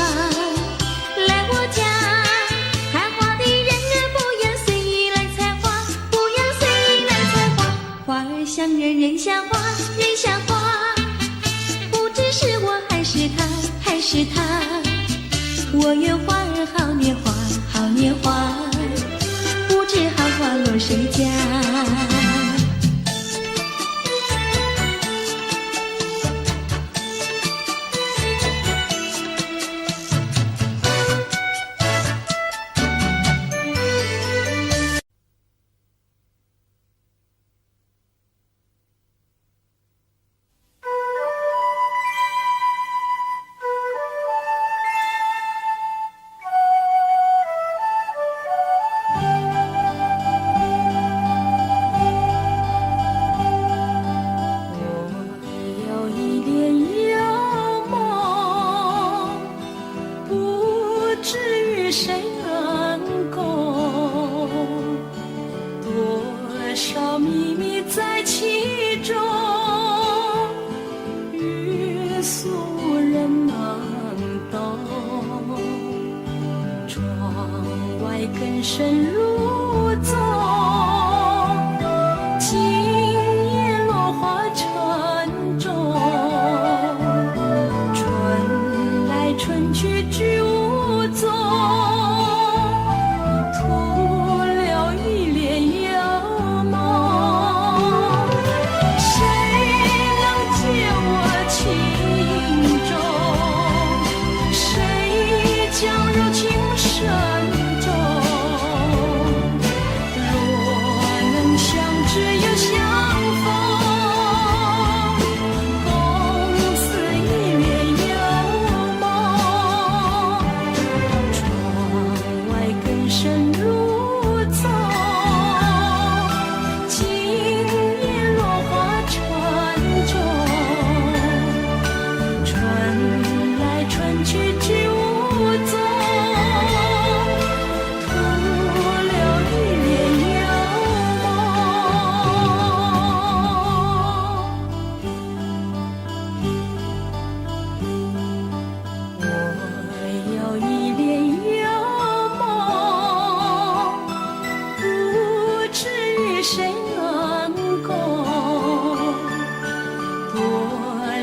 Speaker 1: 来我家，看花的人儿不要随意来采花，不要随意来采花。花儿像人，人像花，人像花，不知是我还是他，还是他。我愿花儿好年华，好年华，不知好花落谁家。
Speaker 6: 深入宗，今夜落花沉重，春来春去居无踪，徒留一帘幽梦，谁能解我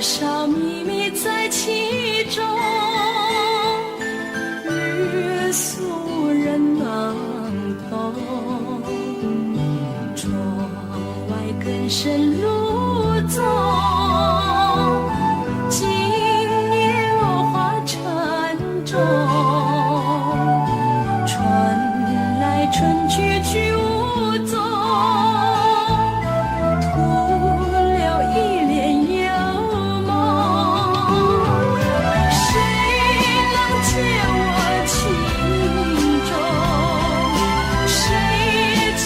Speaker 6: 少秘密在其中，日俗人难懂。窗外更深露重，今夜落花沉重。春来春去去无踪，徒留一帘幽梦。谁能解我情衷？谁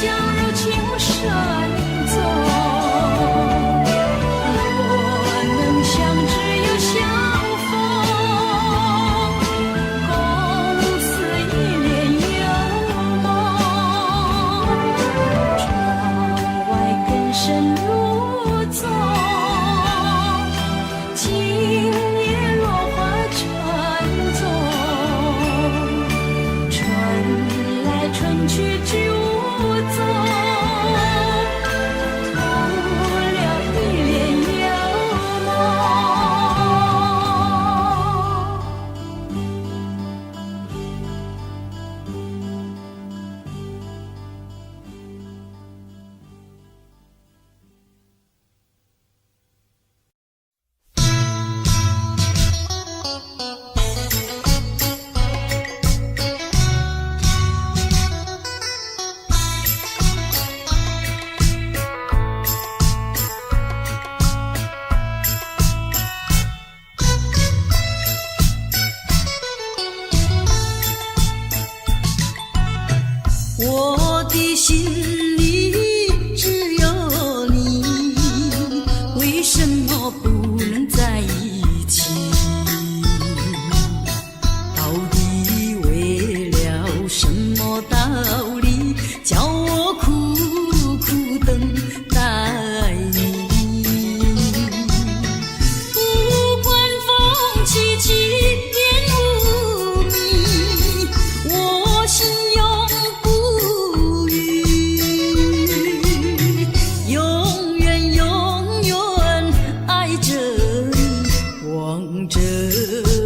Speaker 6: 将柔情深踪？若能相知又相逢，共此一帘幽梦。窗外更深露重，今夜落花沉重。春来春去去无踪，徒留一帘幽梦。我的心里只有你，为什么不能在一起？到底为了什么道理，叫我苦苦等待你？不管风起起，烟雾迷，我心永不渝，永远永远爱着你，望着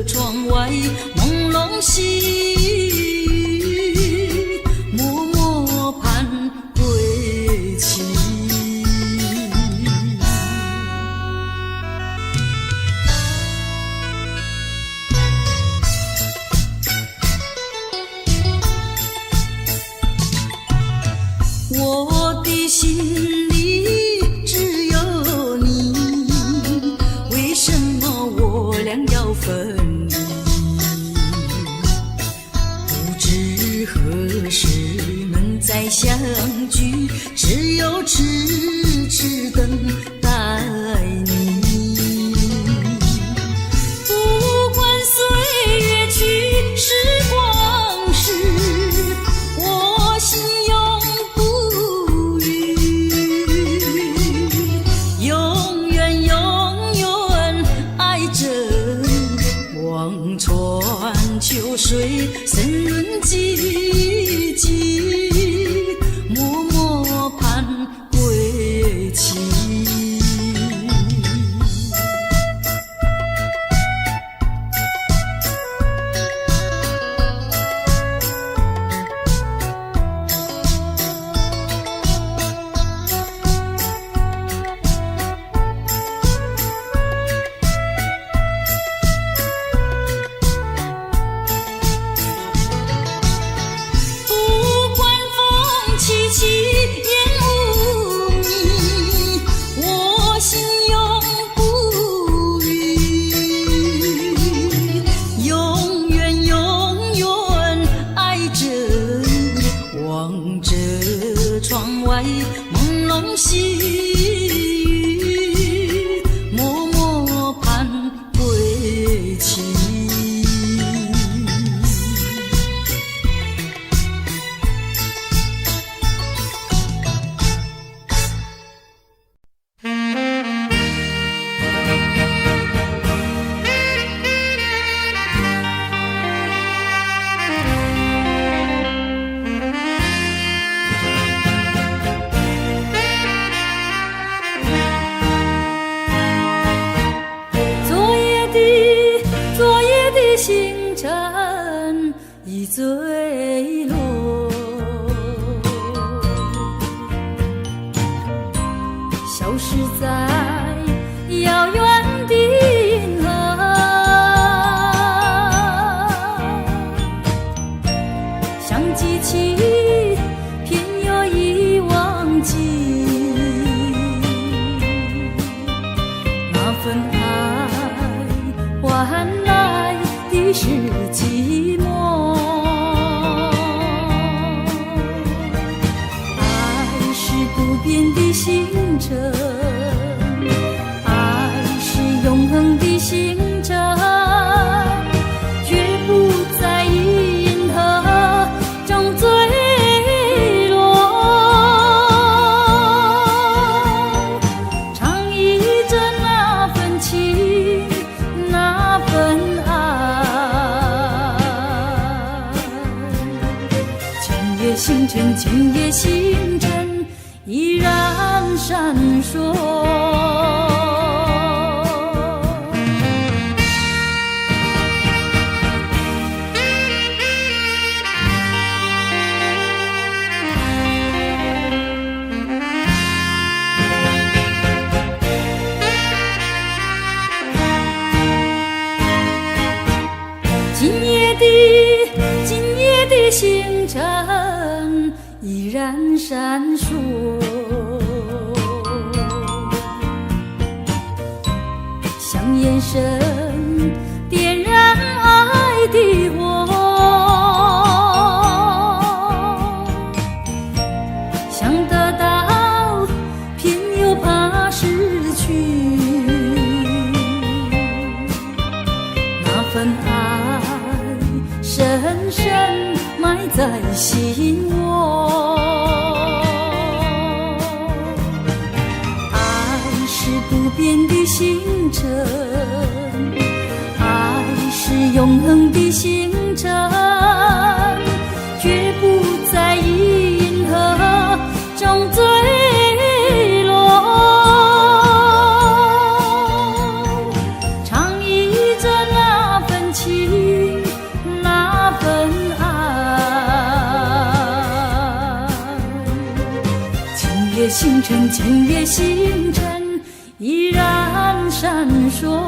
Speaker 6: 窗外朦胧细雨，默默盼归期。我的心里只有你，为什么我俩要分离？不知何时能再相聚，只有痴痴等待你。不管岁月去，时光逝，我心永不渝，永远永远爱着你，望穿秋水，深润寂寂，默默盼归期。星辰已坠落，消失在遥远的银河，像记起偏又已忘记那份爱换来的是寂寞。爱是不变的星辰，爱是永恒的星辰，绝不在银河中坠落。唱忆着那份情，那份爱。今夜星辰，今夜星辰依然闪烁。今夜的星辰依然闪烁，像眼神点燃爱的火，想得到偏又怕失去，那份爱深深埋在心窝。爱是不变的星辰，爱是永恒的星辰，绝不在银河中坠落。唱忆着那份情，那份爱。今夜星辰，今夜星辰依然闪烁。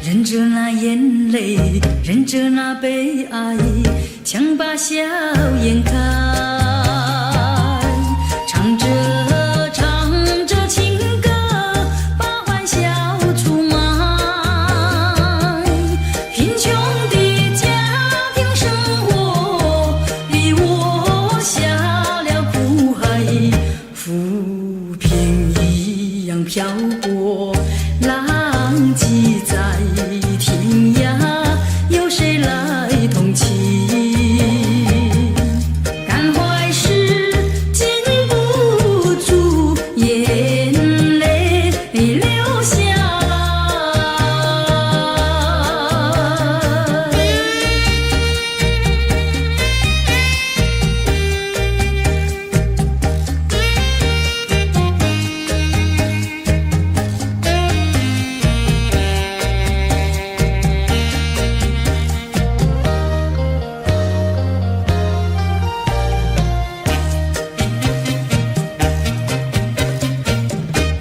Speaker 6: 忍着那眼泪，忍着那悲哀，强把笑颜开，唱着唱着情歌，把欢笑出卖。贫穷的家庭生活逼我下了苦海，浮萍一样漂泊，浪迹在天涯，有谁来同情？感怀时禁不住眼泪流下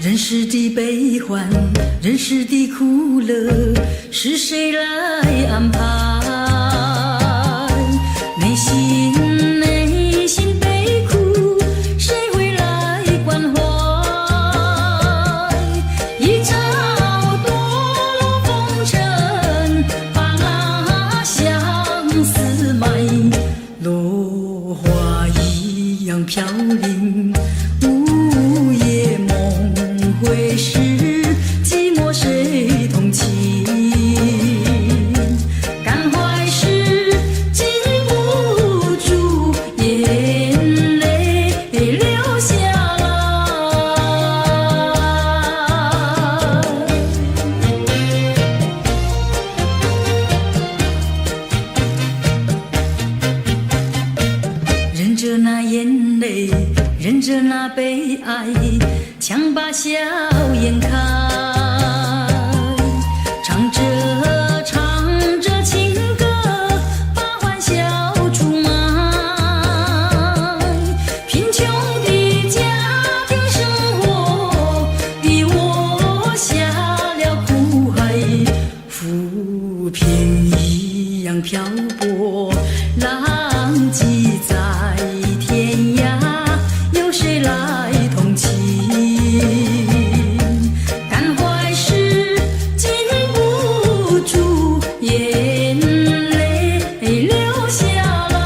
Speaker 6: 人世的悲欢，人世的苦乐，是谁来安排？内心悲苦，飘零。午夜梦回时，寂寞谁同情？感怀时禁不住眼泪流下来。忍着那眼泪，忍着那悲哀，强把笑颜开。唱着唱着情歌，把欢笑出卖。贫穷的家庭生活，逼我下了苦海，浮萍一样漂泊，浪迹在天涯，有谁来同情？感怀时禁不住眼泪流下来。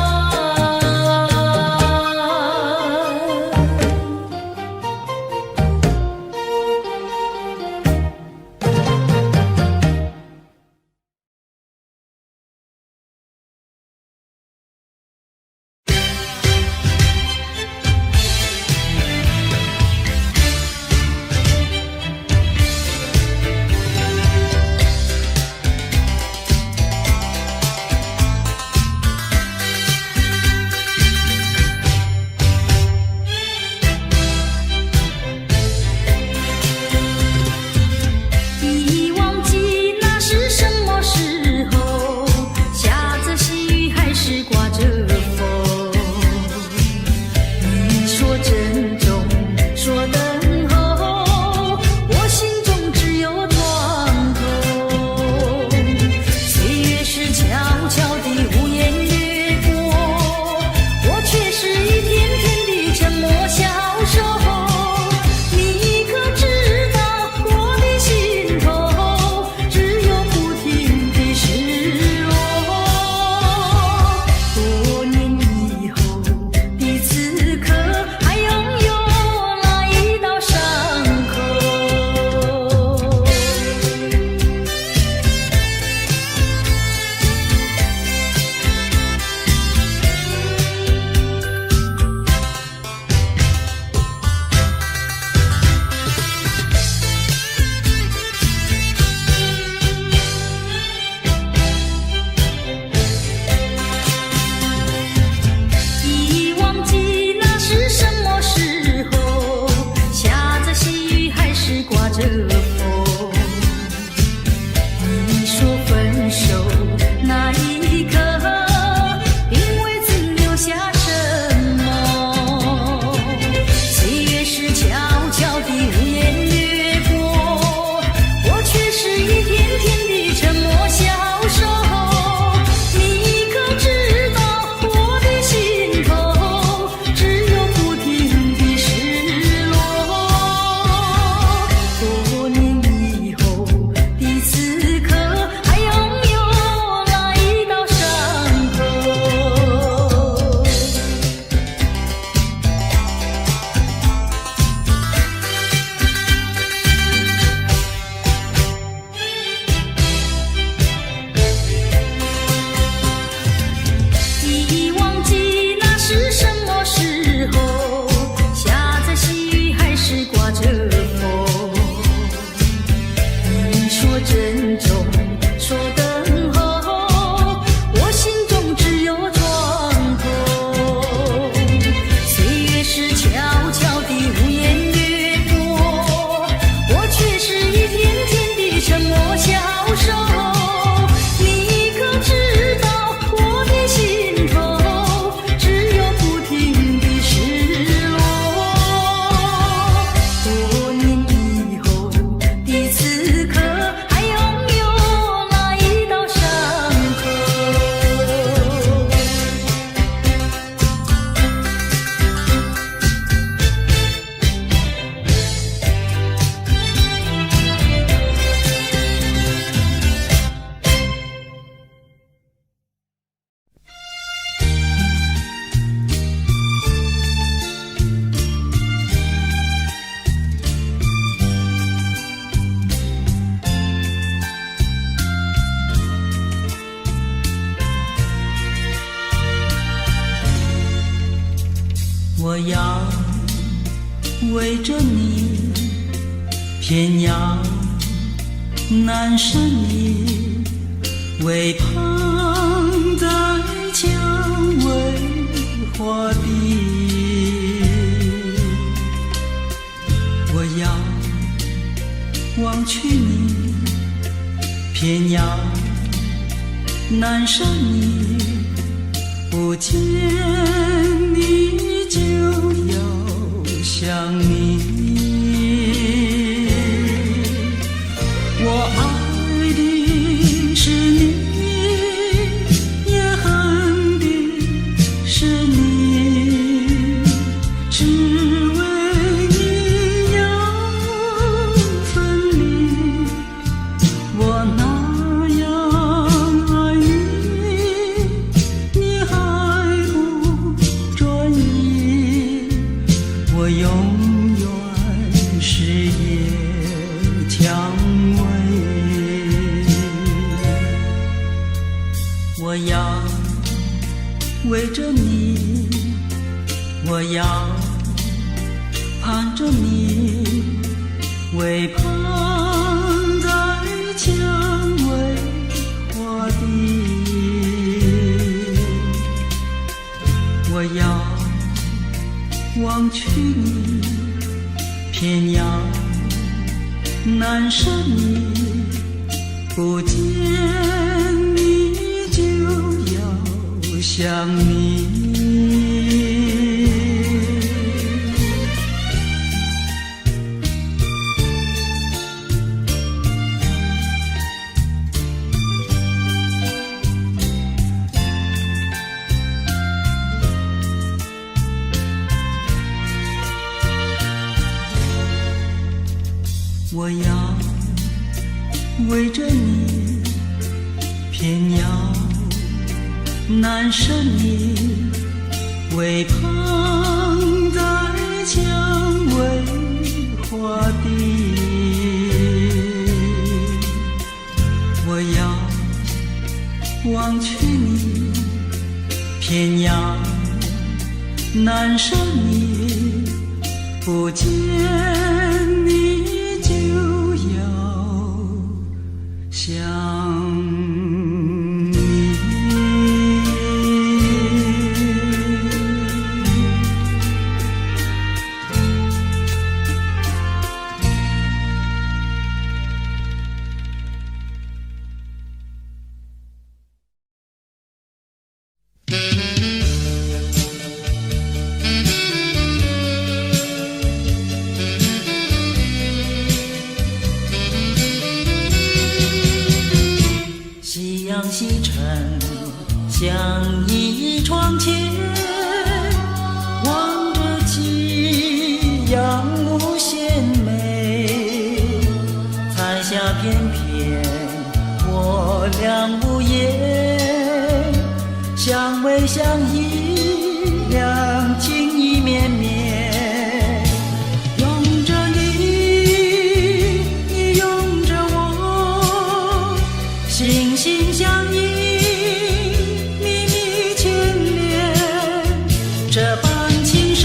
Speaker 2: 我要围着你，偏要难舍你，为旁在蔷薇花地。我要忘去你，偏要难舍你，不见你就要想你。我爱的是你，也恨的是你，只为你要分离。我那样爱你，你还不专一，我永远是野蔷薇。我要围着你，我要盼着你，为旁在蔷薇花地。我要忘去你，偏要难舍你，不见你就要想你。我要围着你，偏要难舍你，为旁在蔷薇花地。我要忘去你，偏要难舍你，不见你就要想你。夕阳西沉，像一窗前，望着夕阳无限美。彩霞翩翩，我俩无言，相偎相依，两情意绵绵。拥着你，你拥着我，心心相印，密密牵连，这般情深，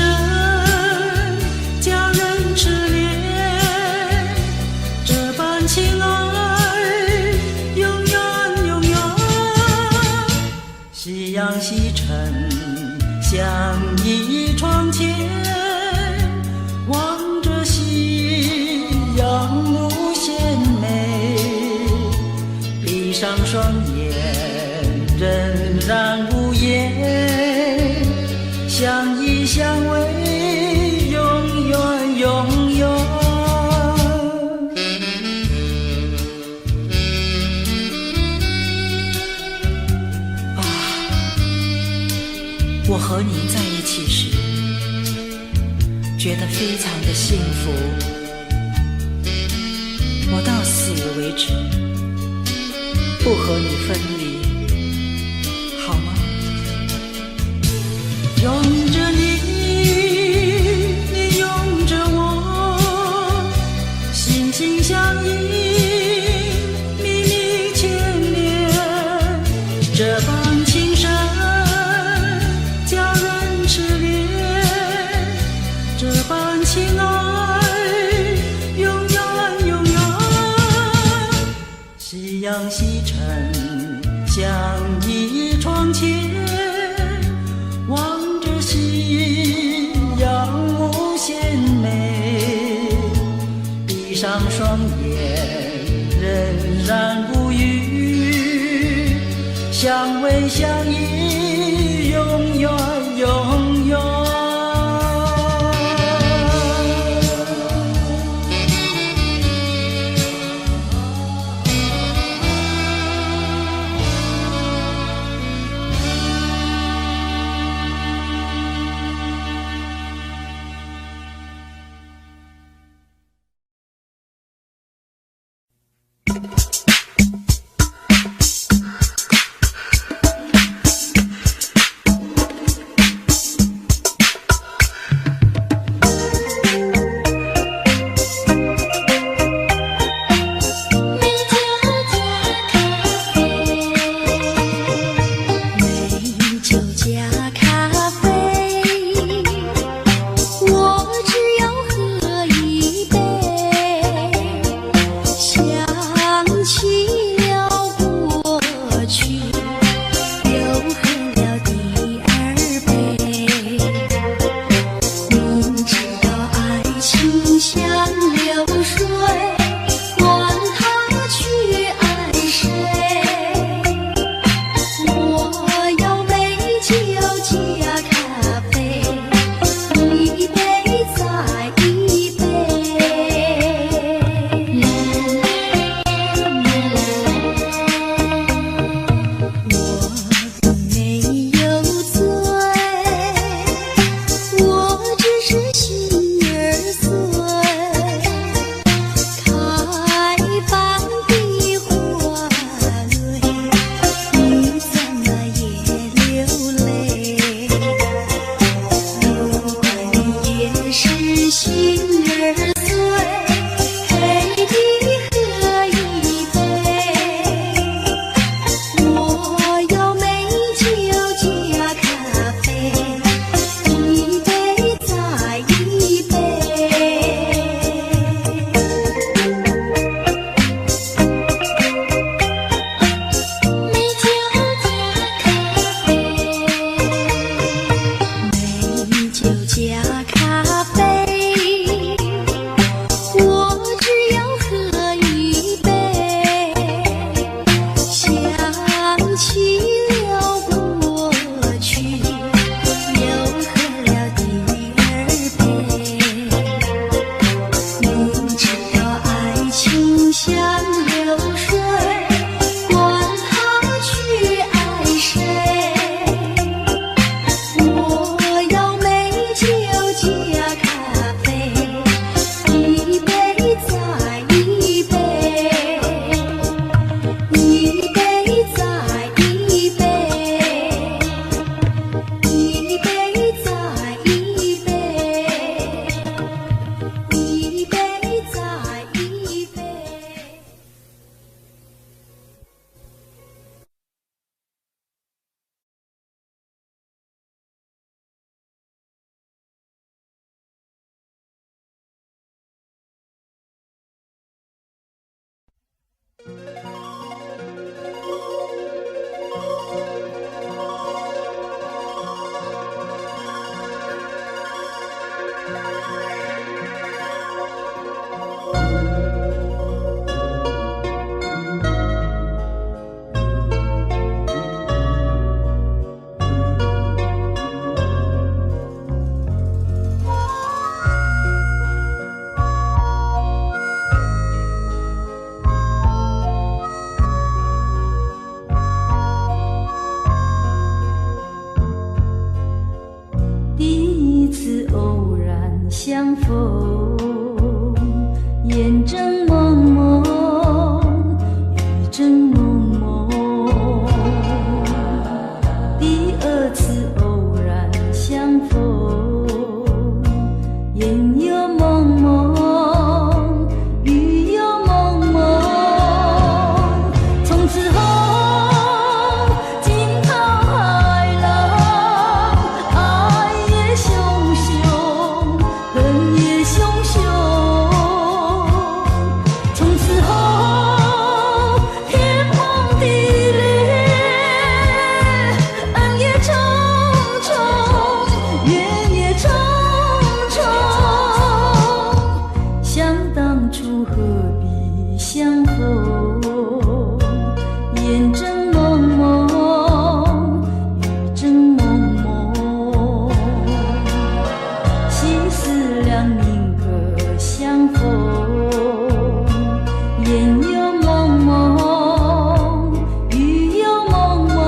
Speaker 2: 叫人痴恋，这般情爱，永远永远。夕阳西沉，像一窗前，望着夕阳无限美。闭上双眼，仍然无言，相依相偎，永远永远。
Speaker 7: 我和你在一起时，觉得非常的幸福。我到死为止，不和你分离，好吗？
Speaker 2: 拥着你，你拥着我，心心相印，密密牵连，这般情深，叫人痴恋，
Speaker 1: 相逢，烟正蒙蒙，雨正蒙蒙。第二次偶然相逢，烟又蒙蒙，雨又蒙蒙。从此后，惊涛骇浪，爱也汹汹。恨也汹汹，从此后天崩地裂，恩也重重，怨也重重。想当初何必相逢？烟正蒙蒙，雨正蒙蒙。心思两宁可相逢，烟又蒙蒙，雨又蒙蒙。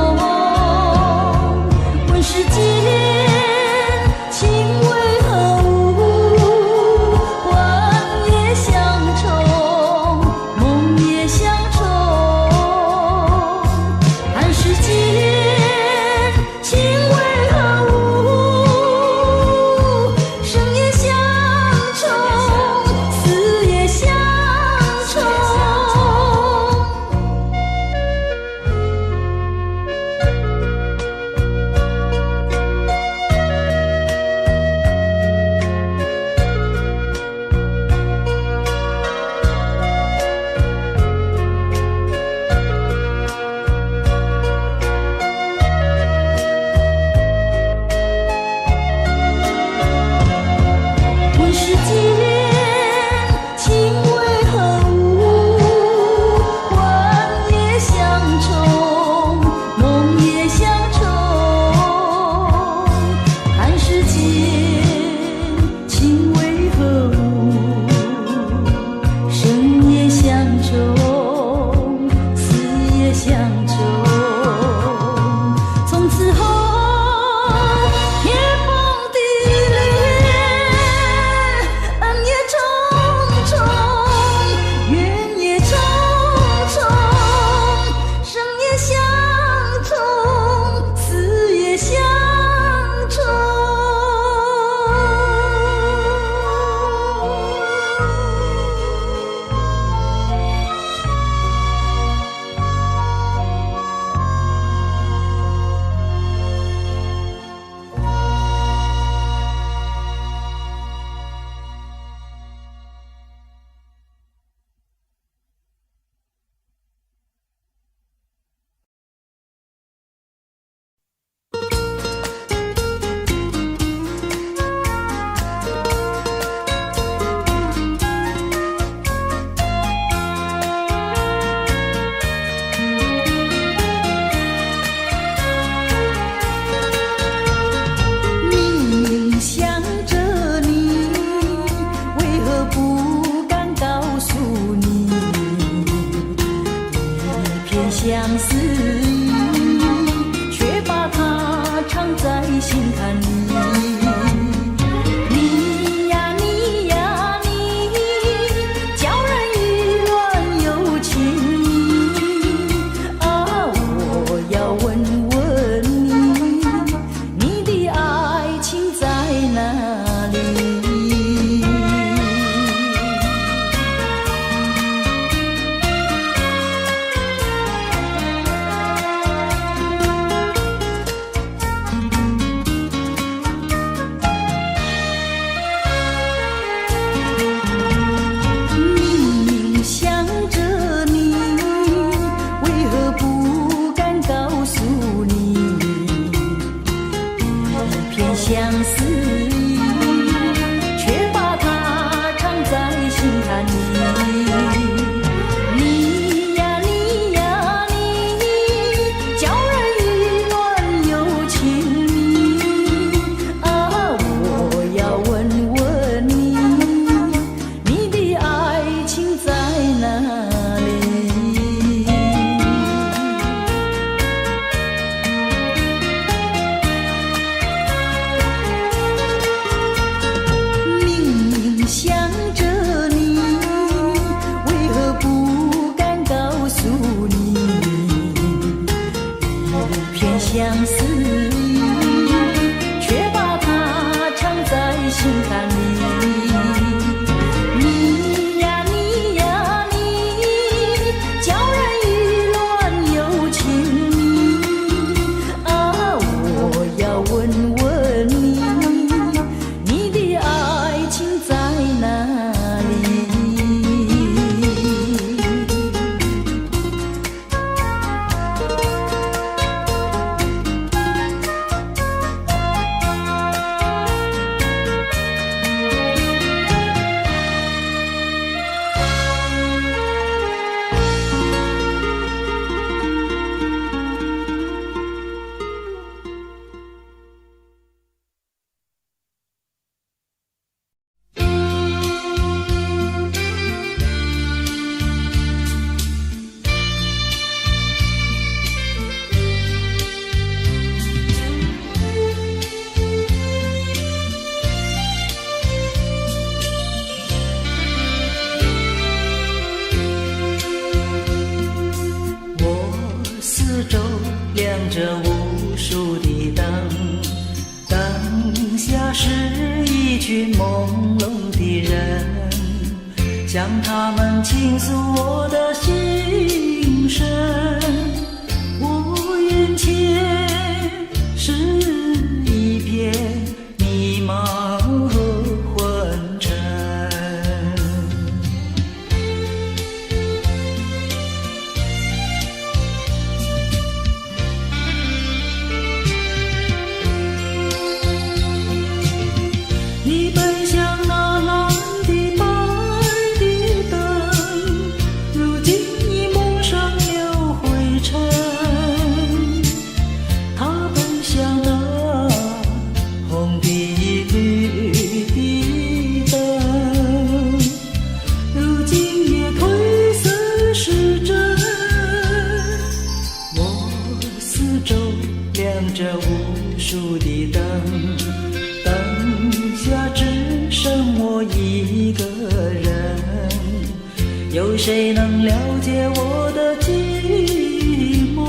Speaker 1: 问世间情为何物？幻也相重，梦也相重。看世间情为何物？生也相重，死也相重。问世间情为何物？幻也相重，梦也相重。看世间情为何物？生也相重，死也相重。从此后天崩地裂，恩也重重，怨也重重。生也相重，死也相重。明明想着你，为何不敢告诉你？一片相思意，却把它藏在心坎里。你呀你呀你，叫人意乱又情迷。啊，我要问问你，你的爱情在哪里？
Speaker 6: 相思意，却把它藏在心坎里。你呀你呀你，叫人意乱又情迷啊！我要问问你，你的爱情在哪里？想着你，为何不敢告诉你？一片相思意，却把它藏在心坎里。你呀你呀你，叫人意乱又情迷啊！我要问问你，你的爱情在哪里？
Speaker 2: 四周亮着无数的灯，灯下是一群朦胧的人，向他们倾诉我的心声。我眼前是一片迷茫和昏沉。你奔向那蓝的白的灯，如今已蒙上了灰尘。他奔向那红的绿的灯，如今也褪色失真。我四周亮着无数的灯，灯下只剩我一个人，有谁能了解我的寂寞？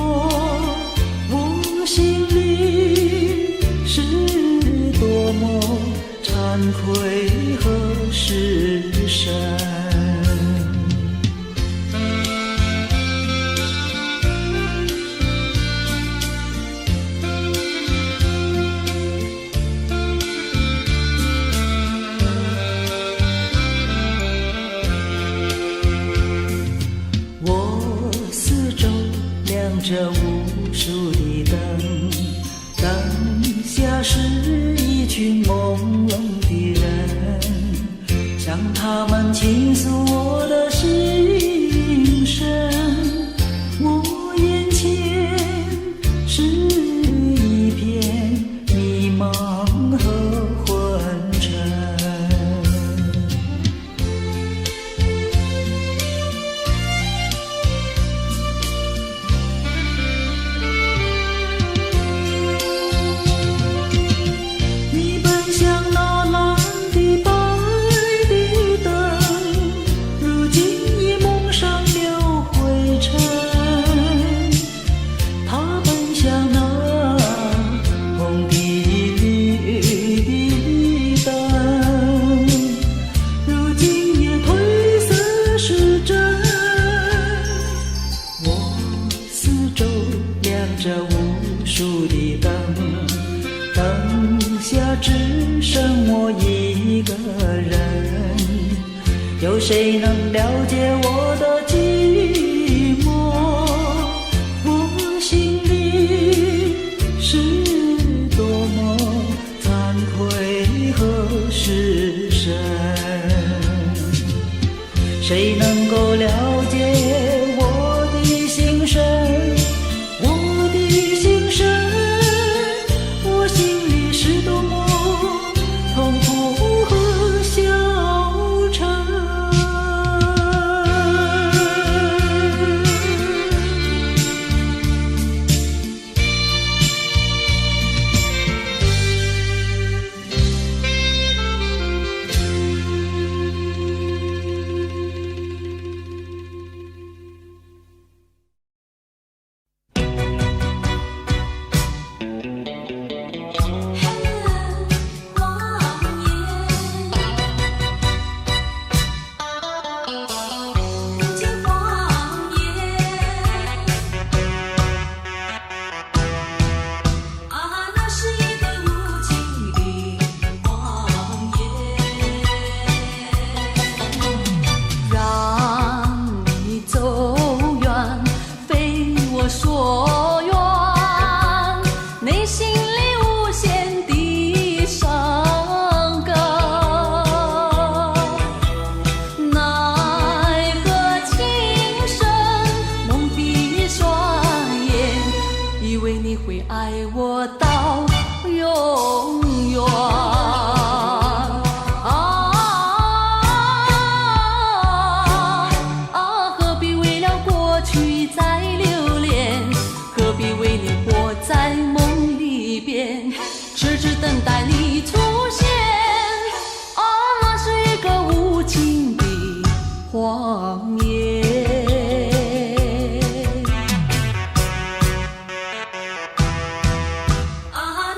Speaker 2: 我心里是多么惭愧和失神。我四周亮着无数的灯，灯下是一群朦胧的人，向他们倾诉我的心声。我眼前是一片迷茫和昏沉。你奔向那蓝的白的灯，如今已蒙上了灰尘。他奔向那红的绿的灯，如今也褪色失真。我四周亮着无数的灯，灯下只剩我一个人，有谁能了解我的寂寞？我心里是多么惭谁能够了解我的心声？我的心声，我心里是多么痛苦和消沉。
Speaker 1: 所愿，内心里无限的伤感，奈何情深蒙蔽双眼，以为你会爱我到永远。何必为了过去再留恋？何必为你活在梦里边，痴痴等待你出现？那是一个无情的谎言。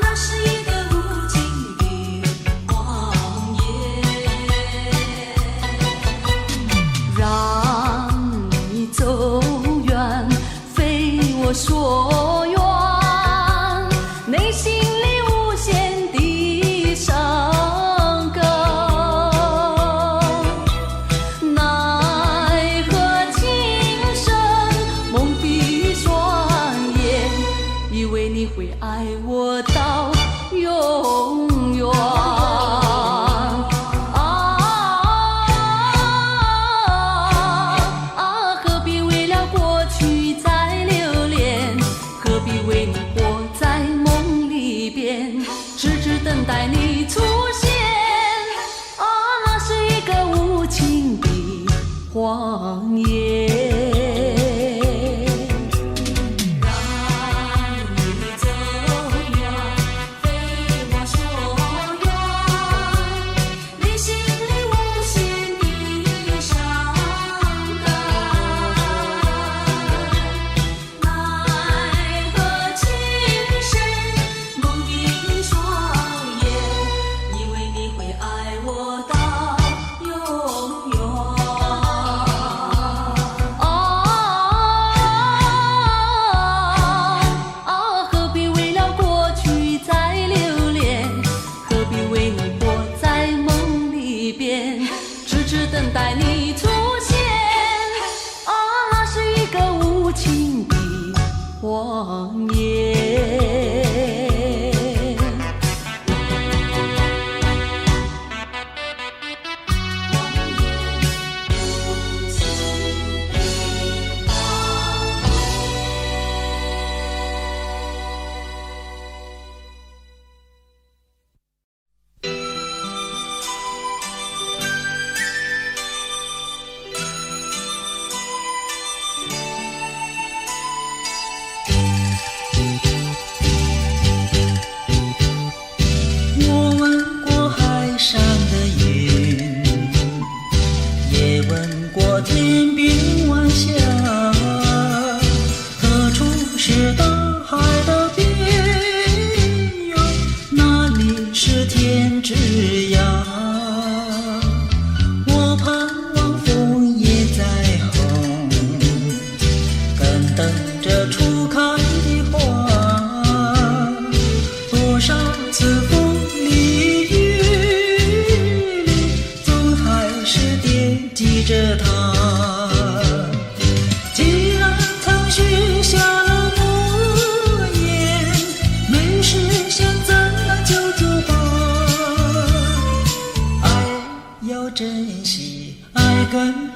Speaker 1: 那是一个无情的谎言，让你走远，非我所愿，内心里无限的伤感，奈何情深蒙蔽双眼，以为你会爱我到永远。何必为了过去再留恋？何必为你活在梦里边，痴痴等待你出现？那是一个无情的谎言。等待你出现，那是一个无情的谎言。
Speaker 2: 天边晚霞，何处是大海的边哟？哪里是天之涯？我盼望枫叶再红，更等着初开的花。多少次风里雨里，总还是惦记着他。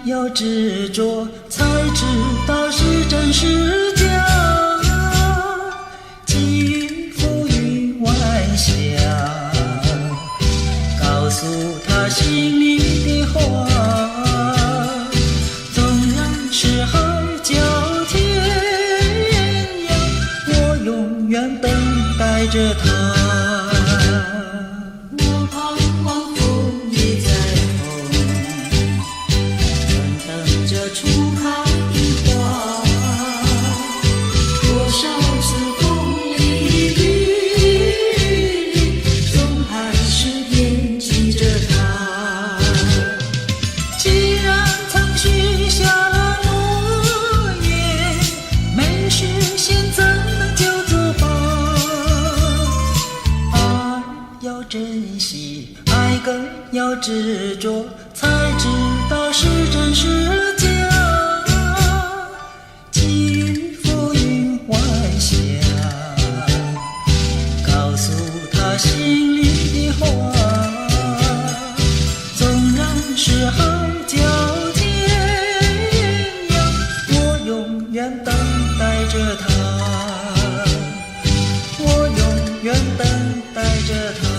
Speaker 2: 要执着，才知道是真是假。寄付于晚霞，告诉他心里的话。纵然是海角天涯，我永远等待着他。珍惜，爱更要执着，才知道是真是假。寄付云晚霞，告诉他心里的话。纵然是海角天涯，我永远等待着他，我永远等待着他。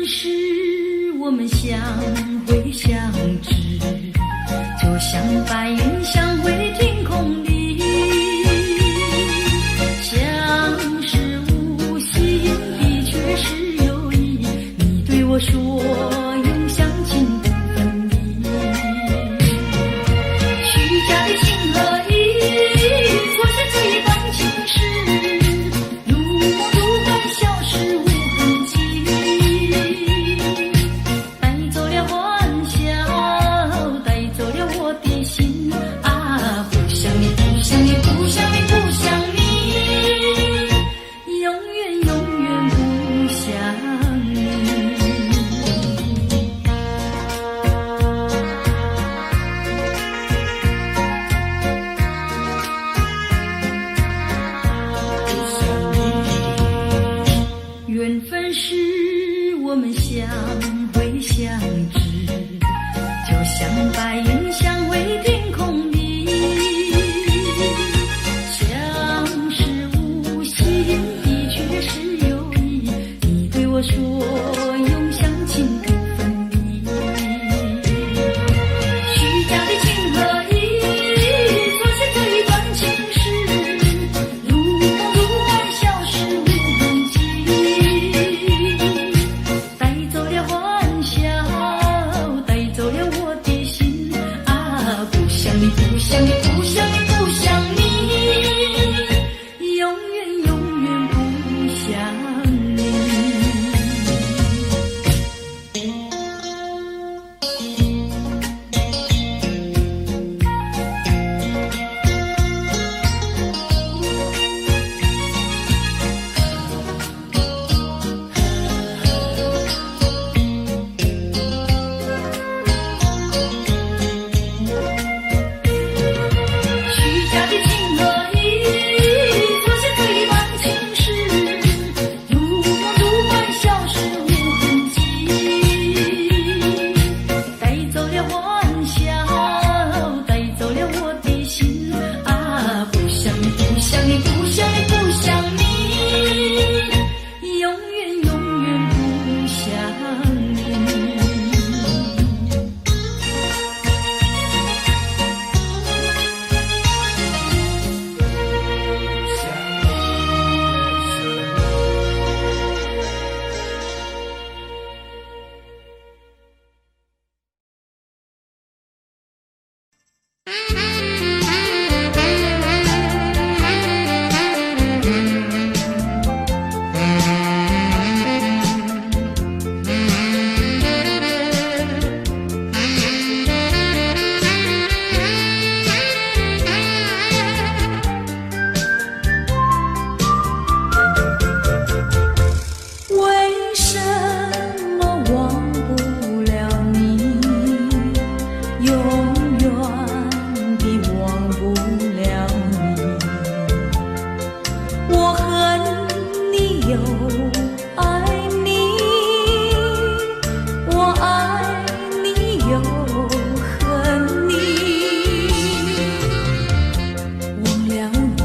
Speaker 6: 分时，我们相会相知，就像白云相会天空里，相识无心的确是有意。你对我说永相亲不分离，虚假的情和义，错写这一段情诗，如梦如幻，消失无痕迹，带走了欢笑，带走了我的心啊！不想你，不想你，不想你，不想你，永远永远不想你。缘分是我们相会相知，就像白云相会天空里，相识无心的确是有意。你对我说永相亲不分离，虚假的情和义，错写这一段情诗，如梦如幻，消失无痕迹，带走了欢笑，带走了我的心啊！不想你，不想你，不想你，不想你，永远永远不想你。虚假的情和义，错写这一段情诗，如梦如幻，消失无痕迹，带走了欢笑，带走了我的心啊！不想你，不想你，不想你，不想你，永远永远不想你。为什么忘不了你，永远地忘不了你？我恨你又爱你，我爱你又恨你。忘了你，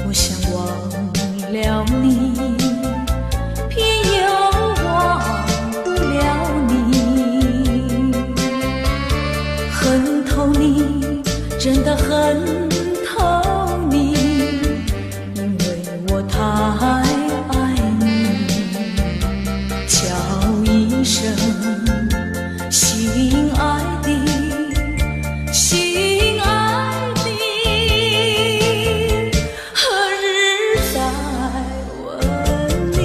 Speaker 6: 我想忘了你，偏又忘不了你，恨透你，真的恨透你，因为我太爱你。叫一声心爱的，心爱的，何日再问你？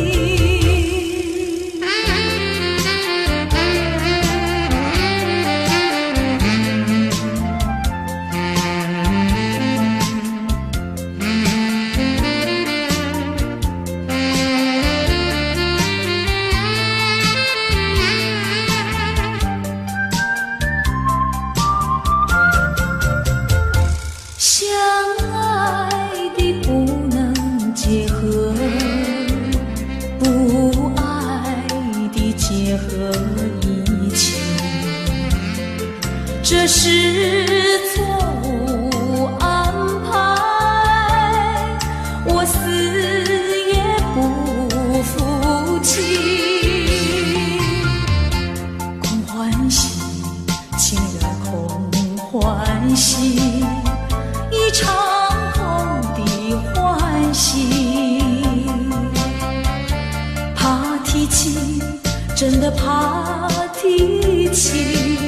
Speaker 6: 着怕提起，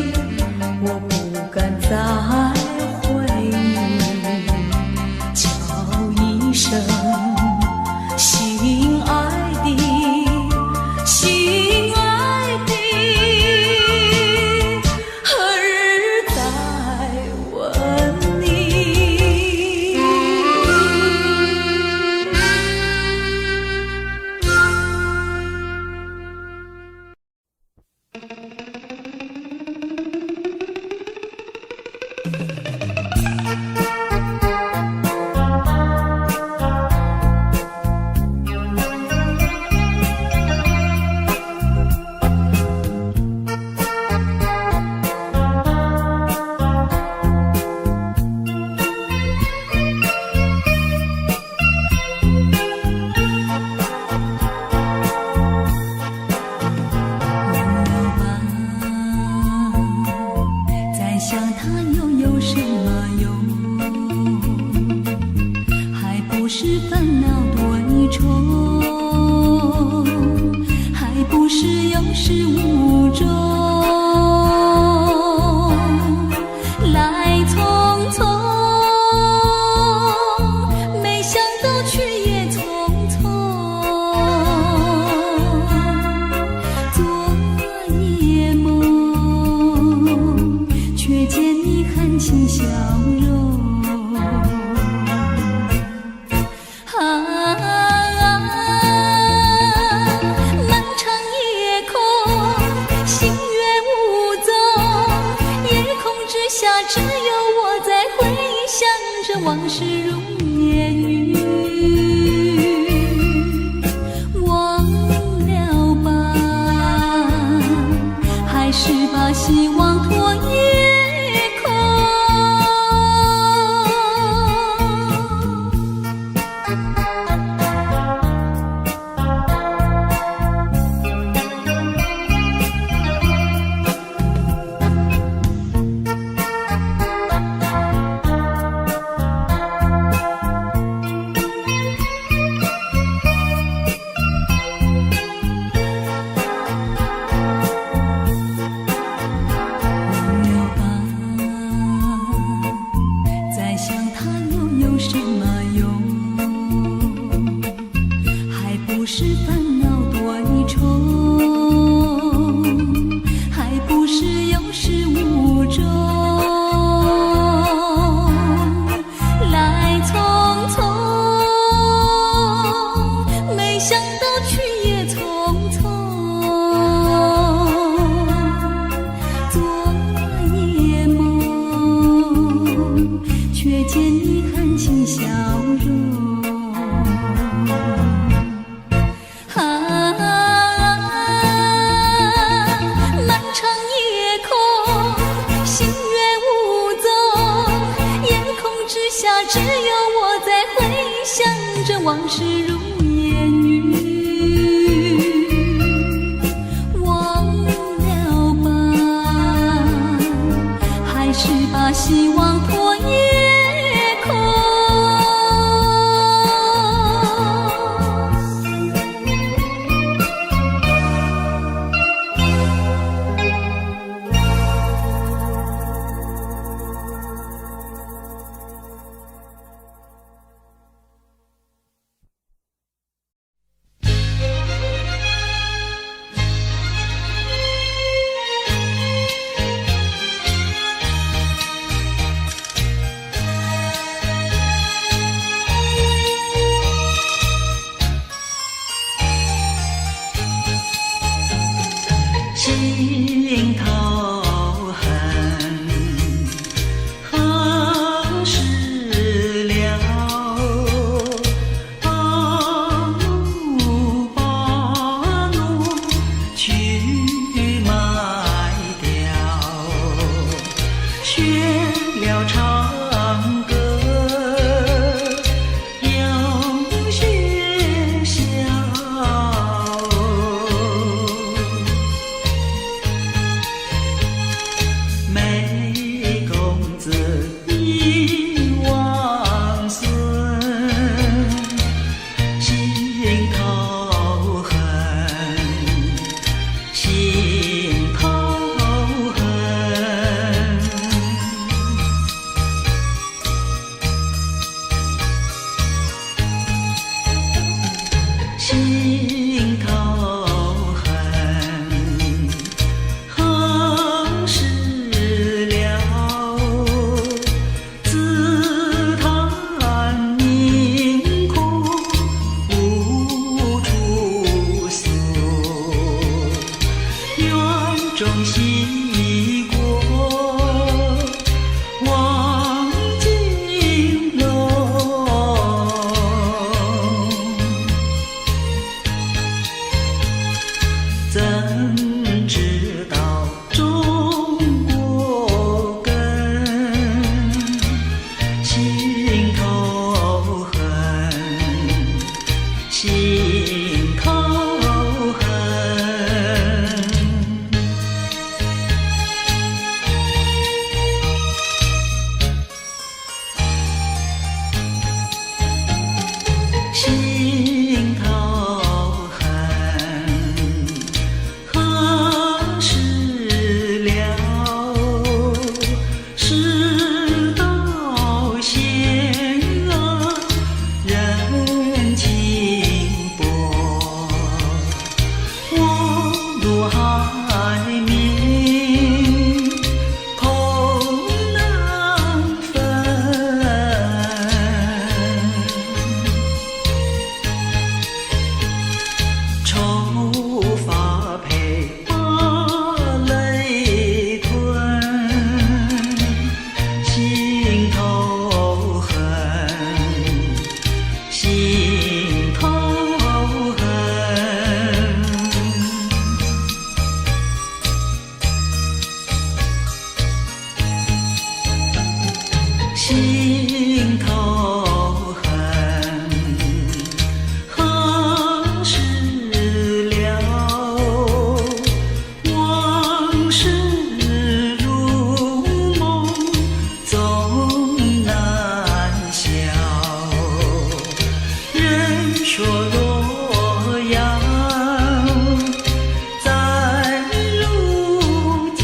Speaker 6: 我不敢再回你，叫一声心爱的，心爱的，何日再问你？
Speaker 1: 再想他又有什么用？还不是烦恼多重，还不是有始无终。来匆匆，没想到去也匆匆。昨夜梦，却见你含情笑容。漫长夜空，星月无踪，夜空之下只有我在回想着往事如烟云。忘了吧，还是把希望托夜空。忘了吧，再想他又有什么用？还不是烦恼多重，还不是有始无终。来匆匆，没想到去也匆匆。昨夜梦，却见你含情笑容。漫长夜空，星月无踪，夜空之下只有我在回想着往事如烟云。忘了吧，还是把希望托夜空。
Speaker 2: 心头恨，何时了？把怒去卖掉，学了唱歌，又学笑。心头恨，何时了？自叹命苦无处诉，园中西过望京楼，怎知道中国根？心头恨，心头恨。心头恨，何时了？世道险恶，人情薄，我入海冥，空难分。愁发配把泪吞，心头恨，心头恨。心头恨，何时了？往事如梦，总难消。人说洛阳在如今，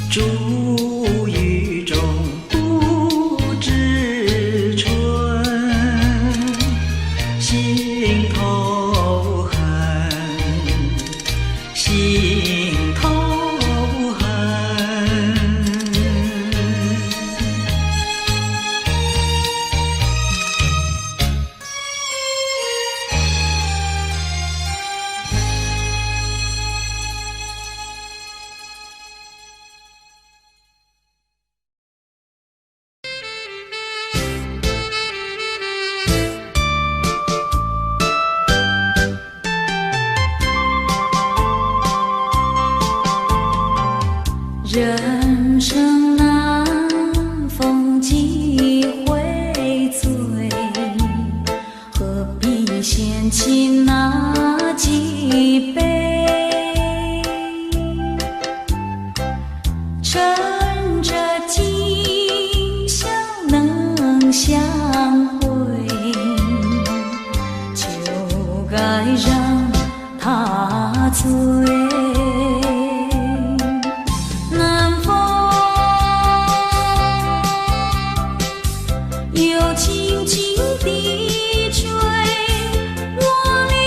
Speaker 2: 珠玉中不知春，心头恨，心头恨。
Speaker 1: 人生难逢几回醉，何必嫌弃那几杯？趁着今宵能相会，就该让他醉。南风又轻轻地吹，我两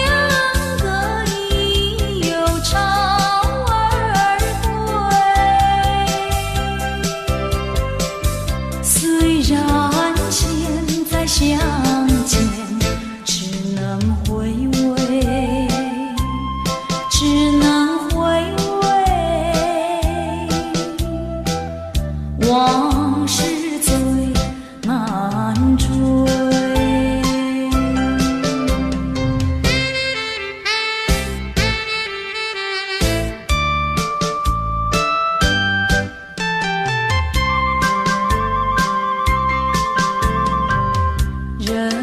Speaker 1: 个已又潮儿归。虽然现在相见只能回味，只能回味，往事最难追。人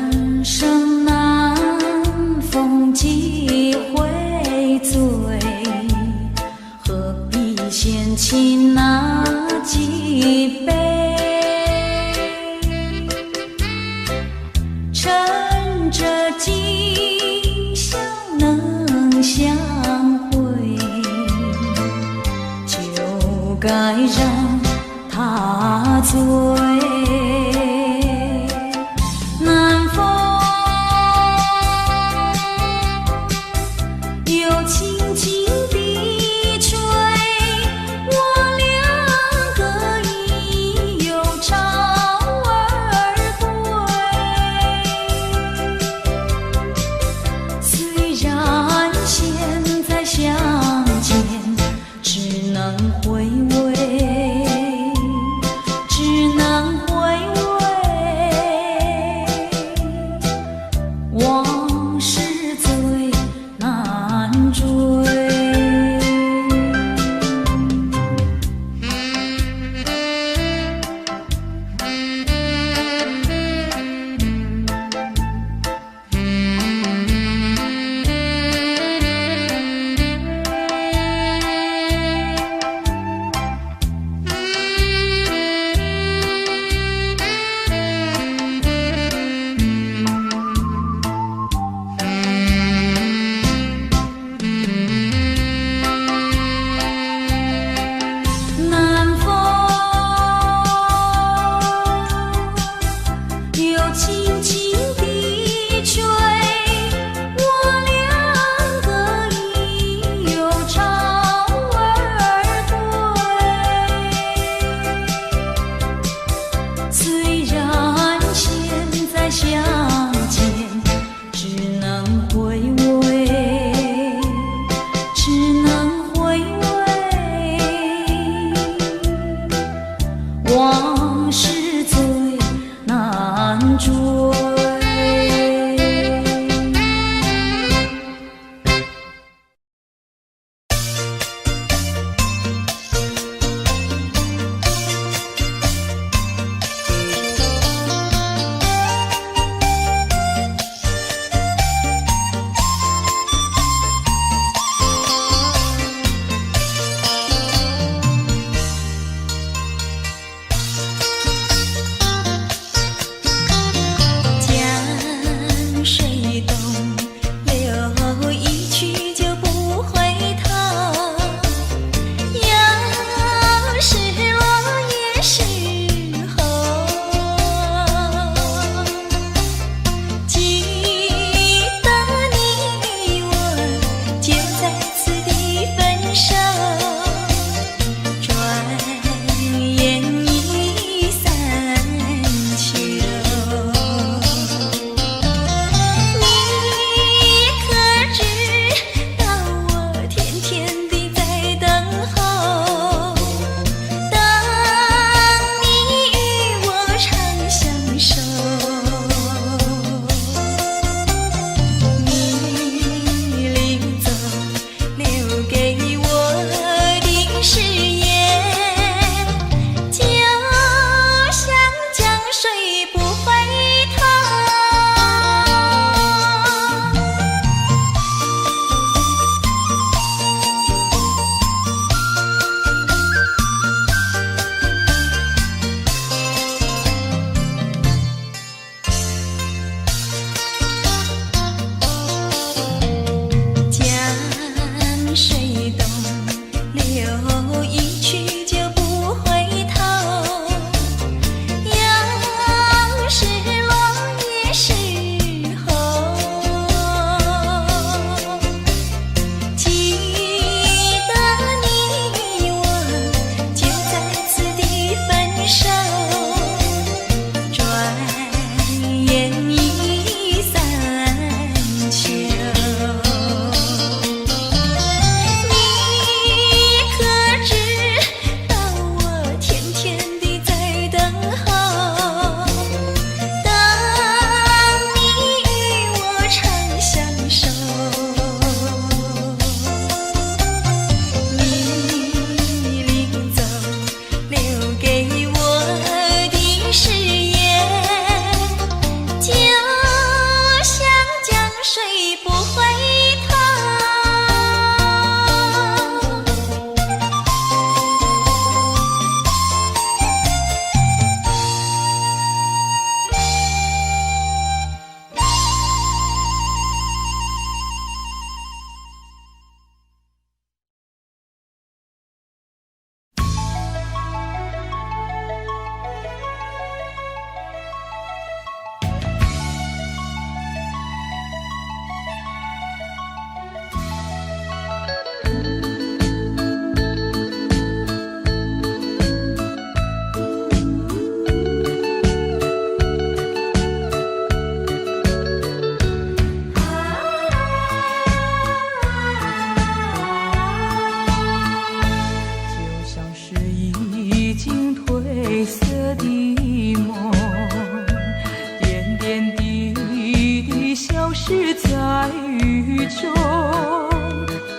Speaker 1: 雨中，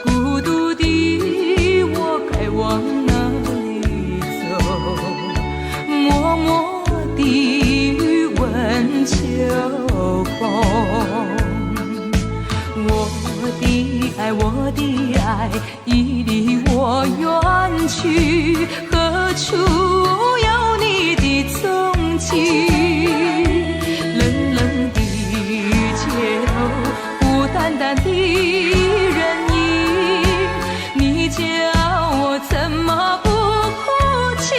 Speaker 1: 孤独的我该往哪里走？默默地问秋风。我的爱已离我远去，何处有你的踪迹？冷冷的街头，孤单单的人影，你叫我怎么不哭泣？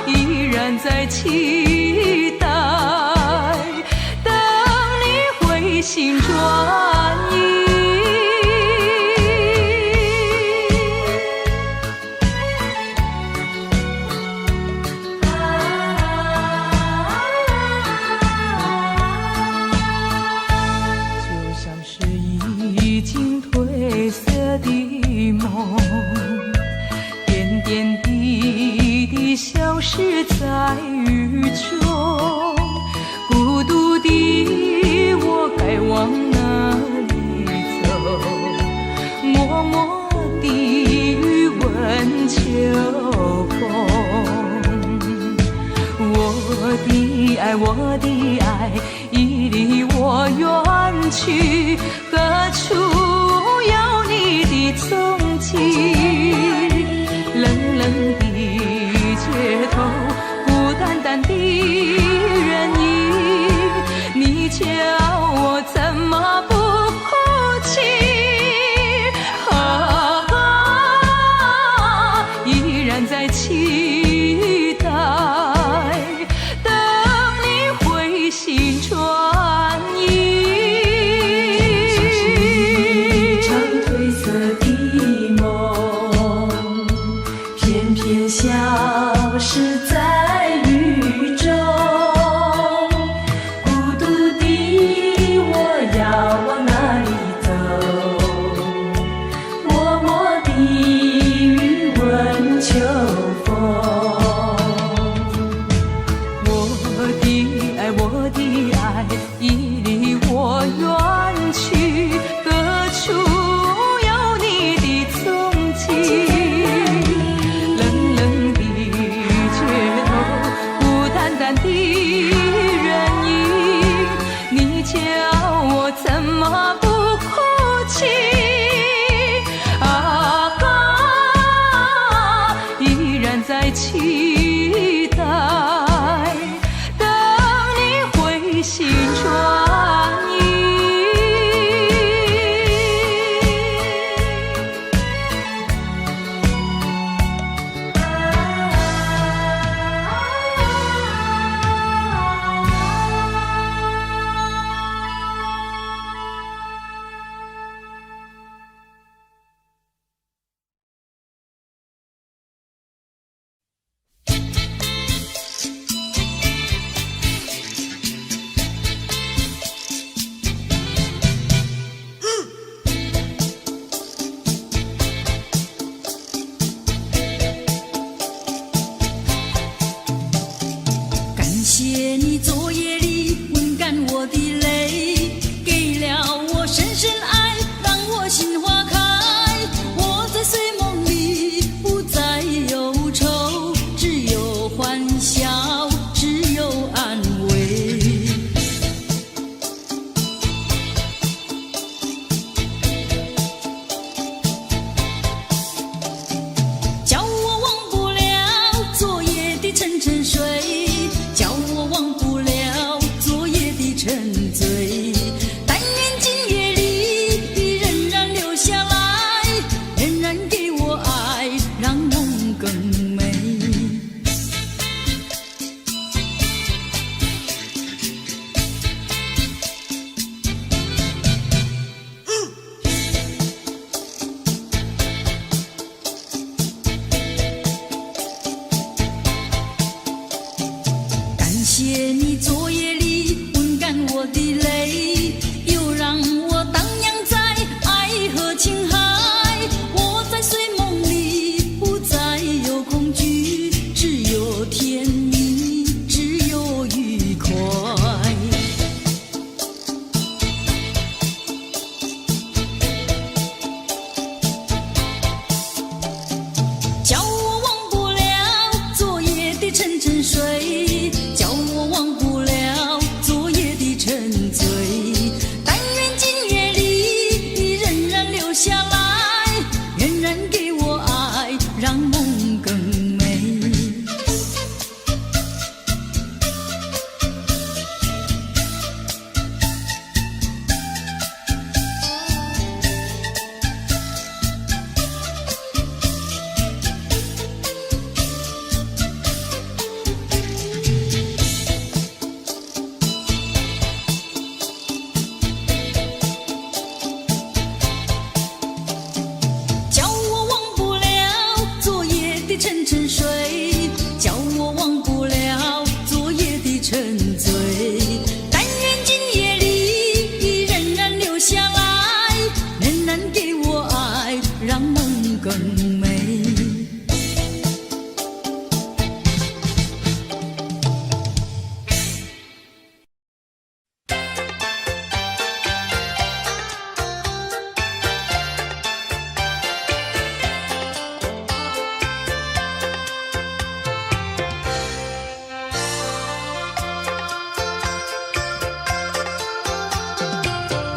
Speaker 1: 依然在期待，等你回心转意。就像是已经褪色的梦，点点滴滴消失在雨中，孤独的我该往哪里走？默默地问秋风。我的爱已离我远去，何处有你的踪迹？冷冷的街头，孤单单的人影，你叫我怎么不哭泣？依然在期待，等你回心转意。一场褪色的梦，偏偏消失在雨中，孤独的我要往哪里走？默默地问秋风。我的爱已离我远去，何处有你的踪迹？冷冷的街头，孤单单的人影，你叫我怎么不哭泣？依然在期待，等你回心转意。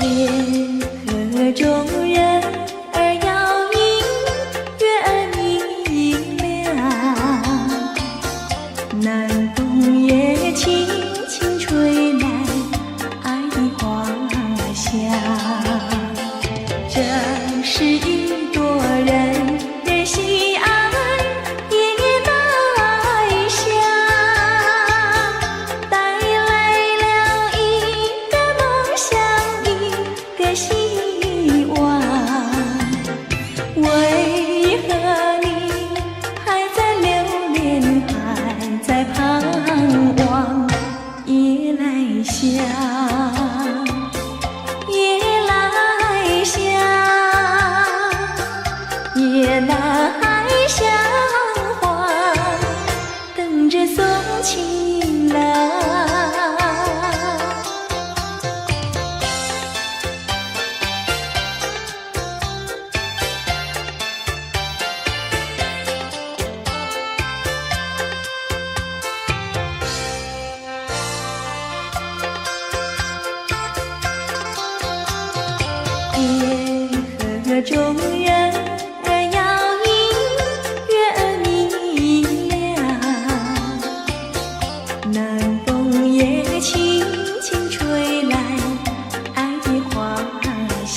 Speaker 1: 夜河中人儿摇影，月儿明亮。南风也轻轻吹来爱的花香。这是一朵人人喜爱夜来香，带来了一个梦想，一个希望。为何你还在留恋，还在盼望夜来香？夜来香，夜来香花，等着送情郎。夜河中人儿摇影，月儿明亮。南风也轻轻吹来爱的花香。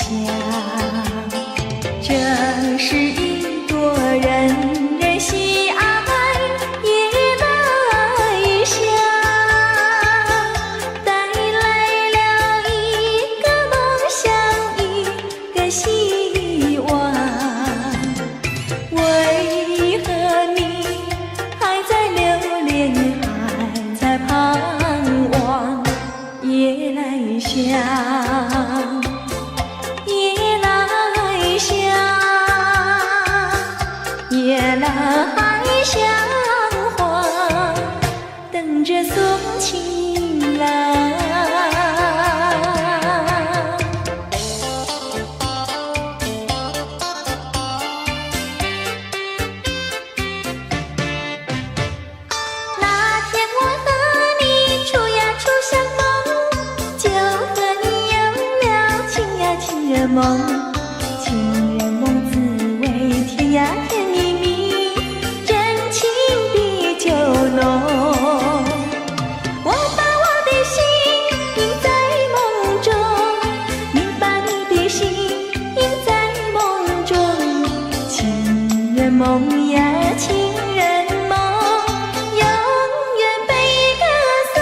Speaker 1: 这是一朵人人喜爱夜来香，带来了一个梦想，一个希望。为何你还在留恋，还在盼望夜来香？夜来香，夜来香花，等着送情郎。那天我和你处呀处相逢，就和你有了情呀情人梦。情人梦滋味甜呀甜蜜蜜，真情比酒浓。我把我的心印在梦中，你把你的心印在梦中。情人梦呀情人梦，永远被歌颂。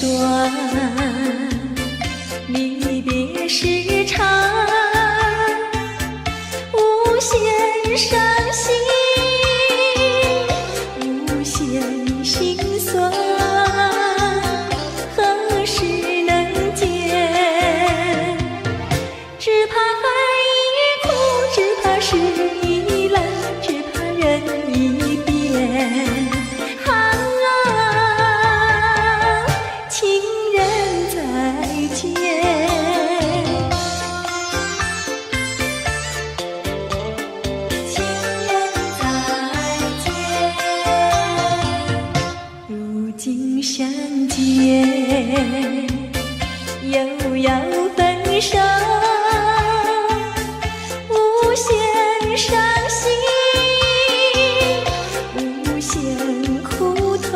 Speaker 1: 短，离别时长，无限伤心，无限心酸，何时能见？只怕爱已枯，只怕事已烂，只怕人已变。情人再见，情人再见，如今相见，又要分手，无限伤心，无限苦痛。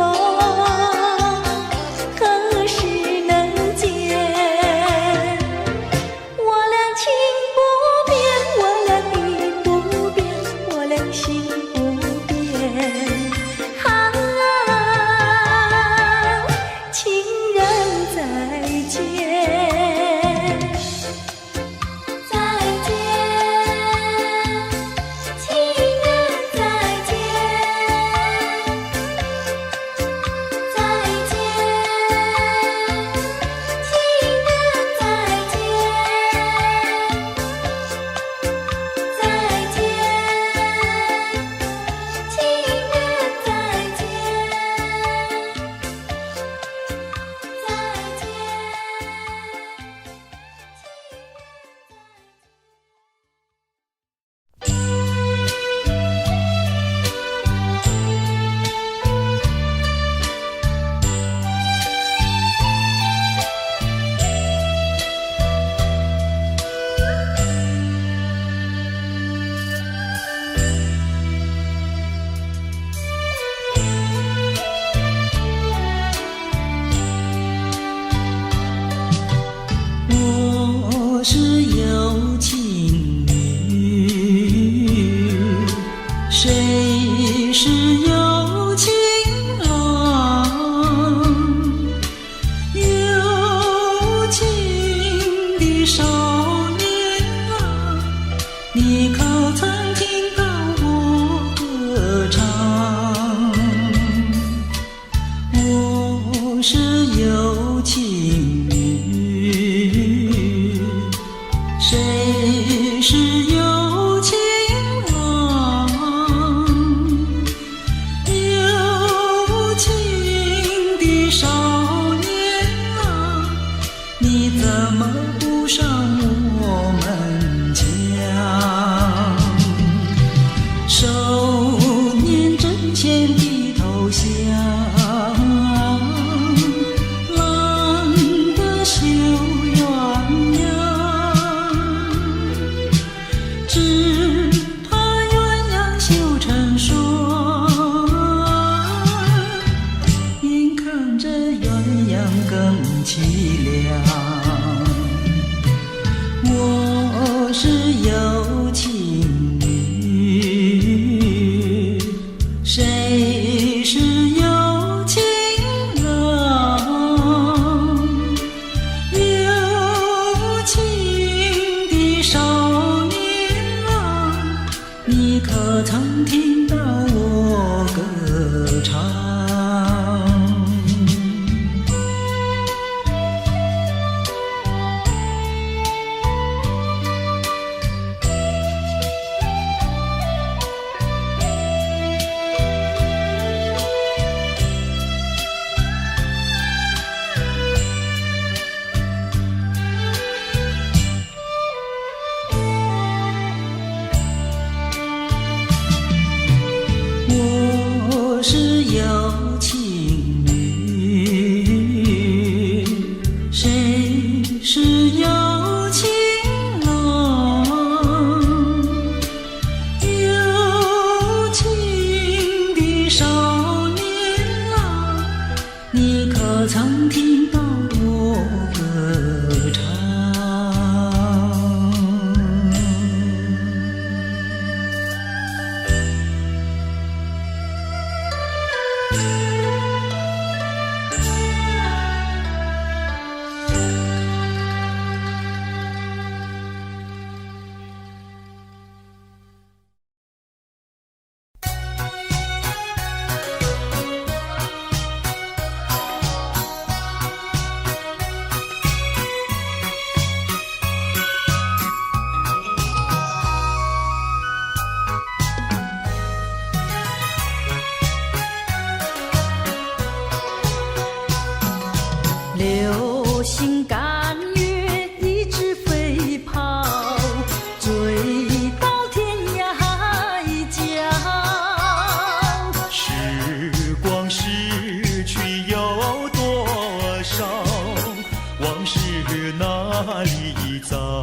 Speaker 3: 早，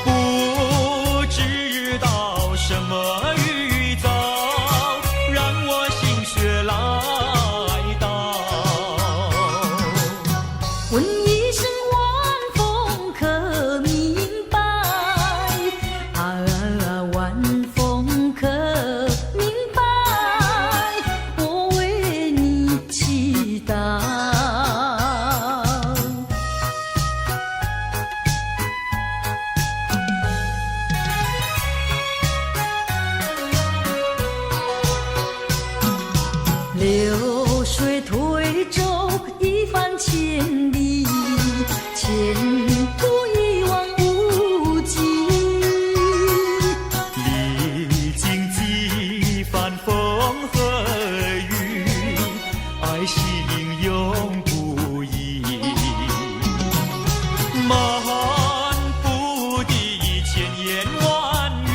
Speaker 3: 不知道什么预兆，让我心血来到。
Speaker 6: 问一声晚风可明白？晚风可明白？我为你祈祷。流水推舟一番千里，前途一望无际。
Speaker 3: 历经几番风和雨，爱是英勇不移。漫步的千言万语，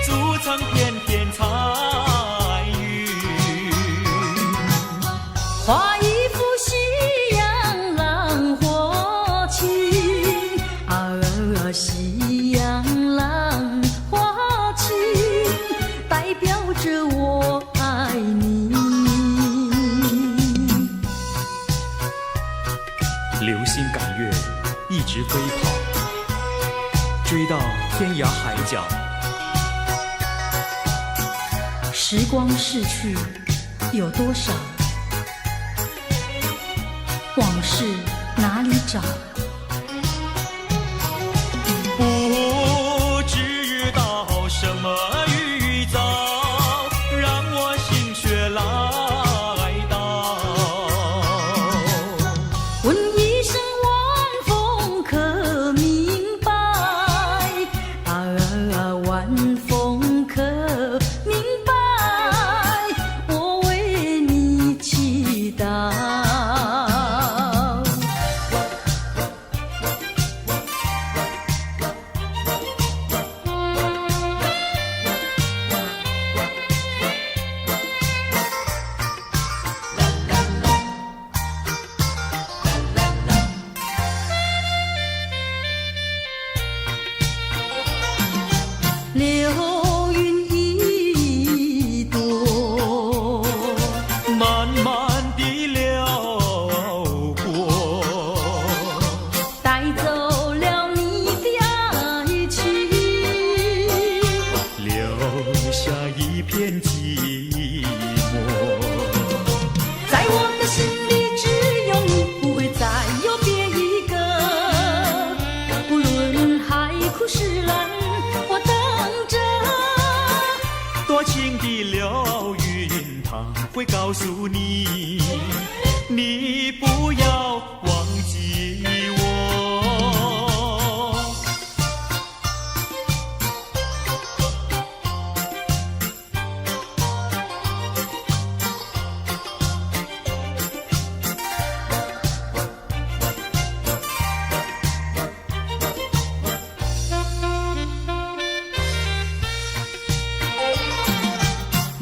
Speaker 3: 组成片片彩云。
Speaker 6: 画一幅夕阳浪花情，夕阳浪花情，代表着我爱你。
Speaker 3: 流星赶月，一直飞跑，追到天涯海角。
Speaker 6: 时光逝去有多少？往事哪里找？
Speaker 3: 不知道什么预兆，让我心血来到。
Speaker 6: 问一声晚风可明白？晚风可明白？我为你祈祷。流云一朵，
Speaker 3: 慢慢地流过，
Speaker 6: 带走了你的爱情，
Speaker 3: 留下一片寂寞。
Speaker 6: 在我的心里只有你，不会再有别一个。不论海枯石烂，我等着。
Speaker 3: 多情的流云，它会告诉你，你不要忘记我。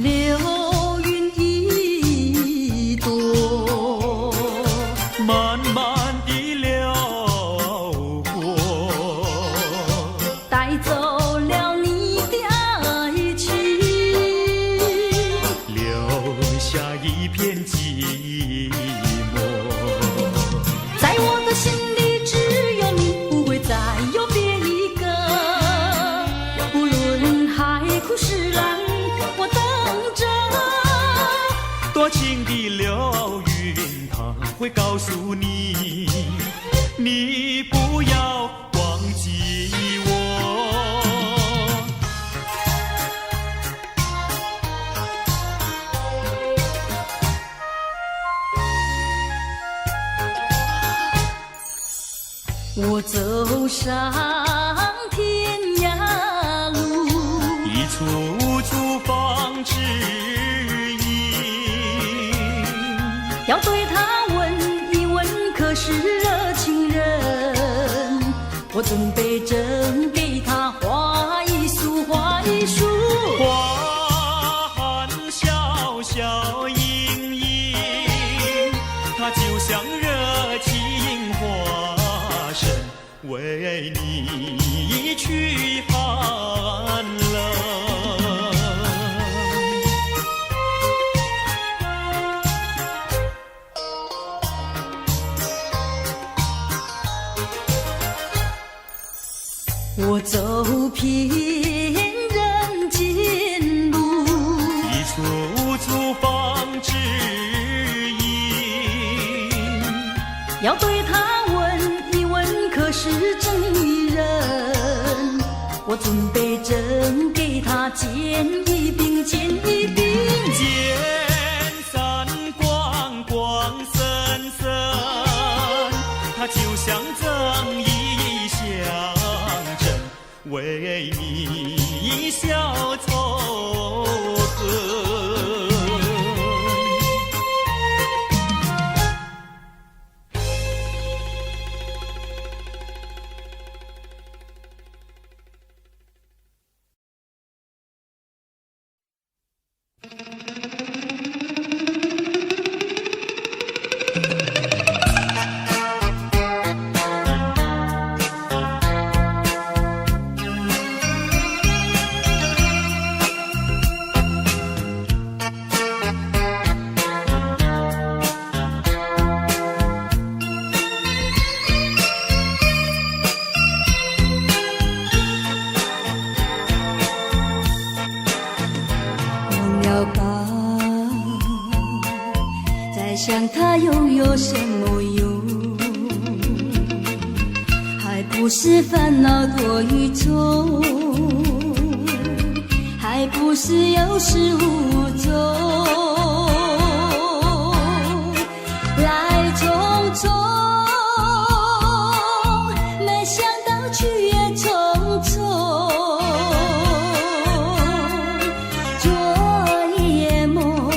Speaker 6: 流云一朵，
Speaker 3: 慢慢地流过，
Speaker 6: 带走了你的爱情，
Speaker 3: 留下一片寂寞。
Speaker 6: 在我的心里只有你，不会再有别一个。不论海枯石烂，我等着。
Speaker 3: 多情的流云，它会告诉你，你不要忘记我。
Speaker 6: 我走上天涯路，
Speaker 3: 一处处放指引，
Speaker 6: 要对他问一问，可是热情人？我准备真给他画一束，画一束。
Speaker 3: 花含笑笑盈盈，它就像热情花
Speaker 6: 走遍人间路，
Speaker 3: 一处处方知音。
Speaker 6: 要对他问一问，可是真一人？我准备真给他见一饼，见一饼。
Speaker 3: 见三光光森森，它就像正义象征，为你消仇恨。
Speaker 6: 想他又有什么用？还不是烦恼多于愁，还不是有始无终。来匆匆，没想到去也匆匆。昨夜梦，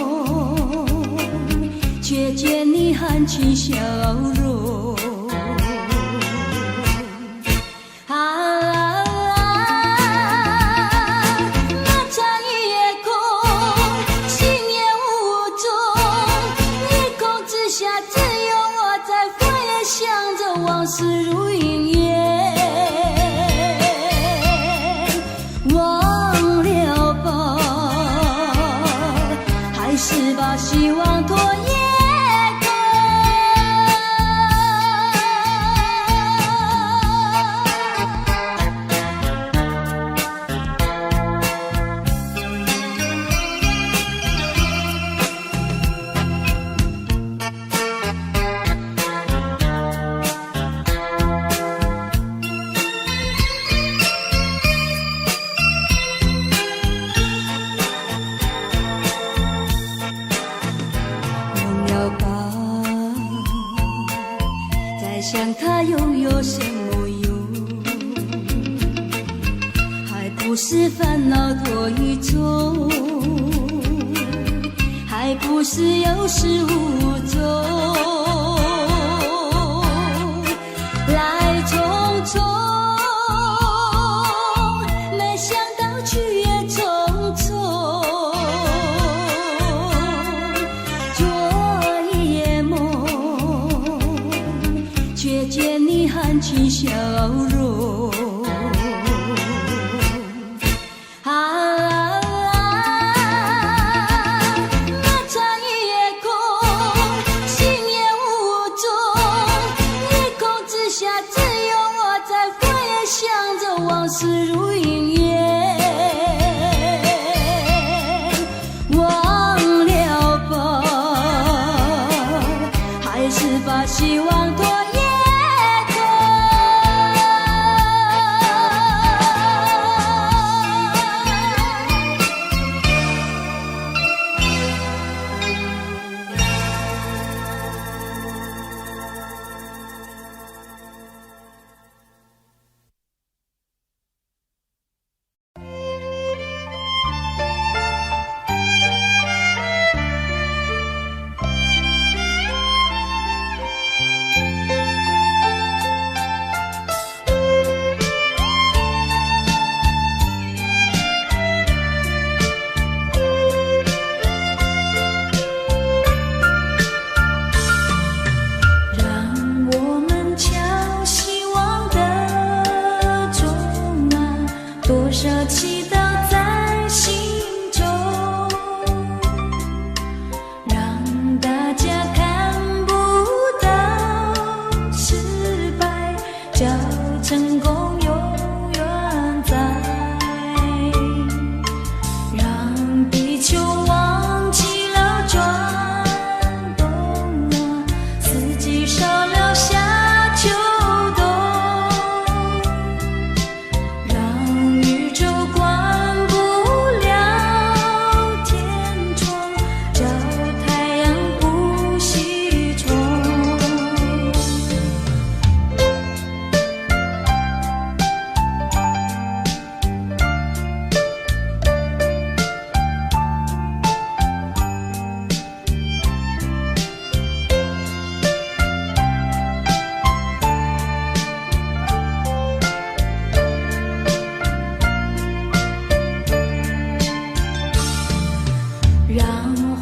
Speaker 6: 却见你含情笑容。那场夜空，星夜无踪，夜空之下只有我在回想着往事如云烟。忘了吧，还是把希望托夜。想他又有什么用？还不是烦恼多于愁，还不是有始无终。来匆匆，没想到去也匆匆。昨夜梦，却见你含情笑容。那场夜空，星夜无踪，夜空之下只有我在回想着往事如云烟。忘了吧，还是把希望托夜。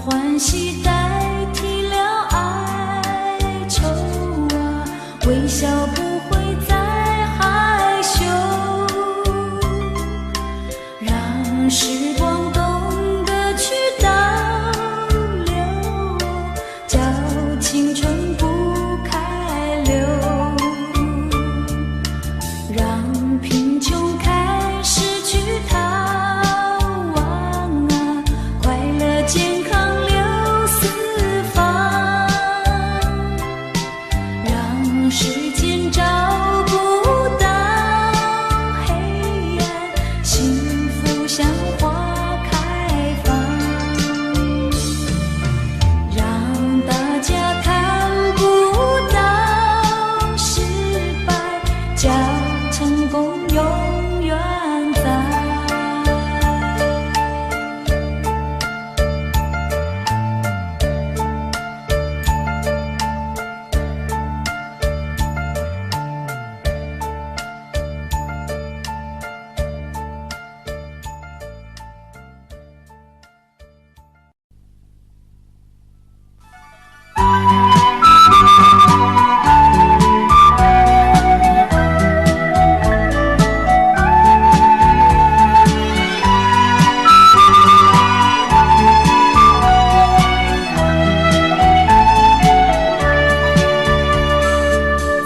Speaker 1: 欢喜代替了哀愁啊，微笑不会再害羞，让时光懂得去倒流，叫青春不开溜，让贫穷开始去逃亡啊，快乐健康流四方，让时间找不到黑暗，幸福像花开放，让大家看不到失败，叫成功永远在。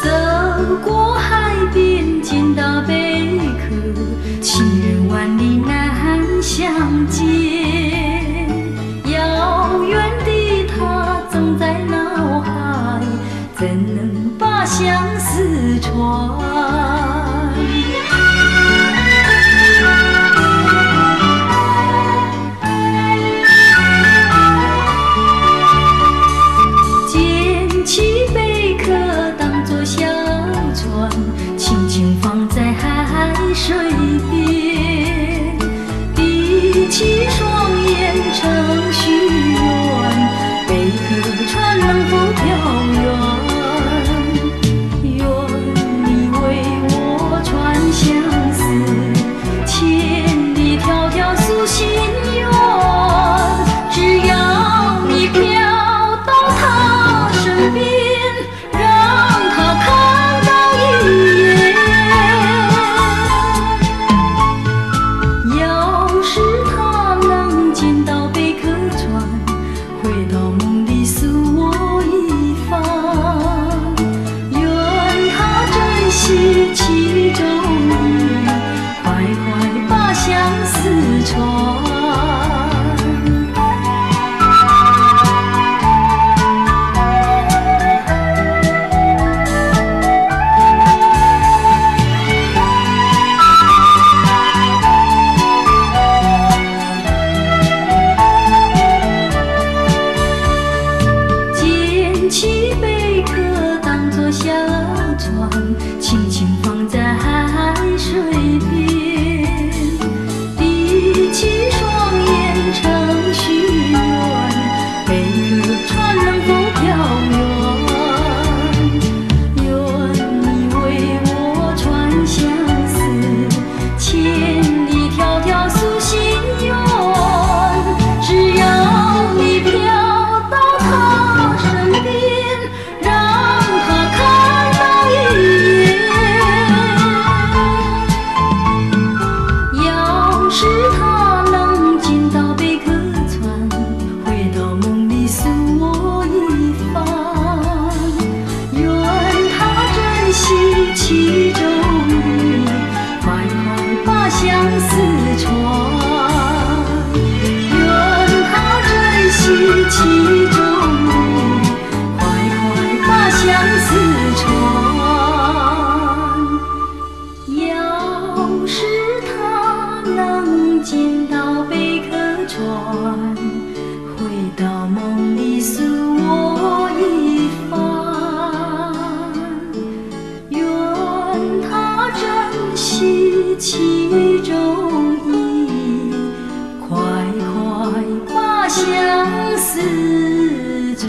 Speaker 1: 走过海边见到贝壳，情人万里难相见，遥远的他总在脑海，怎能把相思传？捡起贝壳当作小船，轻轻放在海水边，闭起双眼成许愿，贝壳船能否飘远？愿你为我传相思，千里迢迢诉心愿，只要你飘到他身边，让他看到一眼。要是他能见到贝壳船，回到梦里诉我一番，愿他珍惜其中意，快快把相思传。捡起贝壳当作小船，轻轻放在海水边，闭起双眼成许愿，贝壳船能否飘远？愿你为我传相思，千里迢迢诉心愿，只要你飘到他身边，让他看到一眼。要是他能见到贝壳船，回到梦里诉我一番，愿他珍惜其中意，快快把相思传。愿他珍惜其中意，快快把相思传。要是他能见到贝壳船，回到梦里诉我一番，愿他珍惜其中意，快快把相思传。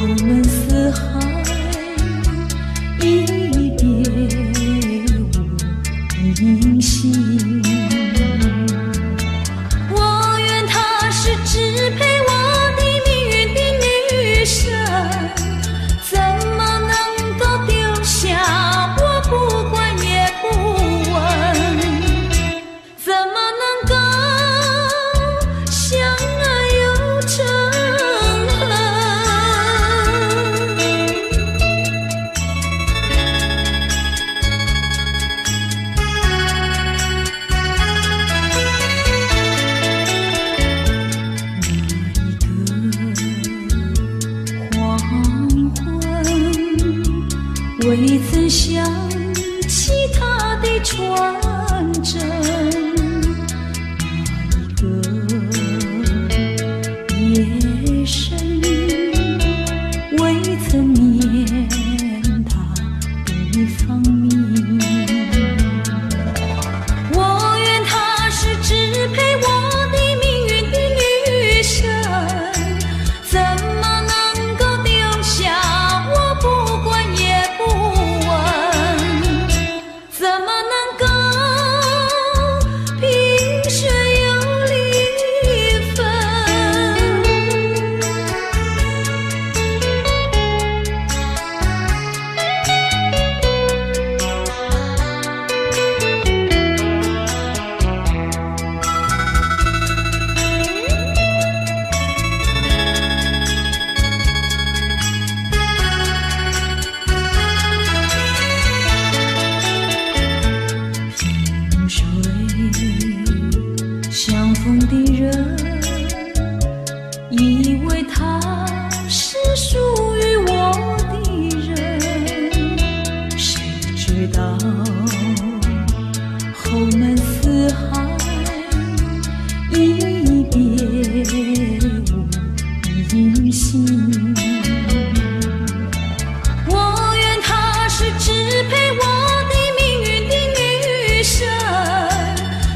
Speaker 1: 侯门四海，一别无音信。
Speaker 6: 我愿她是支配我的命运的女神，怎么能够丢下我不管也不问？怎么能够相爱又成恨？
Speaker 1: 黄昏，未曾想起他的传真。那一个夜深，未曾念他的芳名。
Speaker 6: 我愿她是支配我的命运的女神，怎么能够丢下我不管也不问？怎么能够萍水有离分？
Speaker 1: 萍水相逢的人，以为他是属于我的人，谁知道侯门四海，一别无音信。
Speaker 6: 我愿她是支配我的命运的女神，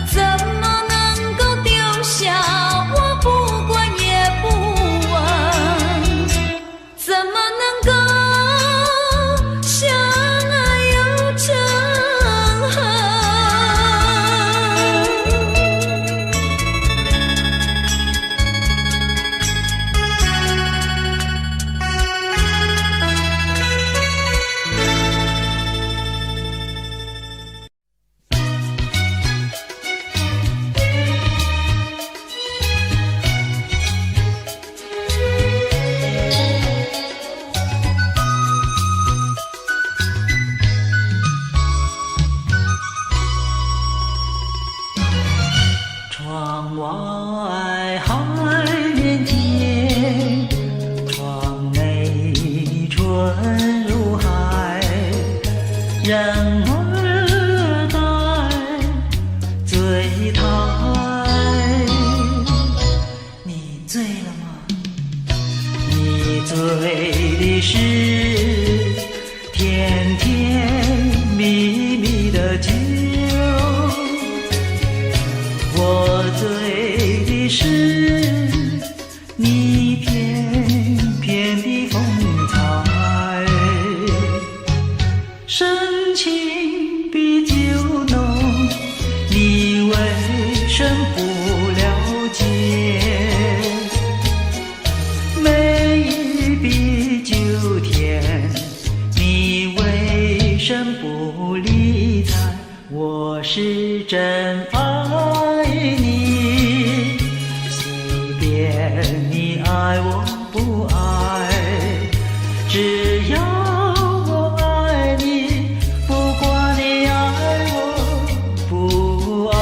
Speaker 6: 怎么能够丢下我不管也不问？怎么能够相爱又成恨？
Speaker 2: 窗外海面见，窗内春如海，人儿待醉台。你醉了吗？你醉的是甜甜蜜蜜的酒，我醉的是你翩翩的风采，深情比酒浓，你为什不了解？美比酒甜，你为什不理睬？我是真爱你，随便你爱我不爱，只要我爱你，不管你爱我不爱。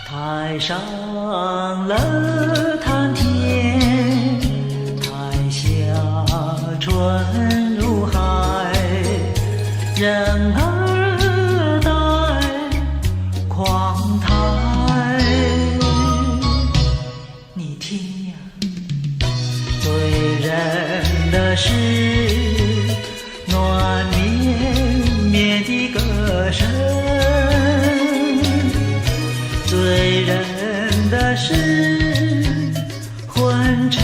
Speaker 2: 台上了谈天，台下春如海，人儿待狂谈。醉人的是昏沉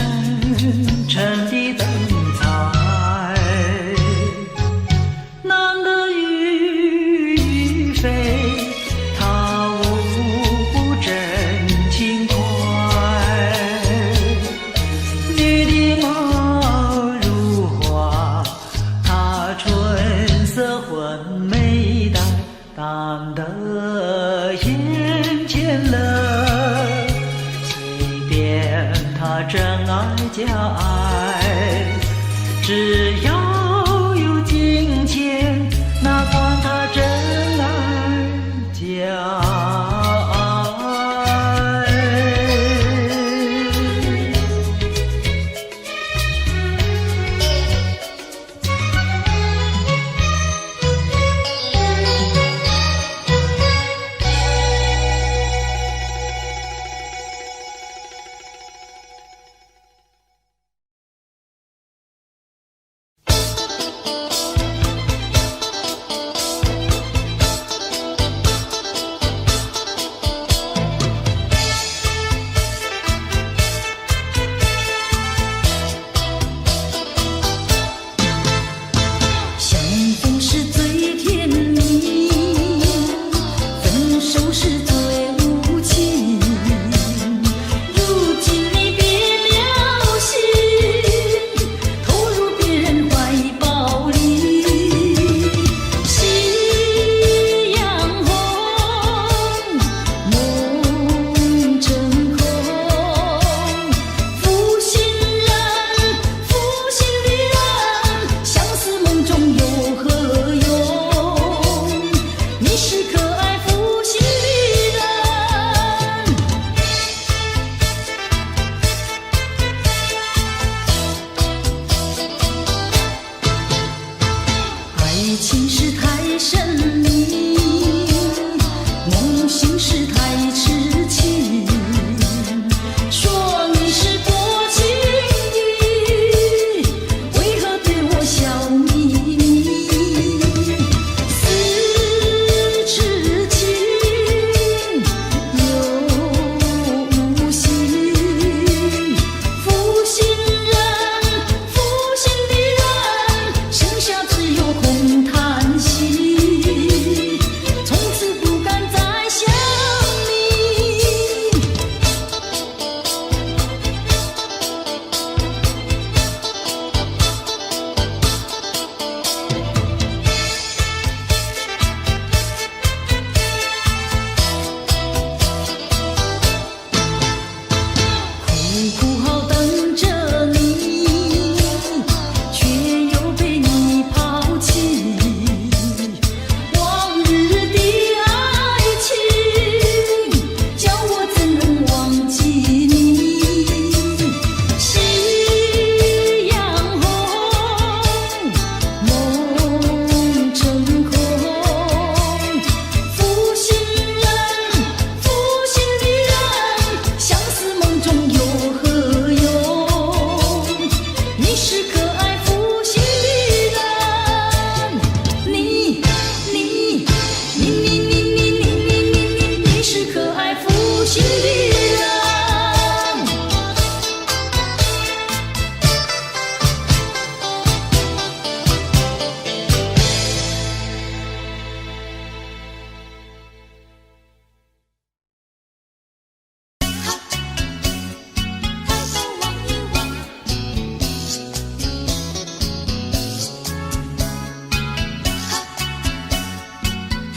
Speaker 2: 沉的灯彩，男的欲飞，他无不真情怀，女的貌如花，她春色昏眉黛，淡得眼前乐，随便他真爱假爱，只要有金钱，哪管他真爱假爱。
Speaker 6: 相逢时最甜蜜，分手时最无情。如今你变了心，投入别人怀抱里。夕阳红，梦成空。负心人，负心的人，相思梦中有何用？你是可爱负心的人。爱情是太神秘，梦醒时太痴情。说你是多情的，为何对我笑眯眯？似痴情又无心，负心人，负心的人，剩下只有空叹息，从此不敢再想你。苦苦好等着你，却又被你抛弃。往日的爱情，叫我怎能忘记你？夕阳红，梦成空。负心人，负心的人，相思梦中有何用？你是可爱负心的人，你是可爱负心的人。
Speaker 4: 抬头望一望，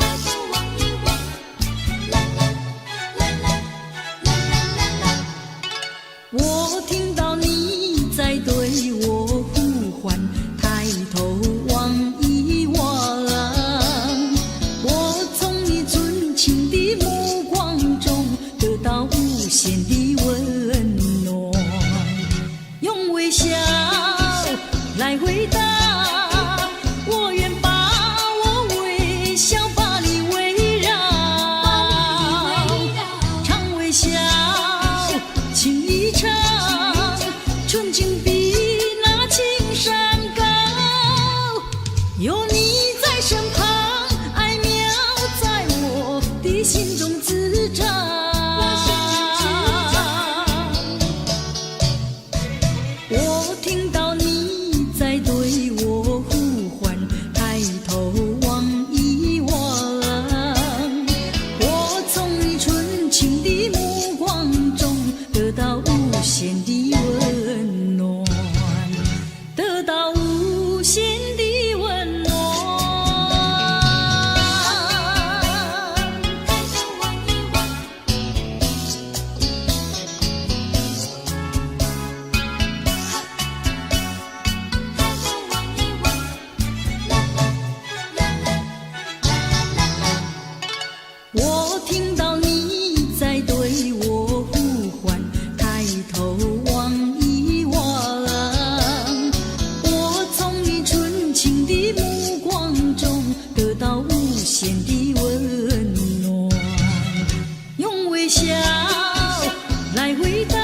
Speaker 4: 抬头望一望，啦啦啦啦啦啦啦。
Speaker 6: 我听到你在对我呼唤，抬头望一望，我从你纯情的目光中得到无限的温暖，用微笑来回答，我愿把我微笑把你围绕，常微笑，情一场，纯情比那青山高。有你在身旁，爱妙在我的心中滋长。微笑来回答，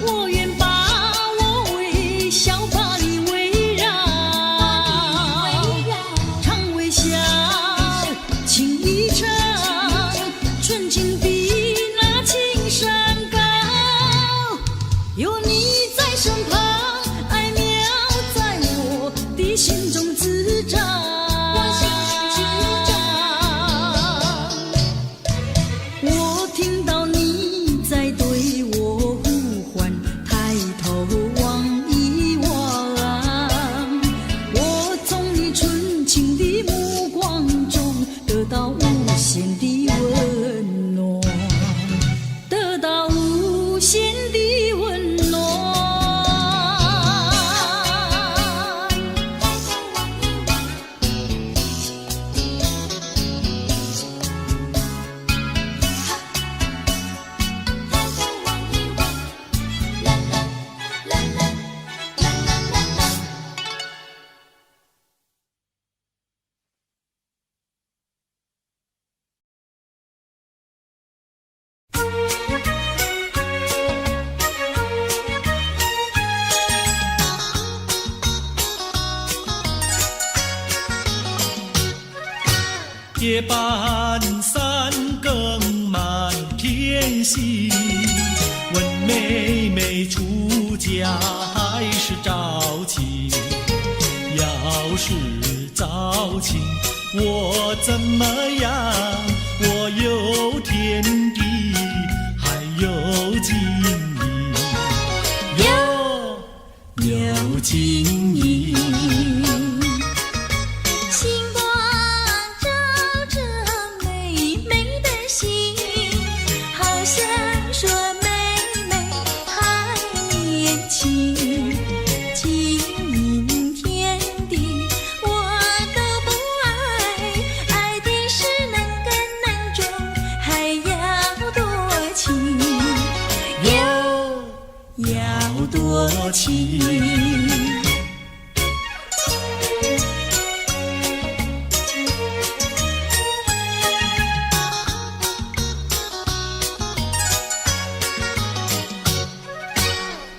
Speaker 6: 我愿把我微笑把你围绕，常微笑情意长，纯情比那青山高，有你在身旁，爱苗在我的心中滋长。我听到你在对我呼唤，抬头望一望，我从你纯情的目光中得到无限的温暖，得到无限的温暖。
Speaker 5: 夜半三更满天星，问妹妹出嫁还是早亲？要是早亲，我怎么样？我有天地，还有金银，有金银。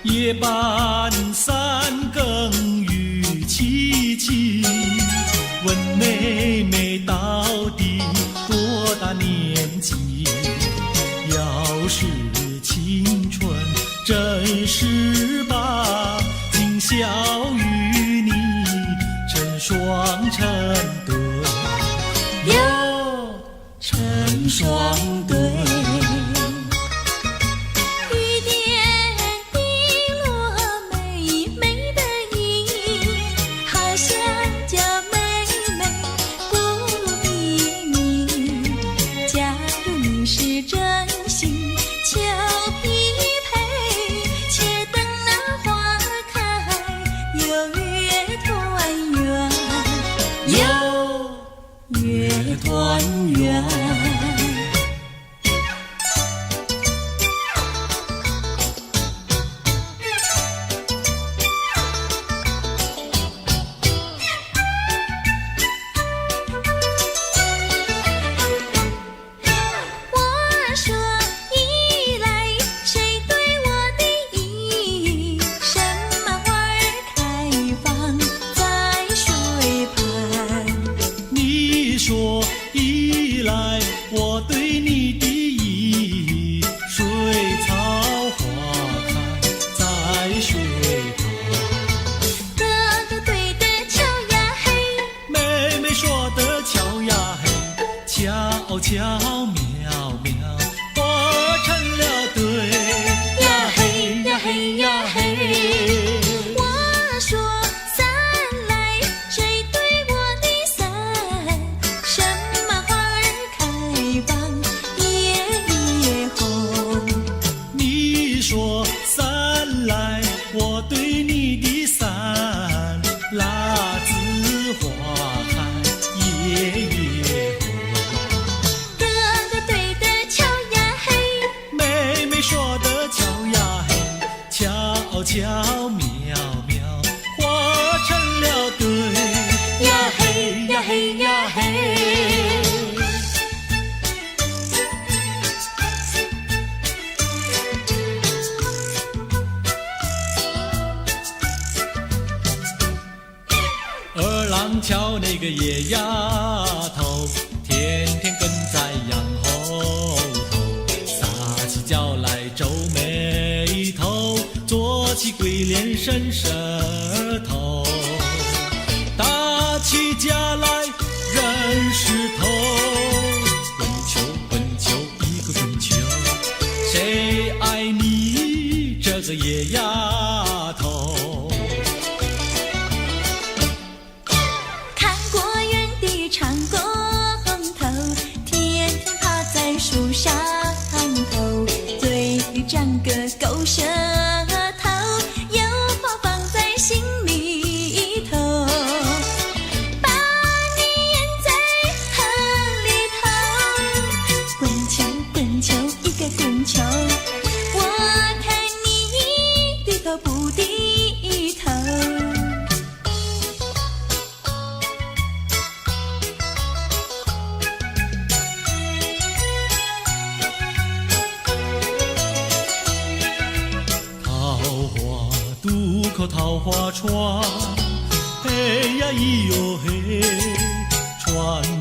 Speaker 5: 夜半三更雨凄凄，问妹妹到底多大年纪？要是青春真是把，今宵与你成双成对，成双对。团圆。
Speaker 4: 我说一来，谁对我的意？什么花儿开放在水畔？
Speaker 5: 你说一来，我对你的意，水草花开在水旁。
Speaker 4: 哥哥对的巧呀嘿，
Speaker 5: 妹妹说的巧呀嘿，巧巧妙妙，活成了对
Speaker 4: 呀嘿呀嘿呀嘿。我说伞来，谁对我的伞？什么花儿开放夜夜红？
Speaker 5: 你说伞来，我对你的伞，辣子花开夜夜红。
Speaker 4: 哥哥对的巧呀嘿，
Speaker 5: 妹妹说的巧呀嘿，巧巧妙妙，活成了对
Speaker 4: 呀嘿呀嘿呀嘿。
Speaker 5: 瞧那个野丫头，天天跟在羊后头，撒起娇来皱眉头，做起鬼脸伸舌头，打起架来扔石头，滚球滚球一个滚球，谁爱你这个野丫头？
Speaker 4: 看过园地唱过红头，天天趴在树上头，嘴里长个狗舌头，有话放在心里头，把你淹在河里头，滚球滚球一个滚球，我看你低头不低头。
Speaker 5: 渡口桃花船，嘿呀咿哟嘿，船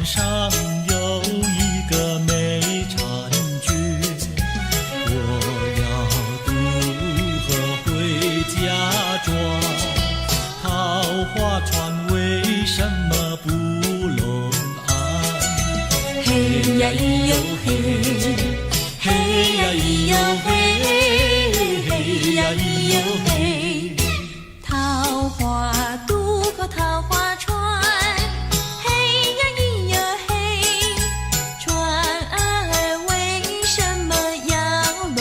Speaker 5: 上有一个美婵娟，我要渡河回家庄，桃花船为什么不拢岸？
Speaker 4: 嘿呀咿哟嘿，嘿呀咿哟嘿，嘿呀咿哟嘿，桃花渡口桃花船，嘿呀咿哟嘿，船儿为什么要拢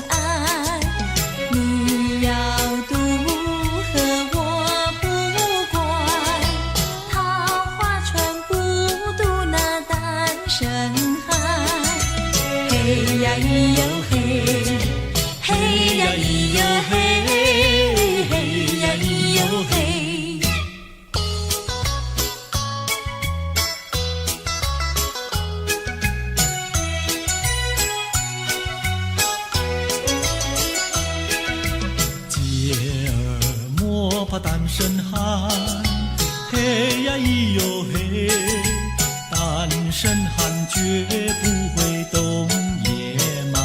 Speaker 4: 岸？你要渡河我不管，桃花船不渡那单身汉。嘿呀咿哟嘿，嘿呀咿哟嘿，嘿呀咿哟嘿。
Speaker 5: 姐儿莫怕单身汉，嘿呀咿哟嘿，单身汉绝不会动野蛮，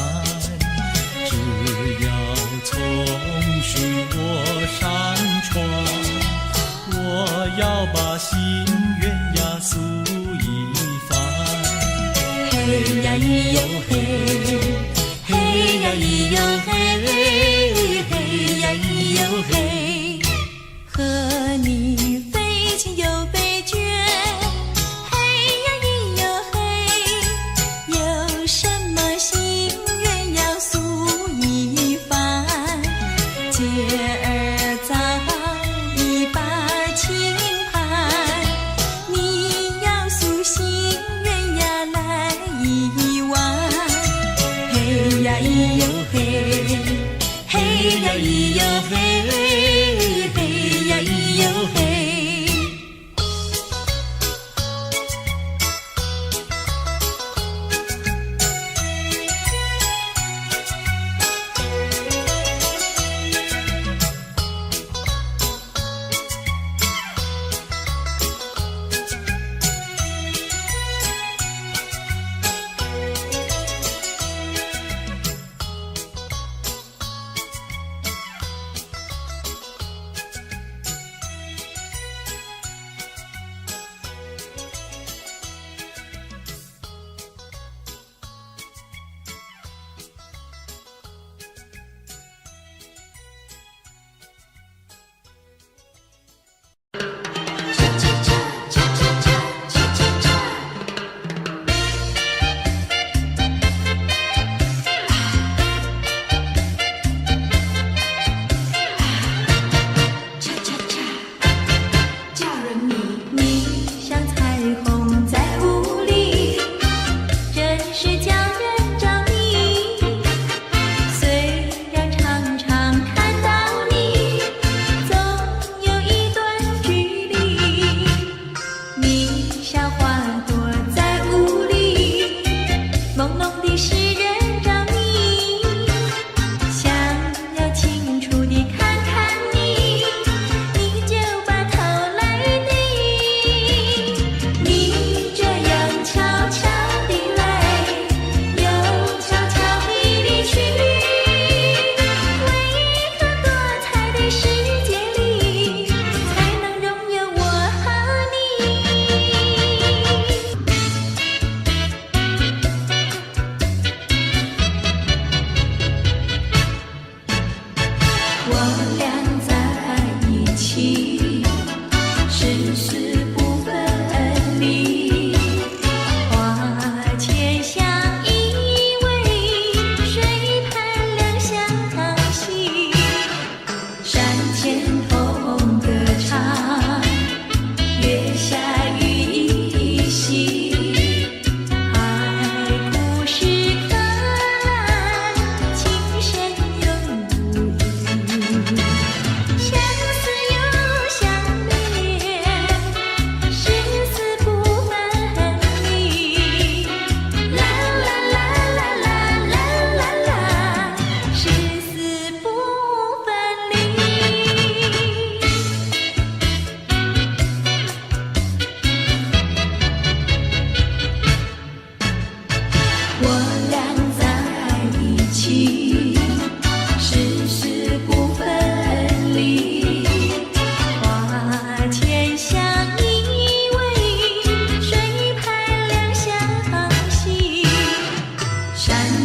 Speaker 5: 只要从许我上船，我要把心愿呀诉一番。
Speaker 4: 嘿呀咿哟嘿，嘿呀咿哟嘿，嘿呀咿哟嘿，和你非亲又非眷，嘿呀咿哟嘿，有什么心愿要诉一番？姐儿早已把情盘，你要诉心愿呀来一碗。嘿呀咿哟嘿，嘿呀咿哟嘿，嘿呀咿哟嘿。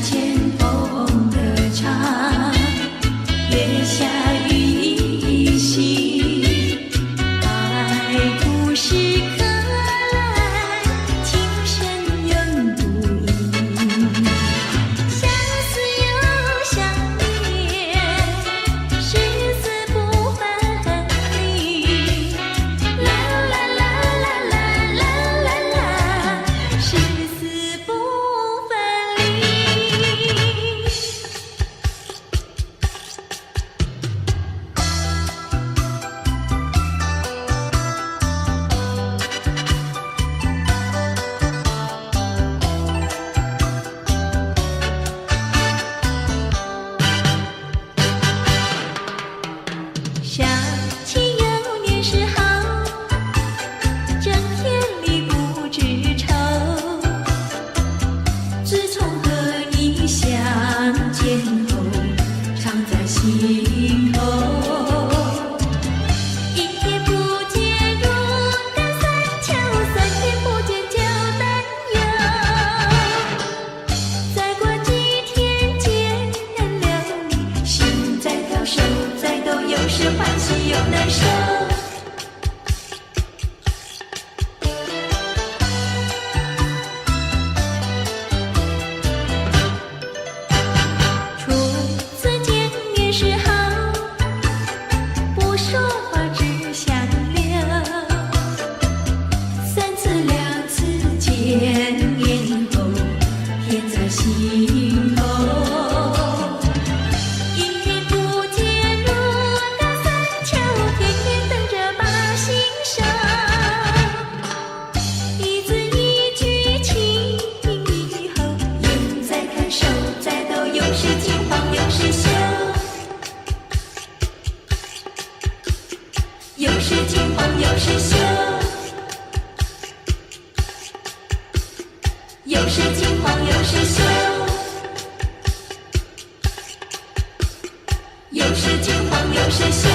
Speaker 1: 前风的长，月下雨淅，爱不是可来，情深永不移。相思又相恋，誓死不分离。啦啦啦啦啦啦啦啦，誓死不分离。想起幼年时好，整天里不知愁。自从和你相见后，常在心头。一天不见如隔三秋，3天不见就担忧。再过几天见了你，心在跳，手在抖，有时欢喜又难受。初次见面时好，不说话只相留。3次2次见面后，甜在心头。一天不见如隔三秋，天天等着把心收。一字一句情以后，眼在看，手在抖，有时惊慌有时羞。有时惊慌有时羞。有时惊慌有时羞。有时惊慌有时羞。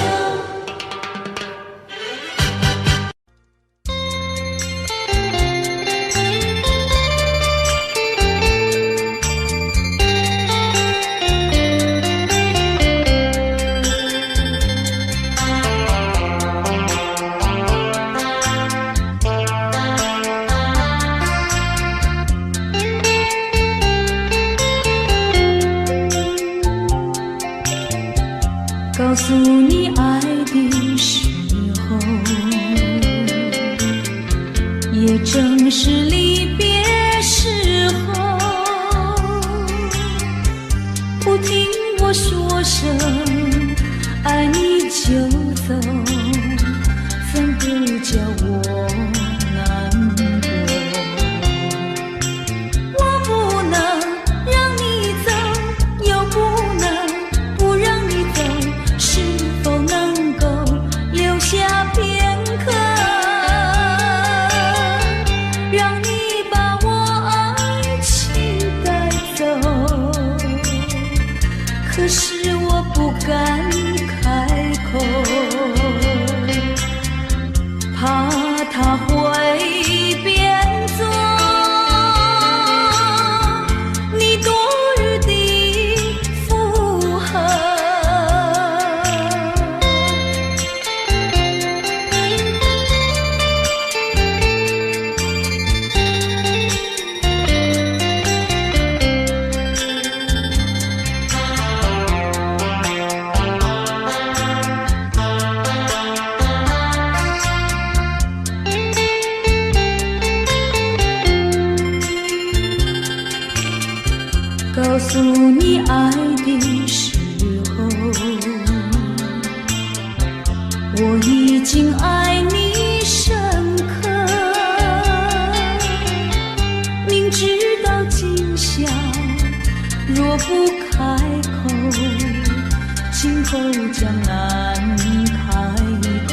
Speaker 1: 告诉你爱的时候，也正是离别时候。不听我说声爱你就走，怎不叫我难过？我不能让你走，又不能不让你走，是否能够留下片刻，让你把我爱情带走？可是我不敢开口，怕他会变作你多余的附和。告诉你爱的时候，我已经爱你深刻。明知道今宵若不开口，今后将难开口。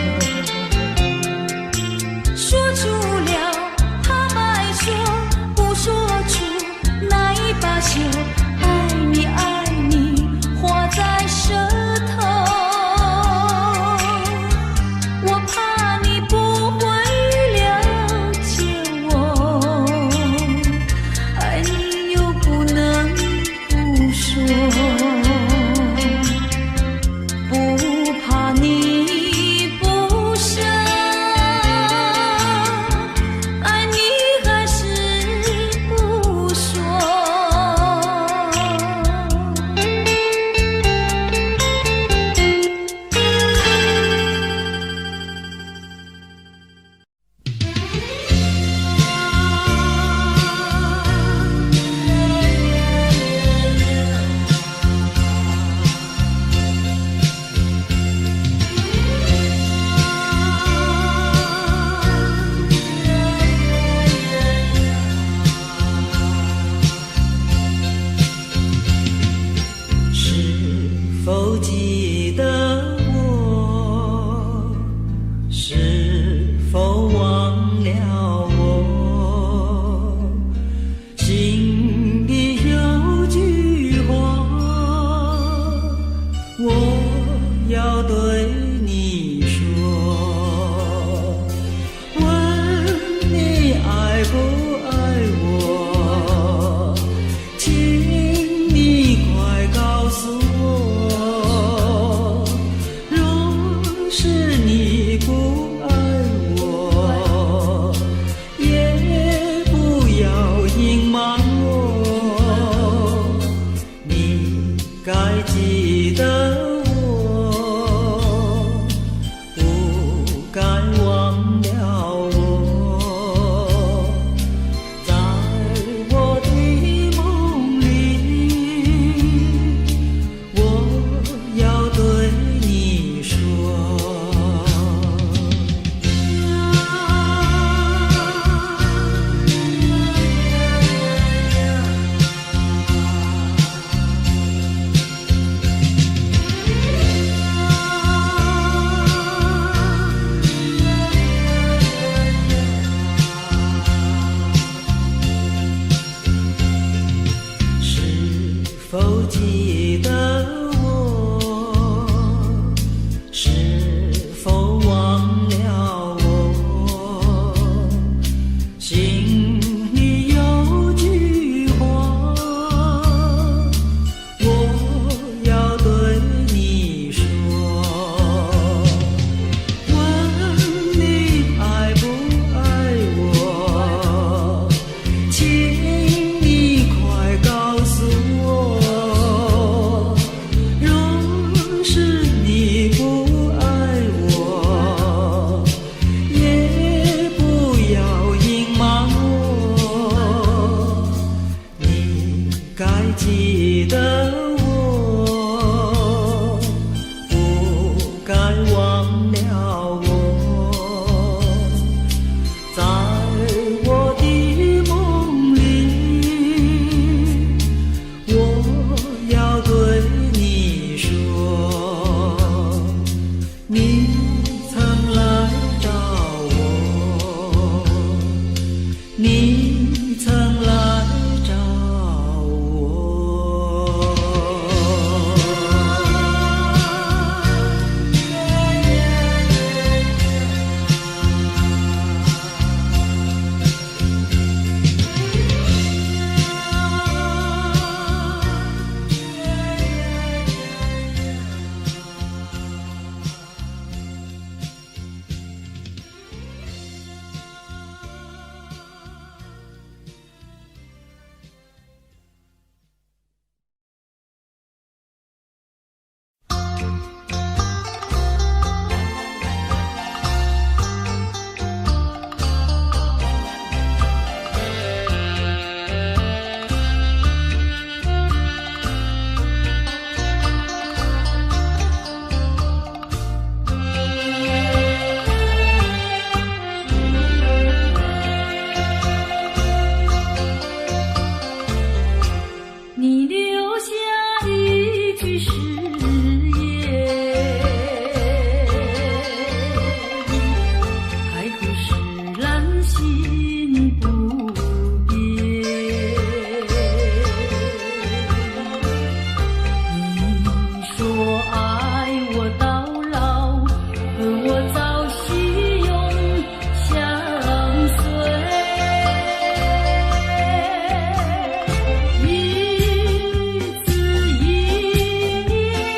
Speaker 1: 说出了怕白说，不说出那一把袖。爱你爱你画在舌头，我怕你不会了解我，爱你又不能
Speaker 2: 否记得我？是否忘了我？心里有句话，我要对你说，问你爱不爱我？请你快告诉我，若是你不爱我，也不要隐瞒我，你该记得我，不该忘了我，在我的梦里，我要对你说。是否记得我？是否忘了我？心里有句话，我要对你说，问你爱不爱我？请你快告诉我，若是你不爱我，也不要隐瞒我，你该记得我，不该忘了我，在我的梦里，我要对你说，你曾来找我，你曾来找我。
Speaker 6: 你留下一句誓言，海枯石烂心不变。你说爱我到老，而我早许永相随。一字一言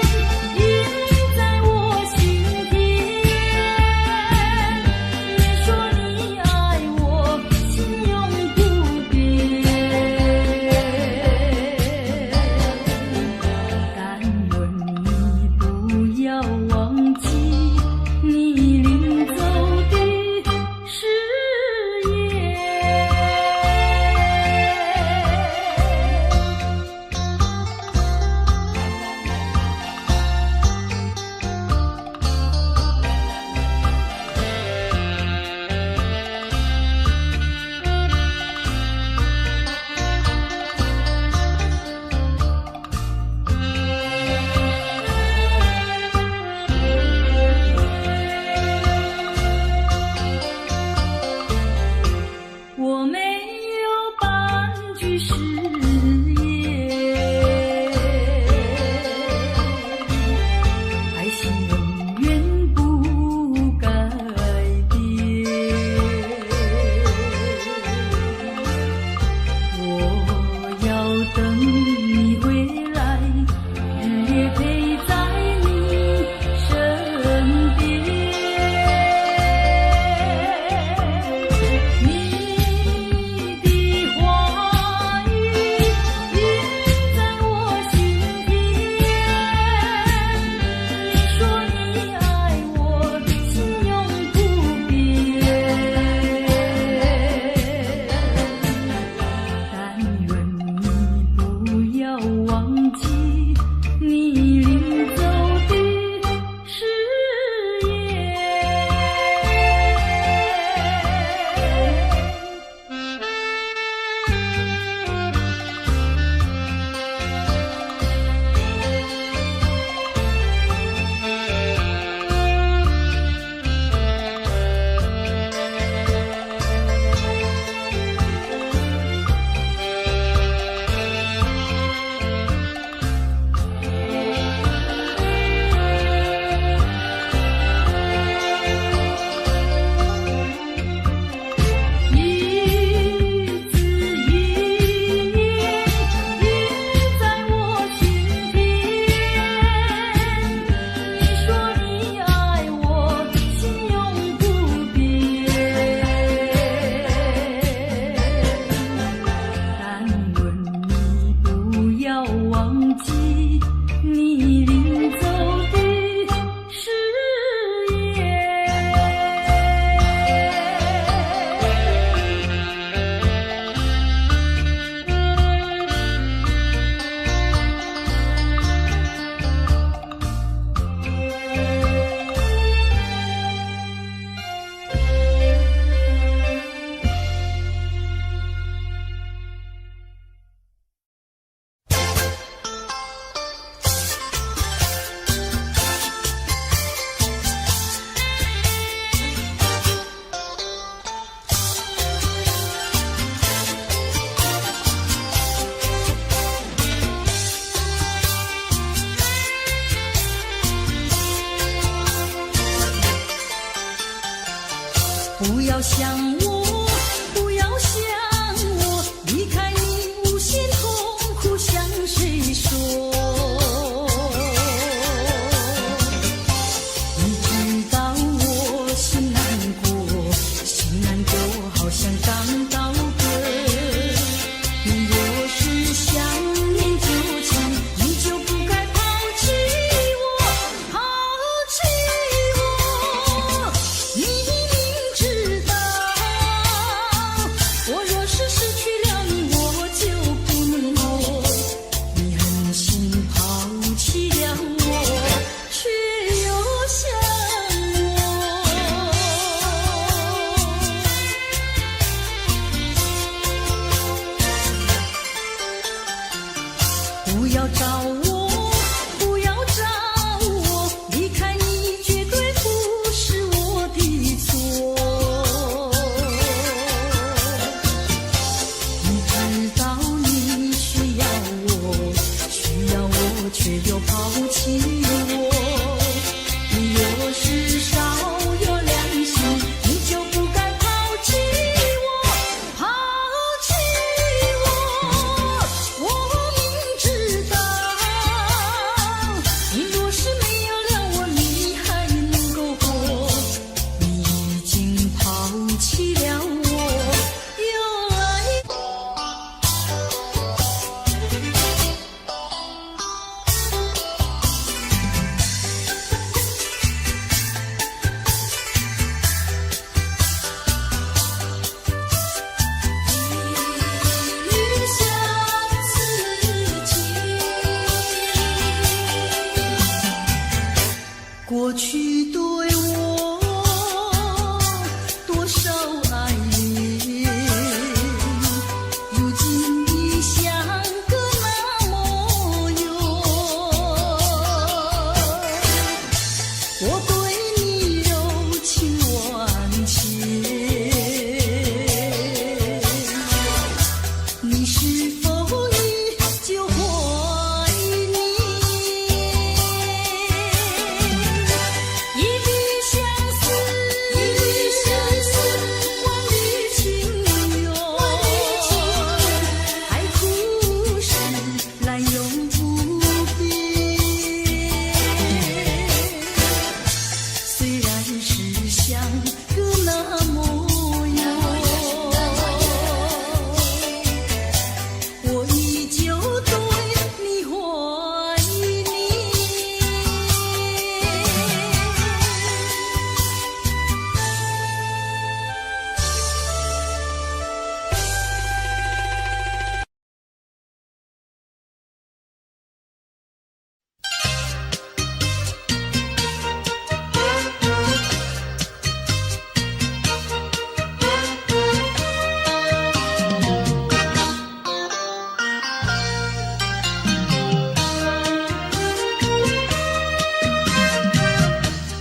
Speaker 6: 要想我，不要想我，离开你无限痛苦向谁说？你知道我心难过，心难过好像刚到歌。你若是想念旧情，你就不该抛弃我，抛弃我。你明知道，我若是失去了你，我就不能活。你狠心抛弃了我，却又想我。不要找我，不要找我，离开你绝对不是我的错。你知道你需要我，需要我却又抛弃我。你若是少有良心，你就不该抛弃我，抛弃我。我明知道，你若是没有了我，你还能够活。你已经抛弃了我，又来。雨下四季，过去对我多少爱恋，如今已相隔那么远。我对你柔情万千，你是否依旧怀念？一笔相思，万缕情缘，爱苦是滥用不变。虽然是相隔那么远，我依旧对你怀念。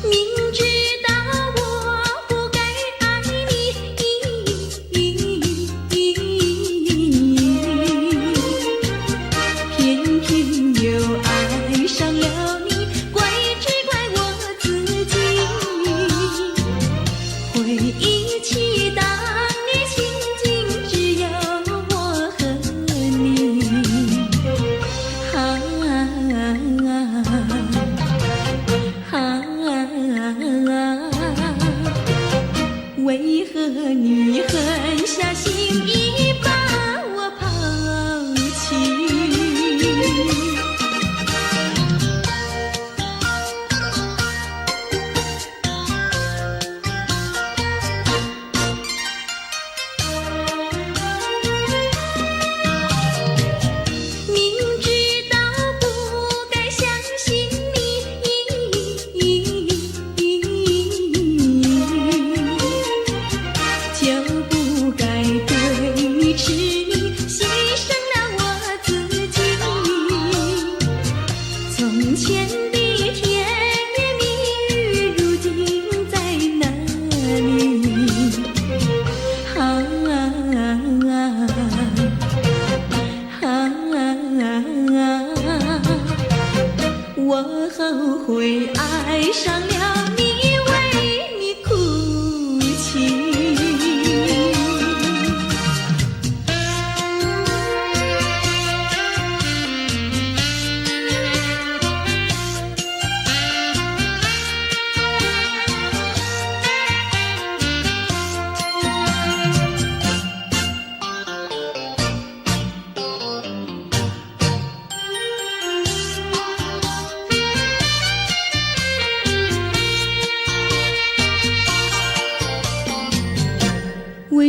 Speaker 6: 明知道我不该爱你，偏偏又爱上了你，只怪我自己。回忆起当年情景，只有我和你。为何你狠下心意把我抛弃？明知道不该相信你，就不该对你痴迷，牺牲了我自己。从前的甜言蜜语，如今在哪里？我后悔爱上了你，为你哭泣。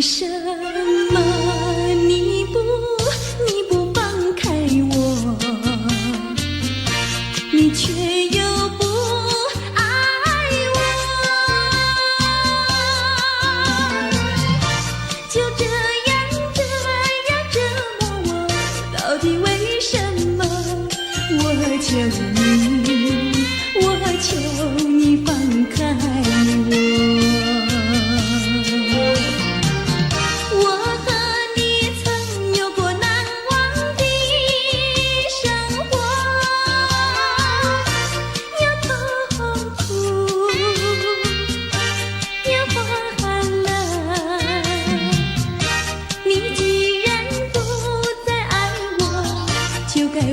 Speaker 1: 为什么你不放开我，你却又不爱我，就这样折磨我，到底为什么？我求你放开我。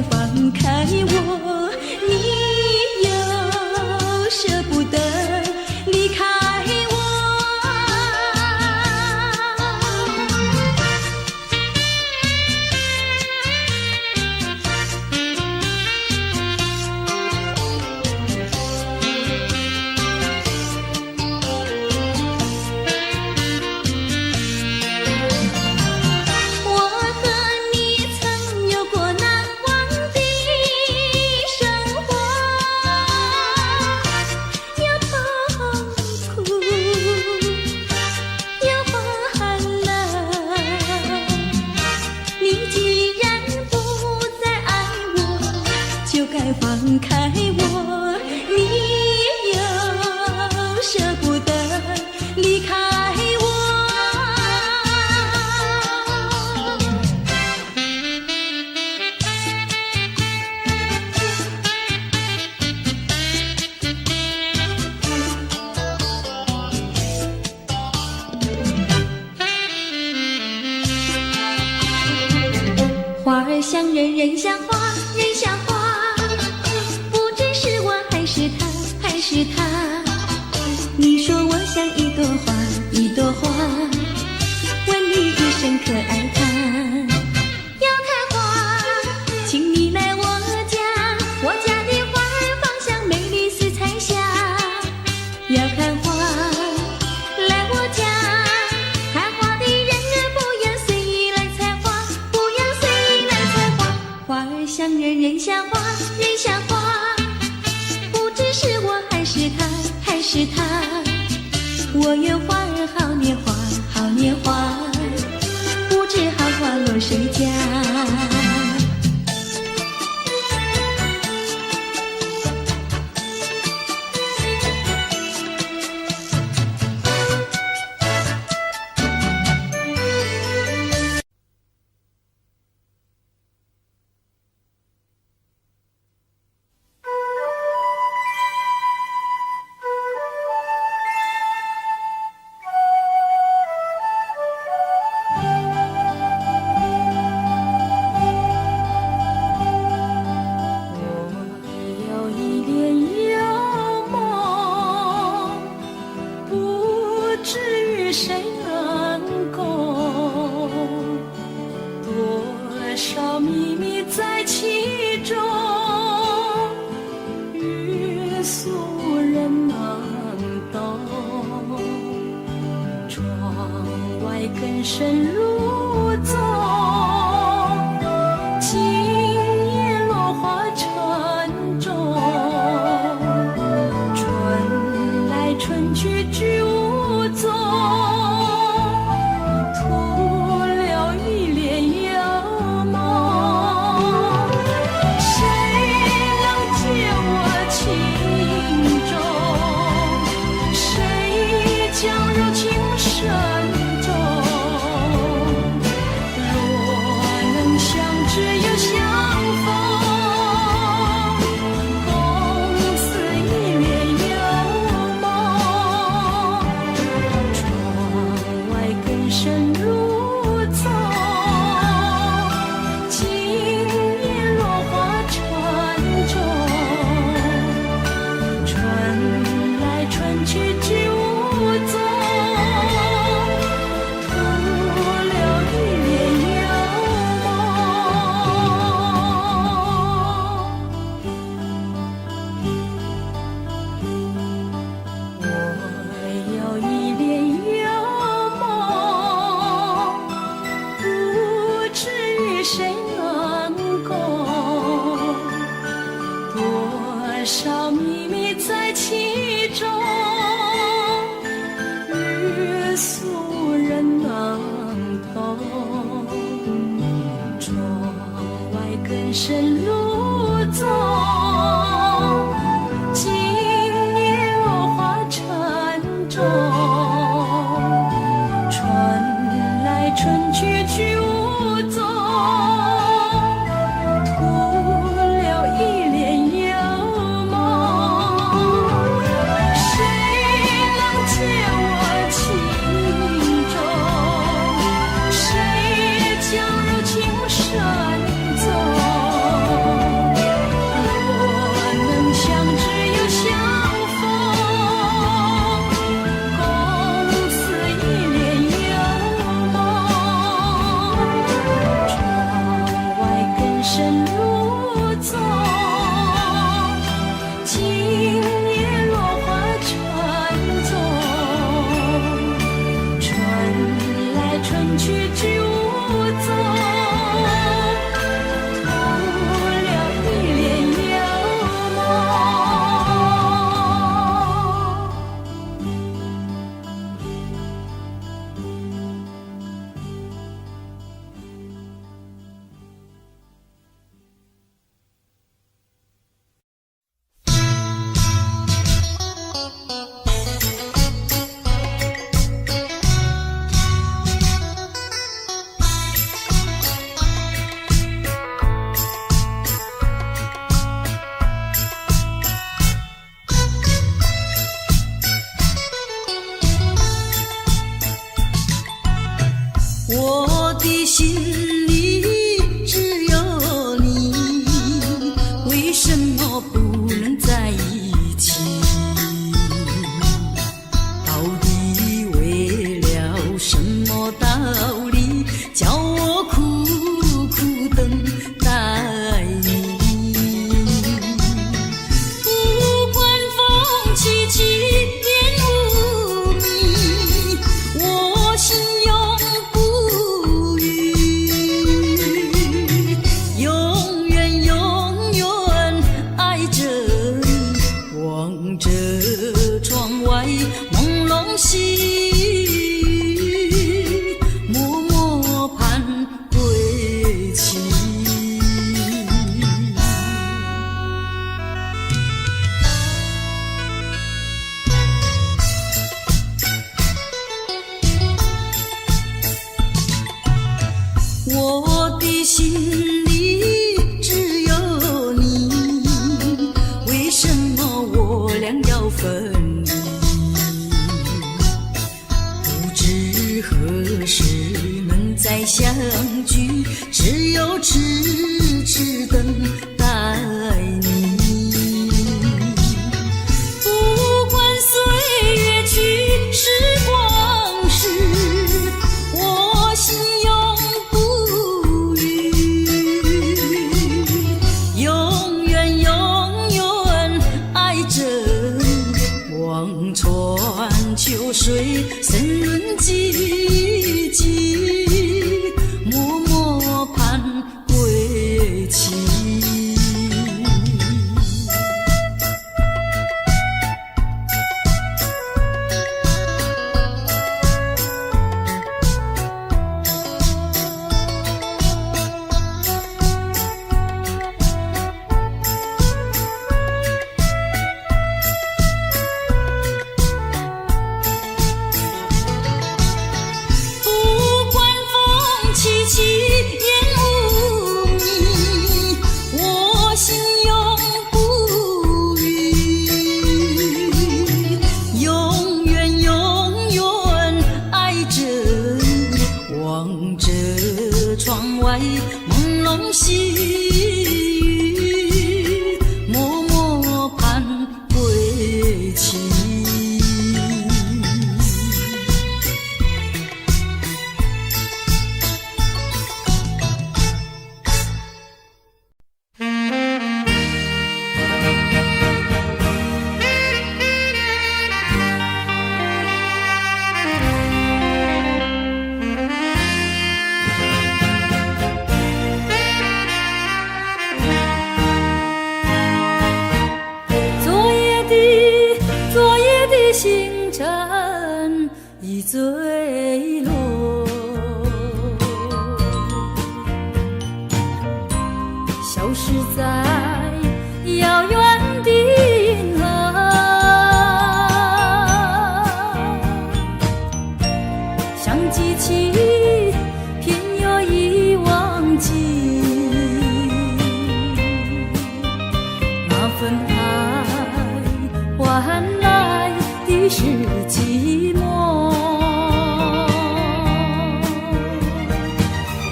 Speaker 1: 放开我，你又舍不得离开我。放开我，你又舍不得离开我。花儿像人，人像花，人像花。是他，你说我像一朵花，一朵花，问你一声可爱它。要看花，请你来我家，我家的花儿芳香美丽似彩霞。要看花，来我家，看花的人儿不要随意来采花，不要随意来采花。花儿像人，人像花，人像花。是我还是他，我愿花儿好年华，好年华，不知好花落谁家。
Speaker 6: 更深入宗，今夜落花沉重，春来春去居无踪，徒留一帘幽梦。谁能解我情衷？谁将柔情深重？多少秘密在其中，欲诉人难懂。窗外更深露踪，今夜落花沉重。春来春去去无踪，徒留一帘幽梦。谁能解我情衷？谁将柔情深踪？若能相知又相逢，共此一帘幽梦。窗外更深露踪，今夜落花沉踪。春来春去去无踪，徒留一帘幽梦。我的心里只有你，为什么不能在一起？到底为了什么道理，叫我苦苦等待你？不管风起起烟雾迷，我心永不渝，永远永远爱着你，望着窗外朦胧细雨，默默盼归期。我的心里只有你，为什么我俩要分离？不知何时能再相聚，只有痴痴等待你。不管岁月去，时光逝，我心永不渝，永远永远爱着你，望穿秋水，深润寂寂，默默盼归期。不管星辰已坠落，消失在遥远的银河，想记起偏又已忘记，那份爱换来的是寂寞。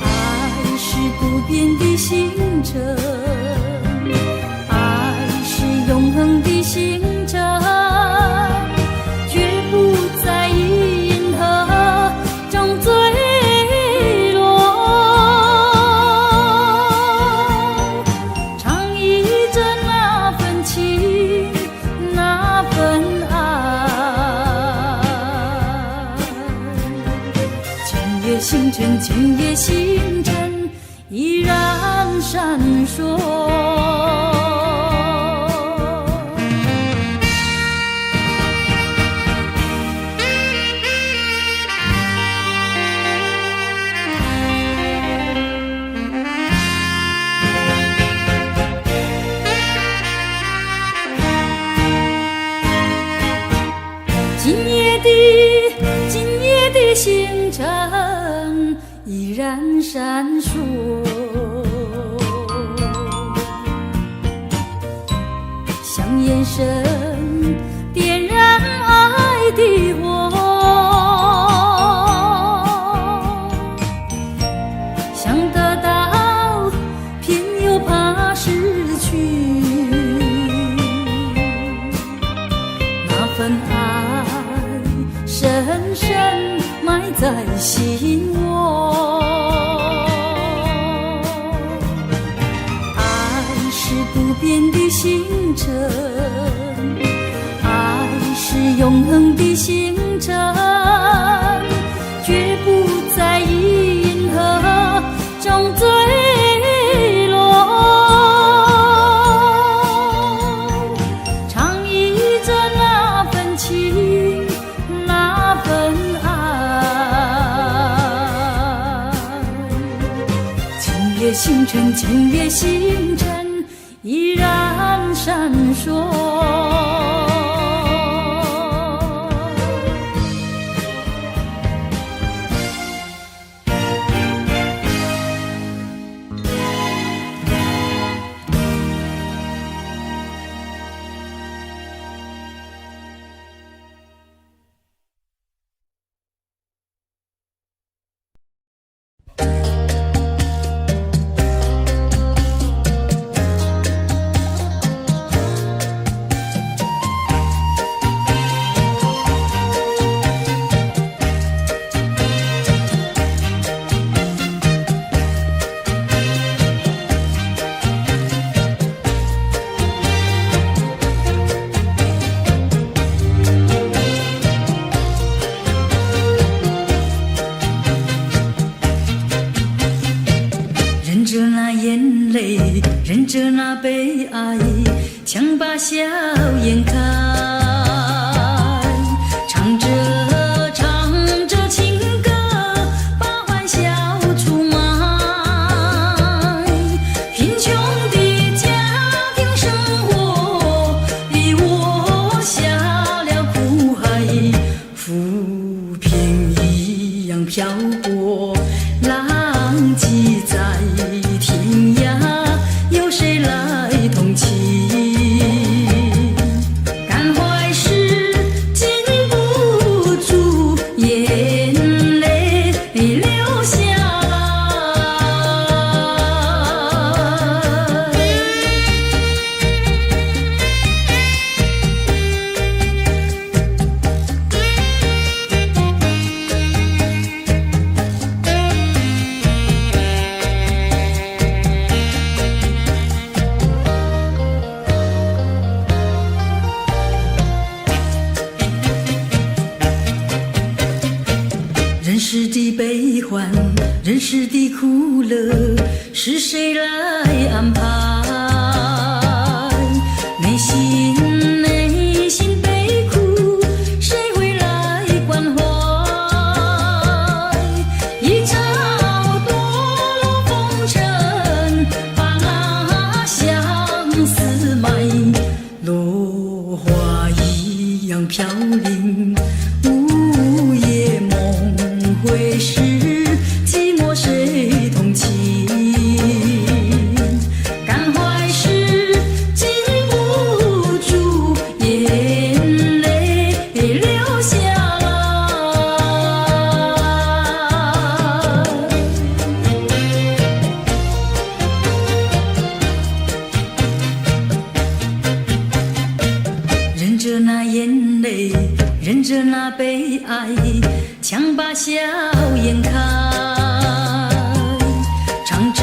Speaker 6: 爱是不变的星辰，爱是永恒的星辰，绝不在银河中坠落。唱忆着那份情，那份爱。今夜星辰，今夜星辰依然闪烁。今夜的星辰依然闪烁，像眼神点燃爱的火，想得到偏又怕失去，那份爱深深埋在心窝。爱是不变的星辰，爱是永恒的星辰，绝不在银河中坠落。唱忆着那份情，那份爱。今夜星辰，今夜星辰依然闪烁。忍着那悲哀，强把笑颜开，唱着情歌，把欢笑出卖。贫穷的家庭生活逼我下了苦海，浮萍一样漂泊，浪迹在天涯。有谁来同情？感怀时禁不住眼泪流下人世的悲欢，人世的苦乐，是谁来安排？内心悲苦，忍着那悲哀，强把笑颜开，唱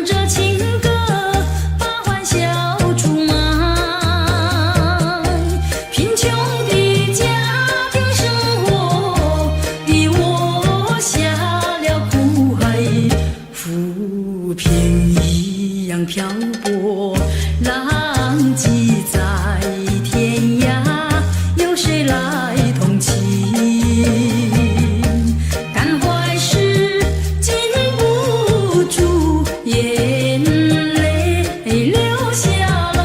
Speaker 6: 着情歌，把欢笑出卖。贫穷的家庭生活逼我下了苦海，浮萍一样漂泊，浪迹在天涯，有谁来同情？感怀时禁不住眼泪流下来。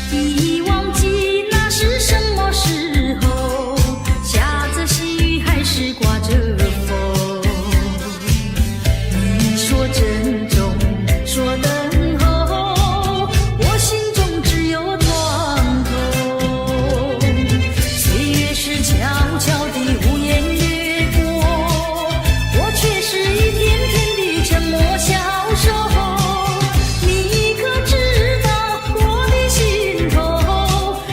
Speaker 6: 已忘记那是什么时候，下着细雨还是刮着风。你说珍重，说等候，我心中只有床头。岁月是悄悄地无言掠过，我却是一天天地沉默消瘦。你可知道我的心头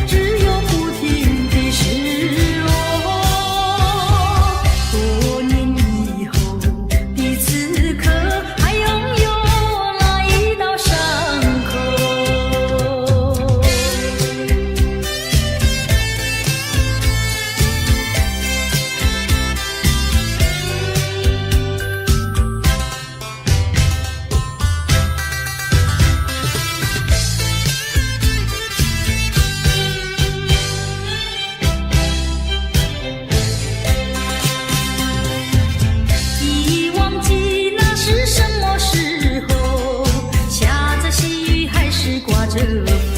Speaker 6: 只有不停的失落？多年以后的此刻，还拥有那一道伤口。已忘记那是什么时候，下着细雨还是刮着风。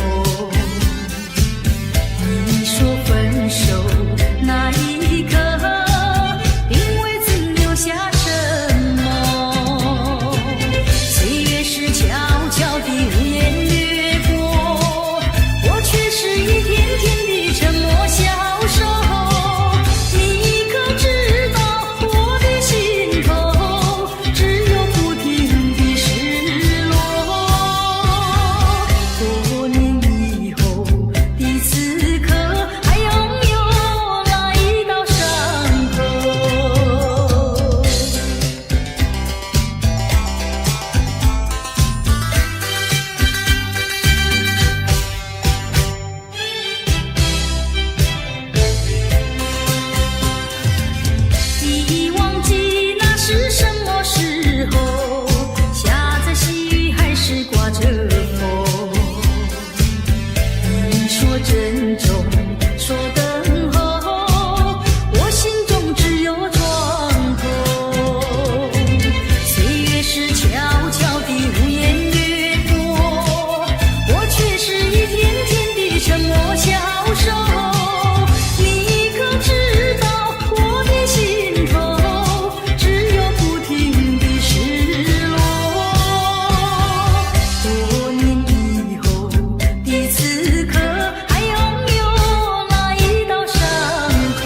Speaker 6: 你说分手那一刻，并未曾留下什么。岁月是悄悄地无言掠过，我却是一天天地沉默消瘦。你可知道我的心头只有不停的失落？多年以后的此刻，还拥有那一道伤口。已忘记那是什么时候，下着细雨还是刮着风。你说珍重，说等候，我心中只有床头。岁月是悄悄地无言掠过，我却是一天天地沉默消瘦。你可知道我的心头只有不停的失落？多年以后的此刻，还拥有那一道伤口。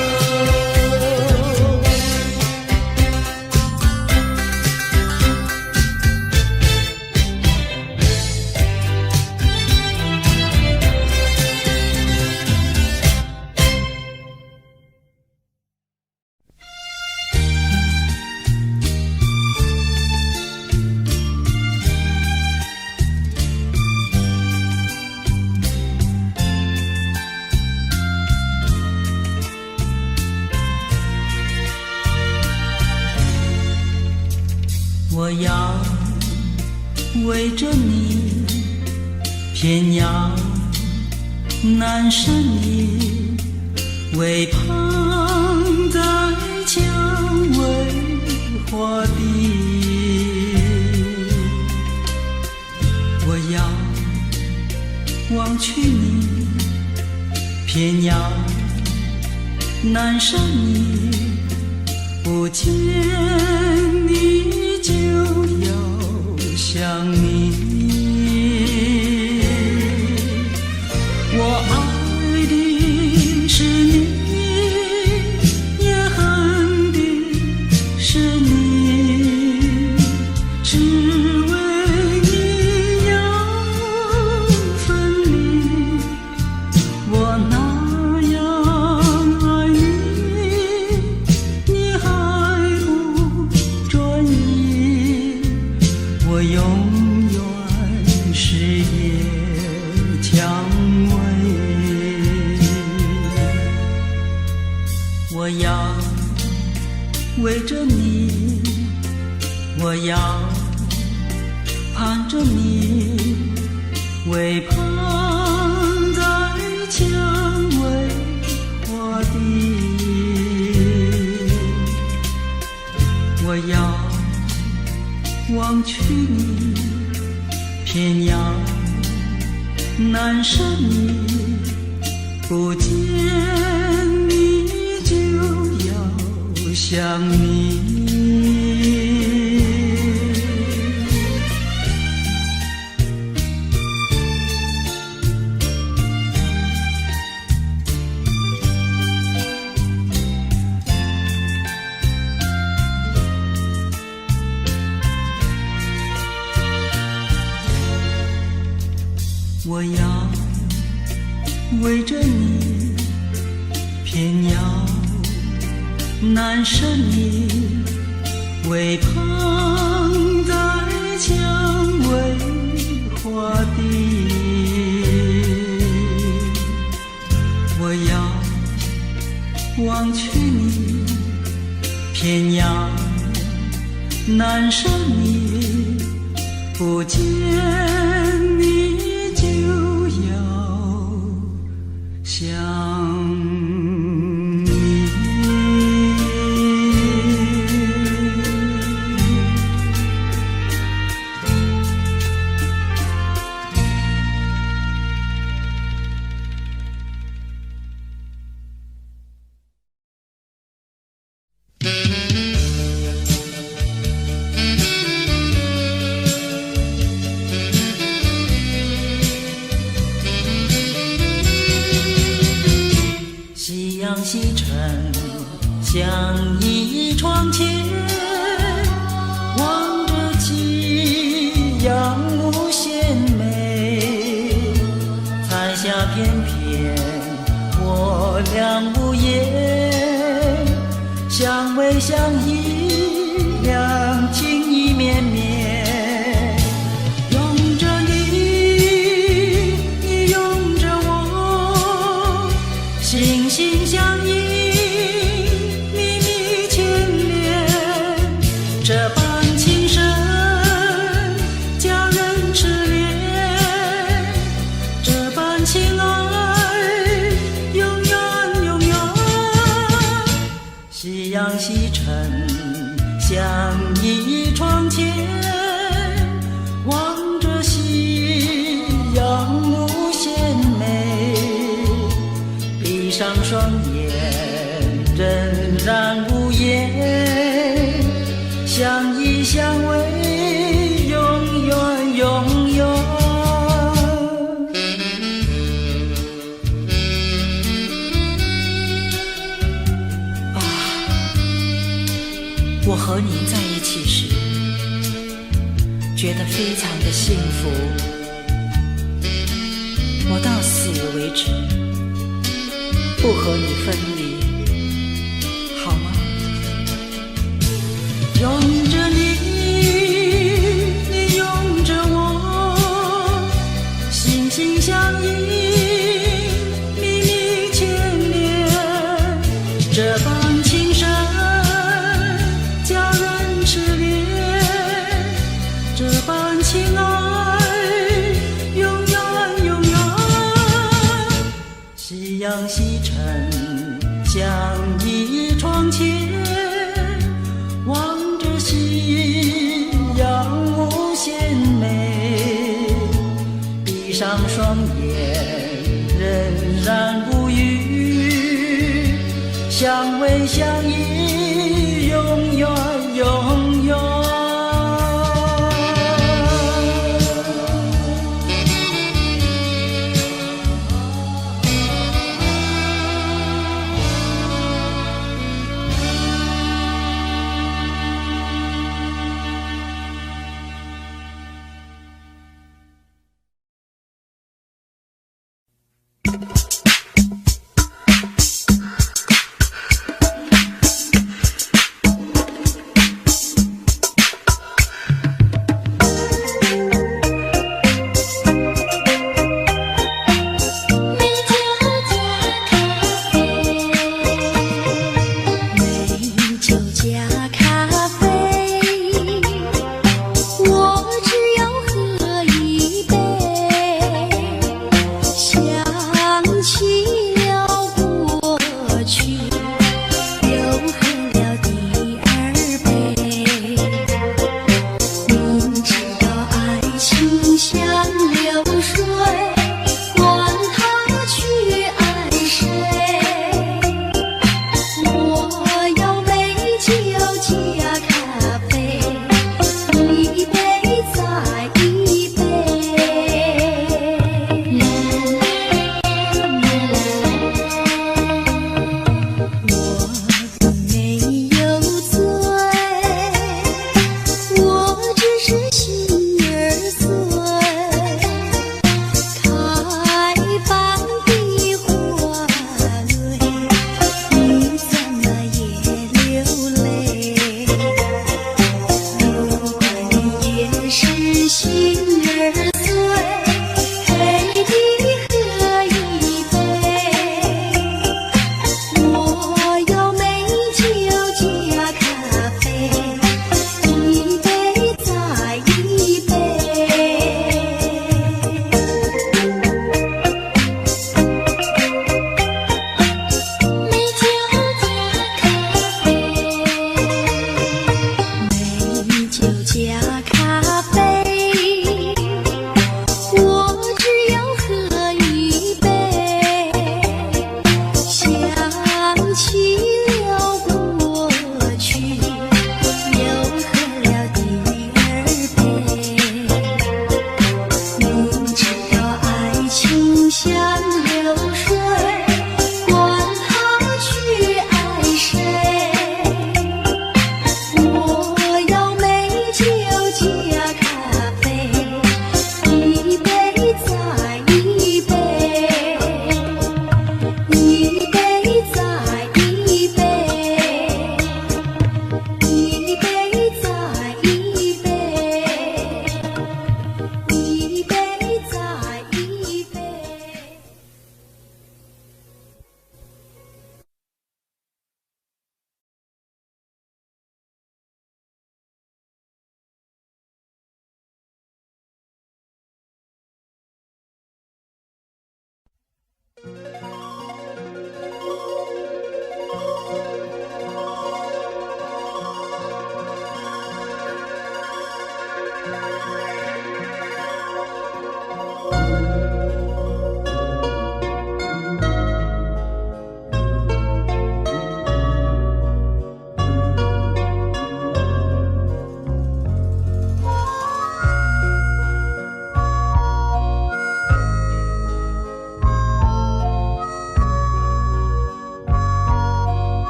Speaker 2: 我要为着你，偏要难舍你，为旁在蔷薇花地。要忘去你，偏要难舍你，不见你就要想你。我爱的是你，也恨的是你，只为你要分离。我那样爱你，你还不专一，我永远是野蔷薇。我要围着你，我要盼着你，为盼在蔷薇花地。我要忘去你，偏要难舍你，不见你就要想你。我要围着你，偏要难舍你，为盼在蔷薇花地。我要忘去你，偏要难舍你，不见你就要想你。夕阳西沉，像一窗前，望着夕阳无限美。彩霞翩翩，我俩无言，相偎相依，两情意绵绵。拥着你，你拥着我，心心相印，密密牵连，这般情深，叫人痴恋，这般情爱，永远永远。夕阳西沉，像一窗前，望着夕阳无限美。闭上双眼，仍然无言，相依相偎，永远永远。
Speaker 7: 我和你在一起时，觉得非常的幸福。我到死为止，不和你分离，好吗？
Speaker 2: 拥着你，你拥着我，心心相印，密密牵连，这般情深，叫人痴恋，这般情爱，永远永远。夕阳西沉，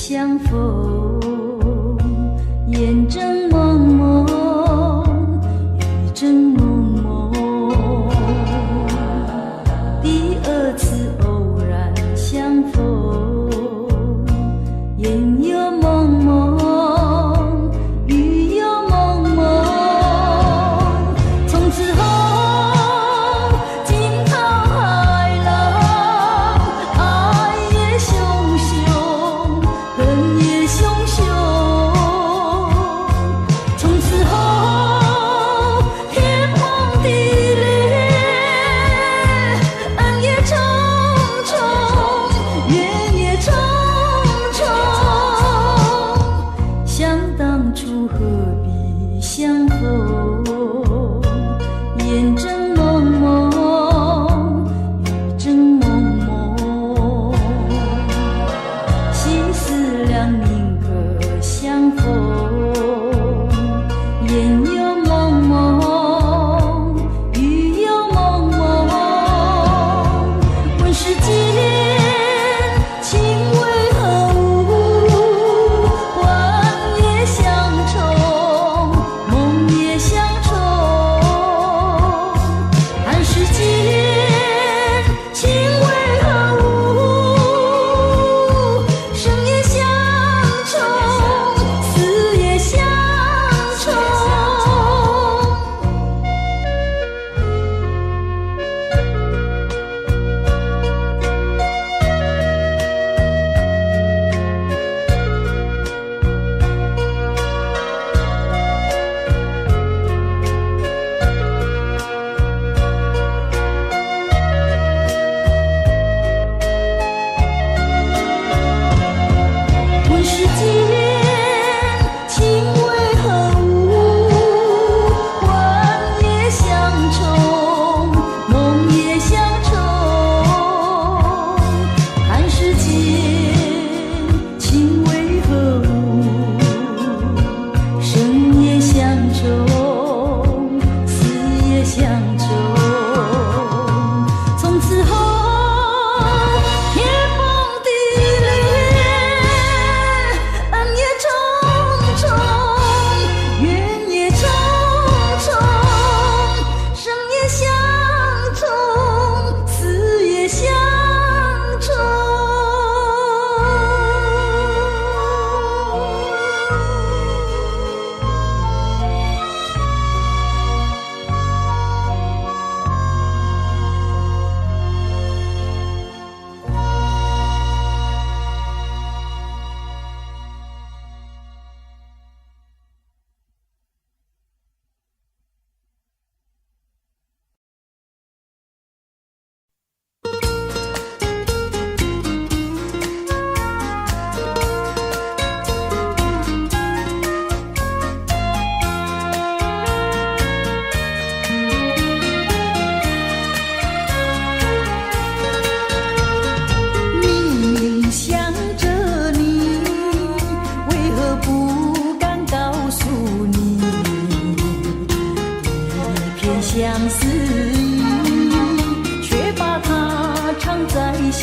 Speaker 1: 相逢，烟正蒙蒙，雨正蒙蒙。第二次偶然相逢，烟又蒙蒙，雨又蒙蒙。从此后，惊涛骇浪，爱也汹汹，恨也汹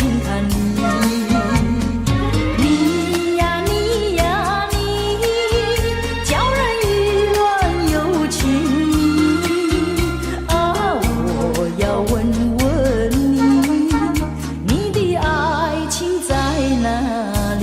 Speaker 6: 心坎里。你呀你呀你，叫人意乱又情迷啊！我要问问你，你的爱情在哪里？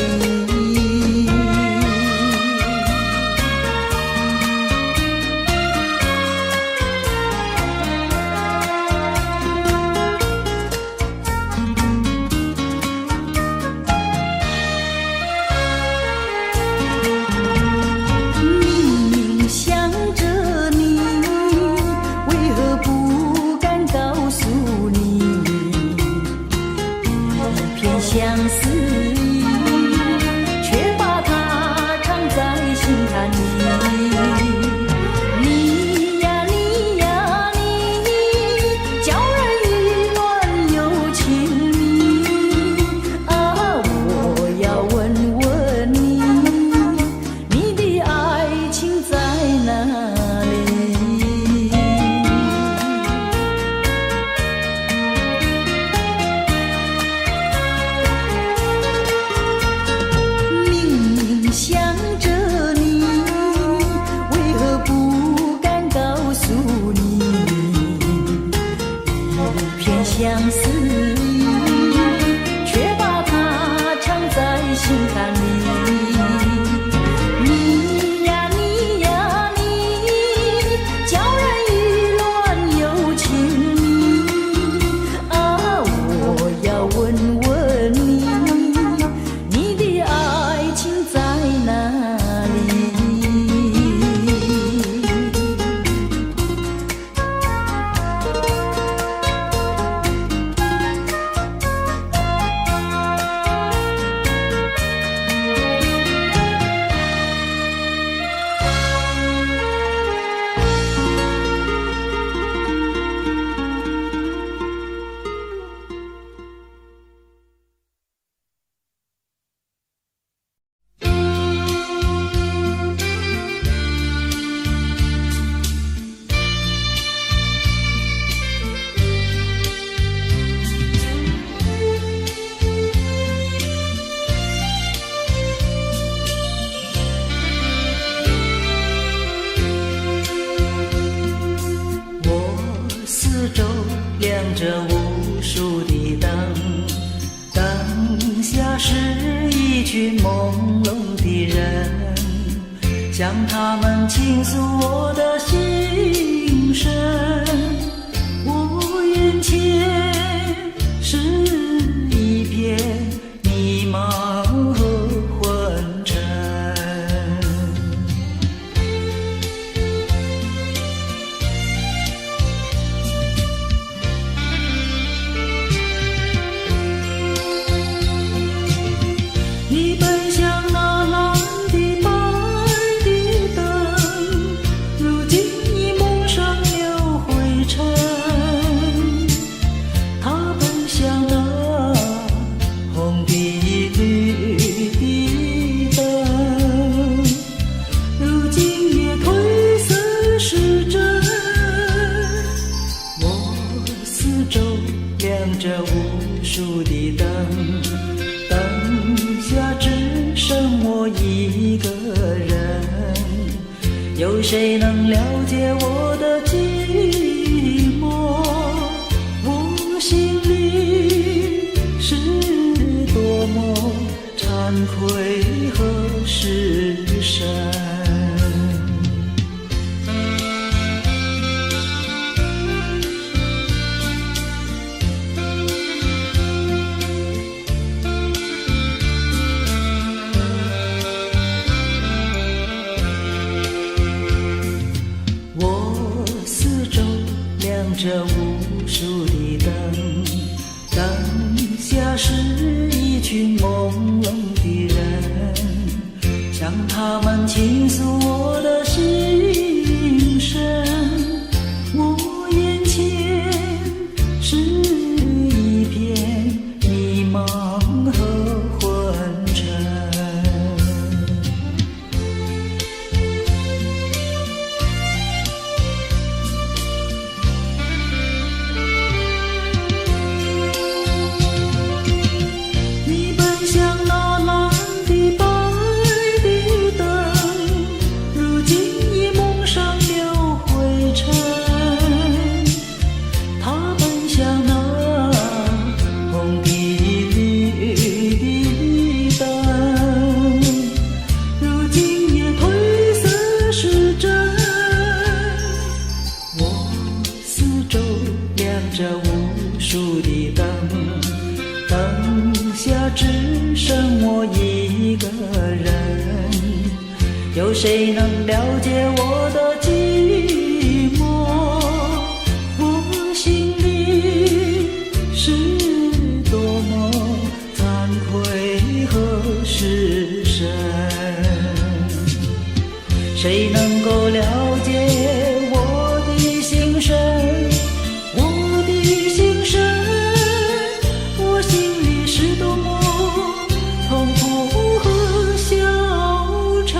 Speaker 6: 相思意，却把它藏在心坎里。你呀你呀你，叫人意乱又情迷啊！我要问问你，你的爱情在哪里？想着你，为何不敢告诉你？一片相思意，却把它藏在心坎里。你呀你呀你，叫人意乱又情迷啊！我要问问你，你的爱情在哪里？
Speaker 2: 亮着无数的灯，灯下是一群朦胧的人，向他们倾诉我的心声。我眼前是一片迷茫和昏沉。你奔向那蓝的白的灯，如今已蒙上了灰尘。他奔向那红的绿的灯，如今也褪色失真。我四周亮着无数的灯，下只剩我一个人，有谁能了解我的寂寞？我心里是多么惭愧和失神。亮着无数的灯，灯下是一群朦胧的人，向他们倾诉我的心声。我眼前是一片迷茫和昏沉。下只剩我一个人，有谁能了解我的寂寞？我心里是多么惭愧和失神，谁能够了解我的心声？我的心声，我心里是多么痛苦和消沉。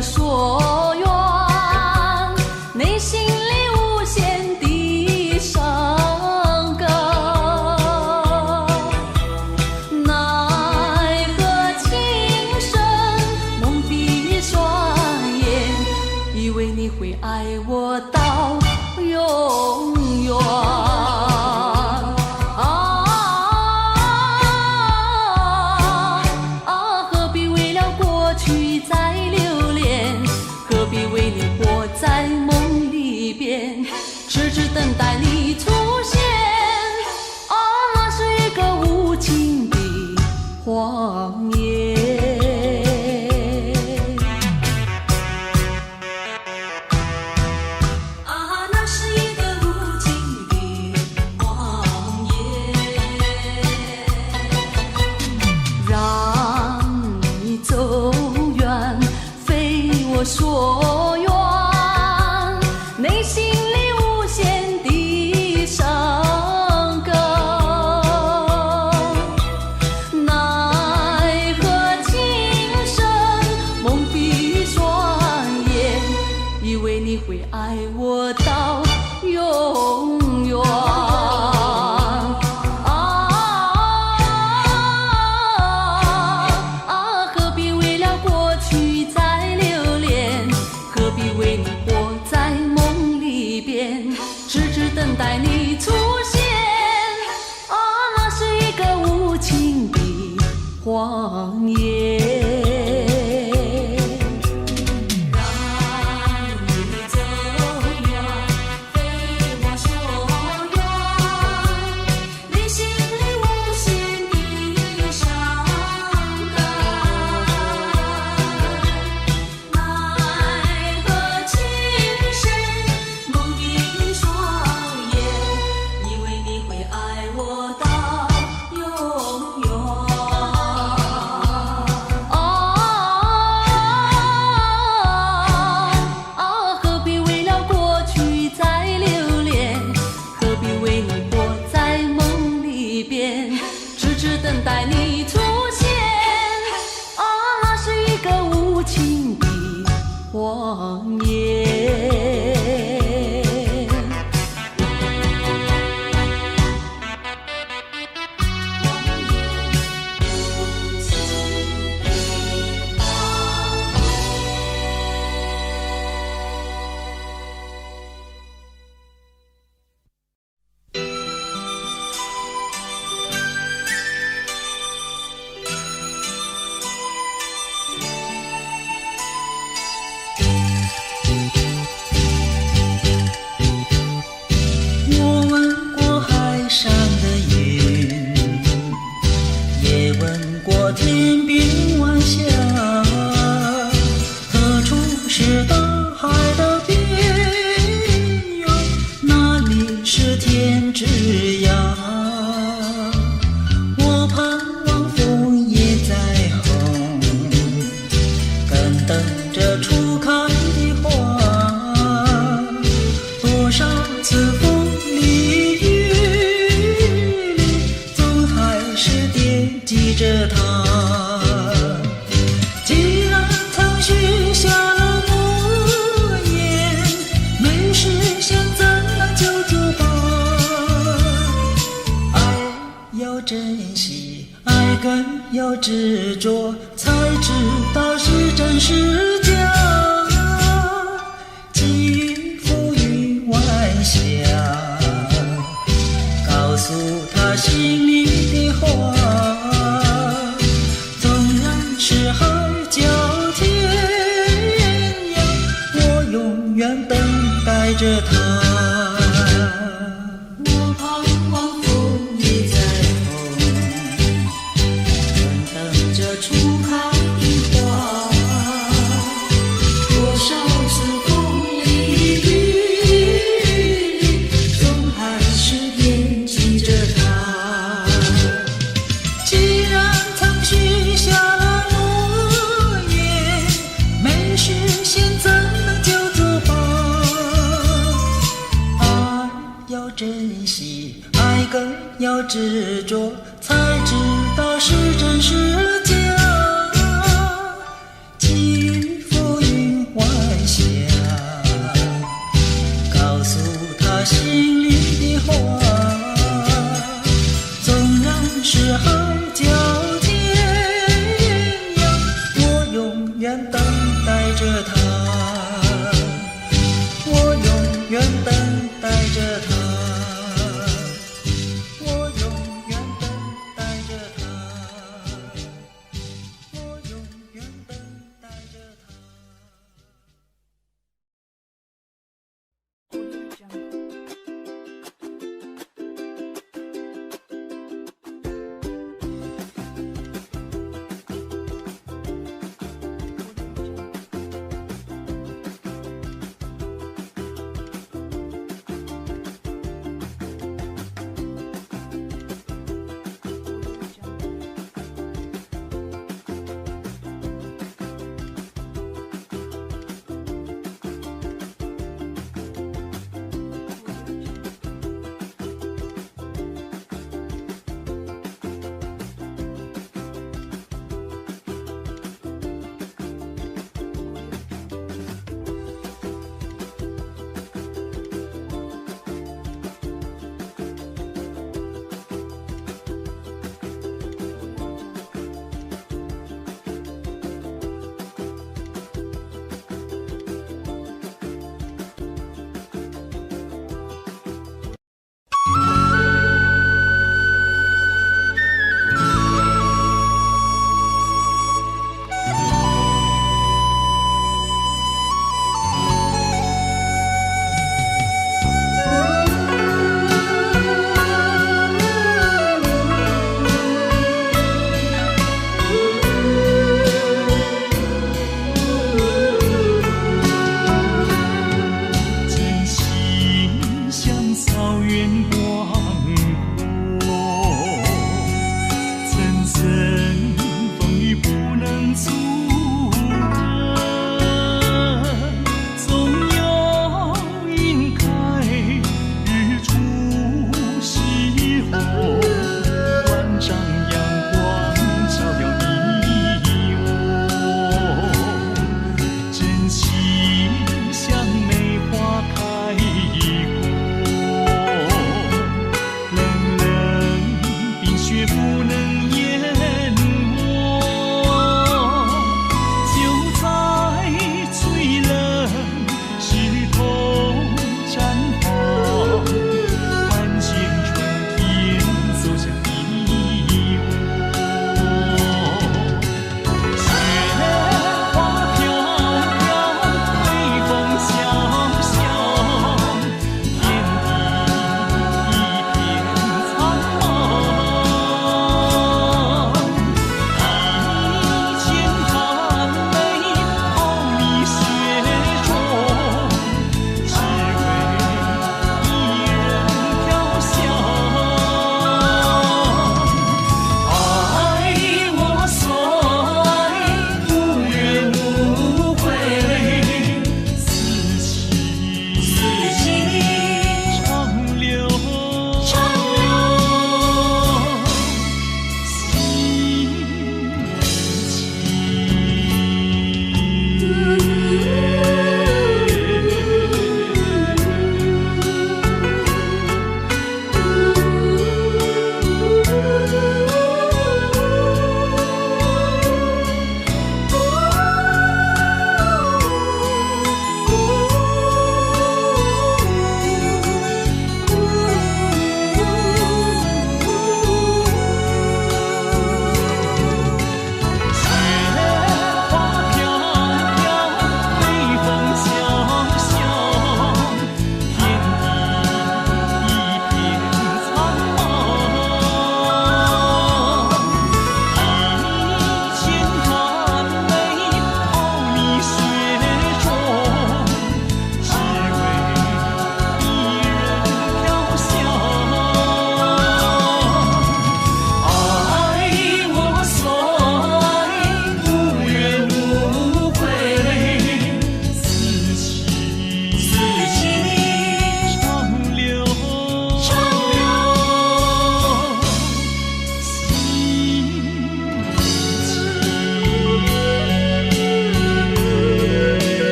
Speaker 1: 所愿，内心里无限的伤感，奈何情深蒙蔽双眼，以为你会爱我到永远。何必为了过去再留恋？何必为你活在梦里边，痴痴等待你出现？那是一个无情的谎言。那是一个无情的谎言，让你走远，非我所愿，内心里无限的伤感，奈何情深蒙蔽双眼，以为你会爱我到永远。何必为了过去再留恋？何必为你活在梦里边，痴痴等待你出现？那是一个无情的谎言。等待你出现，那是一个无情的谎言。
Speaker 2: 天边晚霞，何处是大海的边哟？哪里是天之涯？我盼望枫叶再红，更等着初开的花。多少次风要执着，才知道是真是假。寄付于晚霞，告诉他心里的话。纵然是海角天涯，我永远等待着他。
Speaker 6: 我盼望风也在风，等着初开的花。多少次风里雨里，总还是惦记着他。
Speaker 2: 既然曾许下了诺言，没实现怎能叫做疤？爱要珍惜，爱更要执着，才知道是真是假。寄付于晚霞，告诉他心里的话。纵然是海角天涯，我永远等待着他，我永远等待着他，我永远等待着他。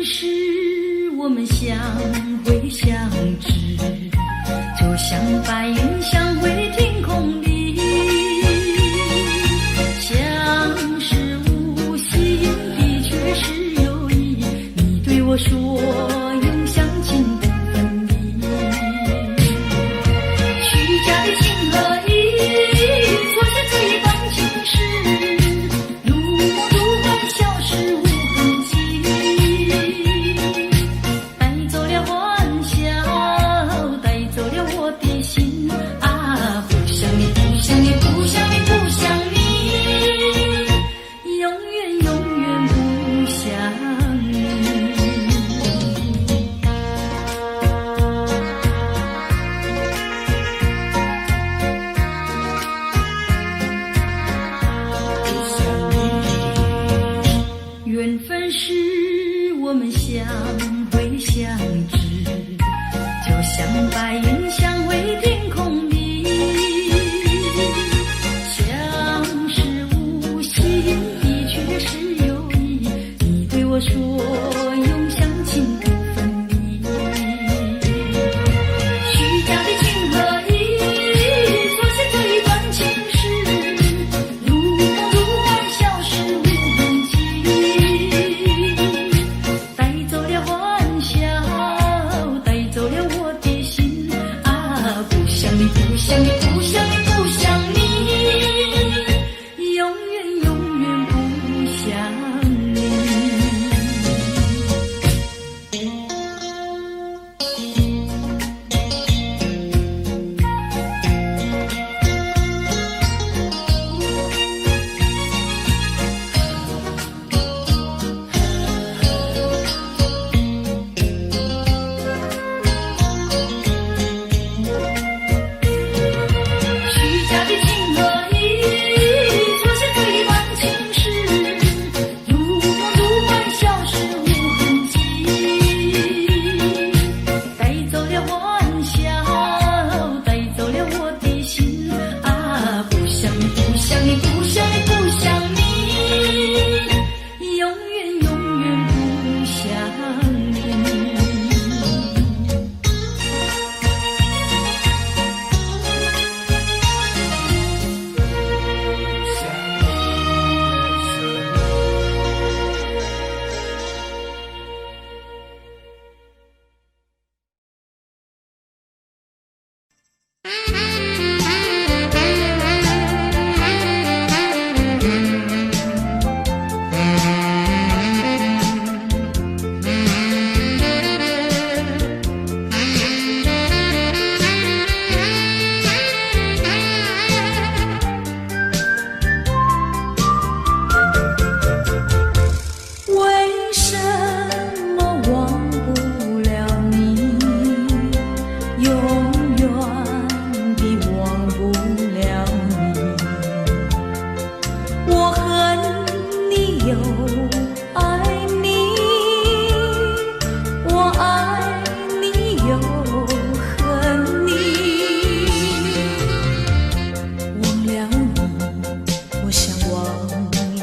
Speaker 6: 时我们相会相知，就像白云相会天空里，相识无心的确是有意，你对我说永相亲不分离，虚假的情和义错写这段情诗，如梦如幻消失无痕迹，带走了欢笑，带走了我的心啊，不想你不想你不想你不想你，永远永远不想你。缘分是我们相会相知，就像白云相会天空里，相识无心的确是有意，你对我说永相亲不分离，虚假的情和义错写这段情诗，如梦如幻消失无痕迹，带走了欢笑，带走了我的心啊，不想你不想你不想你不想你，永远永远不想你。虚假的情和义错写这段情诗，如梦如幻消失无痕迹，带走了欢笑，带走了我的心啊，不想你不想你不想你不想你，永远永远不想你。为什么忘不了你，永远地忘不了你，我恨你又爱你，我爱你又恨你，忘了你，我想忘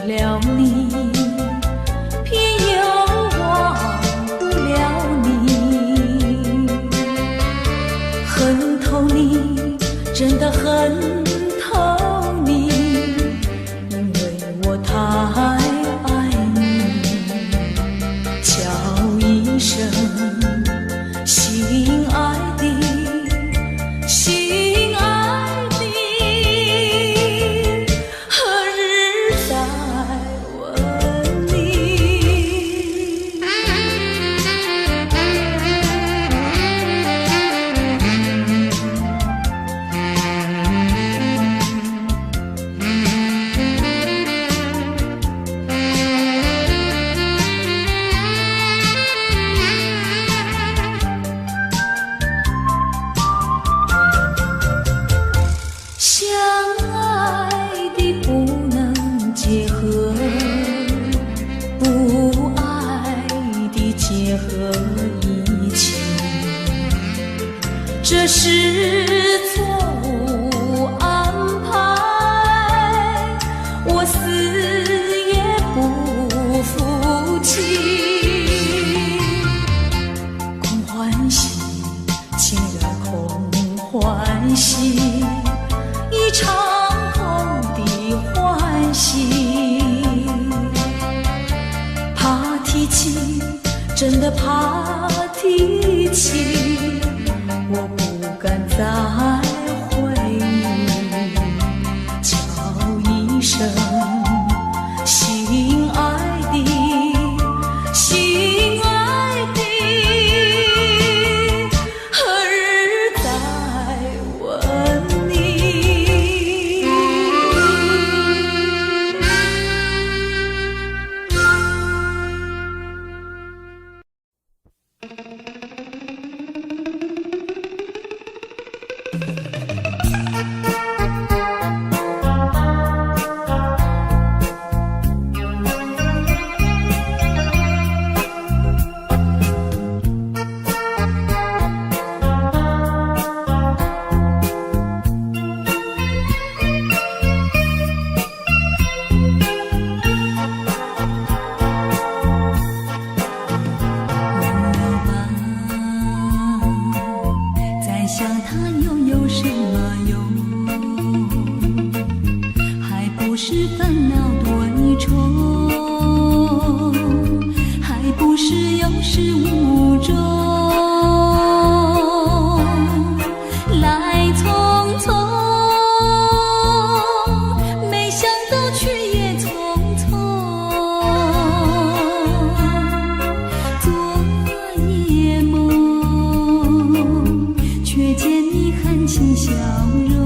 Speaker 6: 了你，偏又忘不了你，恨透你，真的恨透你，因为我太爱你，叫一声心爱的，心爱的，何日再问你？真的怕提起，我不敢再回忆。叫一声心爱的，心爱的，何日再问你？
Speaker 1: 再想他又有什么用？还不是烦恼多重，还不是有始无终。来匆匆，没想到去也匆匆。昨夜梦，却见你含情笑容。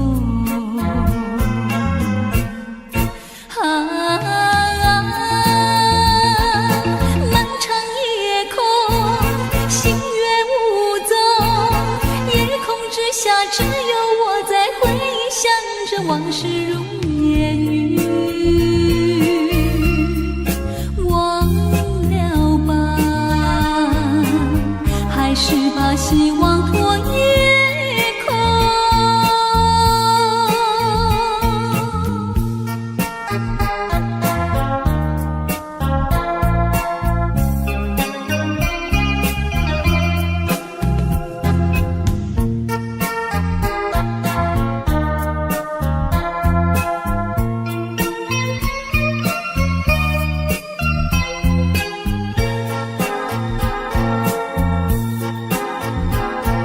Speaker 1: 漫长夜空，星月无踪，夜空之下只有我在回想着往事如烟云。忘了吧，还是把希望托夜空。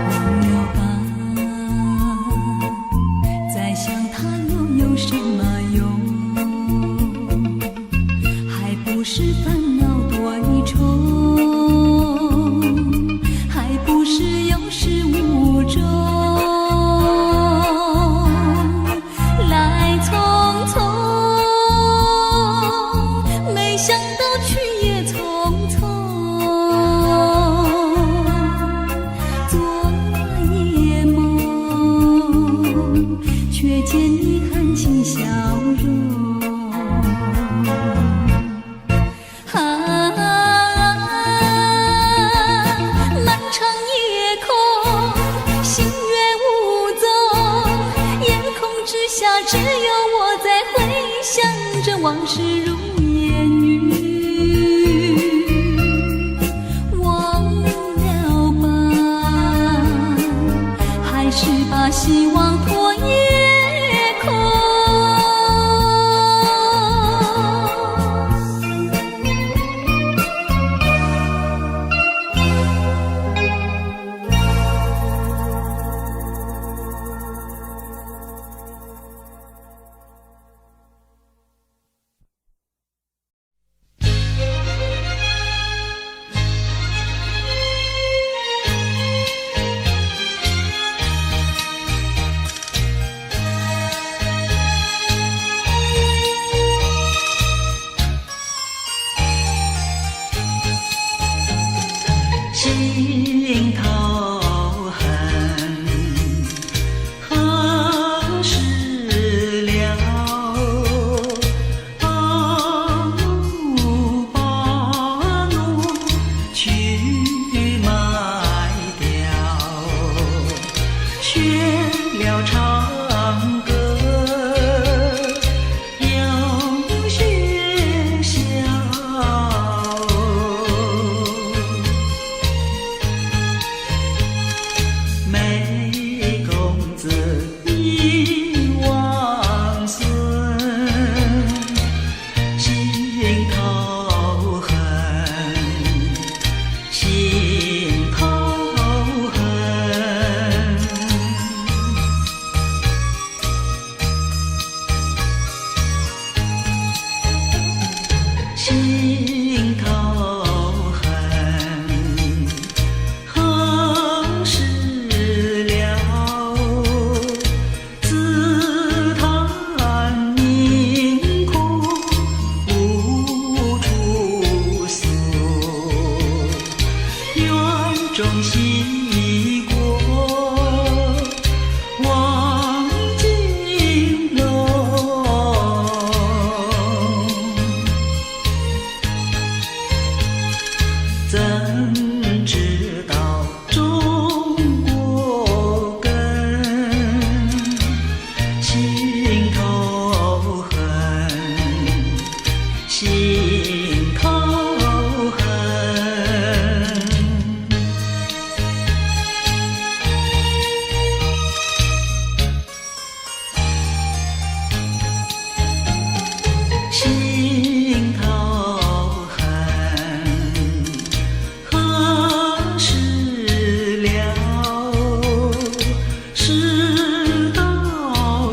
Speaker 1: 忘了吧，再想他又有什么用？还不是烦恼多重，还不是有始无终。来匆匆，没想到去也匆匆。昨夜梦，却见你含情笑容。漫长夜空，星月无踪，夜空之下只有我在回想着往事如烟云。忘了吧，还是把希望托夜空。
Speaker 2: 心头恨，何时了？把怒去卖掉，学了唱歌，又学笑。心头恨。心头恨，何时了？世道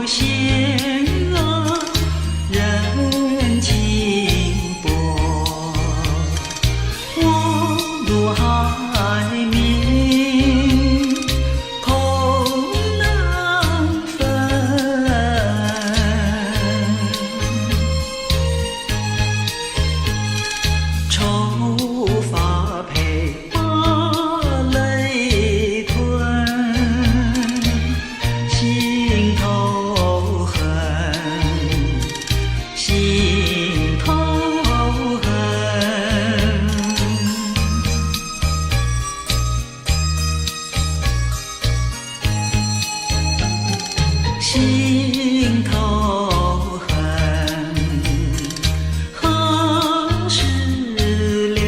Speaker 2: 险恶，人情薄，我入海冥，空难分。愁发配，把泪吞，心头恨，心头恨。心头恨，何时了？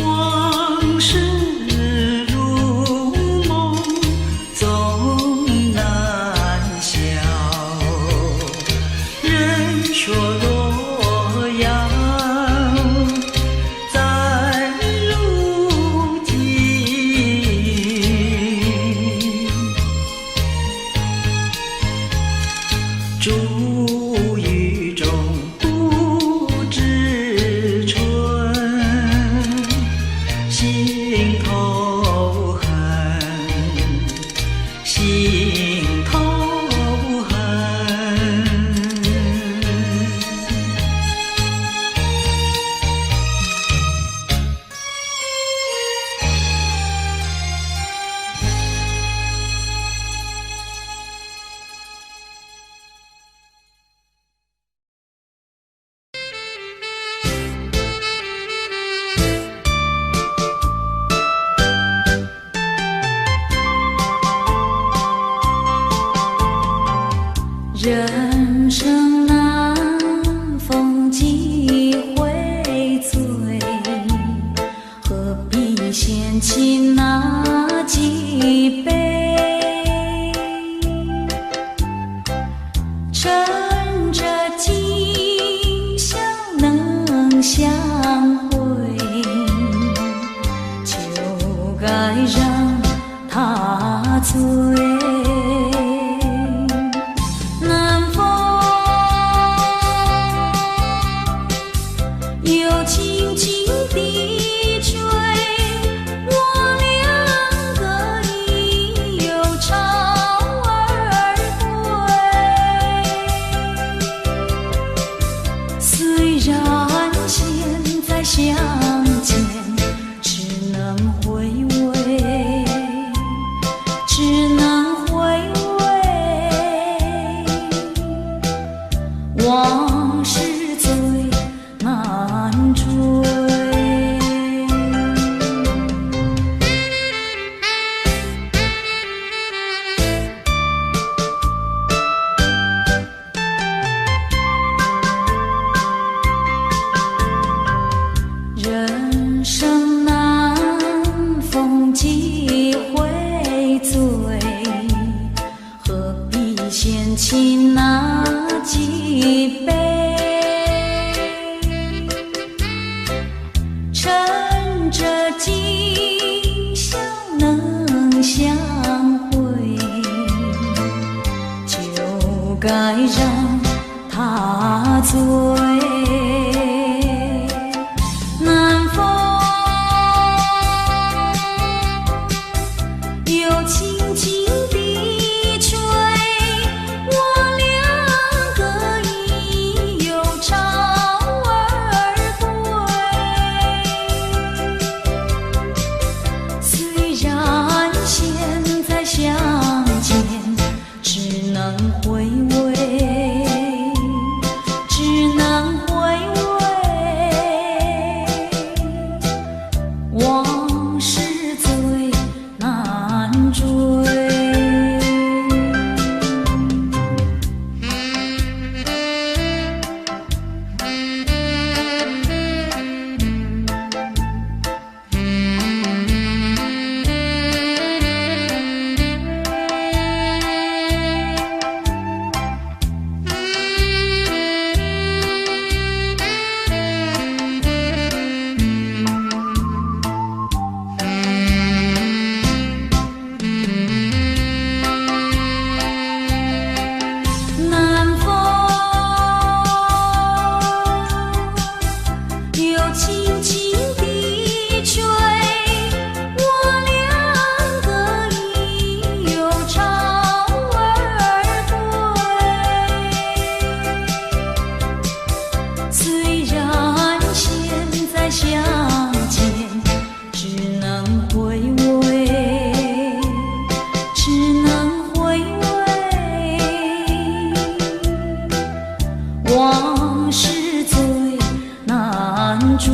Speaker 2: 往事如梦，总难消。人说洛阳在如今，珠玉中不知春，心头恨，心头恨。
Speaker 1: 人生难逢几回醉，何必嫌弃那几杯？趁着今宵能相会，就该让他醉。又轻轻地吹，我两个已有巢儿归。虽然现在相见，只能回味，只能回味。往事最难追。人生难逢几回醉，何必嫌弃那几杯？趁着今宵能相会，就该让他醉。南风又轻轻地吹，我两个已有巢儿归。虽然现在相见，只能回味，只能
Speaker 6: 是最难追。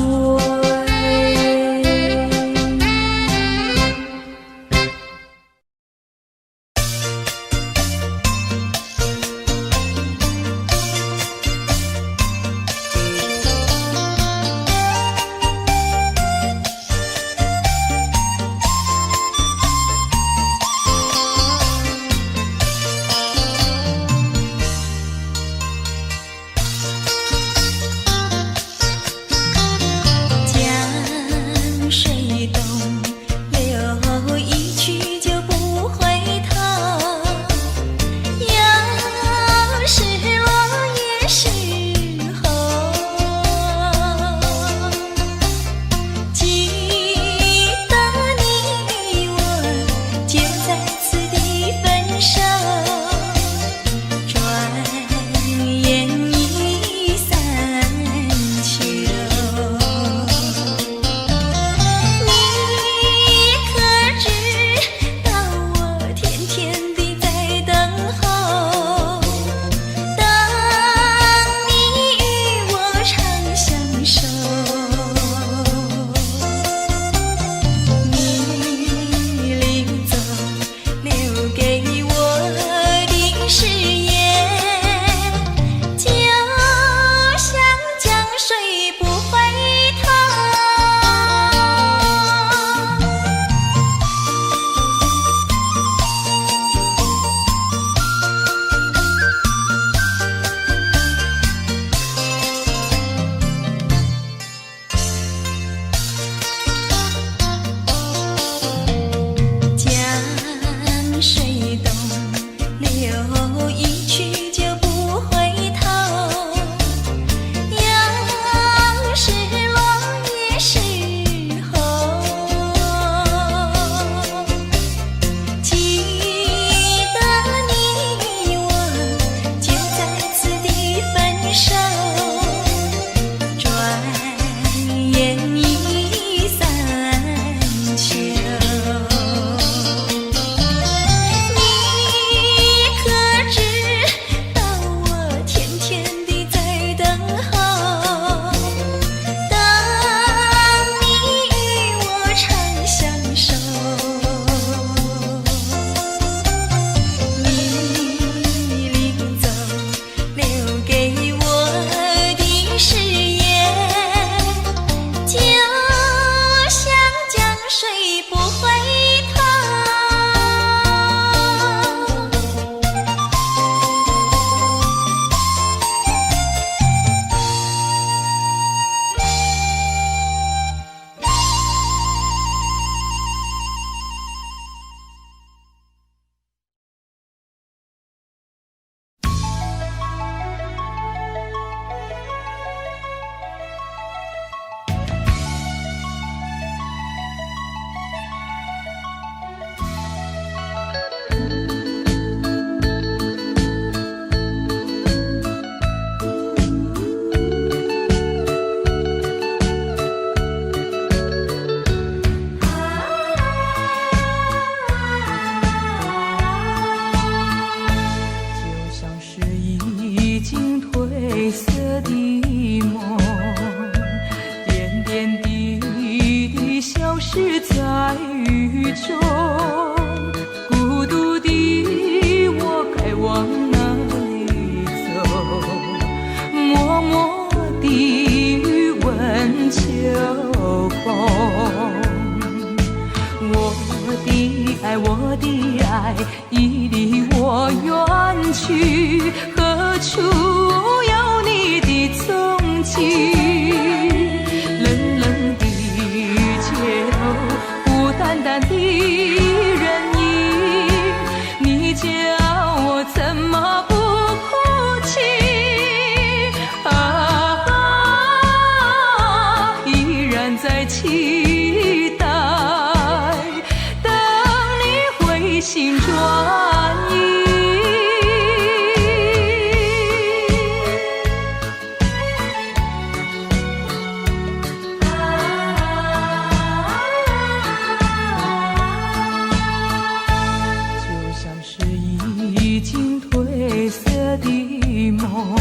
Speaker 1: 褪色的梦，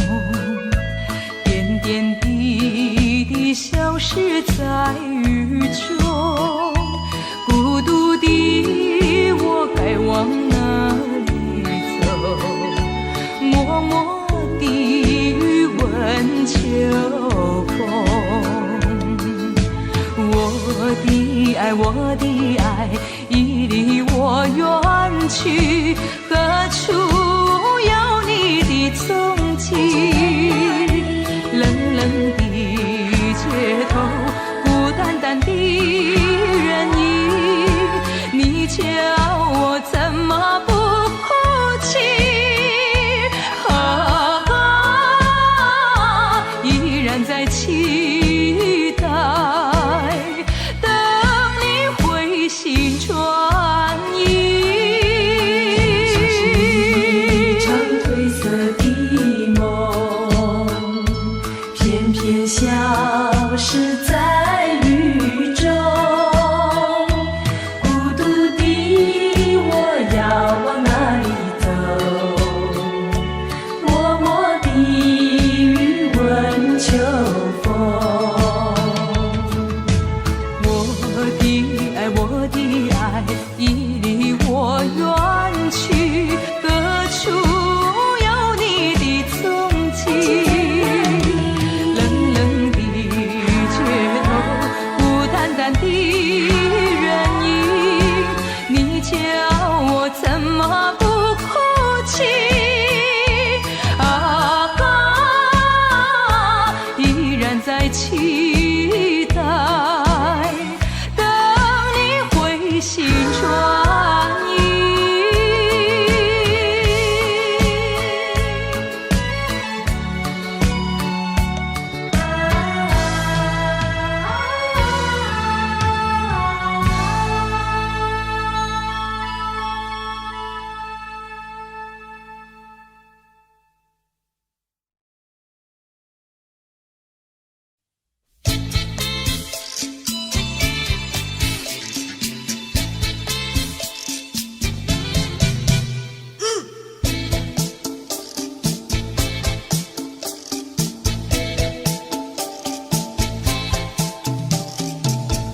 Speaker 1: 点消失在雨中，孤独的我该往哪里走？默默地语问秋风，我的爱，我的爱，已离我远去，何处有你的踪迹？冷冷的街头，孤单单的人影，你叫我怎么不哭泣？依然在期待，等你回心转意。一场褪色的梦，偏偏消失在雨中，孤独的我要往哪里走？默默地语问秋风，我的爱，我的爱，已离我远去，何处有你的踪迹？冷冷的街头，孤单单的人影，你叫我怎么不哭泣？依然在期待，等你回心转意。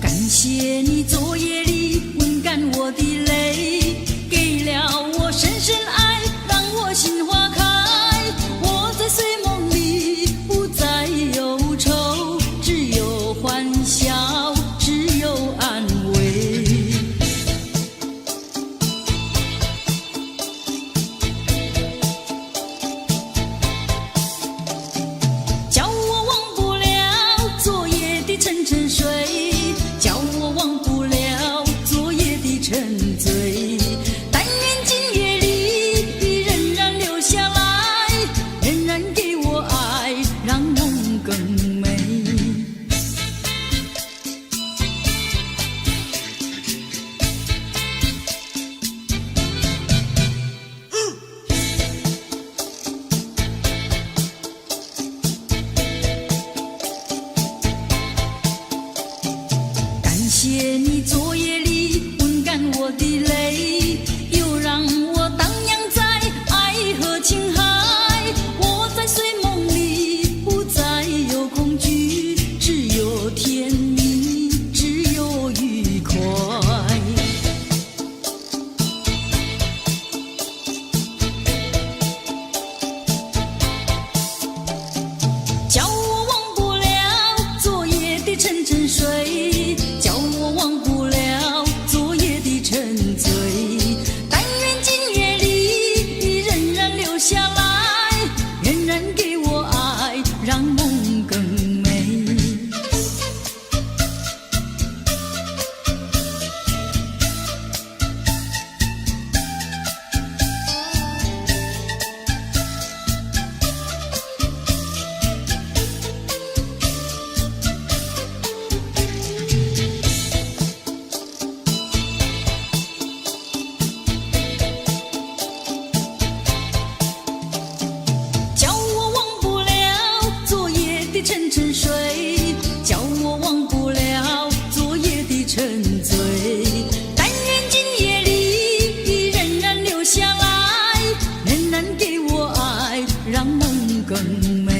Speaker 1: 感谢你昨夜里温干我的泪，给了我深深爱，让我心花开。我在睡梦里不再忧愁，只有欢笑，只有安慰。叫我忘不了昨夜的沉沉睡，叫我忘不了昨夜的沉醉。但愿今夜里仍然留下来，仍然给我爱，让梦更美。感谢你昨夜里温干我的泪，又让我荡漾在爱和情海。我在睡梦里不再有恐惧，只有甜蜜，只有愉快。叫我忘不了昨夜的沉沉睡，叫我忘不了昨夜的沉醉。但愿今夜里仍然留下来，仍然给我爱，让梦更美。叫我忘不了昨夜的沉沉睡，叫我忘不了昨夜的沉醉。但愿今夜里仍然留下来，仍然给我爱，让梦更美。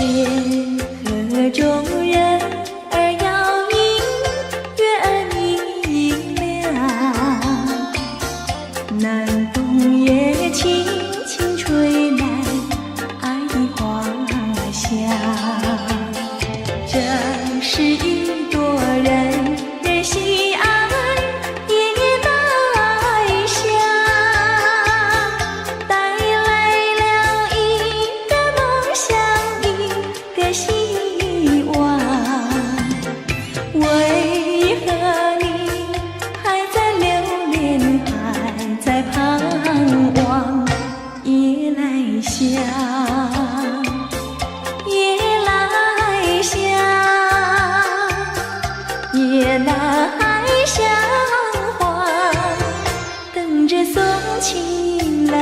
Speaker 1: 河中人儿摇影，月儿明亮，南风也轻轻吹来爱的花香。这是一朵人人喜爱的奶香，带来了一个梦想，一个希望。为何你还在留恋，还在盼望？夜来香，夜来香，夜来香花，等着送情郎。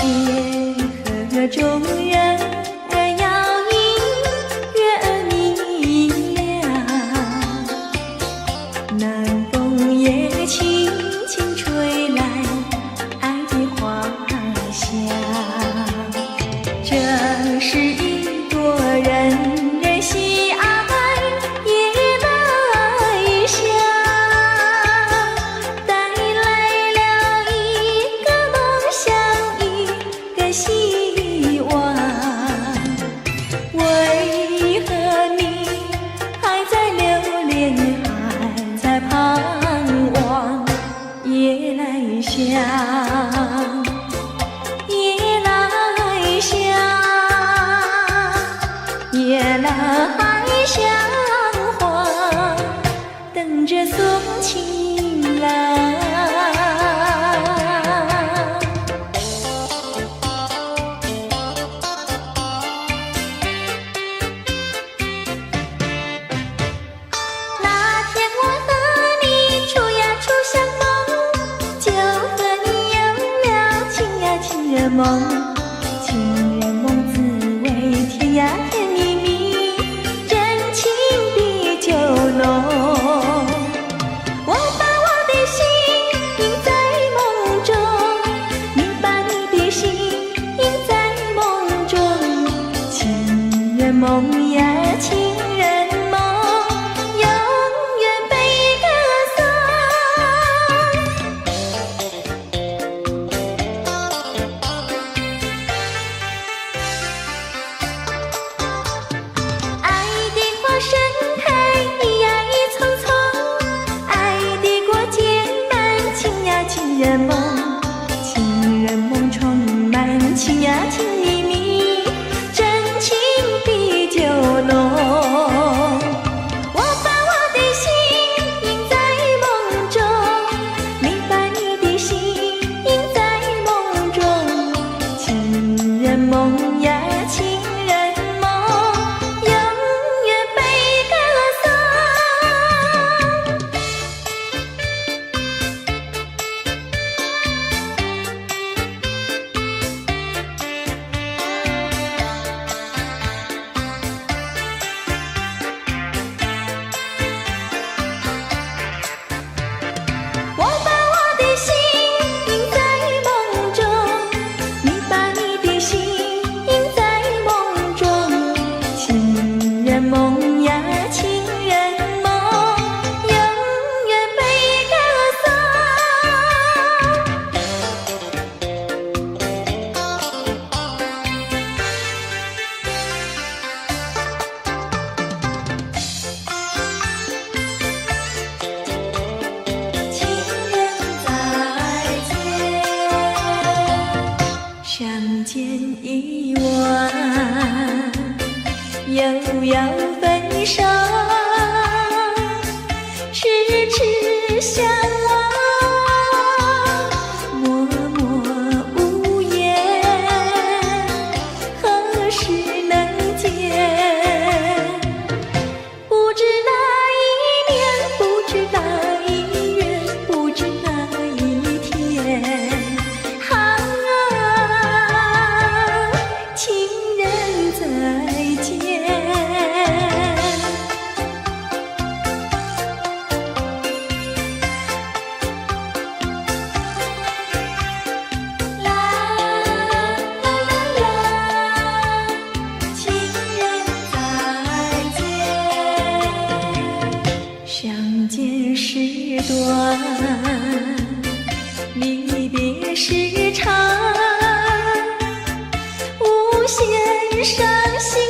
Speaker 1: 夜河中人儿摇影，月儿明亮，南风也轻轻吹来爱的花香。这是一朵人人喜爱夜来香，带来了一个梦想，一个希望。为何你还在留恋，还在盼望？夜来香，夜来香，夜来香花，等着送情郎。那天我和你处呀处相逢，就和你有了情呀情人梦。情人梦滋味甜呀甜蜜蜜，真情比酒浓。我把我的心印在梦中，你把你的心印在梦中。情人梦呀情人梦，永远被歌爱的花盛开一呀一丛丛，爱的果结满情呀情人梦。情人梦充满情呀情蜜蜜，真情比酒浓。我把我的心印在梦中，你把你的心印在梦中。情人梦呀情人梦，永远被歌颂。我把我的心印在梦中，你把你的心印在梦中。情人梦呀情人梦，永远被歌颂。情人再见，相见已晚，又要分手，痴痴相望，默默无言，何时能见？不知哪一年，不知哪一月，不知哪一天，好
Speaker 4: 短，离别时长，无限伤心，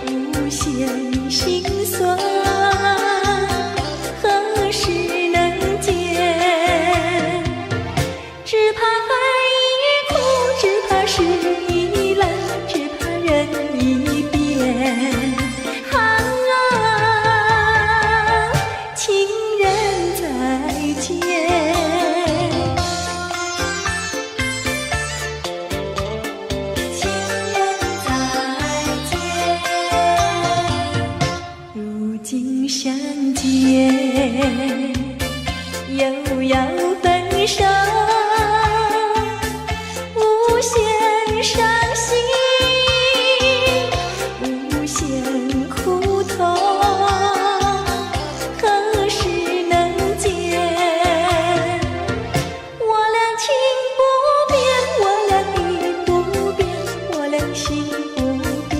Speaker 4: 无限心酸，何时能见？只怕爱已枯，只怕事已烂，只怕人已变。相见又要分手，无限伤心，无限苦痛，何时能见？我俩情不变，我俩意不变，我俩心不变。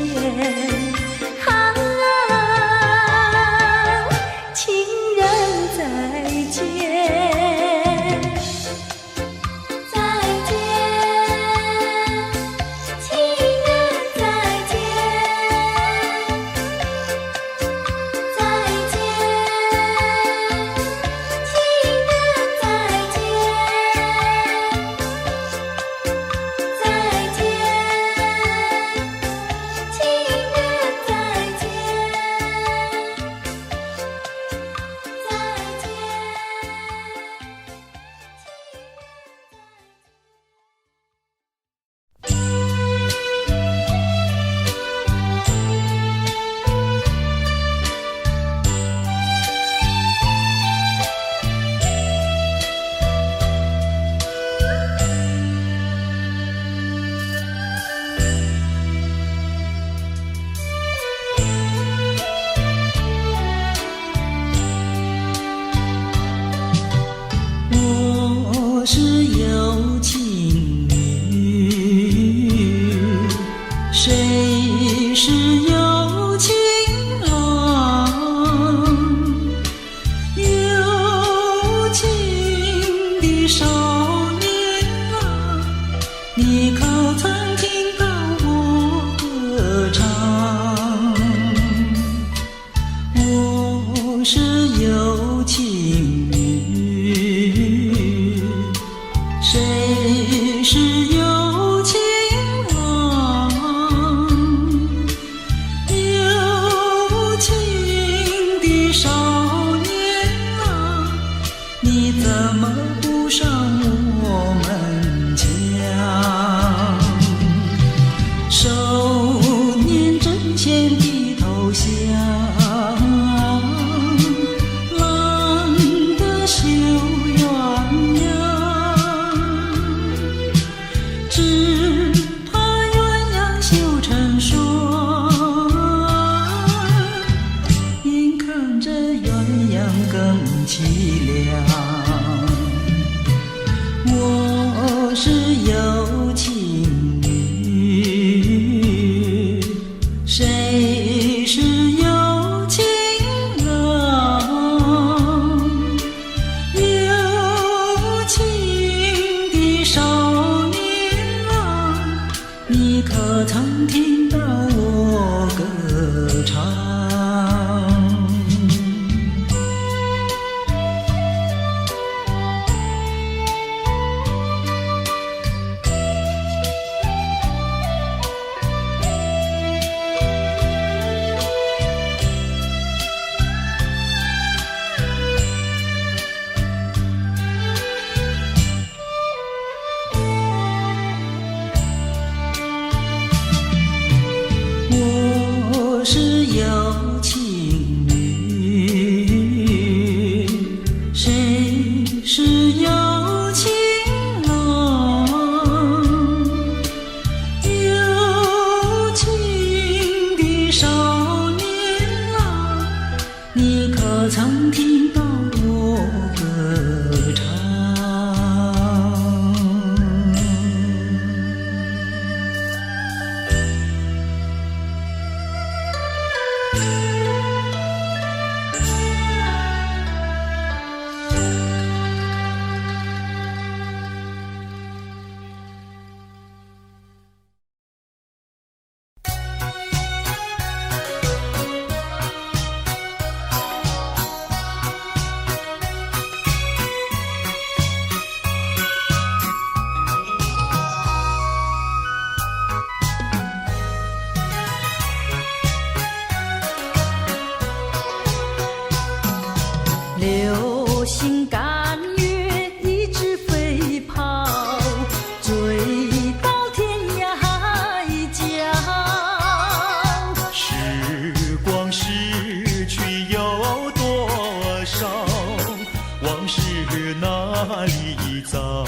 Speaker 3: 早，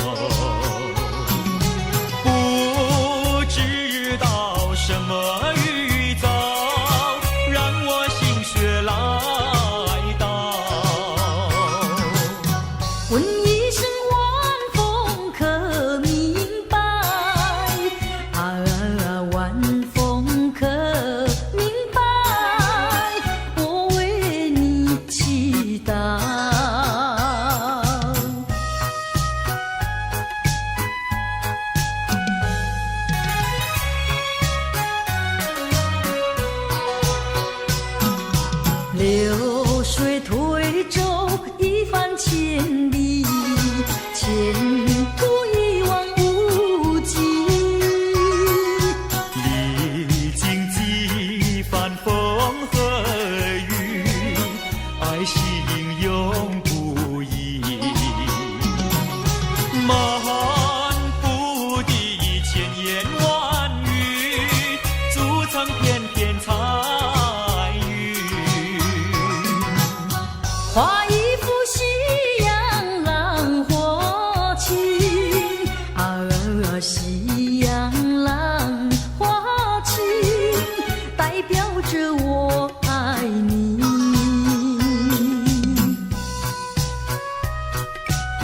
Speaker 3: 不知道什么预兆，让我心血来到。
Speaker 6: 问一声晚风可明白？晚风可明白？我为你祈祷。流水推舟一番千里，前途一望无际。
Speaker 3: 历经几番风和雨，爱心永不移。满腹的千言万语，筑成片片彩云。
Speaker 6: 画一幅夕阳浪花情，夕阳浪花情，代表着我爱你。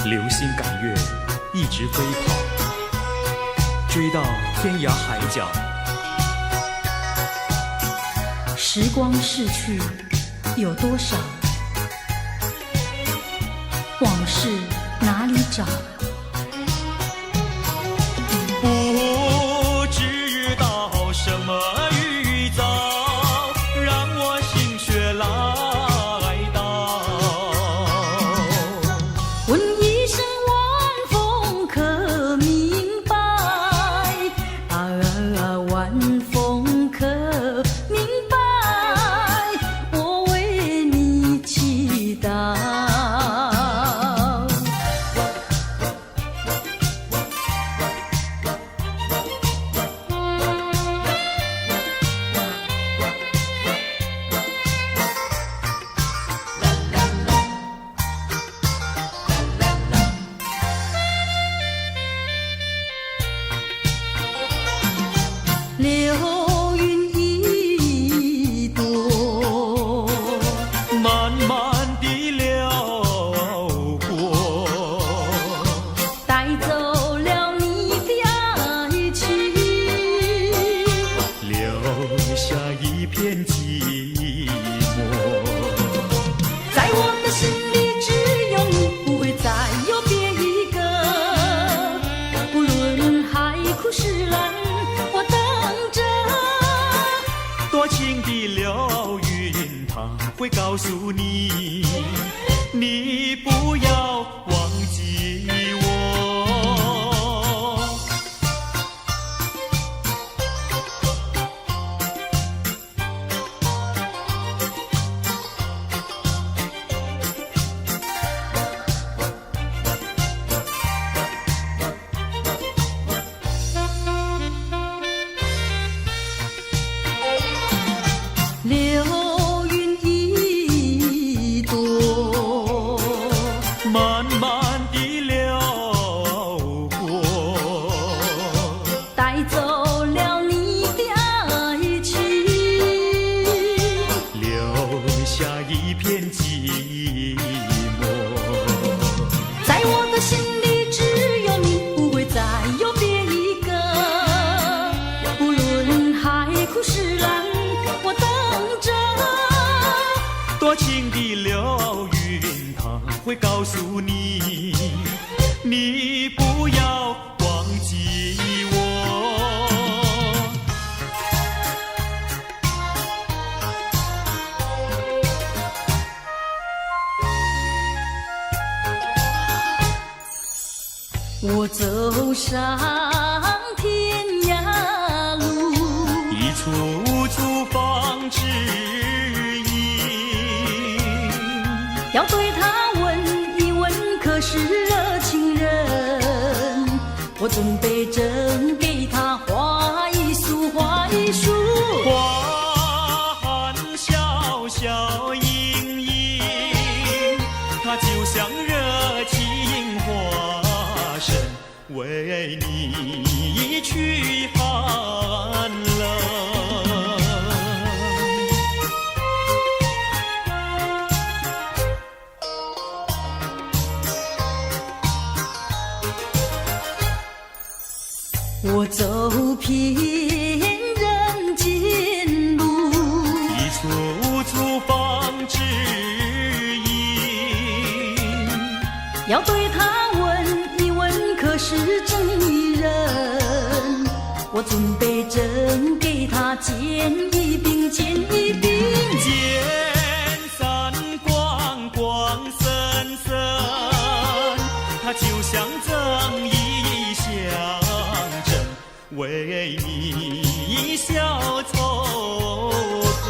Speaker 3: 流星赶月，一直飞跑，追到天涯海角。
Speaker 6: 时光逝去有多少？往事哪里找？
Speaker 3: 不知道什么预兆，让我心血来到。
Speaker 6: 问一声晚风可明白？晚风可明白？我为你祈祷。流云一朵，
Speaker 3: 慢慢地流过，
Speaker 6: 带走了你的爱情，
Speaker 3: 留下一片寂寞。
Speaker 6: 在我的心里只有你，不会再有别一个。不论海枯石烂，我等着。
Speaker 3: 多情的流云，它会告诉你，你不要忘记我。
Speaker 6: 流云一朵，
Speaker 3: 慢慢地流过，
Speaker 6: 带走了你的爱情，
Speaker 3: 留下一片寂寞。
Speaker 6: 在我的心里只有你，不会再有别一个。不论海枯石烂，我等着。
Speaker 3: 多情的流云，它会告诉你，你不要忘记我。
Speaker 6: 我走上天涯路，
Speaker 3: 一处处放指引，
Speaker 6: 要对他问一问，可是热情人？我准备真给他画一束，画一束。
Speaker 3: 花含笑笑盈盈，它就像热情花
Speaker 6: 我走遍人间路，
Speaker 3: 一处处方知音。
Speaker 6: 要对他问一问，可是真一人？我准备真给他见一饼，见一饼。
Speaker 3: 见三光光森森，它就像正义象征，为你消仇恨。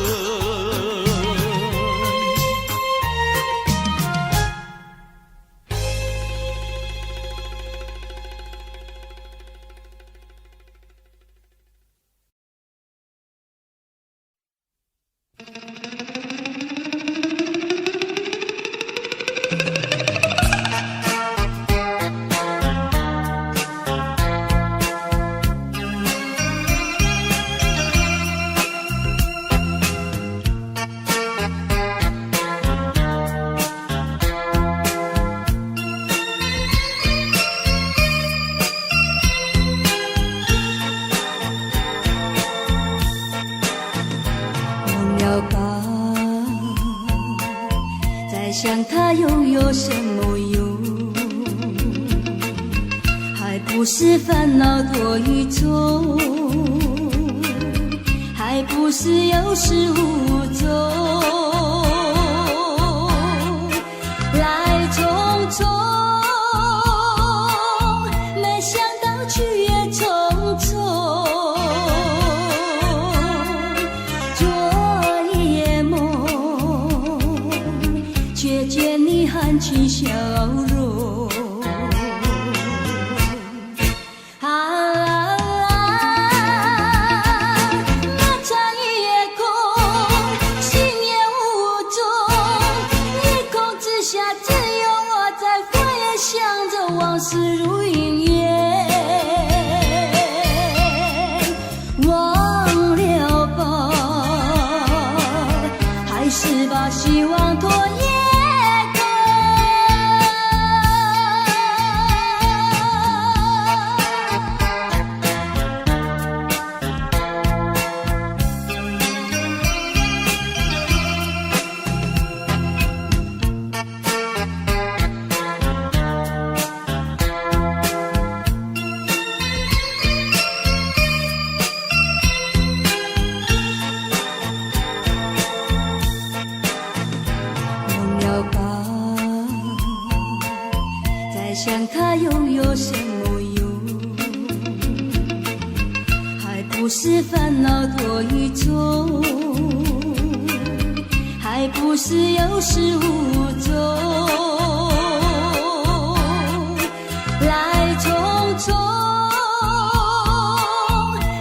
Speaker 6: 想他又有什么用？还不是烦恼多与重，还不是有始无终，来匆匆，没想到去也匆匆。却见你含情笑容，那场夜空，心也无踪，夜空之下只有我在佛也想着往事如云烟，忘了吧，还是把希望托夜。想他又有什么用？还不是烦恼多与重，还不是有始无终，来匆匆，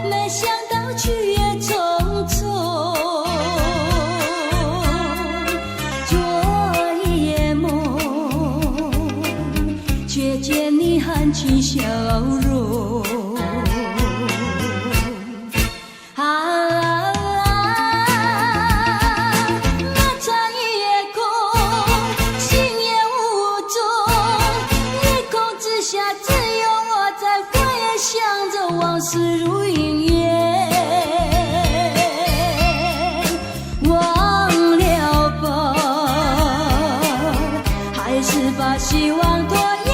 Speaker 6: 没想到去也匆匆。却见你含情笑容，那场夜空，心也无踪，夜空之下只有我在佛也想着往事如云烟，忘了吧，还是把希望托夜。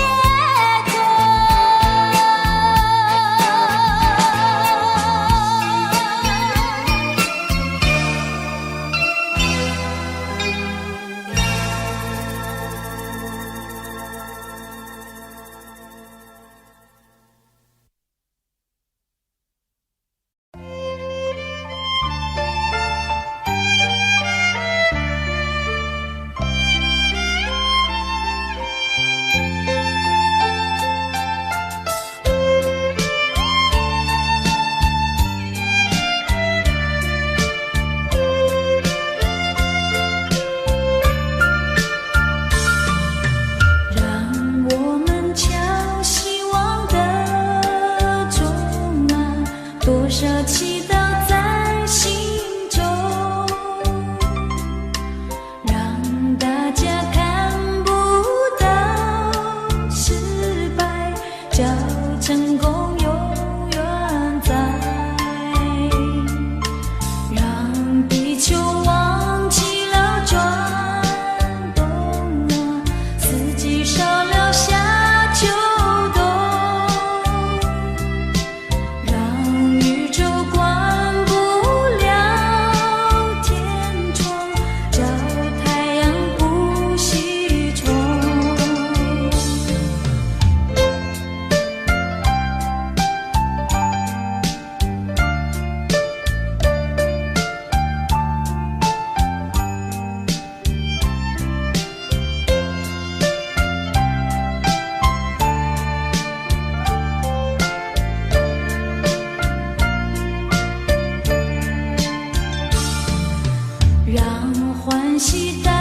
Speaker 1: 惜代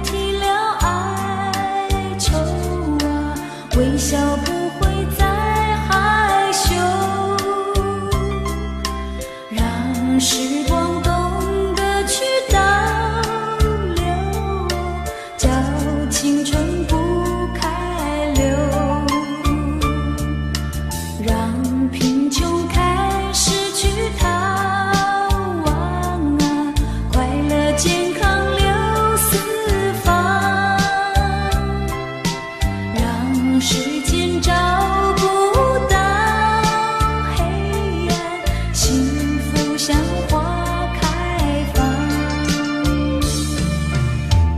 Speaker 1: 替了哀愁啊，微笑不会再害羞，让时光懂得去倒流，叫青春不开溜，让贫穷开始去逃亡啊，快乐健康流四方，让时间找不到黑暗，幸福像花开放，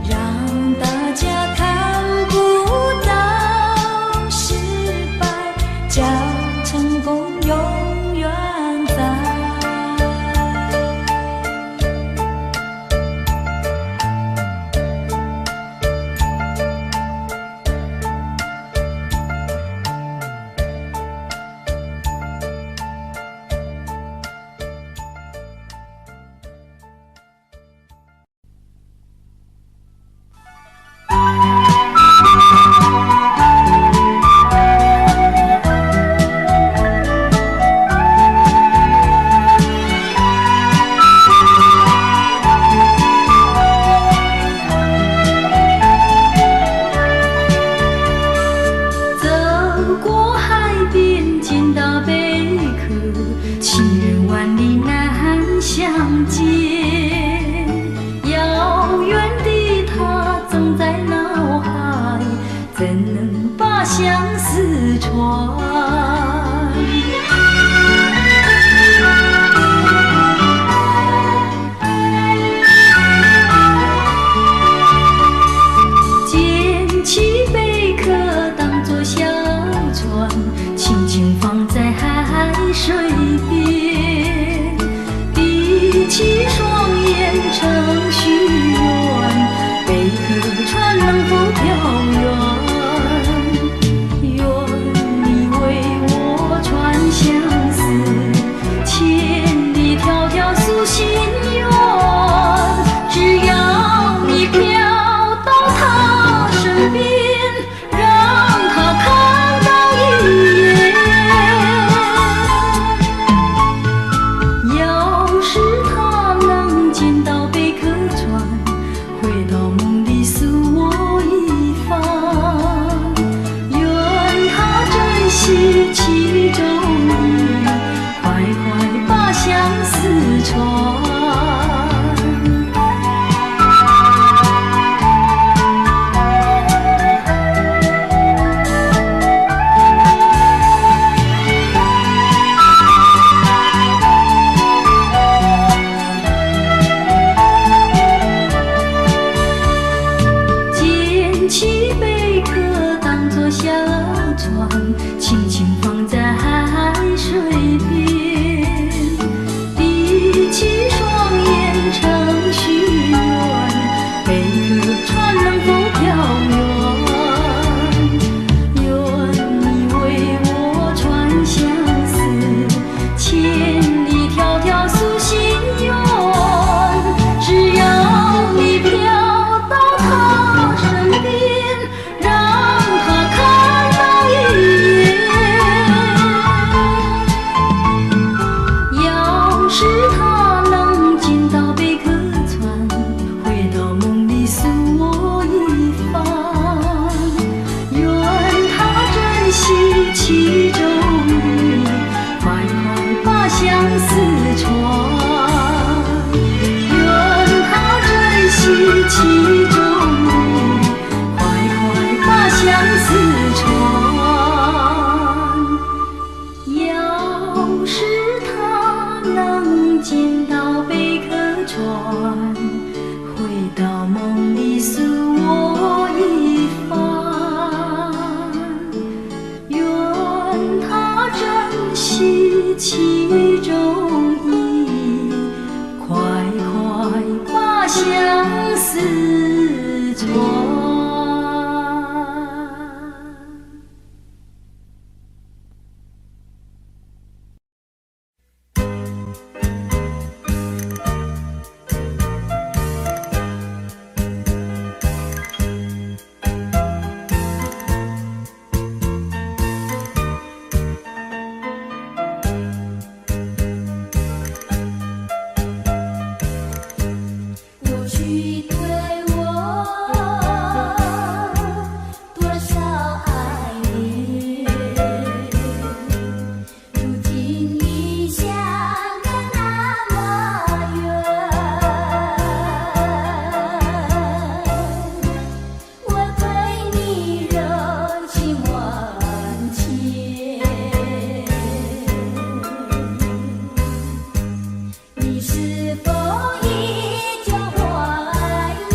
Speaker 1: 让大家看不到失败，叫成功永远在。走过海边见到贝壳，情人万里难相见，遥远的他总在脑海，怎能把相思传？捡起贝壳当作小船，轻轻放在海水边，闭起双眼成许愿，贝壳船能否飘远？愿你为我传相思，千里迢迢诉心愿，只要你飘到他身边，让他看到一眼。要是他能见到贝壳船，回到梦里诉我一番，愿他珍惜其中意，快快把相思传。捡起贝壳当作小船，轻轻放在海水边，闭起双眼成许愿，贝壳船能否飘远？愿你为我传相思，千里迢迢诉心愿，只要你飘到他身边，让他看到一眼。要是他能见到贝壳船，回到梦里诉我一番，愿他珍惜其中意，快快把相思传。愿他珍惜其中意，快快把相思传。要是他能见到贝壳船，回到梦里诉我一番，愿他珍惜其中意，快快把相思传。
Speaker 4: 去对我多少爱恋，如今已相隔那么远。我对你热情万千，你是否依旧怀念？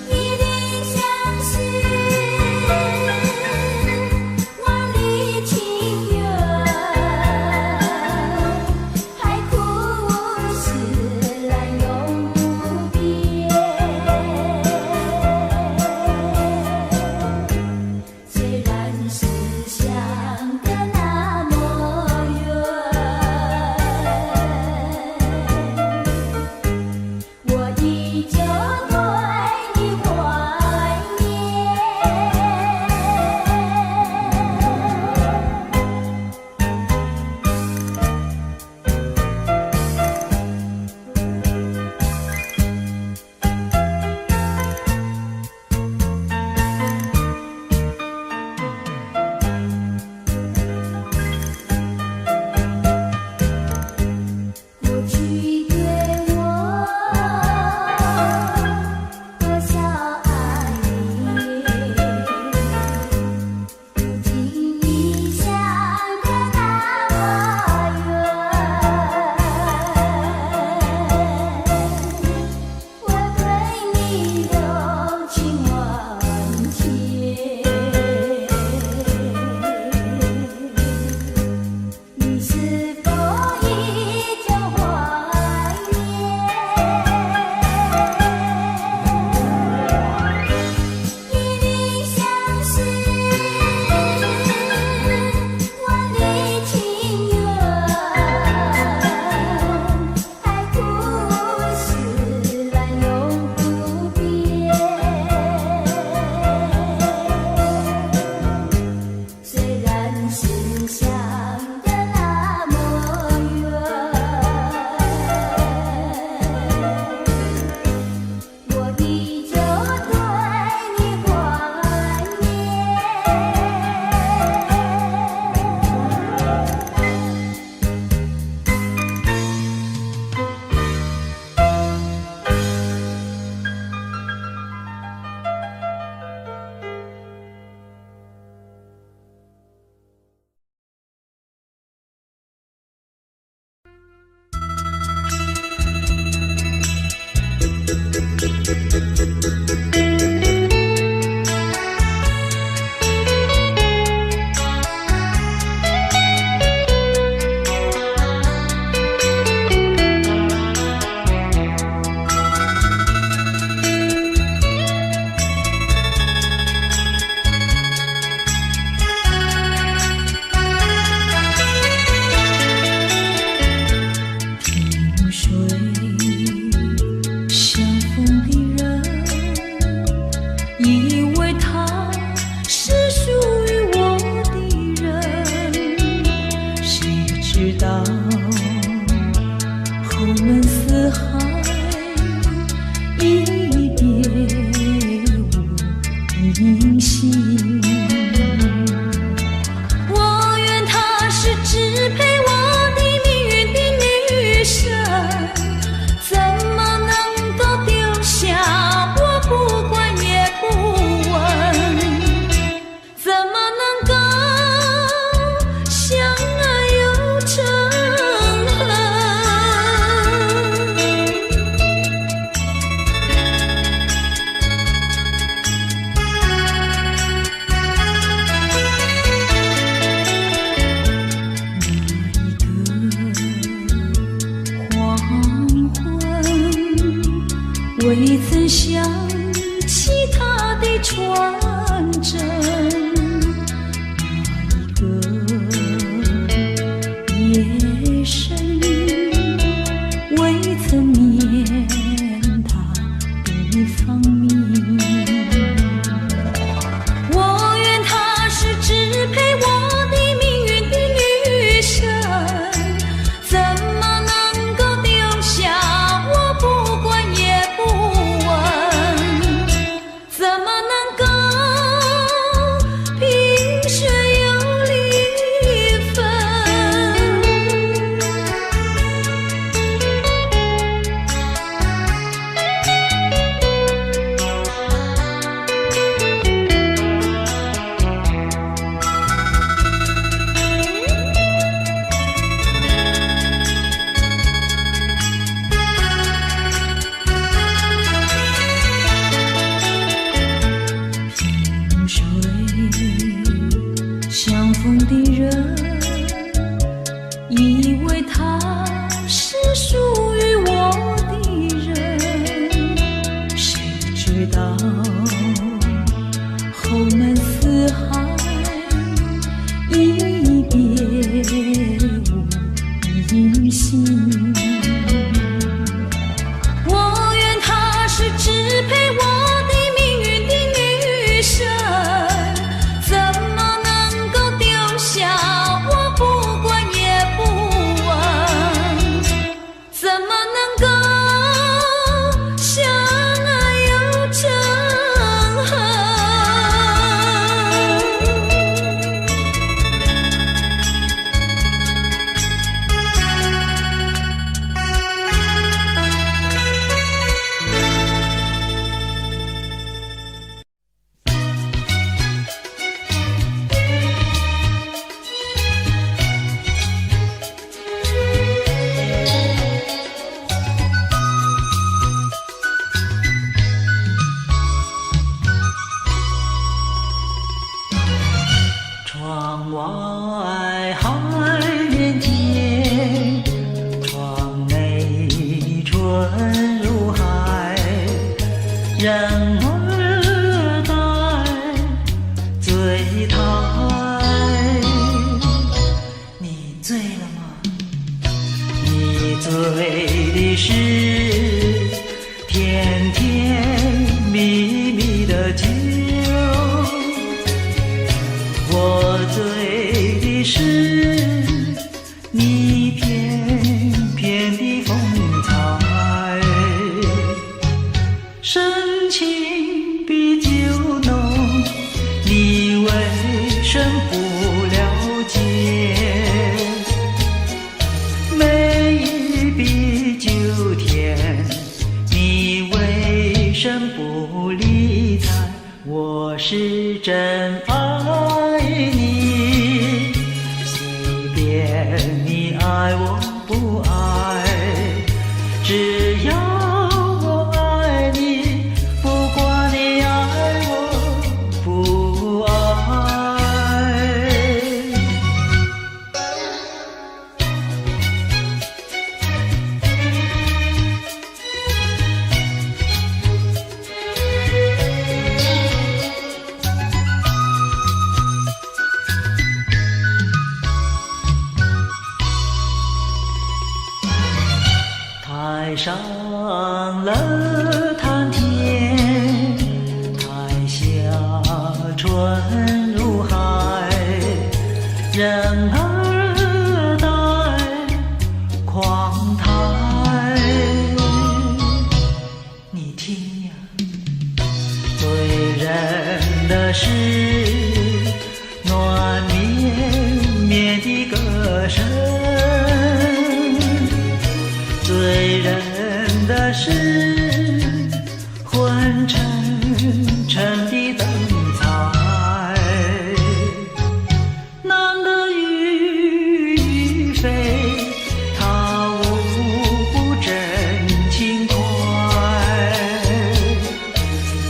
Speaker 4: 一定相识，万里情缘，海枯石烂永不变。虽然是相隔那么远，我依旧对你怀念。过去对我多少爱恋，如今已相隔那么远。我对你柔情万千，你是否依旧怀念？一定相识，万里情缘，海枯石烂永不变。虽然是相隔那么远，我依旧对你怀念。萍水相逢的人，以为他是属于我的人，谁知道后门四海，一别无音信。我愿她是支配我的命运的女神，怎么能够丢下我不管也不问？怎么能够相爱又成未曾想起他的传真，那一个夜深，未曾眠他的芳名。我愿她是支配我的命运的女神，怎么
Speaker 6: 我愿她是支配我的命运的女神，怎么能够丢下我不管也不问？怎么能够相爱又憎恨？
Speaker 2: 窗外海面见，窗内春如海。人儿在醉台，你醉了吗？你醉的是甜甜蜜蜜的酒。我醉的是你翩翩的风采，深情比酒浓，你为什不了解？每一笔酒甜，你为什不理睬？我是真爱你，随便你爱我不爱，只要我爱你，不管你爱我不爱。台上了谈天，台下春如海。人儿在狂台，你听呀，醉人的是暖绵绵的歌声。醉人的是昏沉沉的灯彩，男的与非，他无不真情怀。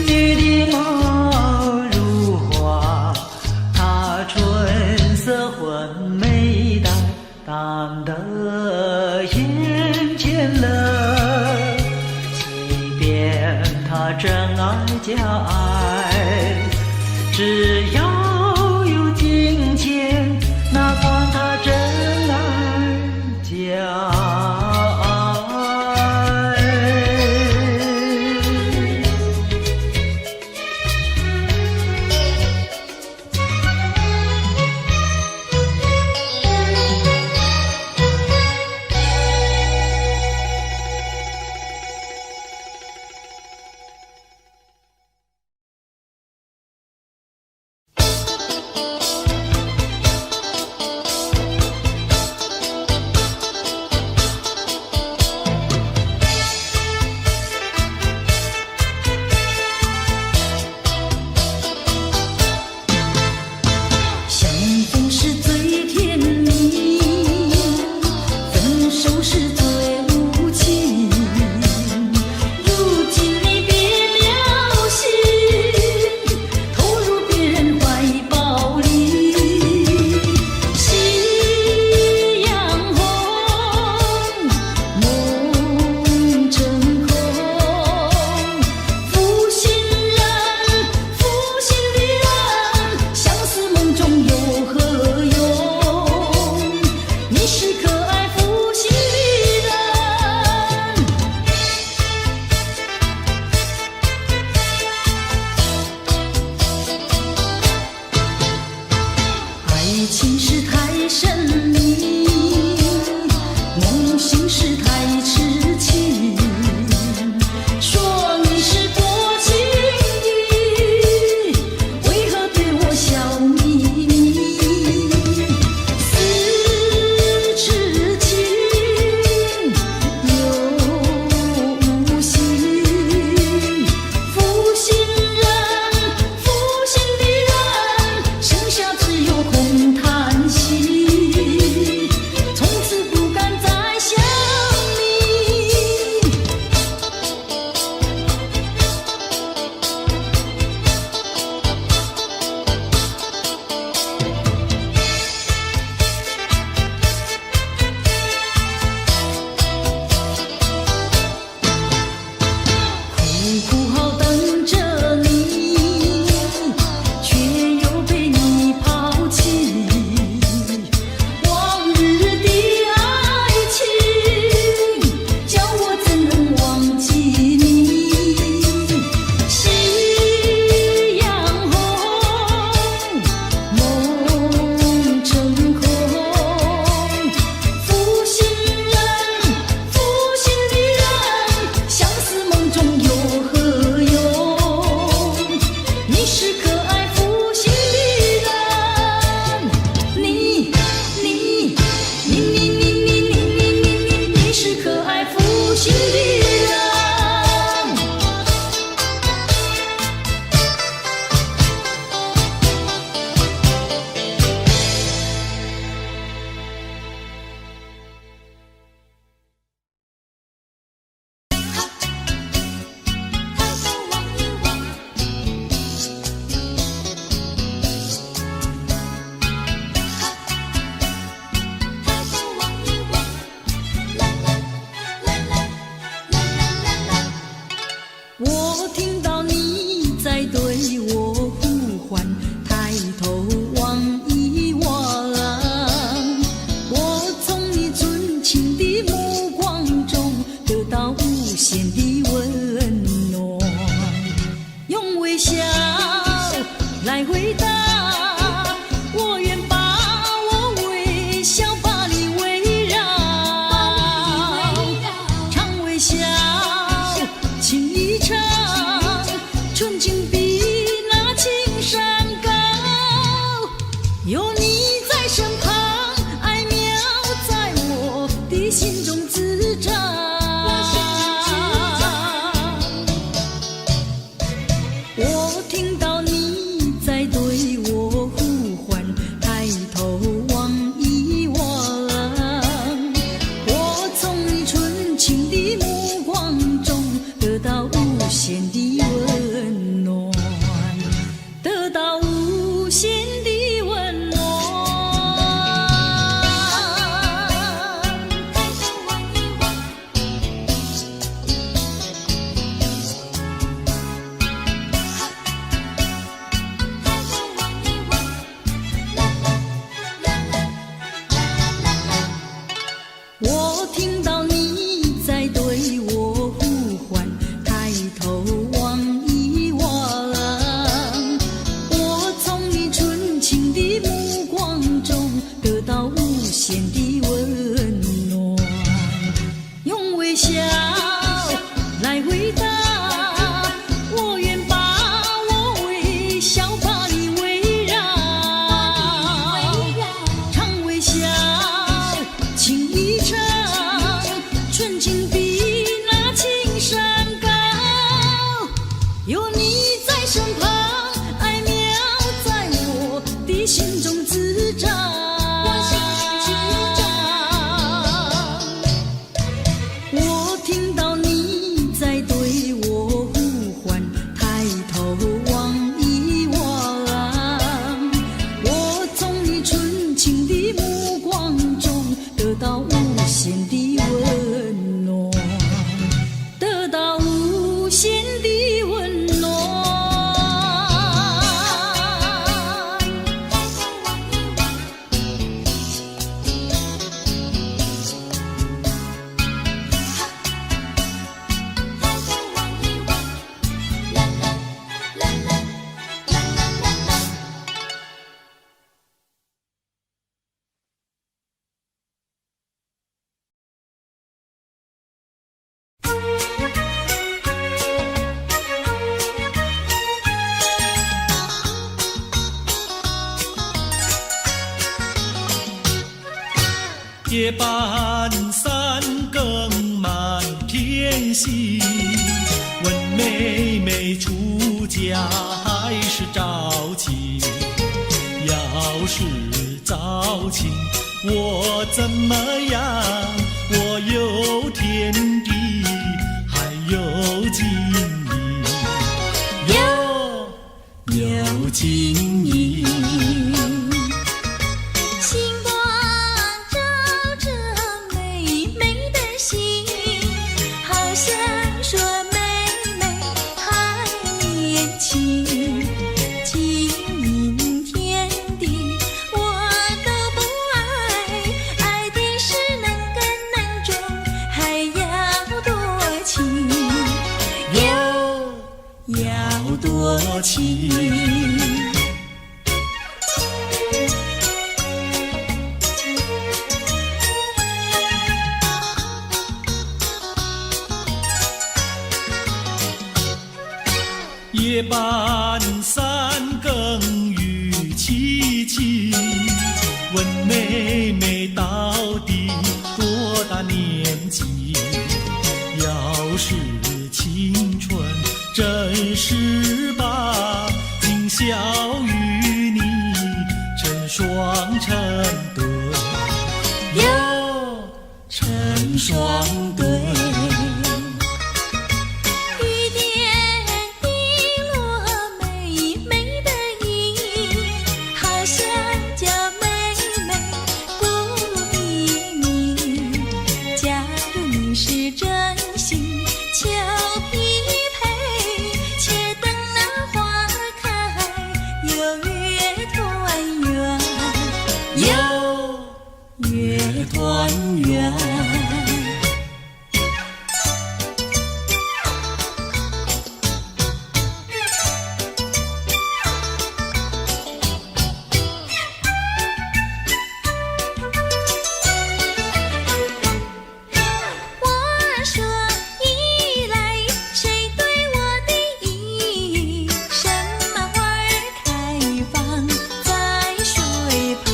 Speaker 2: 女的貌如花，她春色浑美淡，淡得眼前乐，随便他真爱假爱，只要有金钱，哪管他真爱假。
Speaker 6: 限的温暖，用微笑来回答。我愿把我微笑把你围绕，常微笑，情意长，纯情比那青山高。有你在身旁，爱苗在我的心中滋长。我听到你在对我呼唤，抬头望一望，我从你纯情的目光中得到无限的温暖，得到无限的温暖。
Speaker 4: 抬头望一望，抬头望一望，啦啦啦啦啦啦啦。
Speaker 6: 我听到你在对我呼唤，抬头望一望，我从你纯情的目光中得到无限的温暖，用微笑来回答。我愿把我微笑把你围绕，常微笑，情意长，纯情比那青山高。有你在身旁，爱苗在我的心中滋长。我听到你在对我呼唤，抬头望一望，我从你纯情的目光中得到无限的温暖，得到无限的温暖。
Speaker 4: 抬头望一望，抬头望一望，啦啦啦啦啦啦啦啦。
Speaker 5: 夜半三更满天星，问妹妹出嫁还是早亲？要是早亲，我怎么样？我有天地，还有金银，有金银。
Speaker 4: 星光照着妹妹的心，好像说妹妹还年轻。金银天地我都不爱，爱的是能根能种，还要多情，
Speaker 5: 要多情。夜半三更雨凄凄，问妹妹到底多大年纪？要是青春真是把，今宵与你成双成对，成双对。
Speaker 4: 雨点滴落妹妹的衣，好像叫妹妹不理你。假如你是真心俏匹配，且等那花开，有月团圆。说依赖，谁对我的意？什么花儿开放在水畔？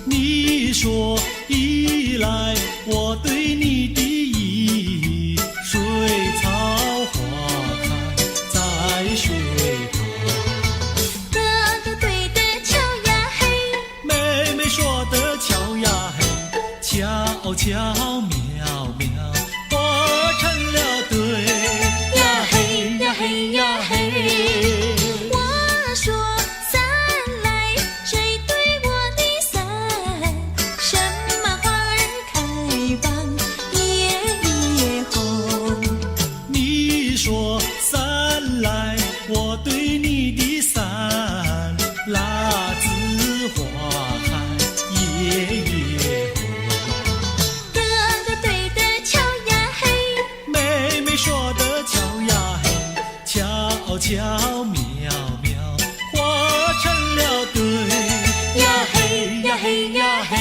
Speaker 5: 你说依赖我对你的意，水草花开在水旁。
Speaker 4: 哥哥对的巧呀嘿，
Speaker 5: 妹妹说的巧呀嘿，巧巧妙妙，活成了对呀嘿呀嘿呀嘿。
Speaker 4: 我说伞来，谁对我的伞？什么花儿开放夜夜红？
Speaker 5: 你说伞来，我对你的伞，辣子花开夜夜红。
Speaker 4: 哥哥对的巧呀嘿，
Speaker 5: 妹妹说的巧呀嘿，巧巧妙妙，活成了对呀嘿呀嘿呀嘿。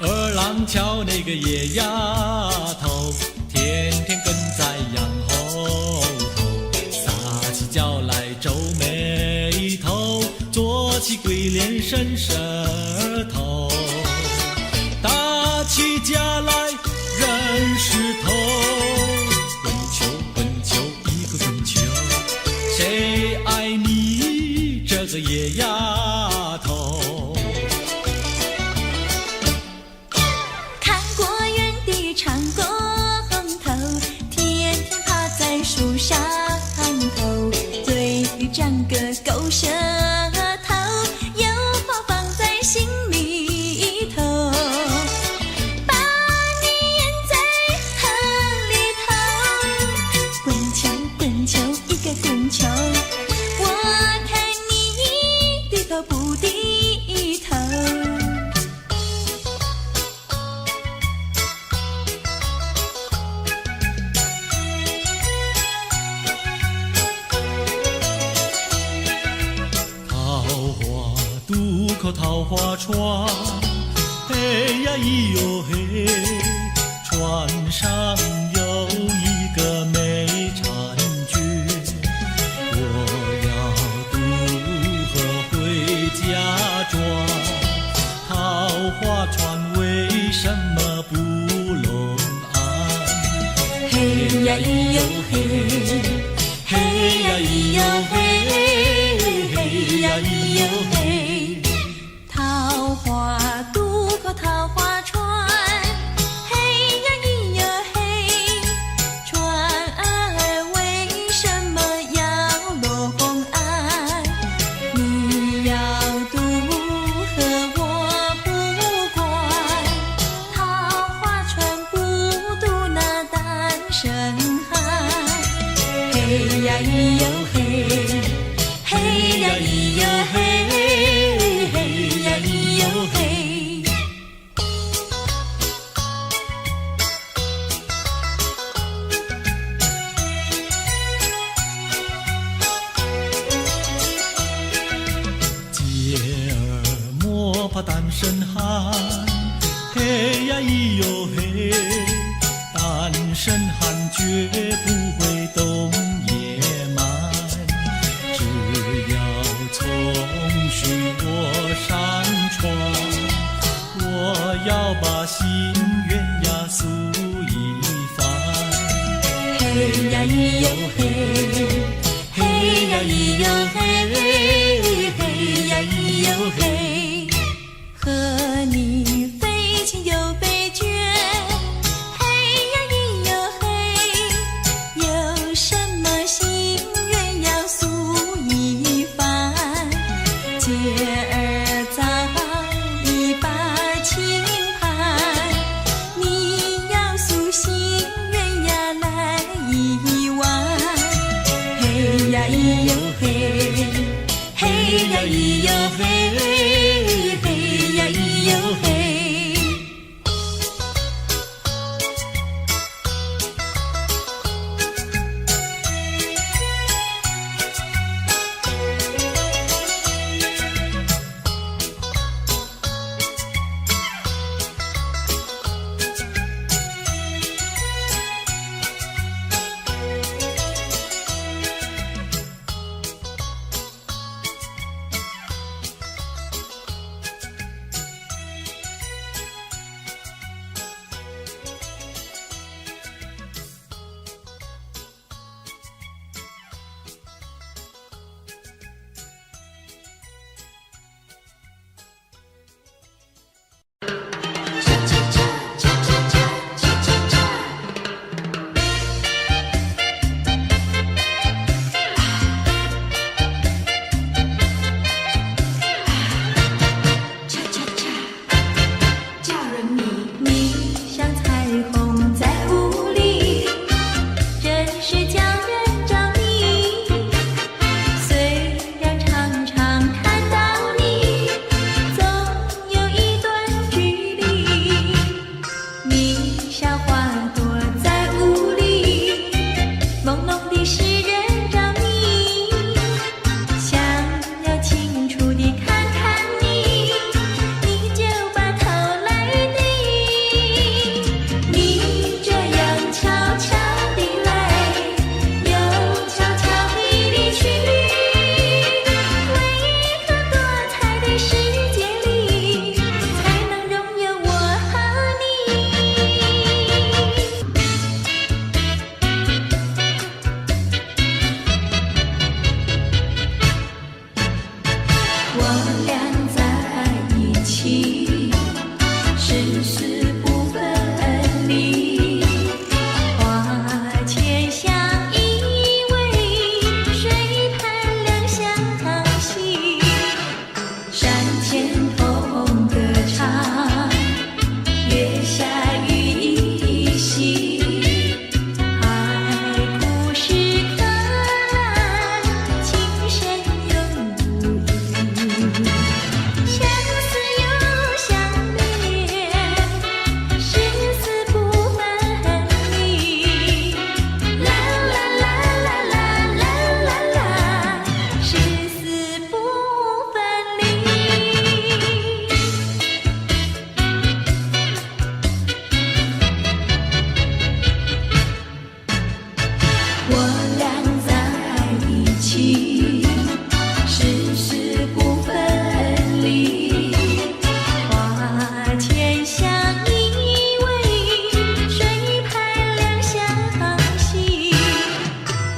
Speaker 5: 二郎桥那个野丫头，天天跟在羊后头，撒起娇来皱眉头，做起鬼脸伸舌头，打起架来扔石头，滚球滚球一个滚球，谁爱你这个野丫头？
Speaker 4: 看过园的长工头，天天趴在树上头，嘴里长个狗舌头，有话放在心里头，把你淹在河里头，滚球滚球一个滚球，我看你低头不低头。
Speaker 5: 桃花渡口桃花船，嘿呀咿哟嘿，船上有一个美婵娟，我要渡河回家庄，桃花船为什么不拢岸？
Speaker 4: 嘿呀咿哟嘿，嘿呀咿哟嘿，嘿呀咿哟嘿，桃花渡口桃花船，嘿呀咿哟嘿，船儿为什么要拢岸？你要渡河我不管，桃花船不渡那单身汉。嘿呀咿哟嘿，嘿呀咿哟嘿，嘿呀咿哟嘿。
Speaker 5: 姐儿莫怕单身汉，嘿呀咿哟嘿，单身汉绝不会动野蛮，只要从许我上船，我要把心愿呀诉一番。
Speaker 4: 嘿呀咿哟嘿，嘿呀咿哟嘿，嘿呀咿哟嘿，和你非亲又非眷，嘿呀咿哟嘿，有什么心愿要诉一番？姐儿早已把情盘，你要诉心愿呀来一碗。嘿呀咿哟嘿，嘿呀咿哟嘿，嘿呀咿哟嘿。世人着迷，想要清楚地看看你，你就把头来低。你这样悄悄地来，又悄悄地离去，为何多彩的世界里才能拥有我和你？我俩在一起，誓死不分离。花前相依偎，水畔两相惜。山前同歌唱，月下雨依稀。海枯石可烂，情深永不移。相思又相恋，誓死不分离。啦啦啦啦啦啦啦啦，誓死不分离。我俩在一起，誓死不分离。花前相依偎，水畔两相惜。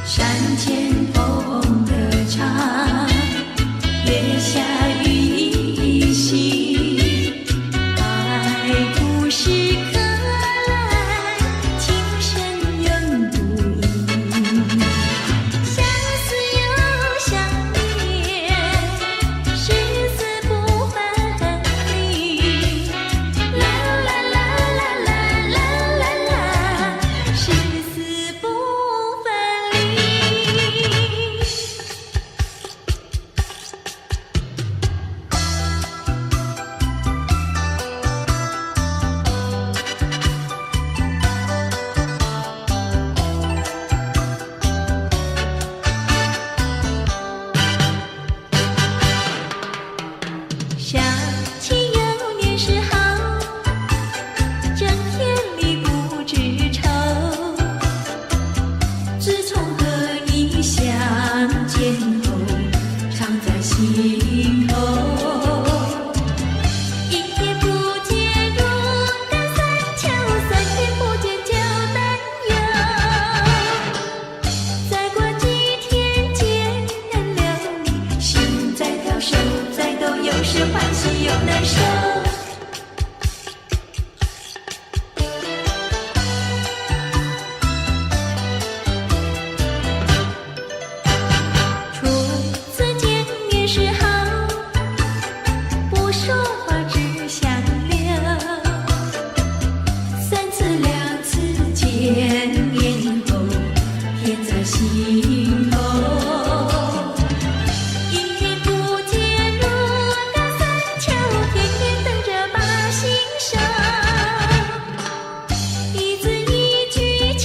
Speaker 4: 山前同歌唱，月下雨依稀。海枯石可烂，情深永不移。相思又相恋，誓死不分离。啦啦啦啦啦啦啦啦，誓死不分离。想起幼年时好，整天里不知愁。自从和你相见后，常在心头。一天不见如隔三秋，三天不见就担忧。再过几天见了你，心在跳，手在抖，有时欢喜又难受。初次见面时好，不说话只相留。三次两次见面后，甜在心头。一天不见如隔三秋，天天等着把心收。一字一句情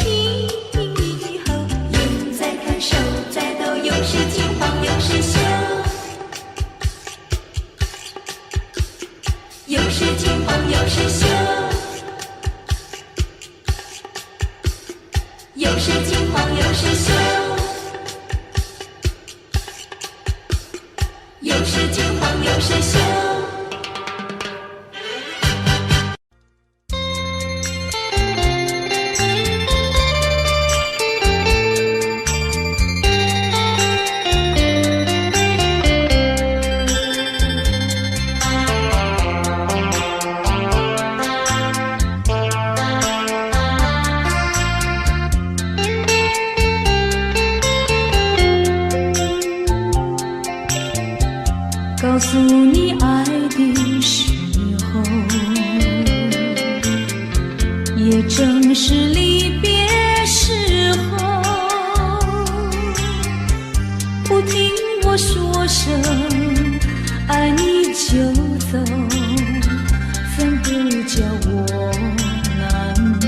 Speaker 4: 以后，眼在看，手在抖，有时惊慌有时羞。有时惊慌有时羞。有时惊慌有时羞。有时惊慌有时羞。
Speaker 1: 告诉你爱的时候，也正是离别时候。不听我说声爱你就走，分不叫我难过。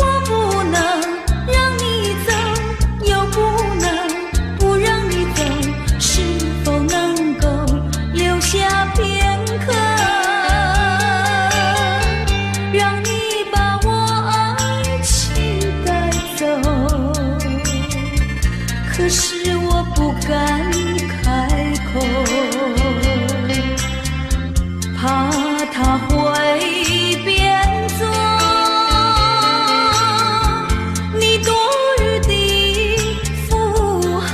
Speaker 1: 我不能让
Speaker 6: 是我不敢开口，怕他会变作你多余的附和。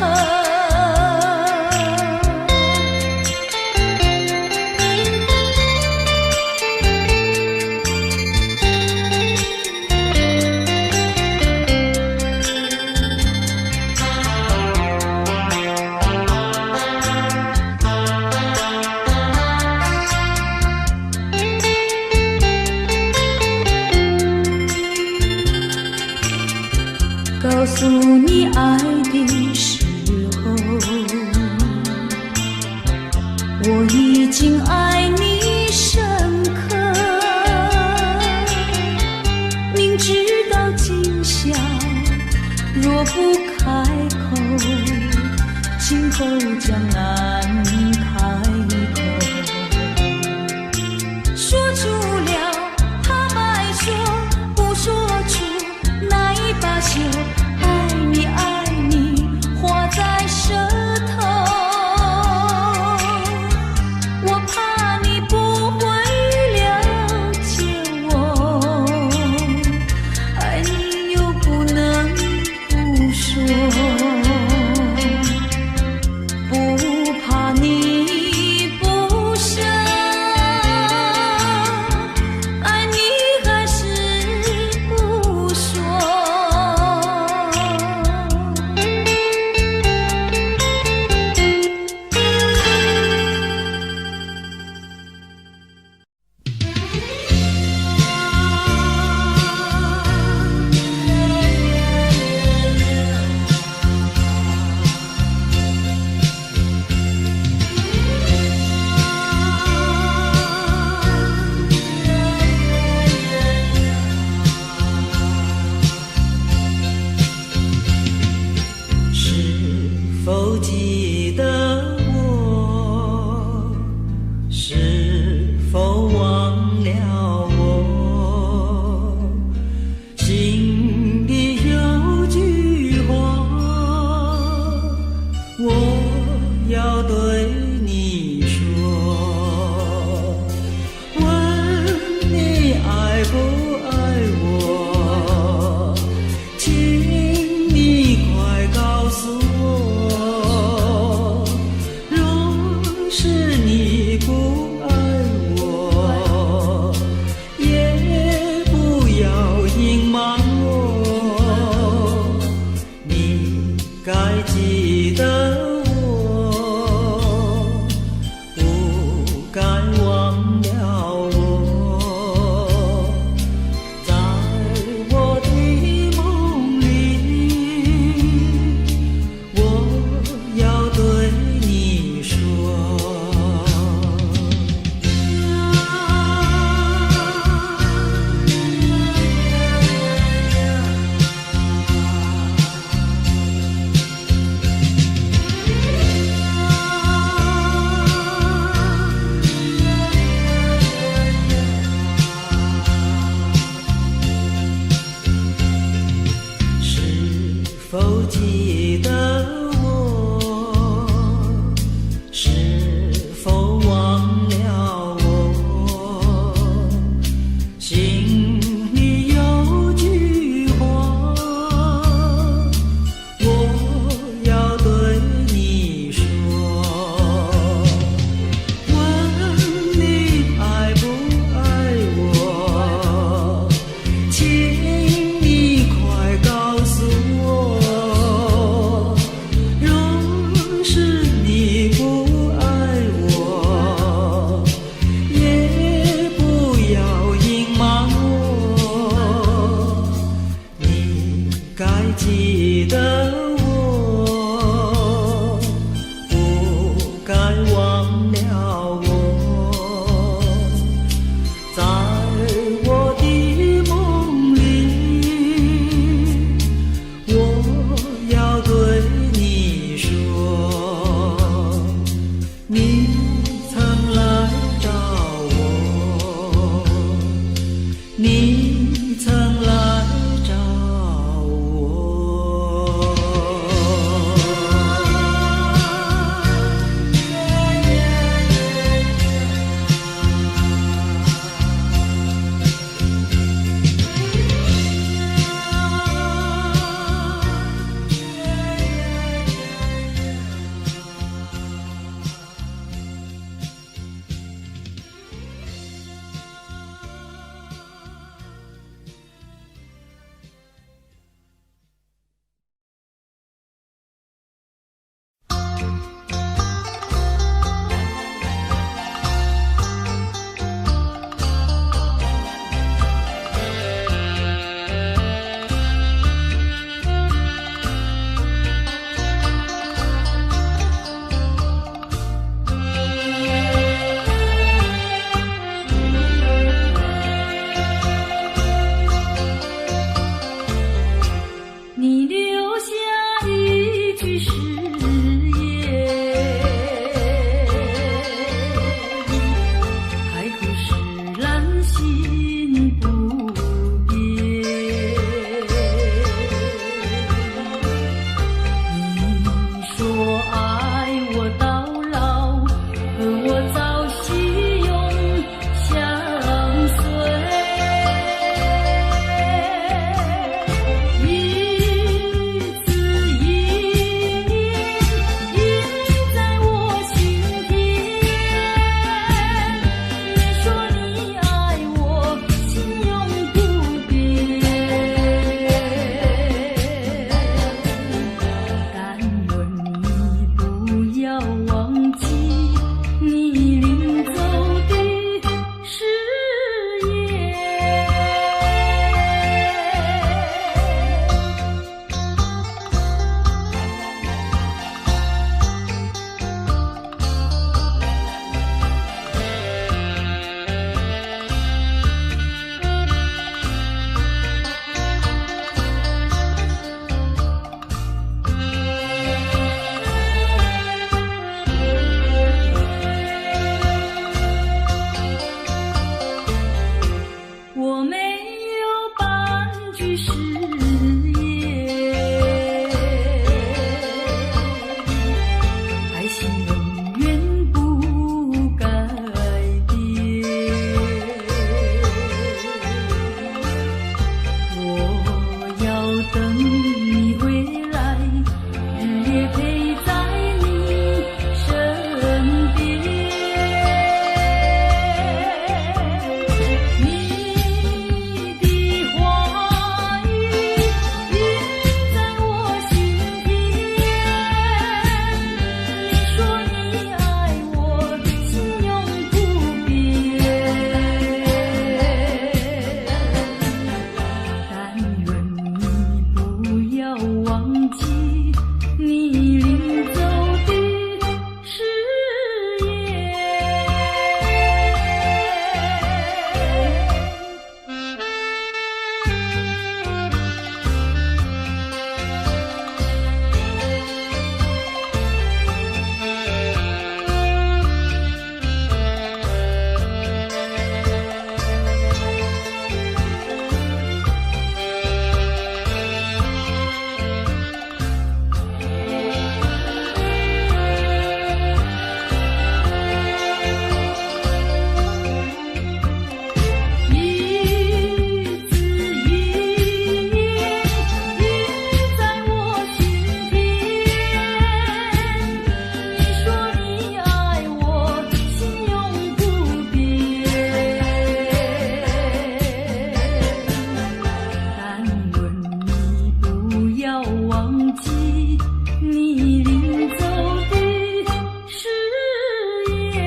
Speaker 6: 告诉你爱的时候，我已经爱你深刻，明知道今宵若不开口，今后将难开口。说出了怕白说，不说出那一把酒。爱你爱你画在舌头，我怕你不会了解我，爱你又不能不说，不怕你不舍，爱你还是不说。
Speaker 2: 是否记得我？是否忘了我？心里有句话，我要对你说，问你爱不爱我？请你快告诉我，若是你不爱我，也不要隐瞒我，你该记得我，不该忘了我，在我的梦里，我要对你说。是否记得我？是否忘了我？心里有句话，我要对你说，问你爱不爱我？请你快告诉我，
Speaker 6: 誓言，海枯石烂心不变。你说爱我到老，和我朝夕永相随。一字一言印在我心田。你说你爱我，心永不变。但愿你不要忘记你临走的誓言。我没有半句誓言，爱情永远不改变。我要等你回来，日夜陪在你身边。你的话语印在我心田。你说你爱我，心永不变。但愿你不要忘记你临走的誓言。一字一言印在我心田。你说你爱我，心永不变。但愿你不要忘记你临走的誓言。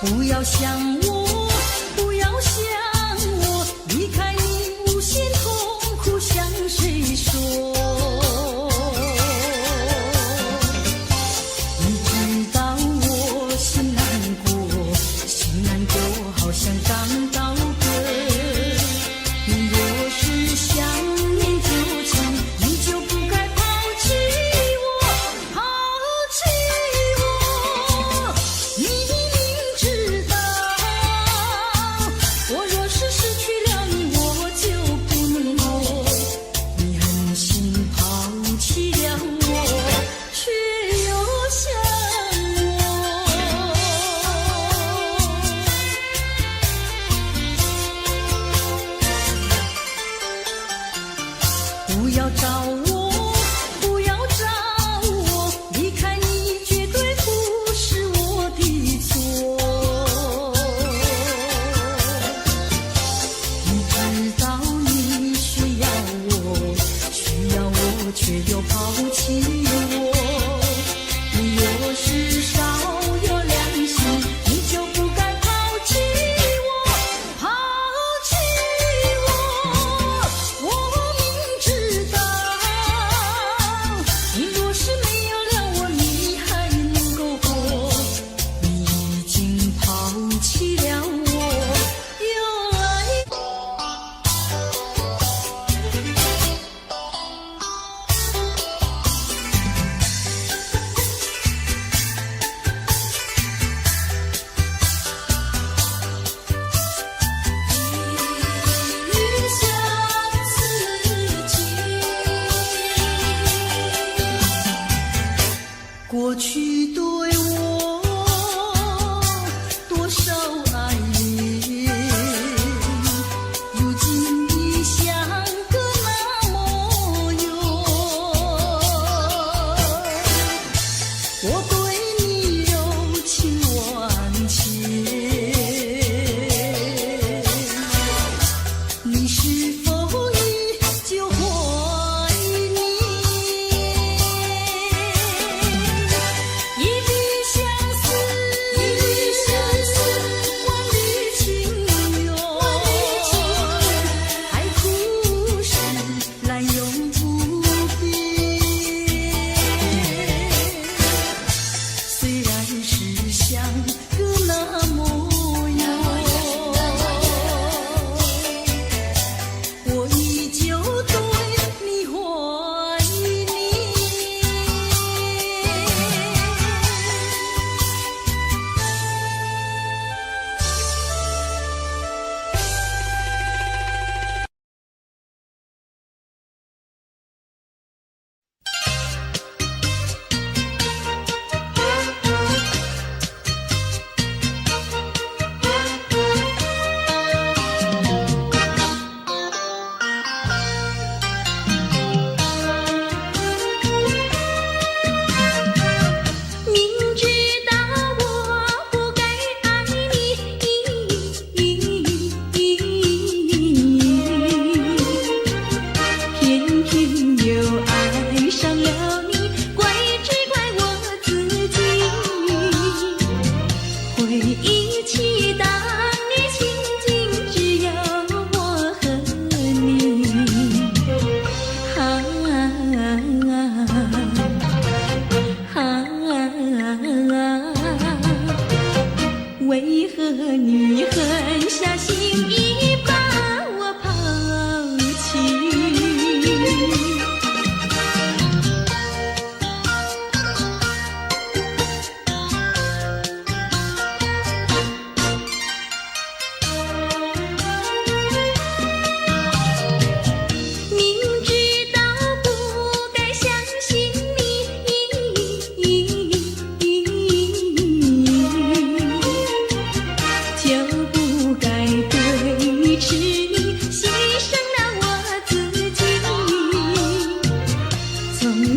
Speaker 6: 不要想我，不要想我，离开你无限痛苦向谁说？你知道我心难过，心难过好像刚到歌。你若是想念就强，你就不该抛弃我，抛弃我。你明知道，我若是失去了你，我就不能活。你狠心抛弃了我，却又想我。不要找我，不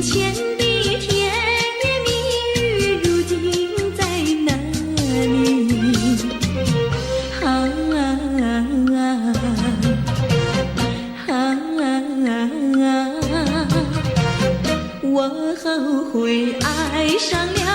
Speaker 4: 前的甜言蜜语，如今在哪里？我后悔爱上了